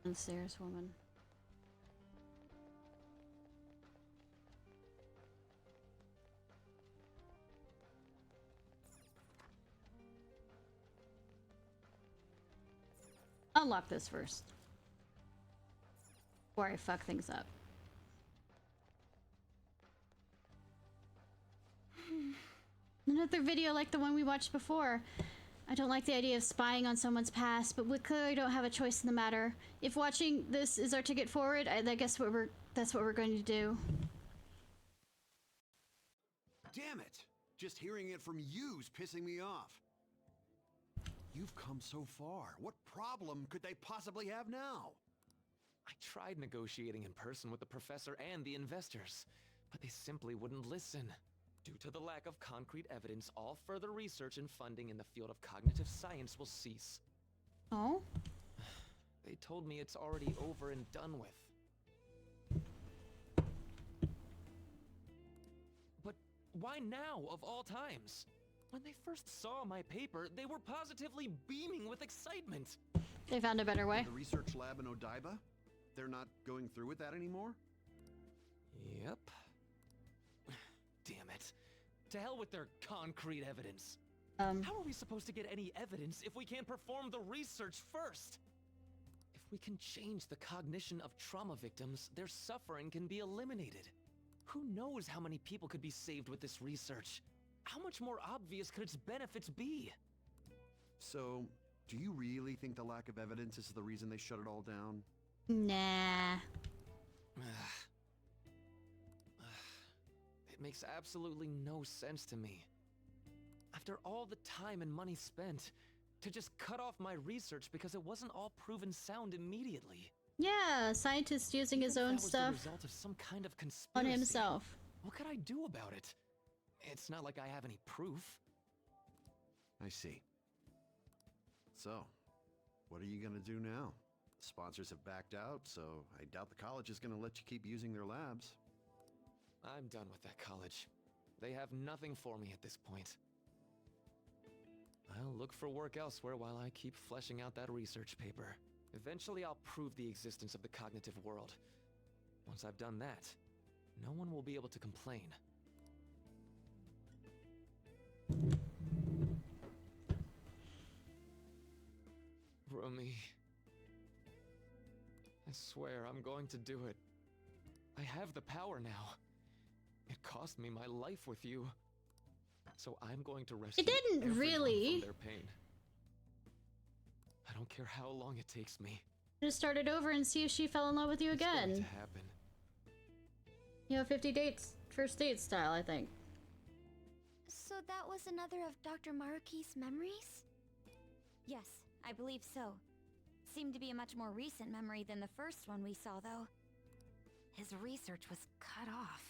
Downstairs woman. Unlock this first. Before I fuck things up. Another video like the one we watched before. I don't like the idea of spying on someone's past, but we clearly don't have a choice in the matter. If watching this is our ticket forward, I guess that's what we're going to do. Damn it! Just hearing it from you's pissing me off. You've come so far. What problem could they possibly have now? I tried negotiating in person with the professor and the investors, but they simply wouldn't listen. Due to the lack of concrete evidence, all further research and funding in the field of cognitive science will cease. Oh? They told me it's already over and done with. But why now, of all times? When they first saw my paper, they were positively beaming with excitement. They found a better way. The research lab in Odaiba? They're not going through with that anymore? Yep. Damn it. To hell with their concrete evidence. How are we supposed to get any evidence if we can't perform the research first? If we can change the cognition of trauma victims, their suffering can be eliminated. Who knows how many people could be saved with this research? How much more obvious could its benefits be? So, do you really think the lack of evidence is the reason they shut it all down? Nah. It makes absolutely no sense to me. After all the time and money spent, to just cut off my research because it wasn't all proven sound immediately. Yeah, scientist using his own stuff The result of some kind of conspiracy. on himself. What could I do about it? It's not like I have any proof. I see. So, what are you gonna do now? Sponsors have backed out, so I doubt the college is gonna let you keep using their labs. I'm done with that college. They have nothing for me at this point. I'll look for work elsewhere while I keep fleshing out that research paper. Eventually I'll prove the existence of the cognitive world. Once I've done that, no one will be able to complain. Rumi. I swear I'm going to do it. I have the power now. It cost me my life with you. So I'm going to rescue It didn't everyone really. from their pain. I don't care how long it takes me. Just start it over and see if she fell in love with you It's going again. to happen. You know, 50 dates, first date style, I think. So that was another of Dr. Maruki's memories? Yes, I believe so. Seemed to be a much more recent memory than the first one we saw, though. His research was cut off.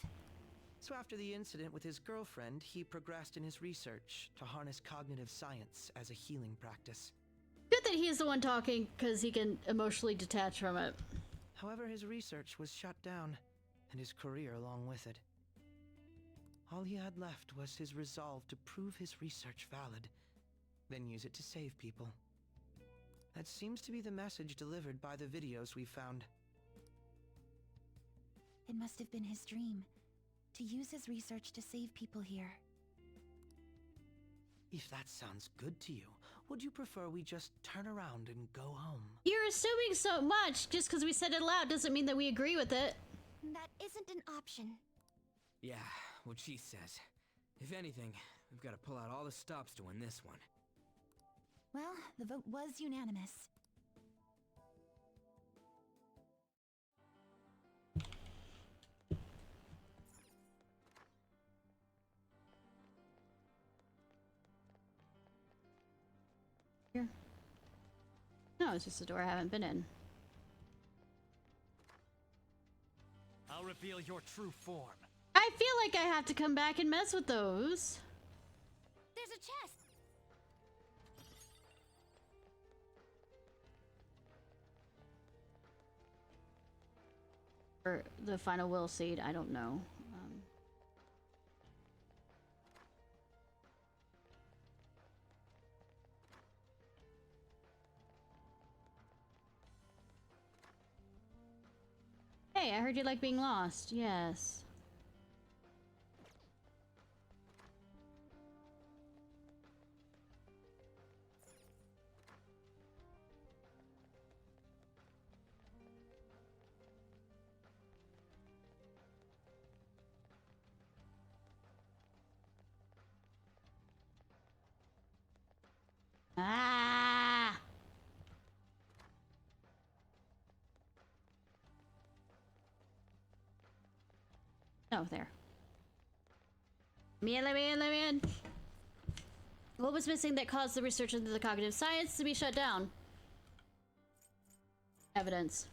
So after the incident with his girlfriend, he progressed in his research to harness cognitive science as a healing practice. Good that he's the one talking, because he can emotionally detach from it. However, his research was shut down, and his career along with it. All he had left was his resolve to prove his research valid, then use it to save people. That seems to be the message delivered by the videos we found. It must have been his dream, to use his research to save people here. If that sounds good to you, would you prefer we just turn around and go home? You're assuming so much. Just because we said it loud doesn't mean that we agree with it. That isn't an option. Yeah, what she says. If anything, we've got to pull out all the stops to win this one. Well, the vote was unanimous. Here. No, it's just a door I haven't been in. I'll reveal your true form. I feel like I have to come back and mess with those. There's a chest! Or the final will seed, I don't know. Hey, I heard you like being lost. Yes. Ah! Oh, there. Let me in. What was missing that caused the research into the cognitive science to be shut down? Evidence.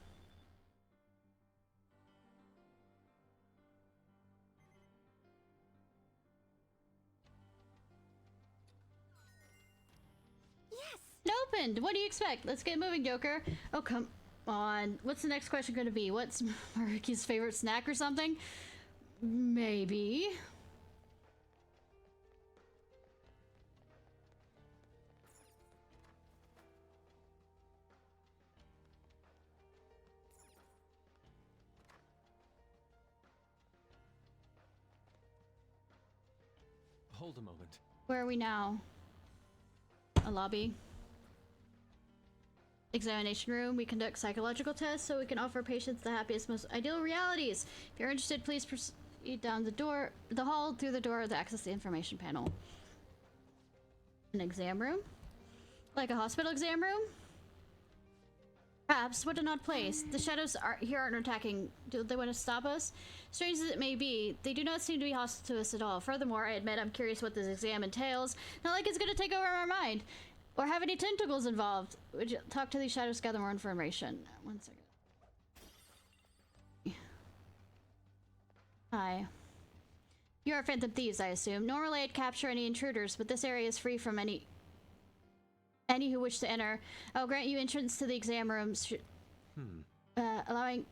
It opened! What do you expect? Let's get moving, Joker. Oh, come on. What's the next question going to be? What's Maruki's favorite snack or something? Maybe. Hold a moment. Where are we now? A lobby. Examination room. We conduct psychological tests so we can offer patients the happiest, most ideal realities. If you're interested, please proceed down the hall through the door to access the information panel. An exam room? Like a hospital exam room? Perhaps. What an odd place. The shadows here aren't attacking. Do they want to stop us? Strange as it may be, they do not seem to be hostile to us at all. Furthermore, I admit I'm curious what this exam entails. Not like it's going to take over our mind. Or have any tentacles involved. Would you talk to these shadows to gather more information? 1 second. Hi. You are Phantom Thieves, I assume. Normally I'd capture any intruders, but this area is free from any who wish to enter. I'll grant you entrance to the exam rooms. Allowing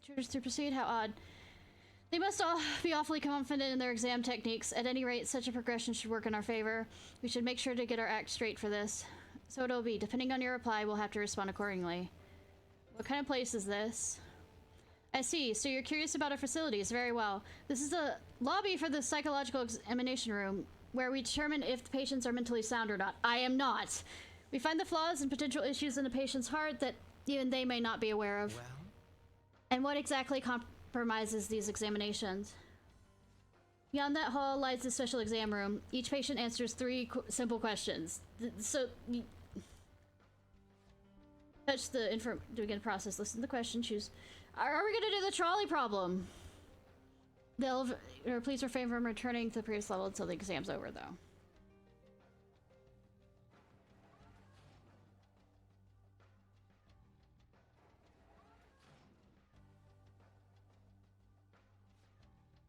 intruders to proceed? How odd. They must all be awfully confident in their exam techniques. At any rate, such a progression should work in our favor. We should make sure to get our act straight for this. So it'll be. Depending on your reply, we'll have to respond accordingly. What kind of place is this? I see. So you're curious about our facilities. Very well. This is the lobby for the psychological examination room, where we determine if the patients are mentally sound or not. I am not. We find the flaws and potential issues in the patient's heart that even they may not be aware of. Well? And what exactly compromises these examinations? Beyond that hall lies the special exam room. Each patient answers 3 simple questions. So, you touch the to begin the process. Listen to the question. Choose. Are we gonna do the trolley problem? Please refrain from returning to the previous level until the exam's over, though.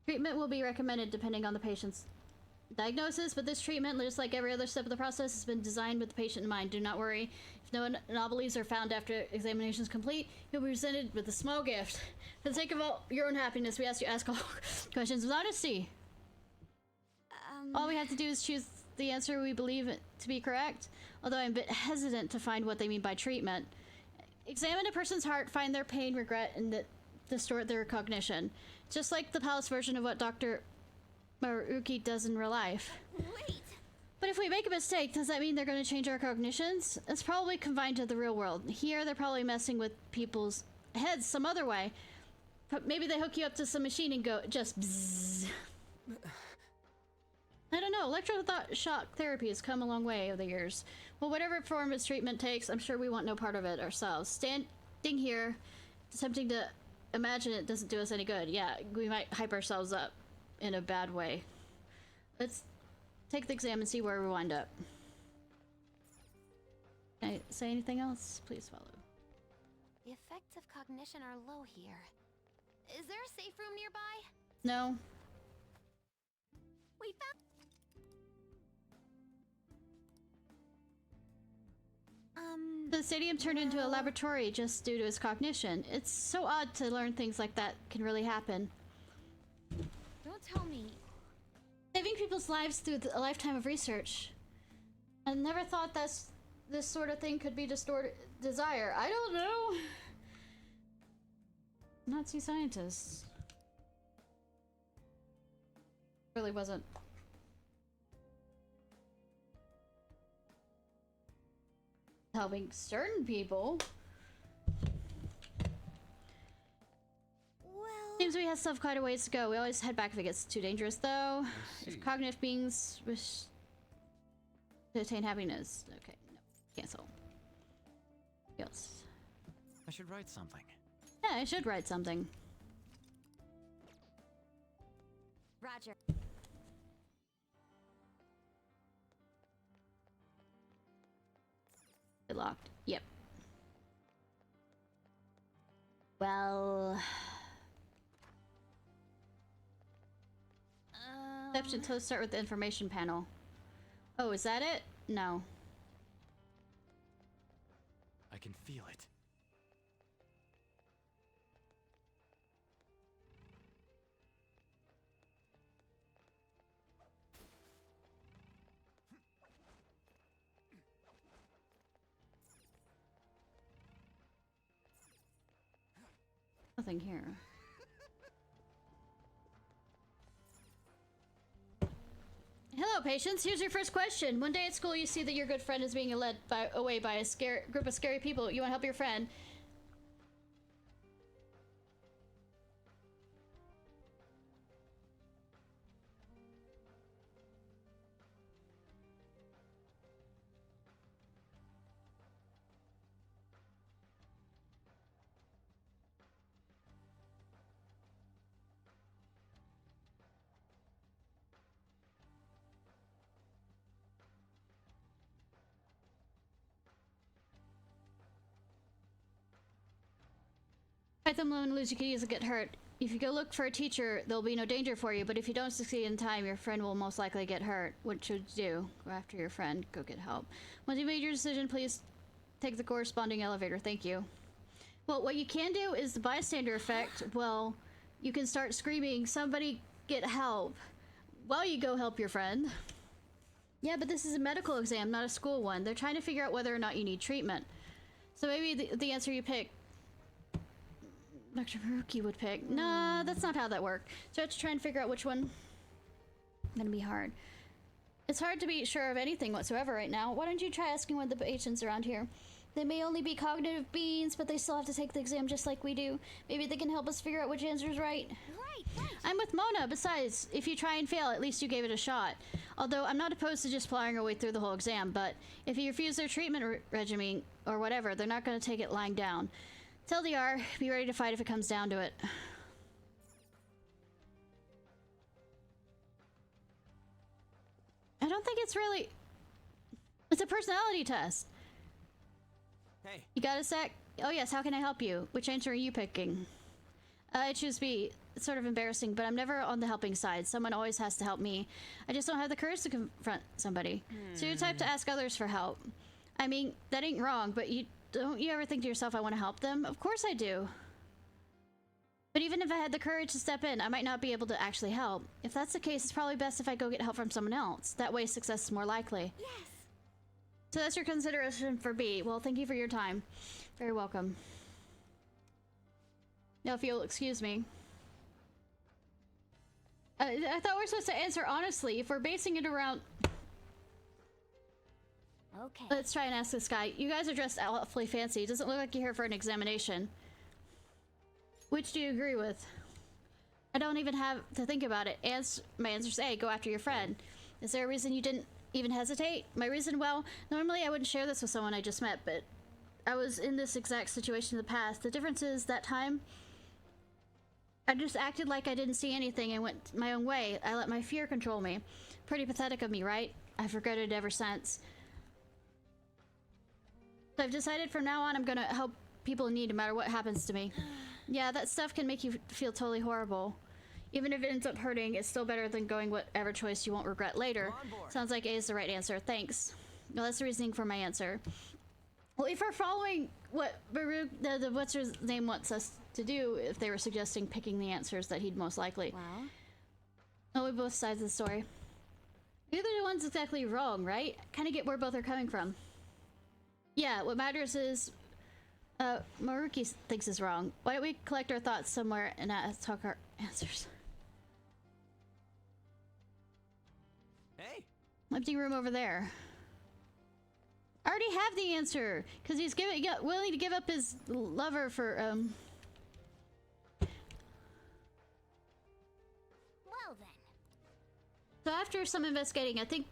Treatment will be recommended depending on the patient's diagnosis, but this treatment, just like every other step of the process, has been designed with the patient in mind. Do not worry. If no anomalies are found after examination is complete, you'll be presented with a small gift. For the sake of your own happiness, we ask you to ask all questions with honesty. All we have to do is choose the answer we believe to be correct, although I'm a bit hesitant to find what they mean by treatment. Examine a person's heart, find their pain, regret, and distort their cognition. Just like the palace version of what Dr. Maruki does in real life. Wait! But if we make a mistake, does that mean they're going to change our cognitions? It's probably confined to the real world. Here, they're probably messing with people's heads some other way. But maybe they hook you up to some machine and go, just bzzz. I don't know. Electroshock therapy has come a long way over the years. Well, whatever form its treatment takes, I'm sure we want no part of it ourselves. Standing here, attempting to imagine it doesn't do us any good. Yeah, we might hype ourselves up in a bad way. Let's take the exam and see where we wind up. Can I say anything else? Please follow. The effects of cognition are low here. Is there a safe room nearby? No. We found... The stadium turned into a laboratory just due to his cognition. It's so odd to learn things like that can really happen. Don't tell me. Saving people's lives through a lifetime of research. I never thought this sort of thing could be distorted desire. I don't know. Nazi scientists. Really wasn't. Helping certain people. Well... Seems we have still quite a ways to go. We always head back if it gets too dangerous, though. If cognitive beings wish to attain happiness. Okay, no. Cancel. Yes. I should write something. Yeah, I should write something. Roger. Locked. Yep. Well... Steps to start with the information panel. Oh, is that it? No. I can feel it. Nothing here. Hello, patients. Here's your first question. One day at school, you see that your good friend is being led away by a group of scary people. You want to help your friend. Fight them low and lose, you could easily get hurt. If you go look for a teacher, there'll be no danger for you, but if you don't succeed in time, your friend will most likely get hurt. What should you do? Go after your friend, go get help. Once you made your decision, please take the corresponding elevator. Thank you. Well, what you can do is the bystander effect. Well, you can start screaming, somebody get help, while you go help your friend. Yeah, but this is a medical exam, not a school one. They're trying to figure out whether or not you need treatment. So maybe the answer you pick Dr. Maruki would pick. Nah, that's not how that worked. So I have to try and figure out which one. Gonna be hard. It's hard to be sure of anything whatsoever right now. Why don't you try asking one of the patients around here? They may only be cognitive beings, but they still have to take the exam just like we do. Maybe they can help us figure out which answer is right. Right. I'm with Mona. Besides, if you try and fail, at least you gave it a shot. Although I'm not opposed to just plowing our way through the whole exam, but if you refuse their treatment regimen or whatever, they're not going to take it lying down. Tell DR, be ready to fight if it comes down to it. I don't think it's really... It's a personality test. Hey. You got a sec? Oh yes, how can I help you? Which answer are you picking? I choose B. It's sort of embarrassing, but I'm never on the helping side. Someone always has to help me. I just don't have the courage to confront somebody. So you're the type to ask others for help. I mean, that ain't wrong, but don't you ever think to yourself, I want to help them? Of course I do. But even if I had the courage to step in, I might not be able to actually help. If that's the case, it's probably best if I go get help from someone else. That way success is more likely. Yes. So that's your consideration for B. Well, thank you for your time. Very welcome. Now, if you'll excuse me. I thought we were supposed to answer honestly. If we're basing it around... Okay. Let's try and ask this guy. You guys are dressed awfully fancy. It doesn't look like you're here for an examination. Which do you agree with? I don't even have to think about it. My answer's A. Go after your friend. Is there a reason you didn't even hesitate? My reason? Well, normally I wouldn't share this with someone I just met, but I was in this exact situation in the past. The difference is that time... I just acted like I didn't see anything and went my own way. I let my fear control me. Pretty pathetic of me, right? I've regretted it ever since. So I've decided from now on I'm gonna help people in need no matter what happens to me. Yeah, that stuff can make you feel totally horrible. Even if it ends up hurting, it's still better than going whatever choice you won't regret later. Sounds like A is the right answer. Thanks. Well, that's the reasoning for my answer. Well, if we're following what Baruch, what's his name wants us to do, if they were suggesting picking the answers that he'd most likely. Wow. Oh, we both sides of the story. Neither one's exactly wrong, right? Kind of get where both are coming from. Yeah, what matters is Maruki thinks is wrong. Why don't we collect our thoughts somewhere and talk our answers? Hey. Empty room over there. I already have the answer because he's willing to give up his lover for Well then. So after some investigating, I think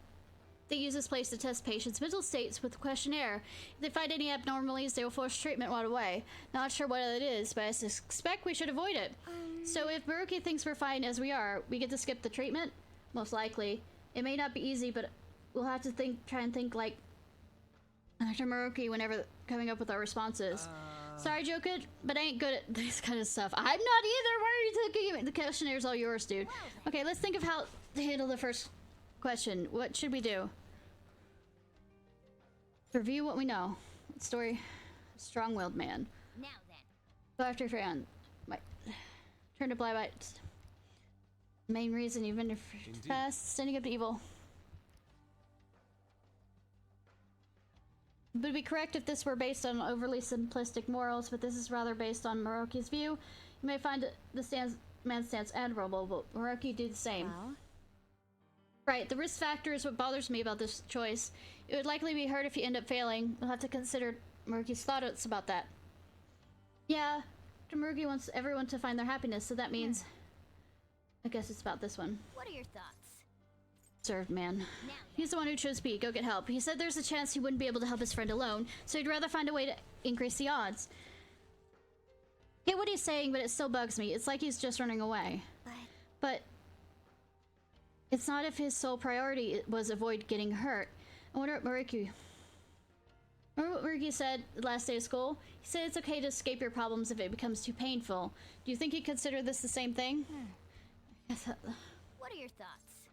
they use this place to test patients' mental states with a questionnaire. If they find any abnormalities, they will force treatment right away. Not sure what it is, but I suspect we should avoid it. So if Baruki thinks we're fine as we are, we get to skip the treatment? Most likely. It may not be easy, but we'll have to try and think like Dr. Maruki whenever coming up with our responses. Sorry, Joker, but I ain't good at this kind of stuff. I'm not either. Why are you taking it? The questionnaires all yours, dude. Okay, let's think of how to handle the first question. What should we do? Review what we know. Story. Strong-willed man. Now then. Go after your friend. Turn to blind bites. Main reason you've been past, standing up to evil. It would be correct if this were based on overly simplistic morals, but this is rather based on Maruki's view. You may find the man's stance admirable, but Maruki did the same. Well. Right, the risk factor is what bothers me about this choice. It would likely be hurt if you end up failing. We'll have to consider Maruki's thoughts about that. Yeah, Maruki wants everyone to find their happiness, so that means... I guess it's about this one. What are your thoughts? Served man. He's the one who chose B. Go get help. He said there's a chance he wouldn't be able to help his friend alone, so he'd rather find a way to increase the odds. Get what he's saying, but it still bugs me. It's like he's just running away. But it's not if his sole priority was avoid getting hurt. I wonder what Maruki... Remember what Maruki said the last day of school? He said it's okay to escape your problems if it becomes too painful. Do you think he'd consider this the same thing? What are your thoughts?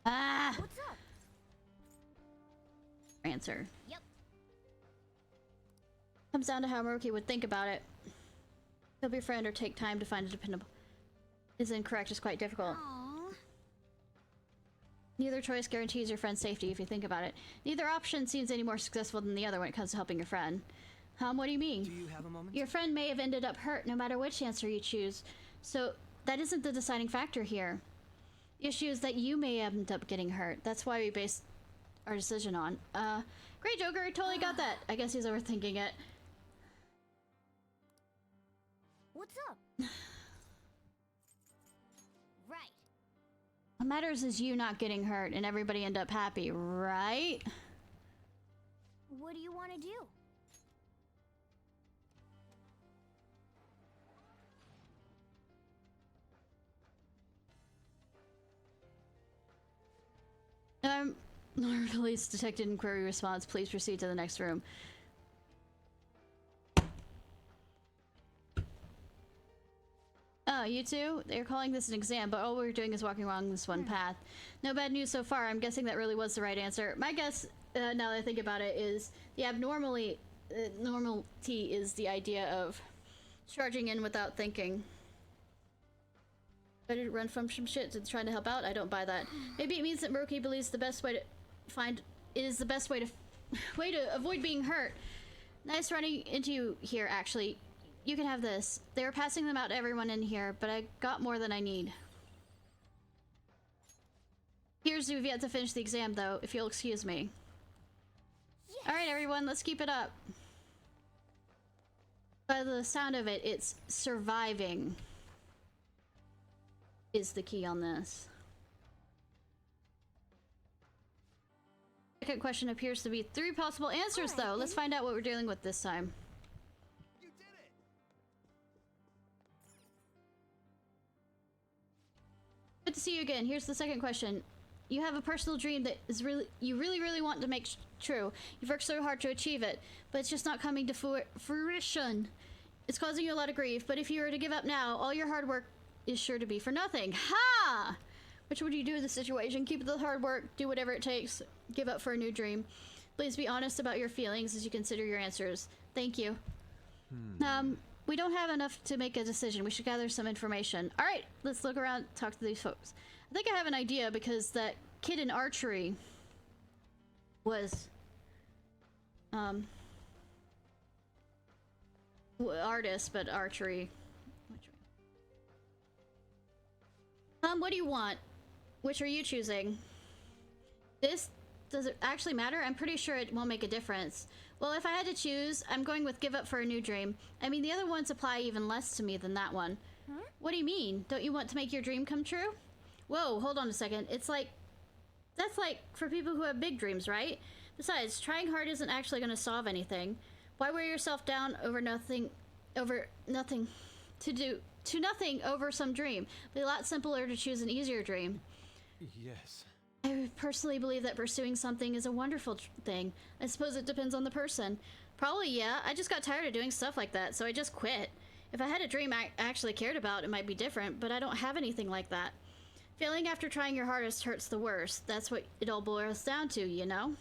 Ah! What's up? Answer. Yep. Comes down to how Maruki would think about it. Help your friend or take time to find a dependable... Is incorrect, it's quite difficult. Aww. Neither choice guarantees your friend's safety if you think about it. Neither option seems any more successful than the other when it comes to helping your friend. What do you mean? Do you have a moment? Your friend may have ended up hurt no matter which answer you choose. So that isn't the deciding factor here. The issue is that you may end up getting hurt. That's why we base our decision on. Great, Joker, totally got that. I guess he's overthinking it. What's up? Right. What matters is you not getting hurt and everybody end up happy, right? What do you want to do? Police detected inquiry response. Please proceed to the next room. Oh, you two? They're calling this an exam, but all we're doing is walking along this one path. No bad news so far. I'm guessing that really was the right answer. My guess, now that I think about it, is the normality is the idea of charging in without thinking. Better to run from some shit than trying to help out. I don't buy that. Maybe it means that Murky believes the best way to way to avoid being hurt. Nice running into you here, actually. You can have this. They were passing them out to everyone in here, but I got more than I need. Here's we've yet to finish the exam, though, if you'll excuse me. Yes. Alright, everyone, let's keep it up. By the sound of it, it's surviving is the key on this. Second question appears to be 3 possible answers, though. Let's find out what we're dealing with this time. You did it! Good to see you again. Here's the second question. You have a personal dream that is you really want to make true. You've worked so hard to achieve it, but it's just not coming to fruition. It's causing you a lot of grief, but if you were to give up now, all your hard work is sure to be for nothing. Ha! Which would you do in this situation? Keep the hard work, do whatever it takes, give up for a new dream. Please be honest about your feelings as you consider your answers. Thank you. We don't have enough to make a decision. We should gather some information. All right, let's look around, talk to these folks. I think I have an idea because that kid in archery was artist, but archery. What do you want? Which are you choosing? Does it actually matter? I'm pretty sure it won't make a difference. Well, if I had to choose, I'm going with give up for a new dream. I mean, the other ones apply even less to me than that one. Huh? What do you mean? Don't you want to make your dream come true? Whoa, hold on a second. It's like, that's like for people who have big dreams, right? Besides, trying hard isn't actually going to solve anything. Why wear yourself down over nothing over some dream? It'd be a lot simpler to choose an easier dream. Yes. I personally believe that pursuing something is a wonderful thing. I suppose it depends on the person. Probably, yeah. I just got tired of doing stuff like that, so I just quit. If I had a dream I actually cared about, it might be different, but I don't have anything like that. Failing after trying your hardest hurts the worst. That's what it all boils down to, you know?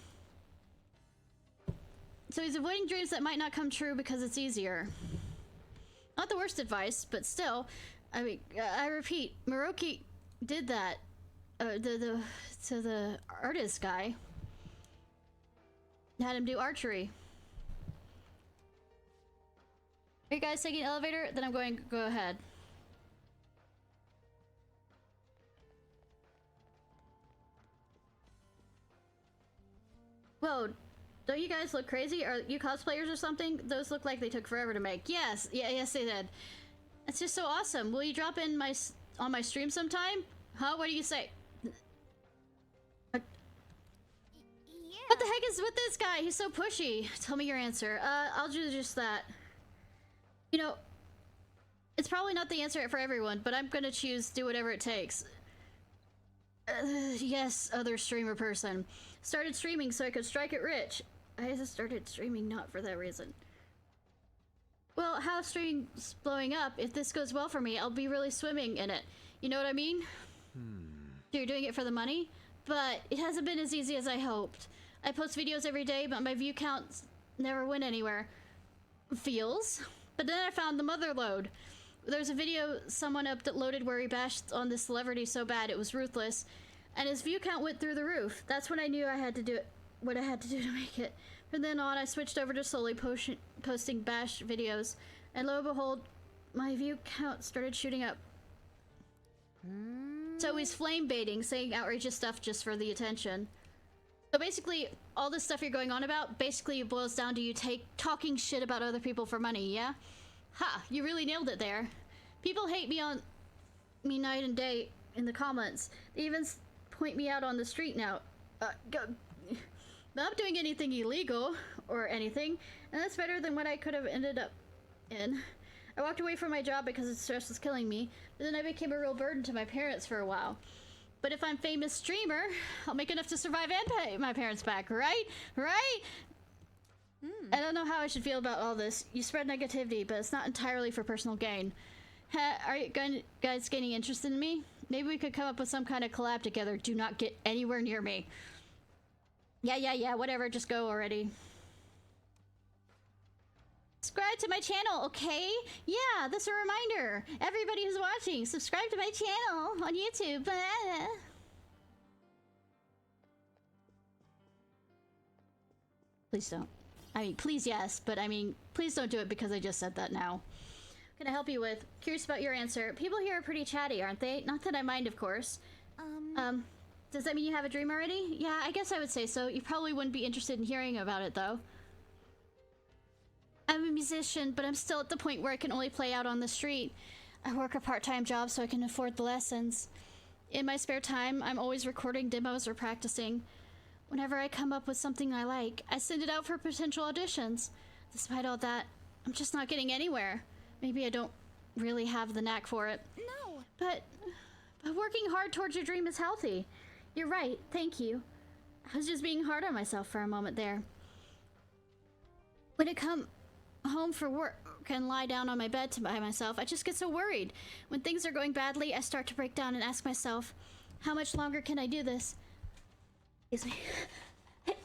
So he's avoiding dreams that might not come true because it's easier. Not the worst advice, but still, I mean, I repeat, Moroki did that to the artist guy. Had him do archery. Are you guys taking an elevator? Then I'm going to go ahead. Whoa, don't you guys look crazy? Are you cosplayers or something? Those look like they took forever to make. Yes, yes they did. It's just so awesome. Will you drop in on my stream sometime? Huh? What do you say? Yeah. What the heck is with this guy? He's so pushy. Tell me your answer. I'll do just that. You know, it's probably not the answer for everyone, but I'm gonna choose do whatever it takes. Yes, other streamer person. Started streaming so I could strike it rich. I just started streaming not for that reason. Well, how streaming's blowing up, if this goes well for me, I'll be really swimming in it. You know what I mean? You're doing it for the money? But it hasn't been as easy as I hoped. I post videos every day, but my view counts never went anywhere. Feels? But then I found the mother load. There's a video someone uploaded where he bashed on this celebrity so bad it was ruthless, and his view count went through the roof. That's when I knew I had to do it, what I had to do to make it. From then on, I switched over to solely posting bash videos, and lo and behold, my view count started shooting up. So he's flame baiting, saying outrageous stuff just for the attention. So basically, all this stuff you're going on about basically boils down to you talking shit about other people for money, yeah? Ha! You really nailed it there. People hate me night and day in the comments. They even point me out on the street now. Not doing anything illegal or anything, and that's better than what I could have ended up in. I walked away from my job because the stress was killing me, but then I became a real burden to my parents for a while. But if I'm famous streamer, I'll make enough to survive and pay my parents back, right? Right? I don't know how I should feel about all this. You spread negativity, but it's not entirely for personal gain. Are you guys gaining interest in me? Maybe we could come up with some kind of collab together. Do not get anywhere near me. Yeah, whatever, just go already. Subscribe to my channel, okay? Yeah, that's a reminder. Everybody who's watching, subscribe to my channel on YouTube. Please don't. I mean, please yes, but I mean, please don't do it because I just said that now. What can I help you with? Curious about your answer. People here are pretty chatty, aren't they? Not that I mind, of course. Does that mean you have a dream already? Yeah, I guess I would say so. You probably wouldn't be interested in hearing about it, though. I'm a musician, but I'm still at the point where I can only play out on the street. I work a part-time job so I can afford the lessons. In my spare time, I'm always recording demos or practicing. Whenever I come up with something I like, I send it out for potential auditions. Despite all that, I'm just not getting anywhere. Maybe I don't really have the knack for it. No! But working hard towards your dream is healthy. You're right, thank you. I was just being hard on myself for a moment there. When I come home for work and lie down on my bed by myself, I just get so worried. When things are going badly, I start to break down and ask myself, how much longer can I do this? Excuse me.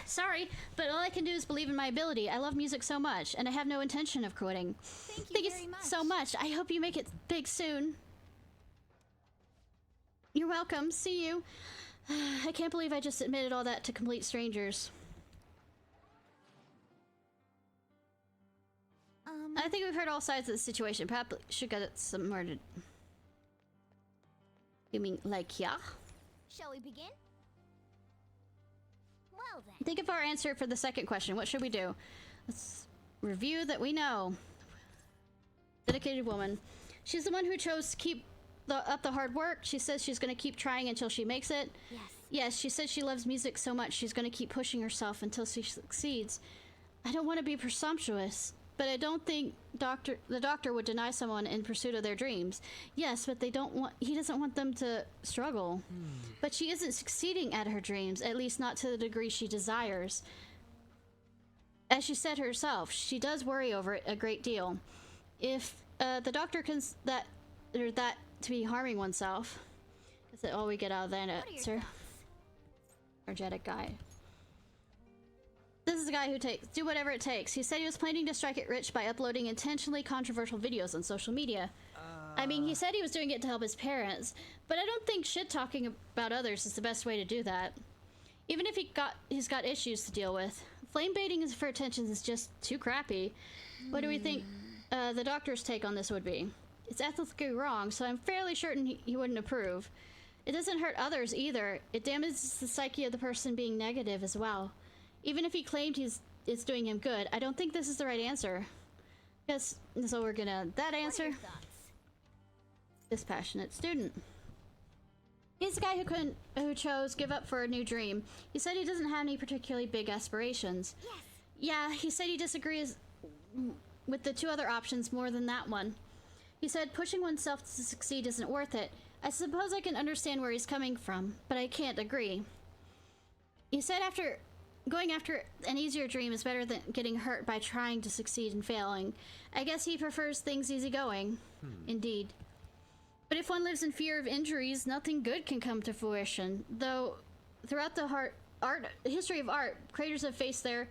Sorry, but all I can do is believe in my ability. I love music so much, and I have no intention of quitting. Thank you very much. So much. I hope you make it big soon. You're welcome. See you. I can't believe I just admitted all that to complete strangers. I think we've heard all sides of the situation. Perhaps should get some more to... You mean, like, yeah? Shall we begin? Well then. Think of our answer for the second question. What should we do? Let's review that we know. Dedicated woman. She's the one who chose to keep up the hard work. She says she's going to keep trying until she makes it. Yes. Yes, she says she loves music so much she's going to keep pushing herself until she succeeds. I don't want to be presumptuous, but I don't think the doctor would deny someone in pursuit of their dreams. Yes, but he doesn't want them to struggle. But she isn't succeeding at her dreams, at least not to the degree she desires. As she said herself, she does worry over it a great deal. If the doctor that to be harming oneself, is that all we get out of that answer? Energetic guy. This is a guy who do whatever it takes. He said he was planning to strike it rich by uploading intentionally controversial videos on social media. I mean, he said he was doing it to help his parents, but I don't think shit-talking about others is the best way to do that. Even if he's got issues to deal with. Flame baiting for attention is just too crappy. What do we think the doctor's take on this would be? It's ethically wrong, so I'm fairly certain he wouldn't approve. It doesn't hurt others either. It damages the psyche of the person being negative as well. Even if he claimed it's doing him good, I don't think this is the right answer. Yes, so we're gonna... That answer? Dispassionate student. He's the guy who chose give up for a new dream. He said he doesn't have any particularly big aspirations. Yes. Yeah, he said he disagrees with the two other options more than that one. He said pushing oneself to succeed isn't worth it. I suppose I can understand where he's coming from, but I can't agree. He said going after an easier dream is better than getting hurt by trying to succeed and failing. I guess he prefers things easygoing. Indeed. But if one lives in fear of injuries, nothing good can come to fruition. Though, throughout the history of art, creators have faced their...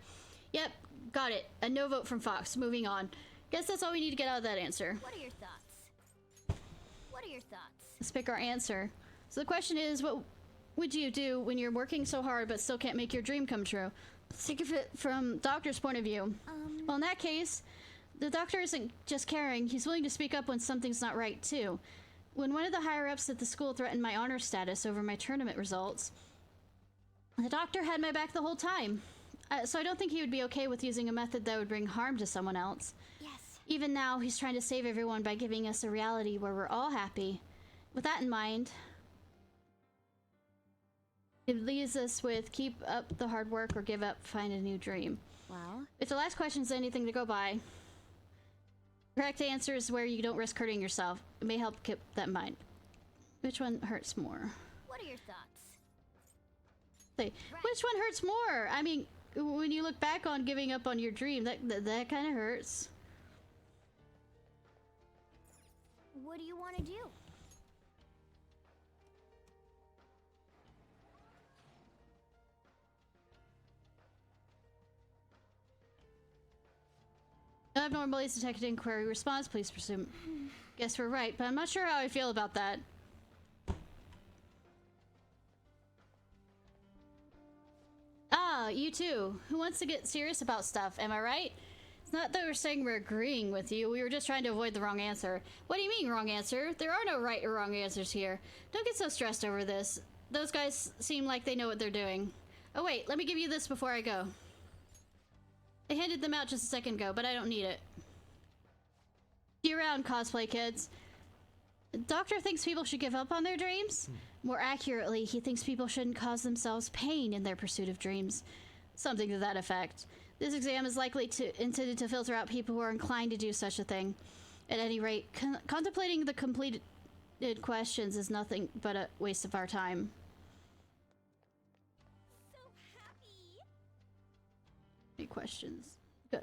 Yep, got it. A no vote from Fox. Moving on. Guess that's all we need to get out of that answer. What are your thoughts? What are your thoughts? Let's pick our answer. So the question is, what would you do when you're working so hard but still can't make your dream come true? Let's think of it from doctor's point of view. Well, in that case, the doctor isn't just caring, he's willing to speak up when something's not right, too. When one of the higher-ups at the school threatened my honor status over my tournament results, The doctor had my back the whole time. So I don't think he would be okay with using a method that would bring harm to someone else. Yes. Even now, he's trying to save everyone by giving us a reality where we're all happy. With that in mind, it leaves us with keep up the hard work or give up, find a new dream. Well, If the last question is anything to go by, correct answer is where you don't risk hurting yourself. It may help keep that in mind. Which one hurts more? what are your thoughts? Say, which one hurts more? I mean, when you look back on giving up on your dream, that kind of hurts. What do you want to do? Abnormalities detected inquiry response. Please presume. Guess we're right, but I'm not sure how I feel about that. Ah, you too. Who wants to get serious about stuff? Am I right? It's not that we're saying we're agreeing with you. We were just trying to avoid the wrong answer. What do you mean, wrong answer? There are no right or wrong answers here. Don't get so stressed over this. Those guys seem like they know what they're doing. Oh wait, let me give you this before I go. I handed them out just a second ago, but I don't need it. See you around, cosplay kids. The doctor thinks people should give up on their dreams. More accurately, he thinks people shouldn't cause themselves pain in their pursuit of dreams. Something to that effect. This exam is likely intended to filter out people who are inclined to do such a thing. At any rate, contemplating the completed questions is nothing but a waste of our time. Any questions? Good.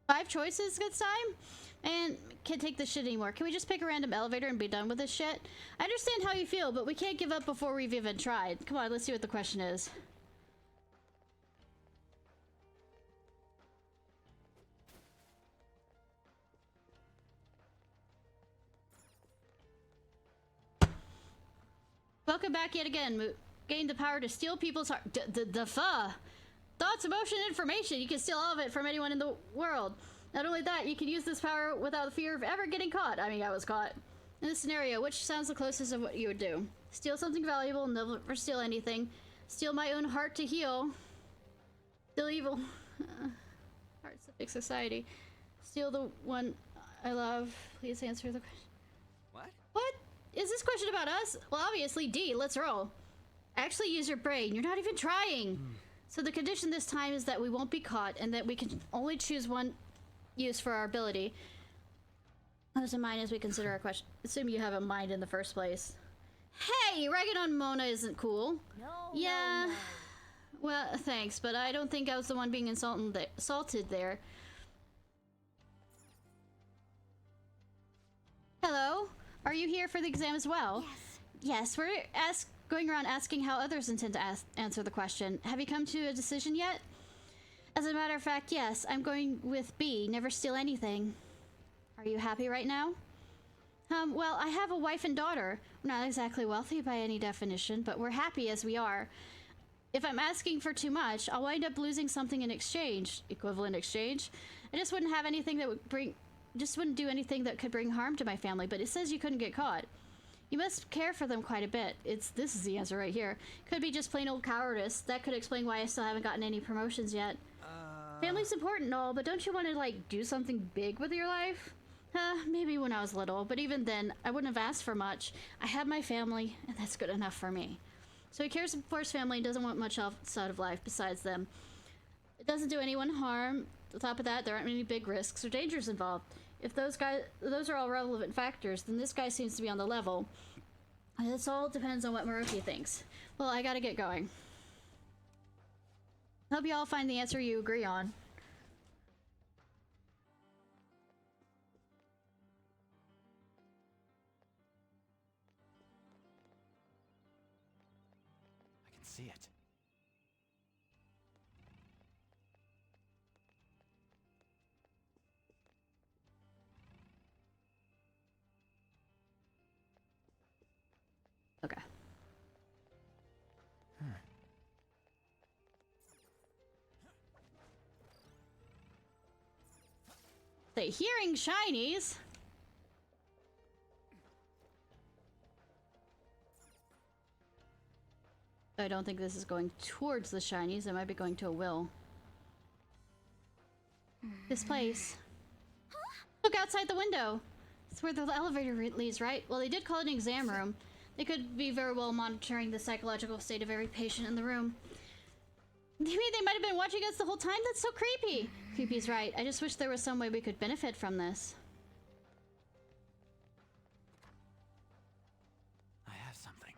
5 choices this time? And can't take this shit anymore. Can we just pick a random elevator and be done with this shit? I understand how you feel, but we can't give up before we've even tried. Come on, let's see what the question is. Welcome back yet again. Gain the power to steal people's heart. Thoughts, emotion, information. You can steal all of it from anyone in the world. Not only that, you can use this power without the fear of ever getting caught. I mean, I was caught. In this scenario, which sounds the closest of what you would do? Steal something valuable, never steal anything. Steal my own heart to heal. Steal evil. Hearts that fix society. Steal the one I love. Please answer the question. What? What? Is this question about us? Well, obviously, D. Let's roll. Actually use your brain. You're not even trying. So the condition this time is that we won't be caught and that we can only choose one use for our ability. Those in mind as we consider our question. Assume you have a mind in the first place. Hey, ragging on Mona isn't cool. No. Yeah. No. Well, thanks, but I don't think I was the one being insulted there. Hello? Are you here for the exam as well? Yes. Yes, we're going around asking how others intend to answer the question. Have you come to a decision yet? As a matter of fact, yes. I'm going with B. Never steal anything. Are you happy right now? Well, I have a wife and daughter. We're not exactly wealthy by any definition, but we're happy as we are. If I'm asking for too much, I'll wind up losing something in exchange. Equivalent exchange. I just wouldn't have anything that wouldn't do anything that could bring harm to my family, but it says you couldn't get caught. You must care for them quite a bit. This is the answer right here. Could be just plain old cowardice. That could explain why I still haven't gotten any promotions yet. Family's important and all, but don't you want to, like, do something big with your life? Maybe when I was little, but even then, I wouldn't have asked for much. I have my family, and that's good enough for me. So he cares for his family and doesn't want much outside of life besides them. It doesn't do anyone harm. On top of that, there aren't any big risks or dangers involved. If those are all relevant factors, then this guy seems to be on the level. This all depends on what Maruki thinks. Well, I gotta get going. Hope you all find the answer you agree on. I can see it. Okay. The hearing shinies. I don't think this is going towards the shinies. It might be going to a will. This place. Look outside the window. It's where the elevator leads, right? Well, they did call it an exam room. They could be very well monitoring the psychological state of every patient in the room. Maybe they might have been watching us the whole time? That's so creepy! Creepy's right. I just wish there was some way we could benefit from this. I have something.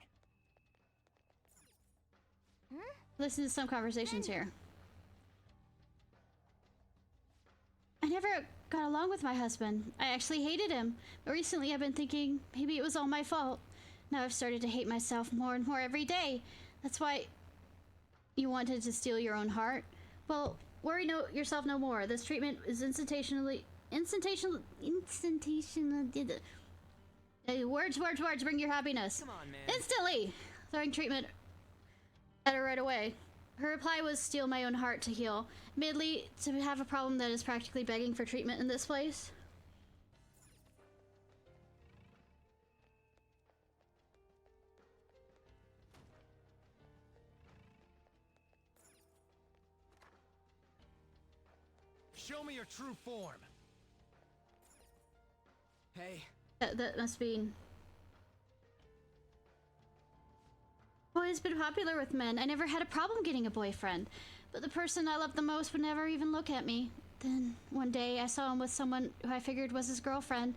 Listen to some conversations here. I never got along with my husband. I actually hated him. But recently I've been thinking maybe it was all my fault. Now I've started to hate myself more and more every day. That's why you wanted to steal your own heart? Well, worry yourself no more. This treatment is words, bring your happiness. Come on, man. Instantly! Throwing treatment at her right away. Her reply was steal my own heart to heal. Admittedly, to have a problem that is practically begging for treatment in this place. Show me your true form. Hey. That must be... I've always been popular with men. I never had a problem getting a boyfriend. But the person I loved the most would never even look at me. Then, one day, I saw him with someone who I figured was his girlfriend.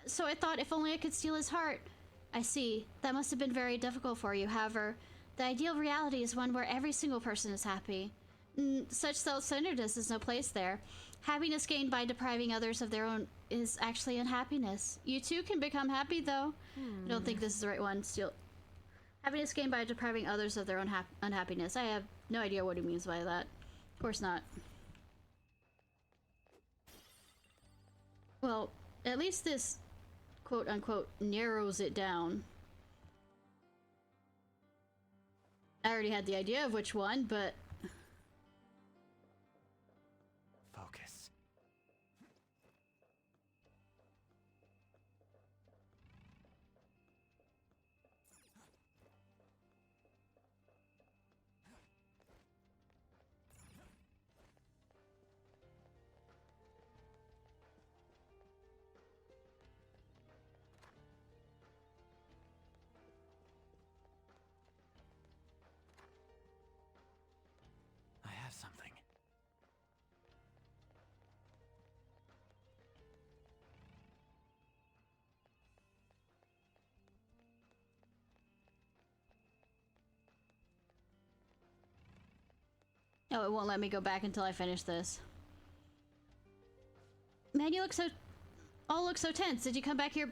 So I thought if only I could steal his heart. I see. That must have been very difficult for you. However, the ideal reality is one where every single person is happy. Such self-centeredness is no place there. Happiness gained by depriving others of their own is actually unhappiness. You too can become happy, though. I don't think this is the right one. Still, happiness gained by depriving others of their own unhappiness. I have no idea what he means by that. Of course not. Well, at least this quote-unquote narrows it down. I already had the idea of which one, but... Focus. I have something. Oh, it won't let me go back until I finish this. Man, you look so... all look so tense. Did you come back here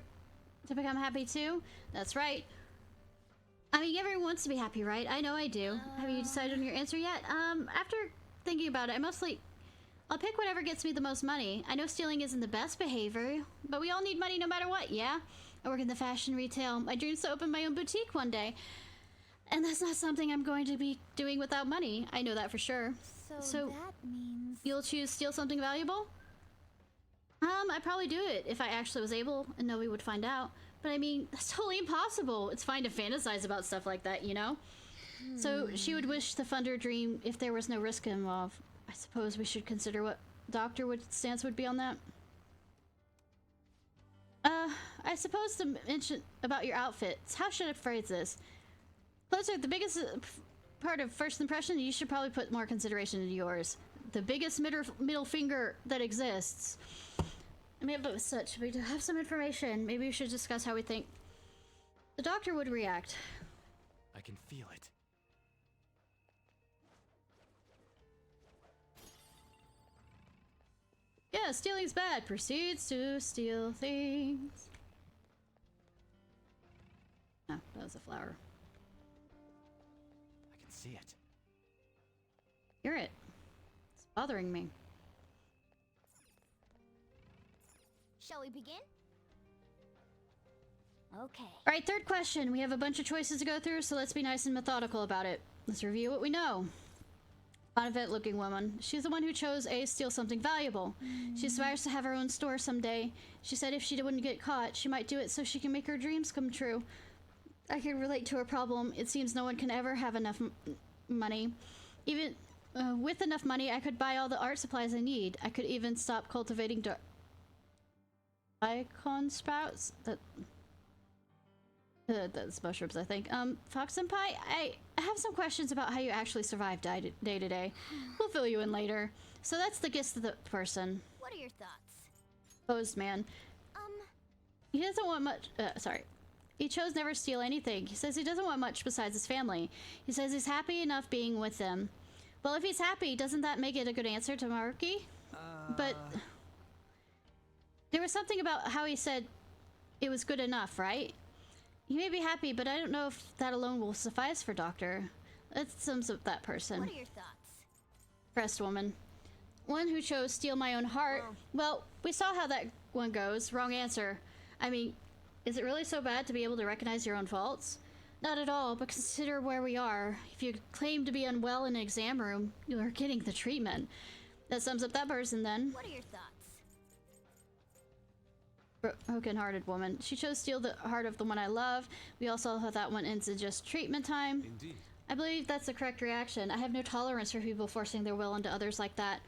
to become happy too? That's right. I mean, everyone wants to be happy, right? I know I do. Have you decided on your answer yet? After thinking about it, I'll pick whatever gets me the most money. I know stealing isn't the best behavior, but we all need money no matter what, yeah? I work in the fashion retail. My dream is to open my own boutique one day. And that's not something I'm going to be doing without money. I know that for sure. So that means... You'll choose steal something valuable? I'd probably do it if I actually was able and nobody would find out. But I mean, that's totally impossible. It's fine to fantasize about stuff like that, you know? So she would wish the funder dream if there was no risk involved. I suppose we should consider what Doctor stance would be on that. I suppose to mention about your outfits. How should I phrase this? Clothes are the biggest part of first impression. You should probably put more consideration into yours. The biggest middle finger that exists. I mean, but such, we do have some information. Maybe we should discuss how we think the Doctor would react. I can feel it. Yeah, stealing's bad. Proceeds to steal things. Oh, that was a flower. I can see it. Hear it. It's bothering me. Shall we begin? Okay. Alright, third question. We have a bunch of choices to go through, so let's be nice and methodical about it. Let's review what we know. Bonnevet looking woman. She's the one who chose A, steal something valuable. She aspires to have her own store someday. She said if she wouldn't get caught, she might do it so she can make her dreams come true. I could relate to her problem. It seems no one can ever have enough money. Even with enough money, I could buy all the art supplies I need. I could even stop cultivating icon sprouts. That's mushrooms, I think. Fox Senpai, I have some questions about how you actually survive day to day. We'll fill you in later. So that's the gist of the person. What are your thoughts? Postman. He doesn't want much. Sorry. He chose never steal anything. He says he doesn't want much besides his family. He says he's happy enough being with them. Well, if he's happy, doesn't that make it a good answer to Maruki? But there was something about how he said it was good enough, right? He may be happy, but I don't know if that alone will suffice for Doctor. That sums up that person. What are your thoughts? Pressed woman. One who chose steal my own heart. Well, we saw how that one goes. Wrong answer. I mean, is it really so bad to be able to recognize your own faults? Not at all, but consider where we are. If you claim to be unwell in an exam room, you are getting the treatment. That sums up that person then. What are your thoughts? Broken-hearted woman. She chose to steal the heart of the one I love. We all saw how that went into just treatment time. Indeed. I believe that's the correct reaction. I have no tolerance for people forcing their will onto others like that.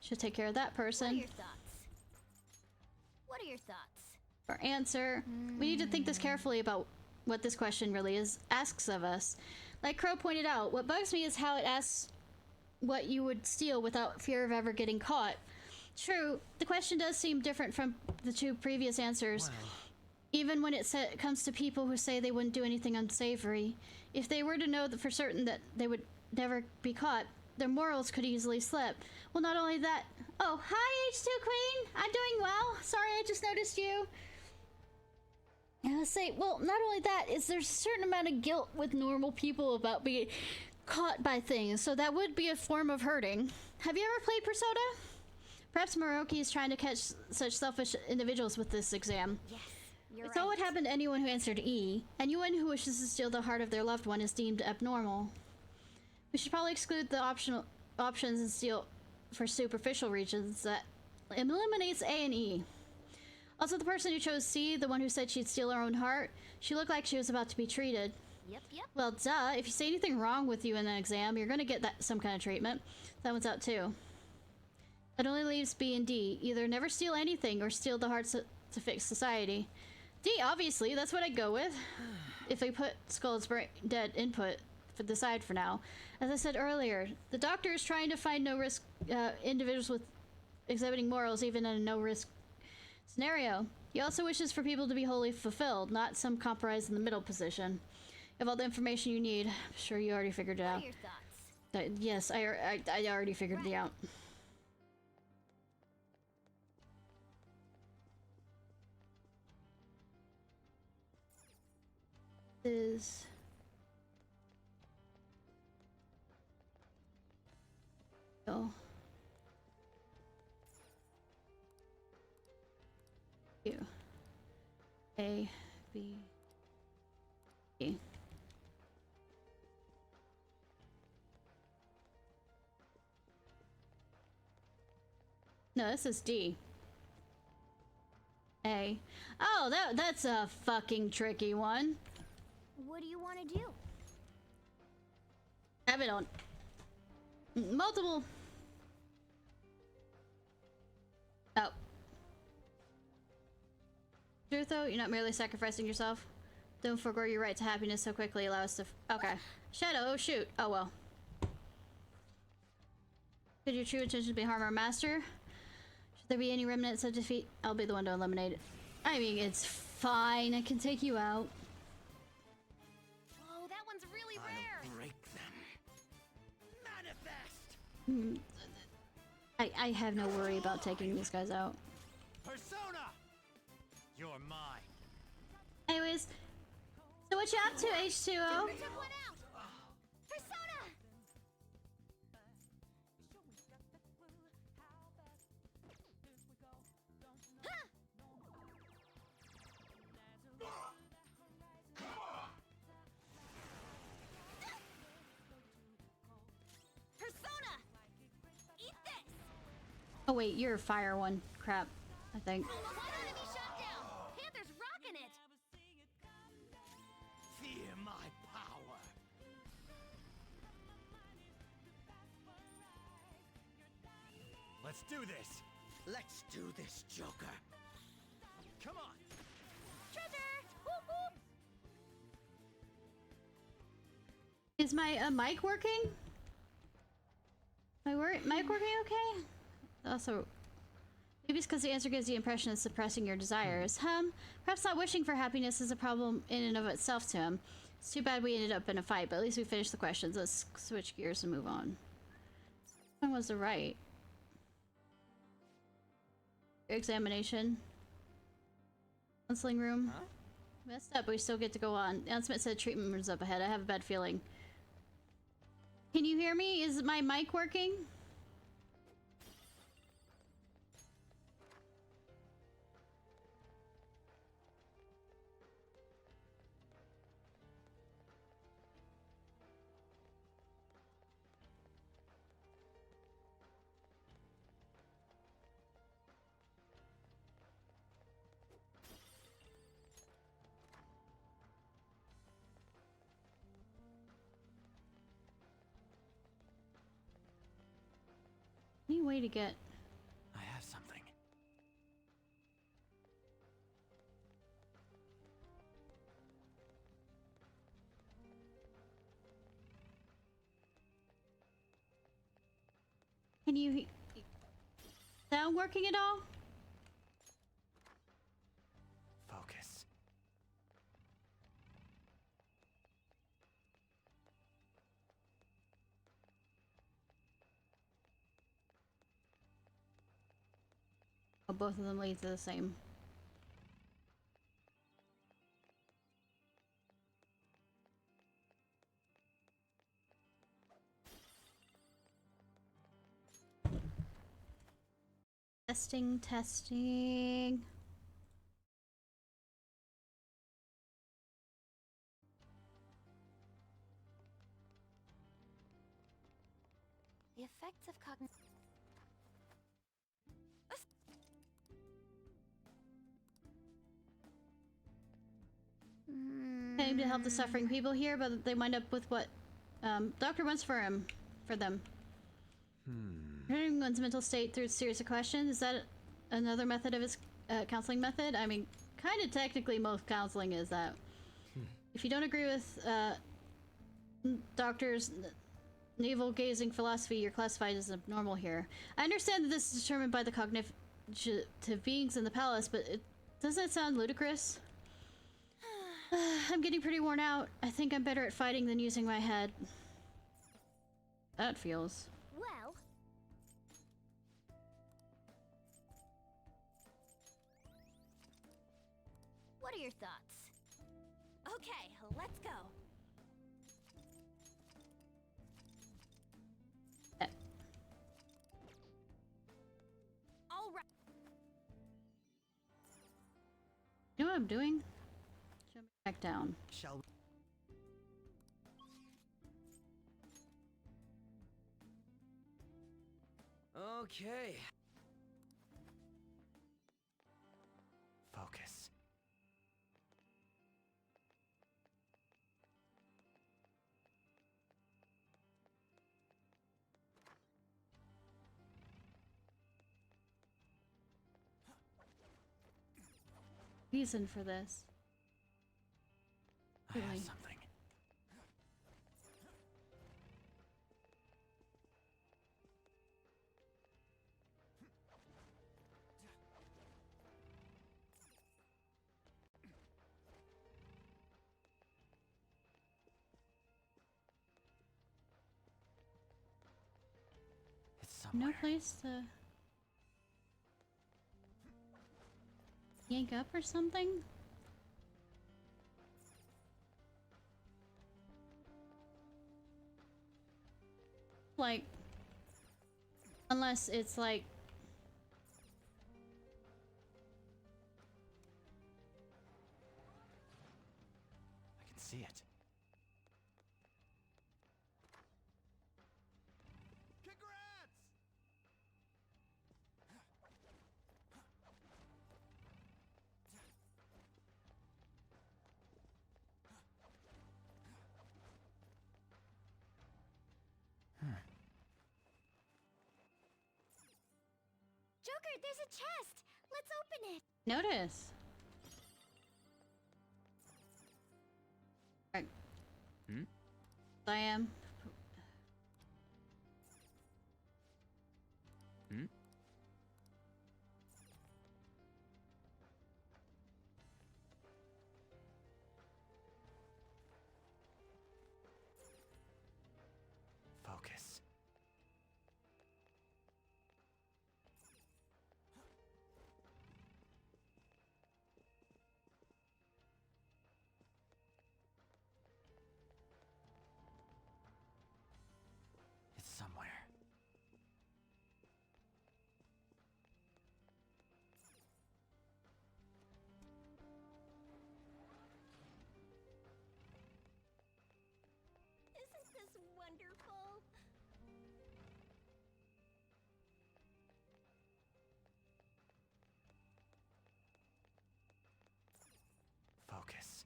Should take care of that person. What are your thoughts? What are your thoughts? For answer, we need to think this carefully about what this question really asks of us. Like Crow pointed out, what bugs me is how it asks what you would steal without fear of ever getting caught. True, the question does seem different from the two previous answers. Wow. Even when it comes to people who say they wouldn't do anything unsavory. If they were to know that for certain that they would never be caught, their morals could easily slip. Well, not only that... Oh, hi, H2 Queen! I'm doing well. Sorry, I just noticed you. And I'll say, well, not only that, is there's a certain amount of guilt with normal people about being caught by things, so that would be a form of hurting. Have you ever played Persona? Perhaps Maruki is trying to catch such selfish individuals with this exam. Yes, you're it's all what happened to anyone who answered E. Anyone who wishes to steal the heart of their loved one is deemed abnormal. We should probably exclude the options and steal for superficial reasons. That eliminates A and E. Also, the person who chose C, the one who said she'd steal her own heart, she looked like she was about to be treated. Yep. Well, duh. If you say anything wrong with you in an exam, you're gonna get some kind of treatment. That one's out too. It only leaves B and D. Either never steal anything or steal the hearts to fix society. D, obviously. That's what I'd go with. If we put Skull's dead input for the side for now. As I said earlier, the Doctor is trying to find no-risk individuals with exhibiting morals even in a no-risk scenario. He also wishes for people to be wholly fulfilled, not some compromise in the middle position. You have all the information you need. I'm sure you already figured it out. What are your thoughts? Yes, I already figured it out. Is... Oh. U A B E. No, this is D. A. Oh, that's a fucking tricky one. What do you want to do? Have it on multiple. Oh. Truth though, you're not merely sacrificing yourself. Don't forgo your right to happiness so quickly. Allow us to. Okay. Shadow. Oh shoot. Oh well. Could your true intention be harm our master? Should there be any remnants of defeat, I'll be the one to eliminate it. I mean, it's fine. I can take you out. Oh, that one's really rare. I'll break them. Manifest. I have no worry about taking these guys out. Persona, you're mine. Anyways, so what you up to, H2O? Took one out. Persona. Persona. Eat this. Oh wait, you're a fire one. Crap, I think. One enemy shot down. Panther's rocking it. Fear Let's do this! Let's do this, Joker. Come on! Treasure! Whoop whoop! Is my mic working? My mic working okay? Also, maybe it's because the answer gives the impression of suppressing your desires. Perhaps not wishing for happiness is a problem in and of itself to him. It's too bad we ended up in a fight, but at least we finished the questions. Let's switch gears and move on. Which one was the right? Examination. Counseling room. Huh? Messed up, but we still get to go on. The announcement said treatment room's up ahead. I have a bad feeling. Can you hear me? Is my mic working? Any way to get... I have something. Can you... sound working at all? Focus. Oh, both of them lead to the same. Testing, testing. The effects of cognition. Came to help the suffering people here, but they wind up with what Doctor wants for them. Hearing one's mental state through a series of questions. Is that another method of his counseling method? I mean, kind of technically most counseling is that. If you don't agree with Doctor's navel-gazing philosophy, you're classified as abnormal here. I understand that this is determined by the cognitive beings in the palace, but doesn't it sound ludicrous? I'm getting pretty worn out. I think I'm better at fighting than using my head. That feels... Well... What are your thoughts? Okay, let's go. All right. You know what I'm doing? Jumping back down. Shall we? Okay. Focus. Reason for this. I have Really? something. It's somewhere. No place to yank up or something? Like, unless it's like I can see it. Yogurt, there's a chest! Let's open it! Notice. Right. Hmm? I am. Hmm? Focus. It's somewhere. Isn't this wonderful? Focus.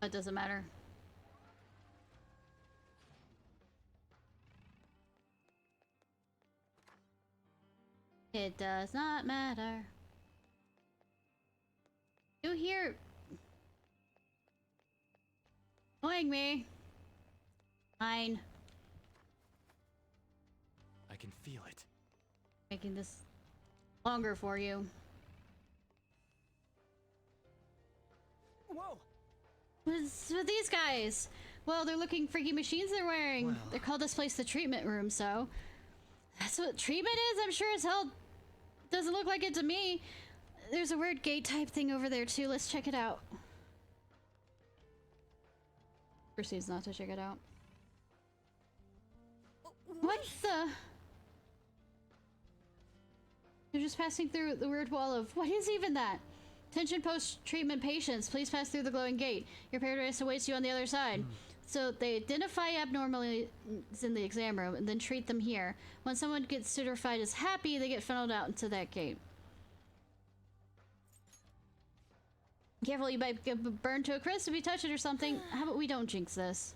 It doesn't matter. It does not matter. You hear annoying me. Fine. I can feel it. Making this longer for you. Whoa! What's with these guys? Well, they're looking freaky machines they're wearing. Well. They called this place the treatment room, so that's what treatment is? I'm sure as hell doesn't look like it to me. There's a weird gate type thing over there too. Let's check it out. Proceeds not to check it out. What the? They're just passing through the weird wall of... What is even that? Attention post-treatment patients. Please pass through the glowing gate. Your paradise awaits you on the other side. So they identify abnormalities in the exam room and then treat them here. When someone gets certified as happy, they get funneled out into that gate. Careful, you might get burned to a crisp if you touch it or something. How about we don't jinx this?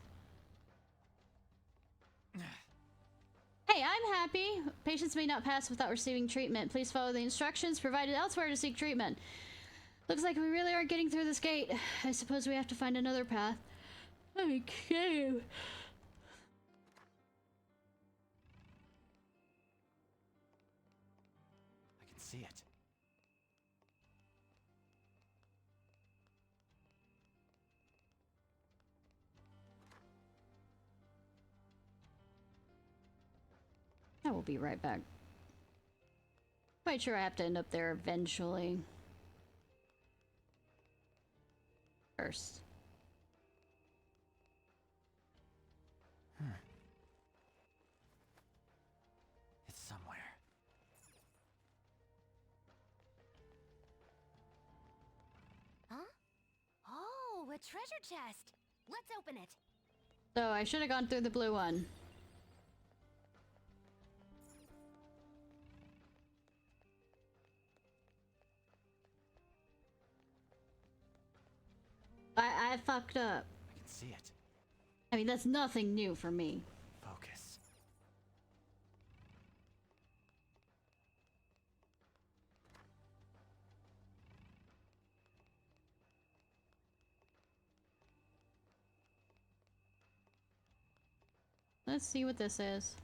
Hey, I'm happy. Patients may not pass without receiving treatment. Please follow the instructions provided elsewhere to seek treatment. Looks like we really aren't getting through this gate. I suppose we have to find another path. Okay. I can see it. I will be right back. Quite sure I have to end up there eventually. First. It's somewhere. Huh? Oh, a treasure chest! Let's open it! So I should have gone through the blue one. I fucked up. I can see it. I mean, that's nothing new for me. Focus. Let's see what this is.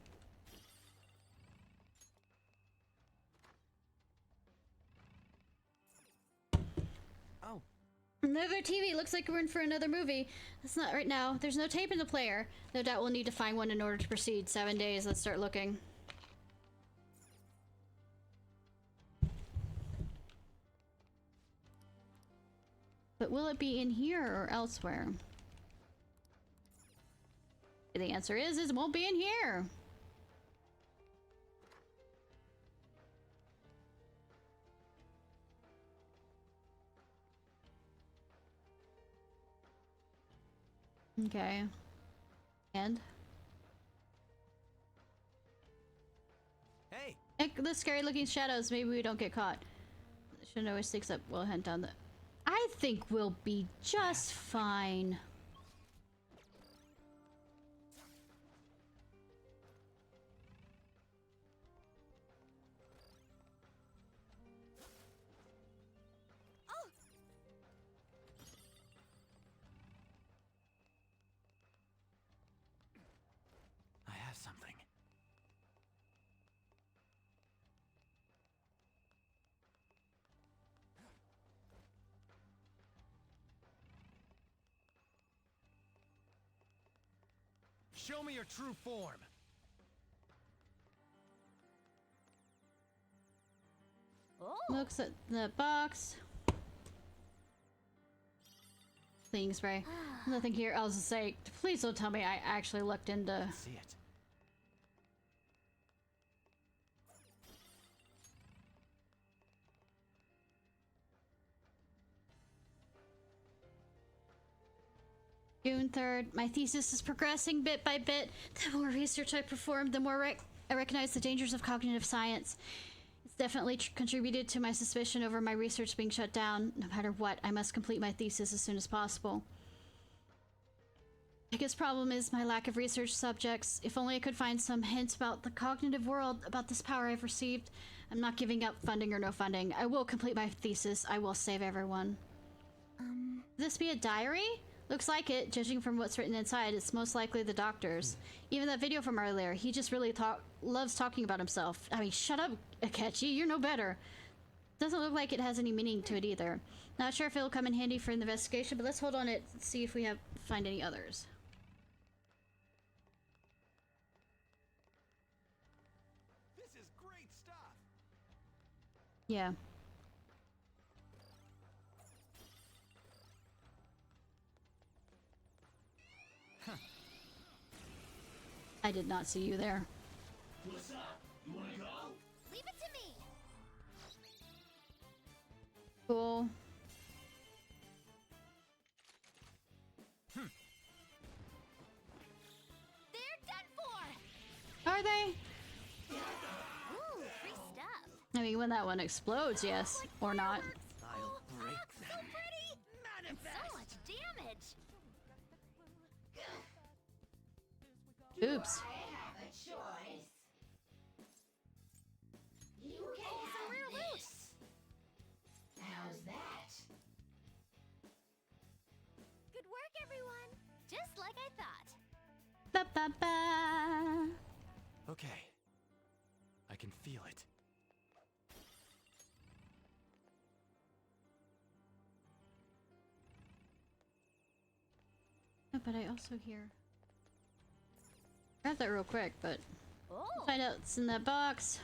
Oh. Another TV. Looks like we're in for another movie. That's not right now. There's no tape in the player. No doubt we'll need to find one in order to proceed. 7 days. Let's start looking. But will it be in here or elsewhere? The answer is it won't be in here. Okay. And? Hey! The scary looking shadows. Maybe we don't get caught. Shouldn't always sticks up. We'll hunt down the... I think we'll be just fine. I have something. Show me your true form. Looks at the box. Cleaning spray. Nothing here. I was to say, please don't tell me I actually looked into. See it. June 3rd. My thesis is progressing bit by bit. The more research I perform, the more I recognize the dangers of cognitive science. It's definitely contributed to my suspicion over my research being shut down. No matter what, I must complete my thesis as soon as possible. Biggest problem is my lack of research subjects. If only I could find some hints about the cognitive world, about this power I've received. I'm not giving up, funding or no funding. I will complete my thesis. I will save everyone. This be a diary? Looks like it, judging from what's written inside. It's most likely the doctor's. Even that video from earlier, he just really loves talking about himself. I mean, shut up, Akechi, you're no better. Doesn't look like it has any meaning to it either. Not sure if it'll come in handy for the investigation, but let's hold on it and see if we find any others. This is great stuff. Yeah. I did not see you there. What's up? You wanna go? Leave it to me. Cool. They're done for. Are they? Ooh, free stuff. I mean, when that one explodes, yes. Or not. I'll break So them. pretty. And so much damage. Oops. I have a choice. You can Some have rare loot. this. How's that? Good work, everyone. Just like I thought. Ba ba ba. Okay. I can feel it. No, but I also hear. Grab that real quick, but Oh. find out what's in that box.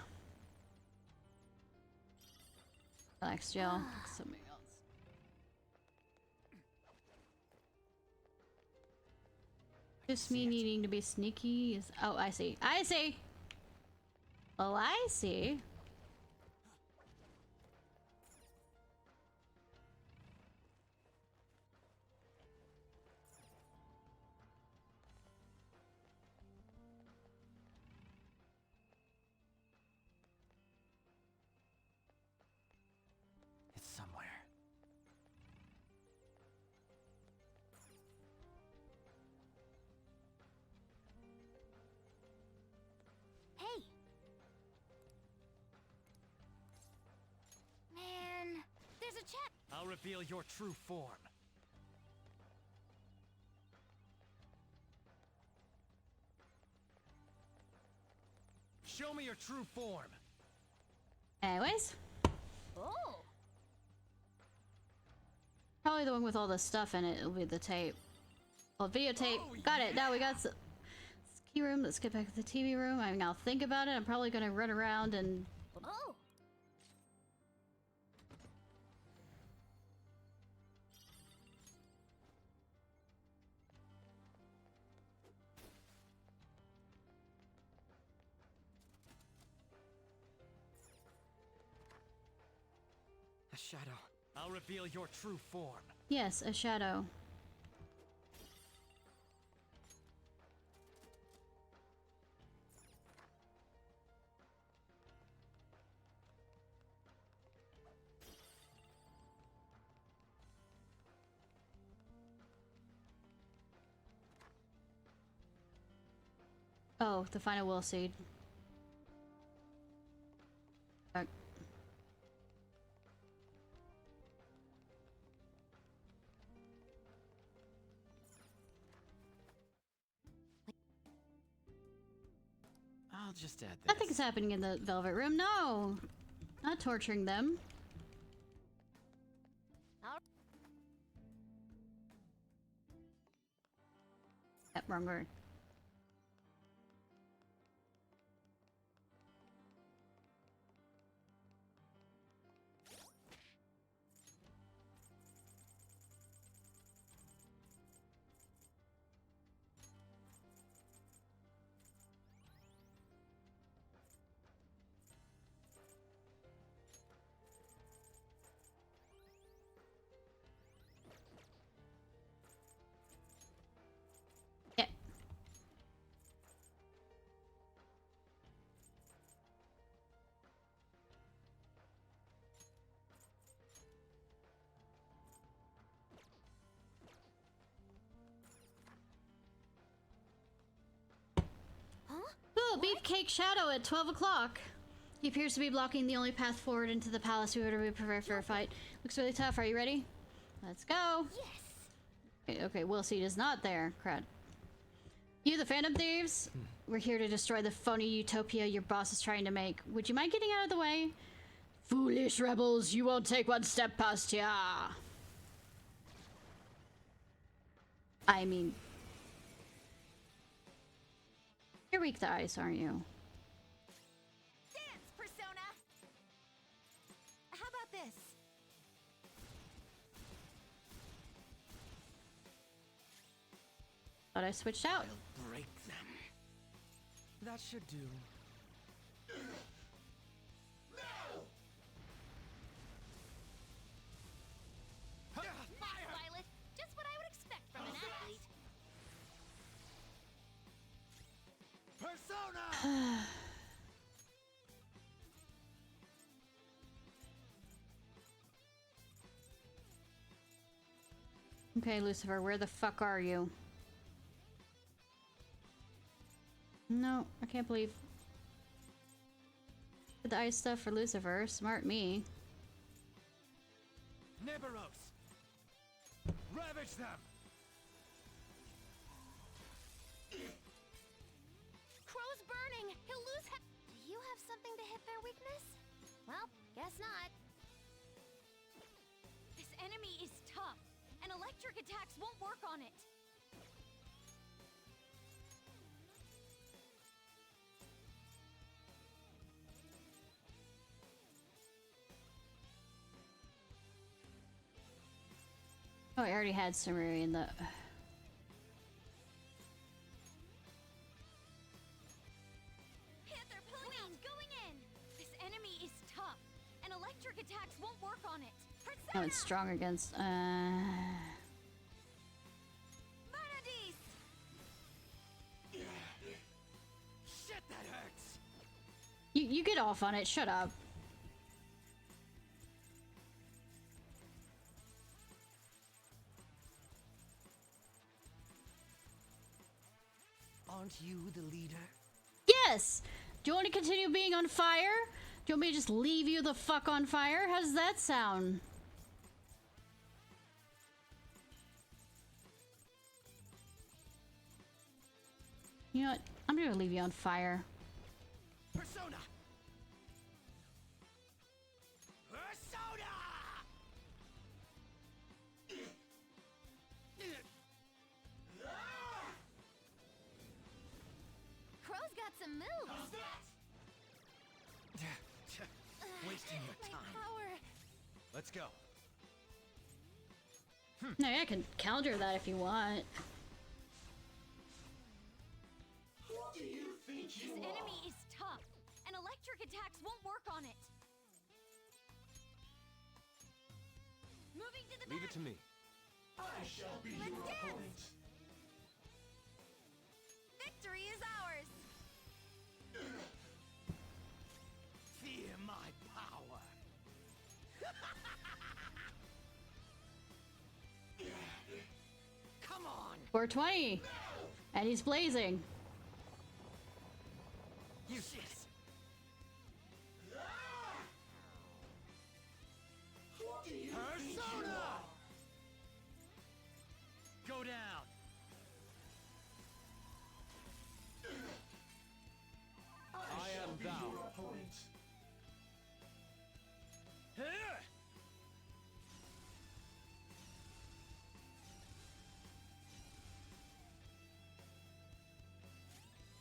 Relax, Jill. Pick something else. Just me needing to be sneaky is. Oh, I see. I see. Oh, I see. It's somewhere. Hey. Man, there's a check. I'll reveal your true form. Show me your true form. Anyways, Oh. probably the one with all the stuff in it. It'll be the tape. Well, videotape. Got it. Now we got the key room. Let's get back to the TV room. I mean, I'll think about it. I'm probably gonna run around and. Oh. A shadow. I'll reveal your true form. Yes, a shadow. Oh, the final will seed. I'll just add this. Nothing's happening in the Velvet Room. No! Not torturing them. Yep, wrong word. Ooh, Beefcake Shadow at 12 o'clock. He appears to be blocking the only path forward into the palace. We would be prepared for a fight. Looks really tough. Are you ready? Let's go. Yes. Okay, Will Seed is not there. Crud. You, the Phantom Thieves? We're here to destroy the phony utopia your boss is trying to make. Would you mind getting out of the way? Foolish rebels, you won't take one step past here. I mean... You're weak to ice, aren't you? Dance, Persona! How about this? Thought I switched out. I'll break them. That should do. Nice, Violet. Just what I would expect from an athlete. Persona! Okay, Lucifer, where the fuck are you? No, I can't believe... Did the ice stuff for Lucifer. Smart me. Neberos! Ravage them! Crow's burning. He'll lose. Do you have something to hit their weakness? Well, guess not. This enemy is tough, and electric attacks won't work on it. Oh, I already had Sumeri in the... They're pulling out, going in. This enemy is tough, and electric attacks won't work on it. No, it's strong against... Vanadis! Shit, that hurts! You get off on it, shut up. Aren't you the leader? Yes! Do you want to continue being on fire? Do you want me to just leave you the fuck on fire? How does that sound? You know what? I'm gonna leave you on fire. Persona! Persona! Crow's got some moves. Wasting your My time. power. Let's go. No, I can counter that if you want. Who do you think This you are? enemy is tough, and electric attacks won't work on it. Moving to the Leave it to me. I shall be Let's your dance. opponent. Victory is ours. Fear my power. Come on! 420! And he's blazing. Useless. Persona! Go down. I am thou.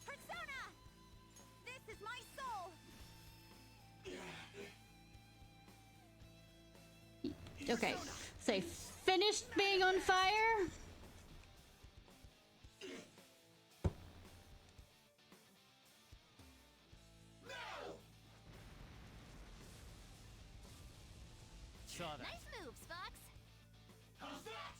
Persona! This is my soul! Okay, say finished being on fire? Saw that. Nice moves, Fox! How's that?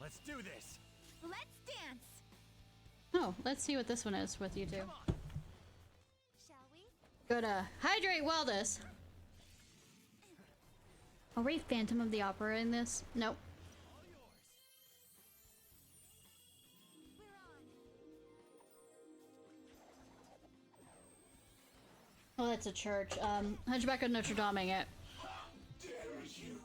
Let's do this. Let's dance! Oh, let's see what this one is with you two. Shall we? Go to Hydrate Wellness. Are we Phantom of the Opera in this? Nope. Oh, that's a church. Hunchback of Notre Dame it. Dare you?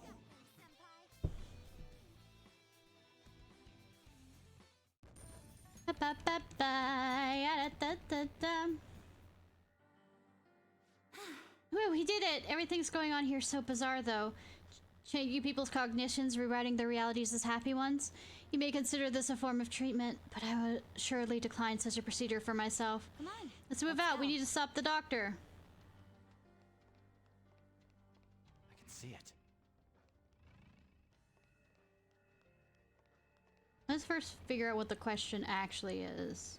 Woo, we did it! Everything's going on here so bizarre, though. Changing people's cognitions, rewriting their realities as happy ones. You may consider this a form of treatment, but I would surely decline such a procedure for myself. Come on. Let's move out. We need to stop the doctor. I can see it. Let's first figure out what the question actually is.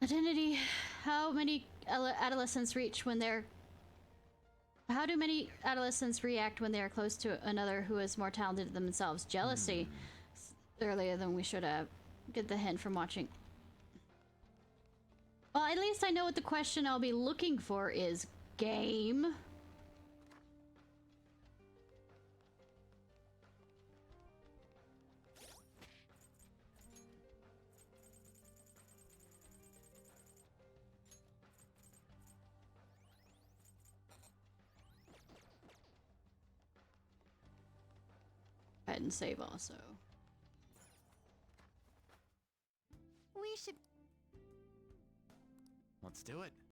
Identity. How do many adolescents react when they're close to another who is more talented than themselves? Jealousy. Earlier than we should have. Get the hint from watching. Well, at least I know what the question I'll be looking for is. Game. Go ahead and save also. We should... Let's do it.